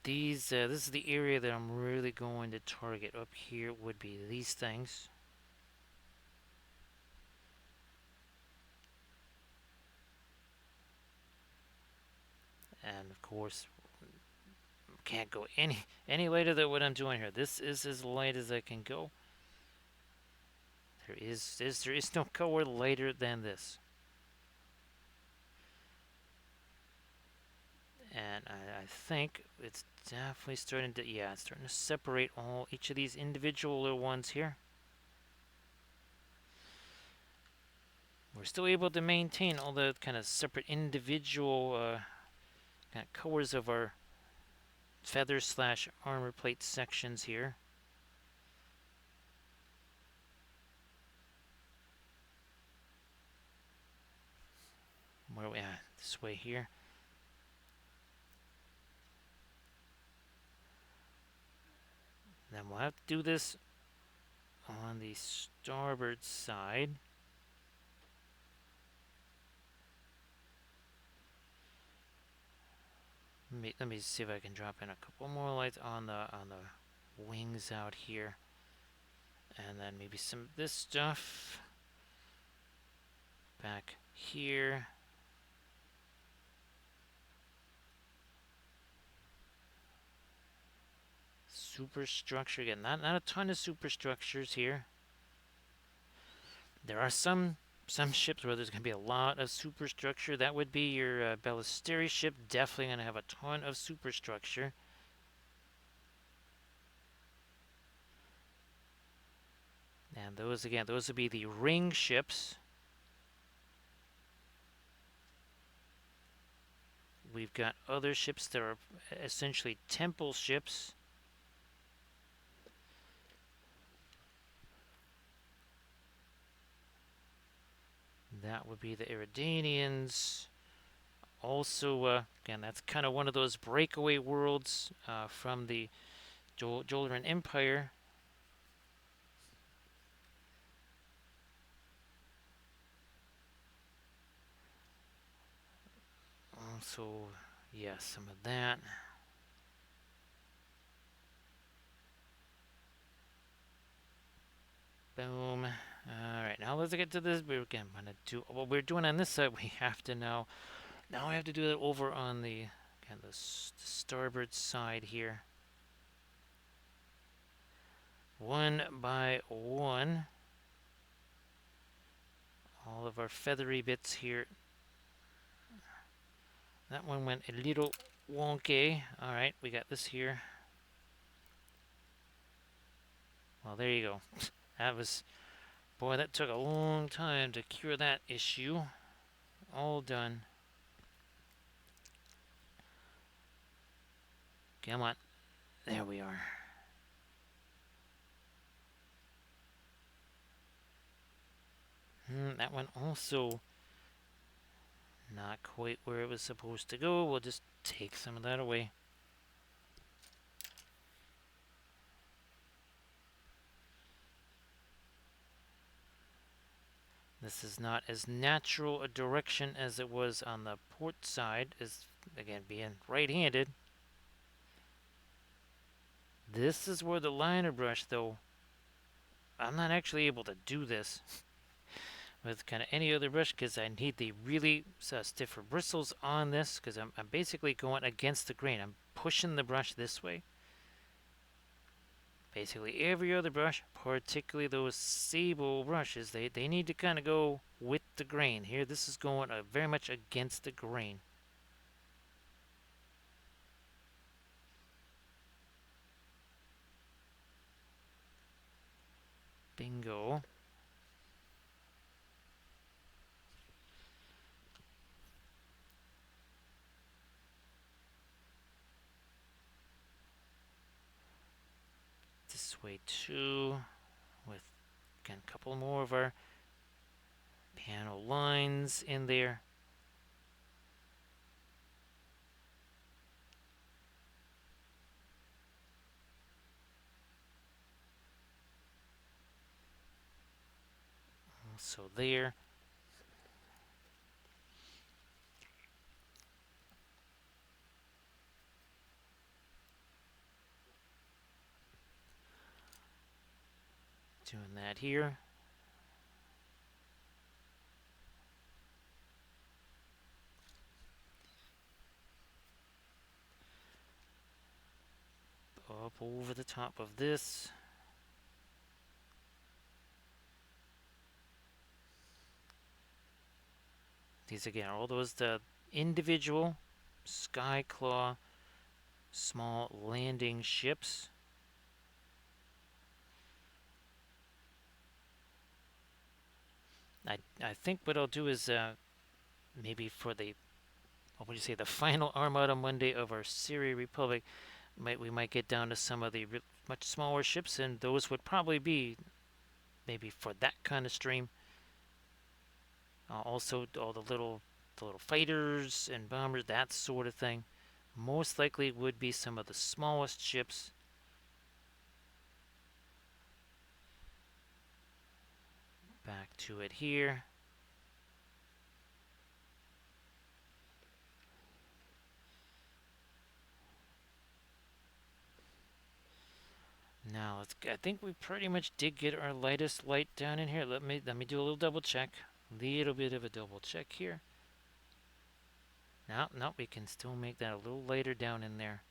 This is the area that I'm really going to target. Up here would be these things. And of course, can't go any lighter than what I'm doing here. This is as light as I can go. There is no color lighter than this. And I think it's definitely starting to, yeah, it's starting to separate each of these individual little ones here. We're still able to maintain all the kind of separate individual kind of colors of our feather / armor plate sections here. Where are we at? This way here. Then we'll have to do this on the starboard side. Let me see if I can drop in a couple more lights on the wings out here, and then maybe some of this stuff back here. Superstructure again. Not a ton of superstructures here. There are some ships where there's going to be a lot of superstructure. That would be your Ballisteri ship. Definitely going to have a ton of superstructure. And those, again, those would be the ring ships. We've got other ships that are essentially temple ships. That would be the Iridanians. Also, again, that's kind of one of those breakaway worlds from the Jolaren Empire. Also, yeah, some of that. Boom. Alright, now let's get to this. We're again gonna do what we're doing on this side. We have to now we have to do it over on the starboard side here. One by one. All of our feathery bits here. That one went a little wonky. Alright, we got this here. Well, there you go. That was... Boy, that took a long time to cure that issue. All done. Come on. There we are. That one also not quite where it was supposed to go. We'll just take some of that away. This is not as natural a direction as it was on the port side, as again being right-handed. This is where the liner brush, though, I'm not actually able to do this with kind of any other brush because I need the really stiffer bristles on this because I'm basically going against the grain. I'm pushing the brush this way. Basically every other brush, particularly those sable brushes, they need to kind of go with the grain. Here this is going very much against the grain. Bingo. This way too, with again a couple more of our panel lines in there. Also there. Doing that here. Up over the top of this. These again are all those the individual Skyclaw small landing ships. I think what I'll do is maybe for the what would you say the final Armada Monday of our Seri Republic, we might get down to some of the much smaller ships, and those would probably be maybe for that kind of stream. Also, all the little fighters and bombers, that sort of thing. Most likely would be some of the smallest ships. Back to it here. Now I think we pretty much did get our lightest light down in here. Let me do a little double check. Little bit of a double check here. No, we can still make that a little lighter down in there.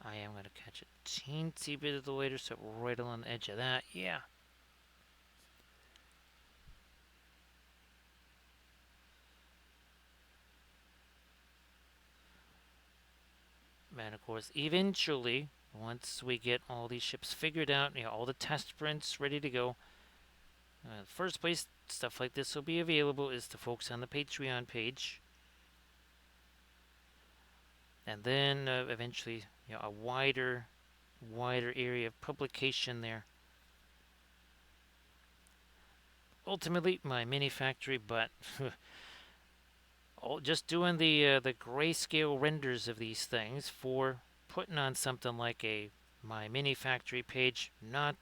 I am going to catch a teensy bit of the lighter, so right along the edge of that. Yeah. And of course, eventually, once we get all these ships figured out, all the test prints ready to go, the first place stuff like this will be available is to folks on the Patreon page. And then eventually, a wider area of publication there. Ultimately, my mini factory, but just doing the grayscale renders of these things for putting on something like my mini factory page, not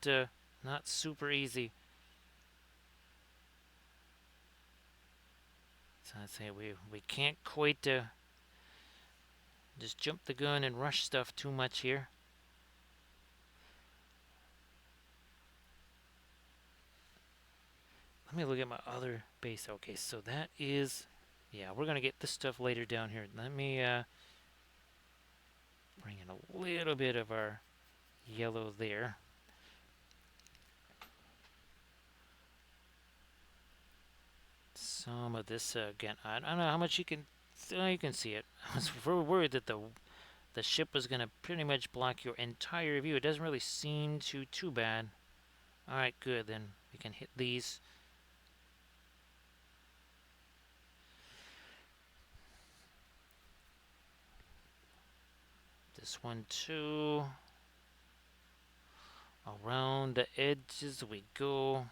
super easy. So I'd say we can't quite just jump the gun and rush stuff too much here. Let me look at my other base. Okay, so that is, yeah, we're gonna get this stuff later down here. Let me bring in a little bit of our yellow there. Some of this again. I don't know how much you can see it. I was worried that the ship was gonna pretty much block your entire view. It doesn't really seem too bad. All right, good. Then we can hit these. This one too. Around the edges we go.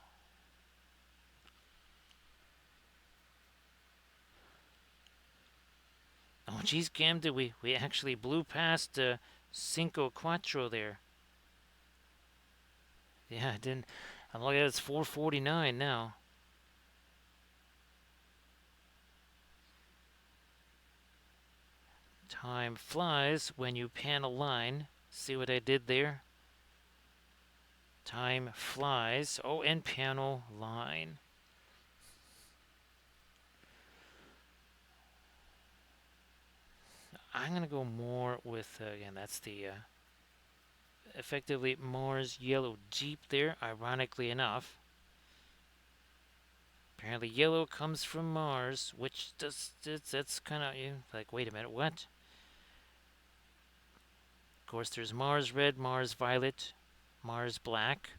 Oh, geez, Gamda, we actually blew past Cinco Cuatro there. Yeah, it didn't. I'm looking at it's 4:49 now. Time flies when you pan a line. See what I did there? Time flies. Oh, and panel line. I'm going to go more with, again, that's the effectively Mars yellow Jeep there, ironically enough. Apparently yellow comes from Mars, which that's kind of, like, wait a minute, what? Of course, there's Mars red, Mars violet, Mars black,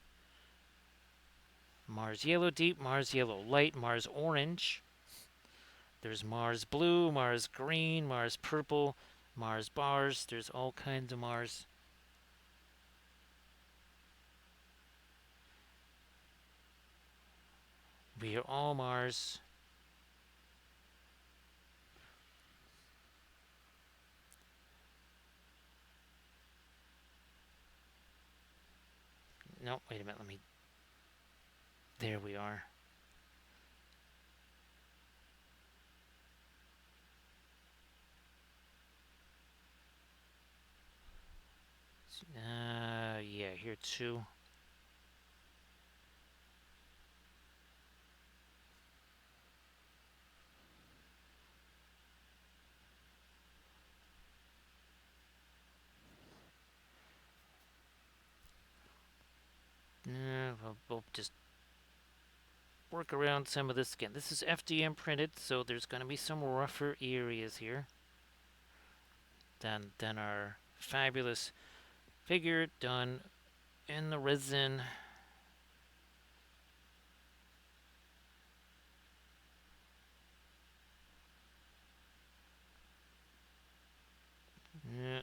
Mars yellow deep, Mars yellow light, Mars orange. There's Mars blue, Mars green, Mars purple, Mars bars. There's all kinds of Mars. We are all Mars. No, wait a minute, let me... There we are. Yeah, here too. We'll just work around some of this again. This is FDM printed, so there's going to be some rougher areas here than our fabulous figure done in the resin.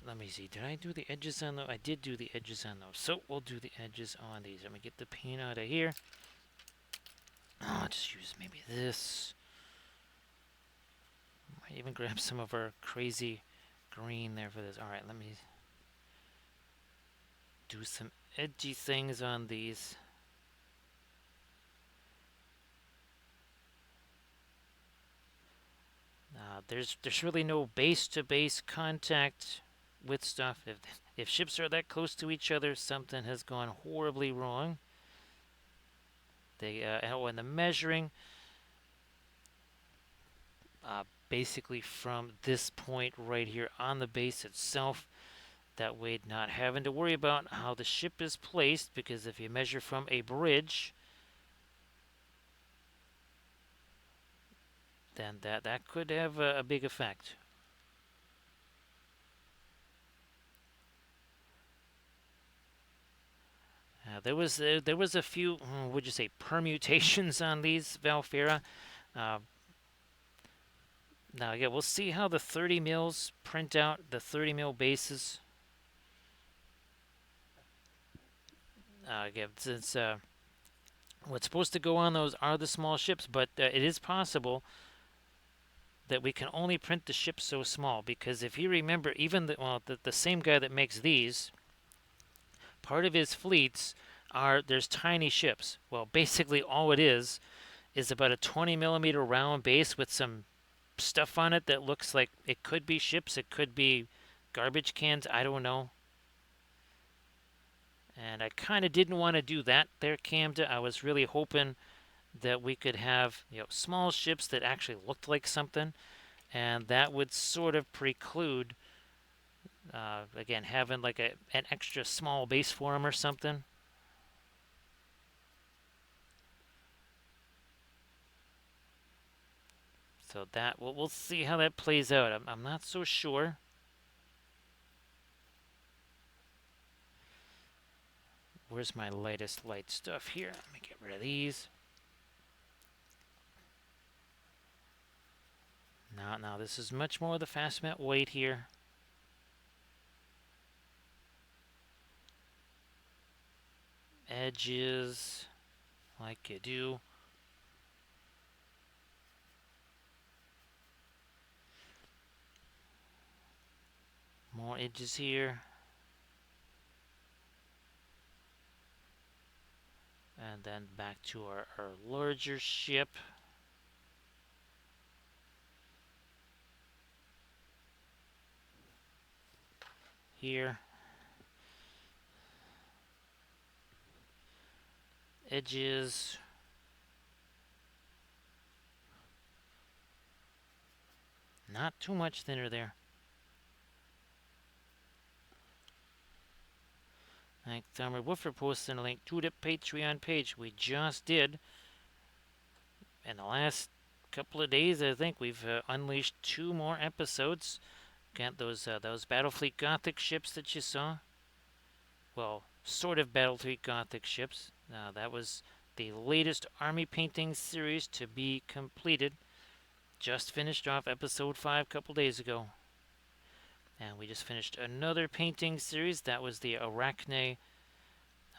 Let me see. Did I do the edges on those? I did do the edges on those. So we'll do the edges on these. Let me get the paint out of here. I'll just use maybe this. Might even grab some of our crazy green there for this. Alright, let me do some edgy things on these. There's really no base-to-base contact with stuff. If ships are that close to each other, something has gone horribly wrong. When the measuring, basically from this point right here on the base itself, that way not having to worry about how the ship is placed, because if you measure from a bridge, then that could have a big effect. There was a few, would you say, permutations on these Valfera. Uh, Now, yeah, we'll see how the 30 mils print out, the 30 mil bases. Again, since what's supposed to go on those are the small ships, but it is possible that we can only print the ships so small, because if you remember, even the same guy that makes these, part of his fleets there's tiny ships. Well, basically all it is about a 20 millimeter round base with some stuff on it that looks like it could be ships, it could be garbage cans, I don't know. And I kind of didn't want to do that there, Camden. I was really hoping that we could have, small ships that actually looked like something, and that would sort of preclude, again, having like an extra small base for them or something. So that we'll see how that plays out. I'm not so sure. Where's my lightest light stuff here? Let me get rid of these. Now this is much more the fast mat weight here. Edges, like you do. More edges here. And then back to our larger ship. Here. Edges. Not too much thinner there. Thank Armada Monday for posting a link to the Patreon page. We just did. In the last couple of days, I think we've unleashed 2 more episodes. Got those Battlefleet Gothic ships that you saw. Well, sort of Battlefleet Gothic ships. That was the latest army painting series to be completed. Just finished off episode 5 a couple days ago. And we just finished another painting series. That was the Arachne,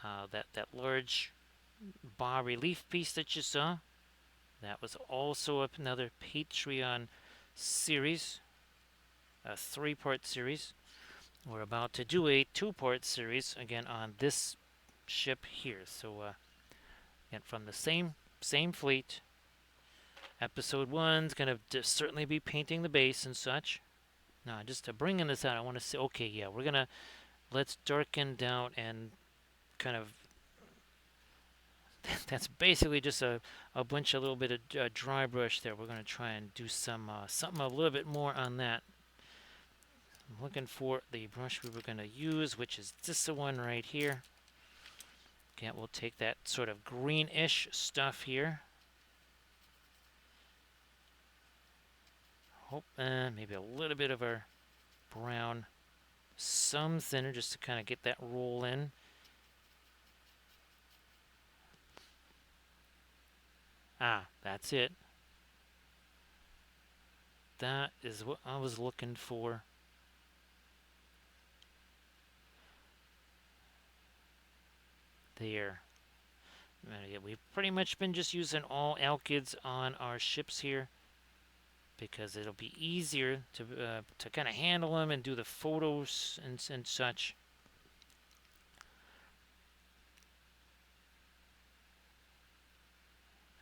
that large bas relief piece that you saw. That was also another Patreon series, a 3-part series. We're about to do a 2-part series again on this ship here. So again, from the same fleet. Episode 1's gonna certainly be painting the base and such. Now, just to bring this out, I want to say, okay, yeah, let's darken down and kind of. That's basically just a little bit of dry brush there. We're going to try and do something a little bit more on that. I'm looking for the brush we were going to use, which is this one right here. Okay, we'll take that sort of greenish stuff here. Maybe a little bit of our brown, some thinner, just to kind of get that roll in. That's it. That is what I was looking for. There. We've pretty much been just using all alkyds on our ships here, because it'll be easier to kind of handle them and do the photos and such.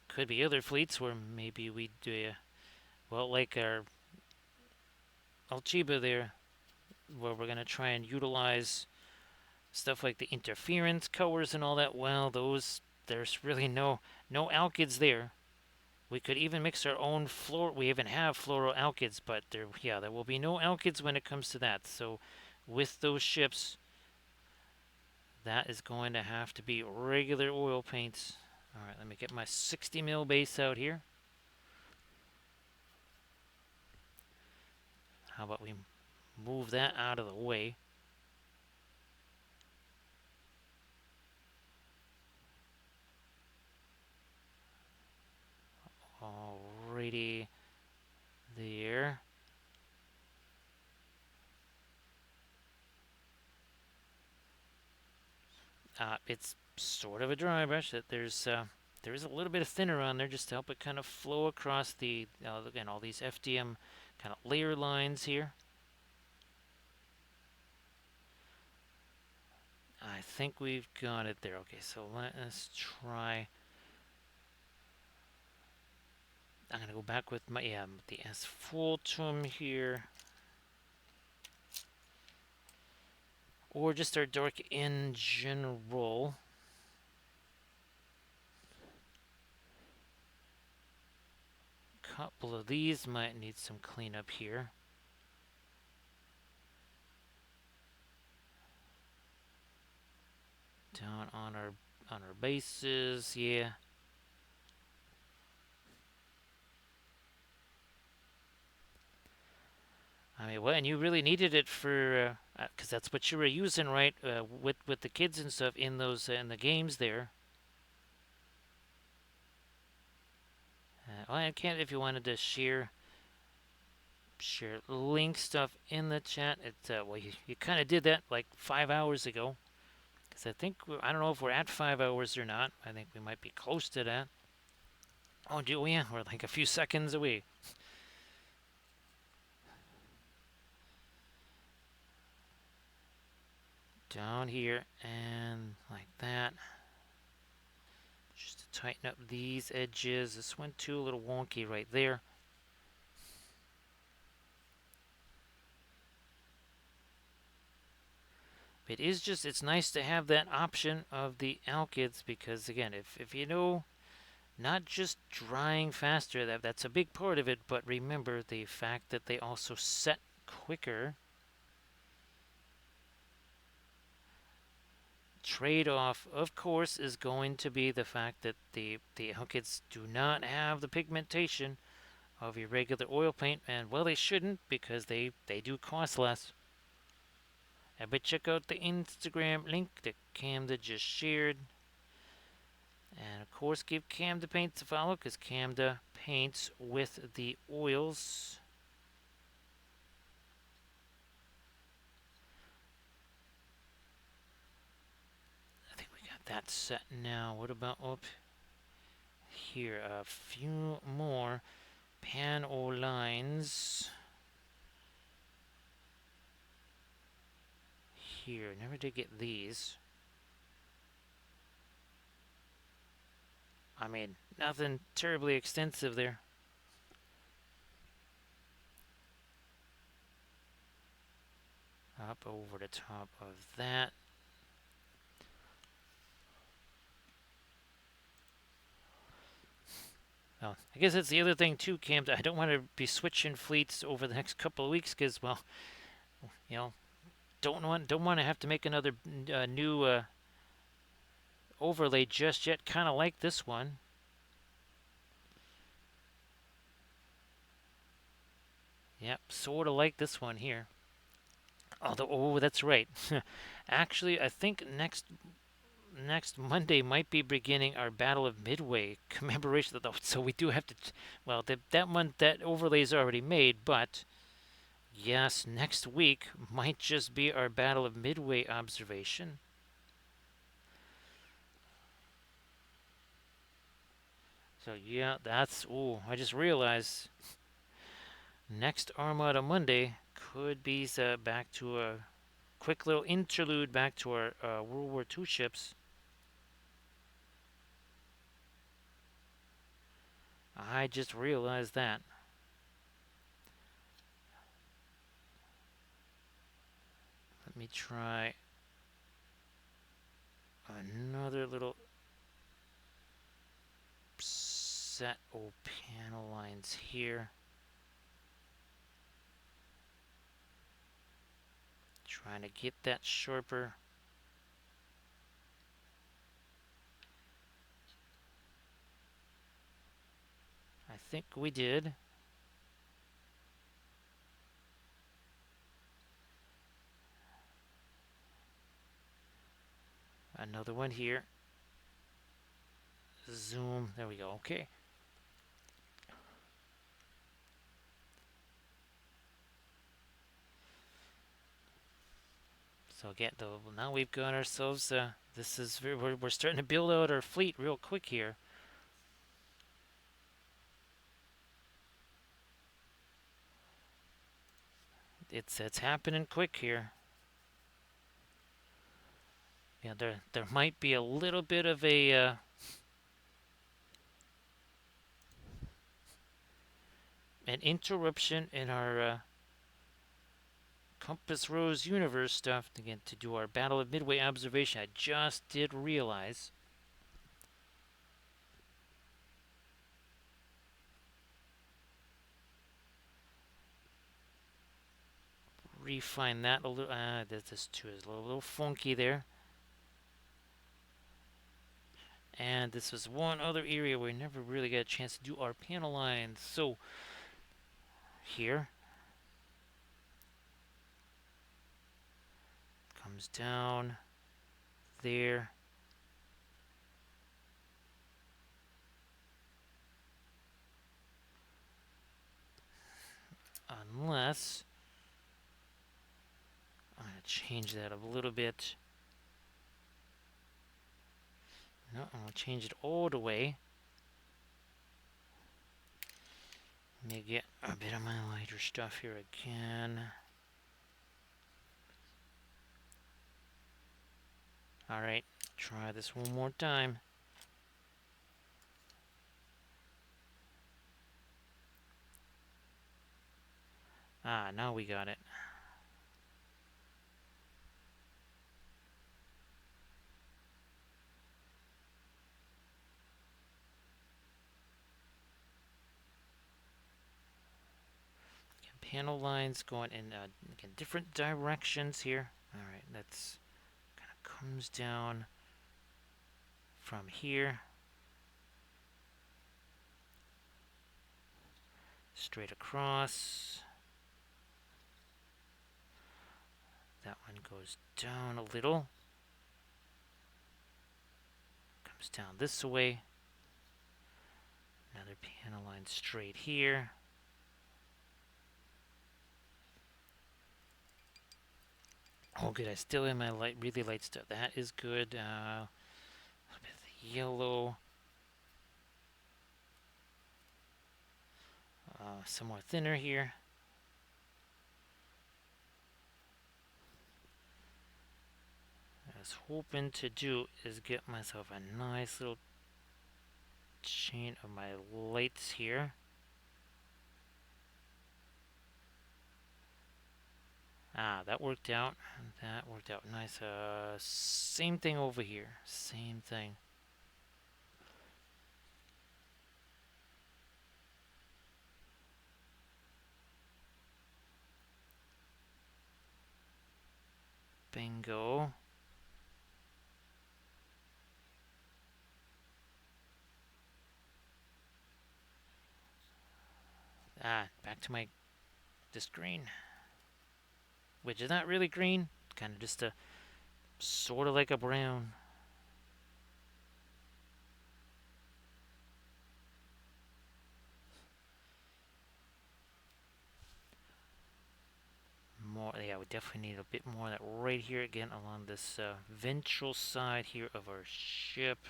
Could be other fleets where maybe we do, well, like our Alchiba there, where we're going to try and utilize stuff like the interference colors and all that. Well, there's really no alkyds there. We could even mix our own we even have floral alkyds, but there will be no alkyds when it comes to that. So with those ships, that is going to have to be regular oil paints. All right, let me get my 60 mil base out here. How about we move that out of the way? It's sort of a dry brush. That there is a little bit of thinner on there just to help it kind of flow across the again all these FDM kind of layer lines here. I think we've got it there. Okay, so let us try. I'm gonna go back with my the asphaltum here, or just our dark in general. Couple of these might need some cleanup here. Down on our bases, yeah. I mean, well, and you really needed it for, because that's what you were using, right? With the kids and stuff in those in the games there. Well, I can't if you wanted to share link stuff in the chat. Well, you kind of did that like 5 hours ago. Because I think I don't know if we're at 5 hours or not. I think we might be close to that. Oh, yeah, we're like a few seconds away. Down here and like that. Just to tighten up these edges. This one too, a little wonky right there. It is just, it's nice to have that option of the alkyds because again, if you know, not just drying faster, that's a big part of it, but remember the fact that they also set quicker. Trade-off, of course, is going to be the fact that the alkyds do not have the pigmentation of your regular oil paint, and well, they shouldn't because they do cost less. But check out the Instagram link that Camda just shared. And of course, give Camda Paints a follow because Camda paints with the oils. I think we got that set now. What about up here? A few more panel lines. Here, never did get these. I mean, nothing terribly extensive there. Up over the top of that. Well, I guess that's the other thing too, Cam. I don't want to be switching fleets over the next couple of weeks because, well, you know, don't want to have to make another new overlay just yet. Kind of like this one. Yep, sort of like this one here. Although, oh, that's right. Actually, I think next Monday might be beginning our Battle of Midway commemoration. So we do have to. Well, that overlay is already made, but yes, next week might just be our Battle of Midway observation. So yeah, that's. Oh, I just realized next Armada Monday could be back to a quick little interlude back to our World War II ships. I just realized that. Let me try another little set of panel lines here. Trying to get that sharper. I think we did. Another one here. Zoom. There we go. Okay. So again, now we've got ourselves This is we're starting to build out our fleet real quick here. It's happening quick here. Yeah, there might be a little bit of a an interruption in our Compass Rose universe stuff again to do our Battle of Midway observation. I just did realize. Refine that a little. This too is a little funky there. And this was one other area where we never really got a chance to do our panel lines. So here comes down there. Unless I'm going to change that a little bit. No, I'll change it all the way. Let me get a bit of my lighter stuff here again. Alright, try this one more time. Ah, now we got it. Panel lines going in again, different directions here. Alright, that's kind of comes down from here. Straight across. That one goes down a little. Comes down this way. Another panel line straight here. Oh, good. I still have my really light stuff. That is good. A little bit of the yellow. Some more thinner here. What I was hoping to do is get myself a nice little chain of my lights here. Ah, that worked out. That worked out nice. Same thing over here. Same thing. Bingo. Ah, back to this green. Which is not really green. Kind of just a sort of like a brown. More, yeah, we definitely need a bit more of that right here again along this ventral side here of our ship.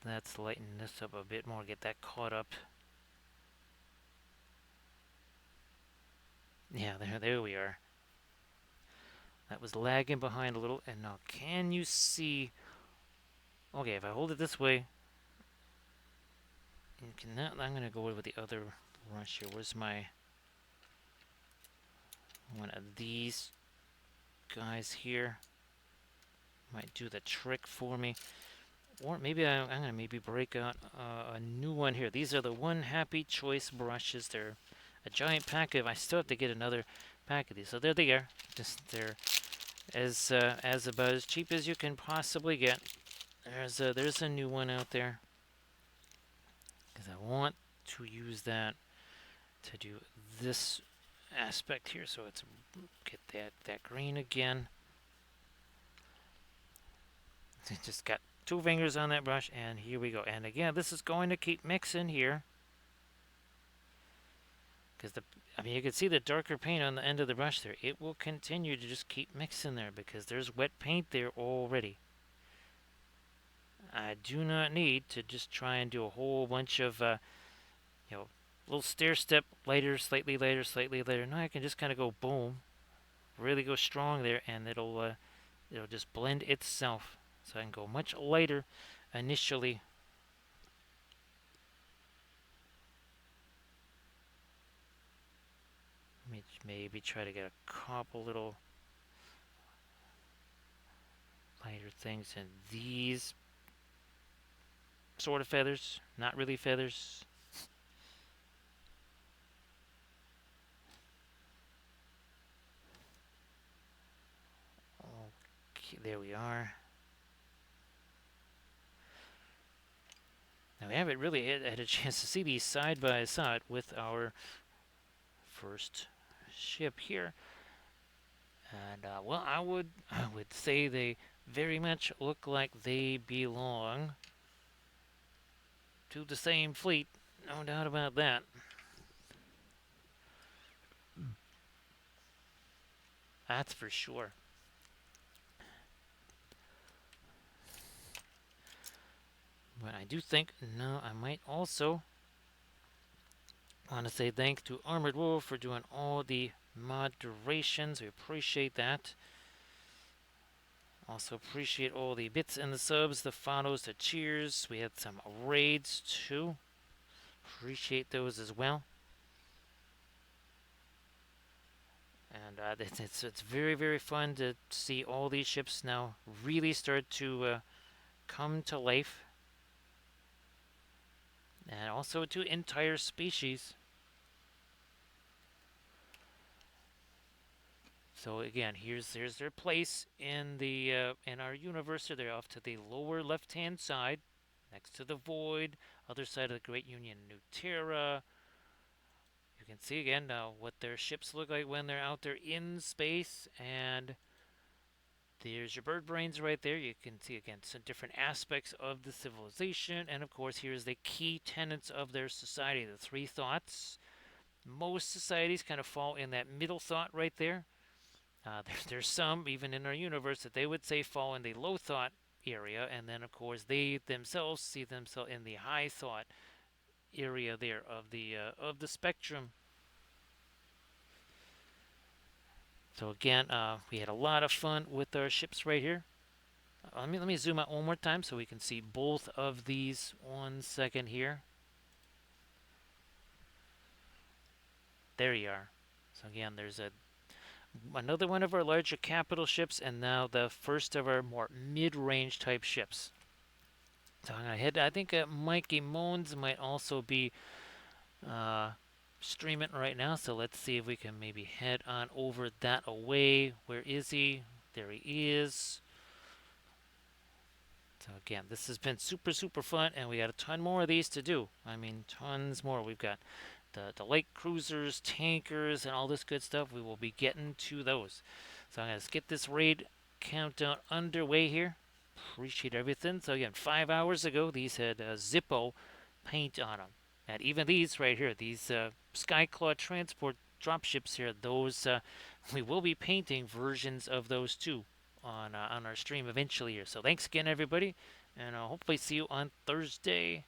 Let's lighten this up a bit more, get that caught up. Yeah, there we are. That was lagging behind a little, and now can you see? Okay, if I hold it this way, you cannot. I'm gonna go with the other rush here. Where's my one of these guys here? Might do the trick for me, or maybe I'm gonna maybe break out a new one here. These are the One Happy Choice brushes. They're a giant pack of. I still have to get another pack of these. So there they are. Just they're as about as cheap as you can possibly get. There's a new one out there because I want to use that to do this aspect here. So it's get that green again. It just got 2 fingers on that brush, and here we go. And again, this is going to keep mixing here. Because you can see the darker paint on the end of the brush there. It will continue to just keep mixing there because there's wet paint there already. I do not need to just try and do a whole bunch of, little stair step, lighter, slightly lighter, slightly lighter. No, I can just kind of go boom, really go strong there, and it'll just blend itself. So I can go much lighter initially. Let me maybe try to get a couple little lighter things in these sort of feathers, not really feathers. Okay, there we are. Now we haven't really had a chance to see these side by side with our first ship here. And well, I would say they very much look like they belong to the same fleet. No doubt about that. That's for sure. But I do think, no, I might also want to say thanks to Armored Wolf for doing all the moderations. We appreciate that. Also appreciate all the bits and the subs, the follows, the cheers. We had some raids too. Appreciate those as well. And it's very, very fun to see all these ships now really start to come to life. And also to entire species. So again, here's their place in the in our universe. They're off to the lower left-hand side, next to the Void, other side of the Great Union, New Terra. You can see again what their ships look like when they're out there in space, and there's your bird brains right there. You can see again some different aspects of the civilization, and of course here's the key tenets of their society, the 3 thoughts. Most societies kind of fall in that middle thought right there. There's some, even in our universe, that they would say fall in the low thought area, and then of course they themselves see themselves in the high thought area there of the spectrum. So again, we had a lot of fun with our ships right here. Let me zoom out one more time so we can see both of these. 1 second here. There you are. So again, there's another one of our larger capital ships, and now the first of our more mid-range type ships. So I'm gonna head. I think Mikey Moans might also be streaming right now. So let's see if we can maybe head on over that away. Where is he? There he is. So again, this has been super, super fun, and we got a ton more of these to do. I mean, tons more. We've got the light cruisers, tankers, and all this good stuff. We will be getting to those. So I'm going to get this raid countdown underway here. Appreciate everything. So again, 5 hours ago, these had Zippo paint on them. And even these right here, these Skyclaw transport dropships here, those we will be painting versions of those too on our stream eventually here. So thanks again, everybody, and I'll hopefully see you on Thursday.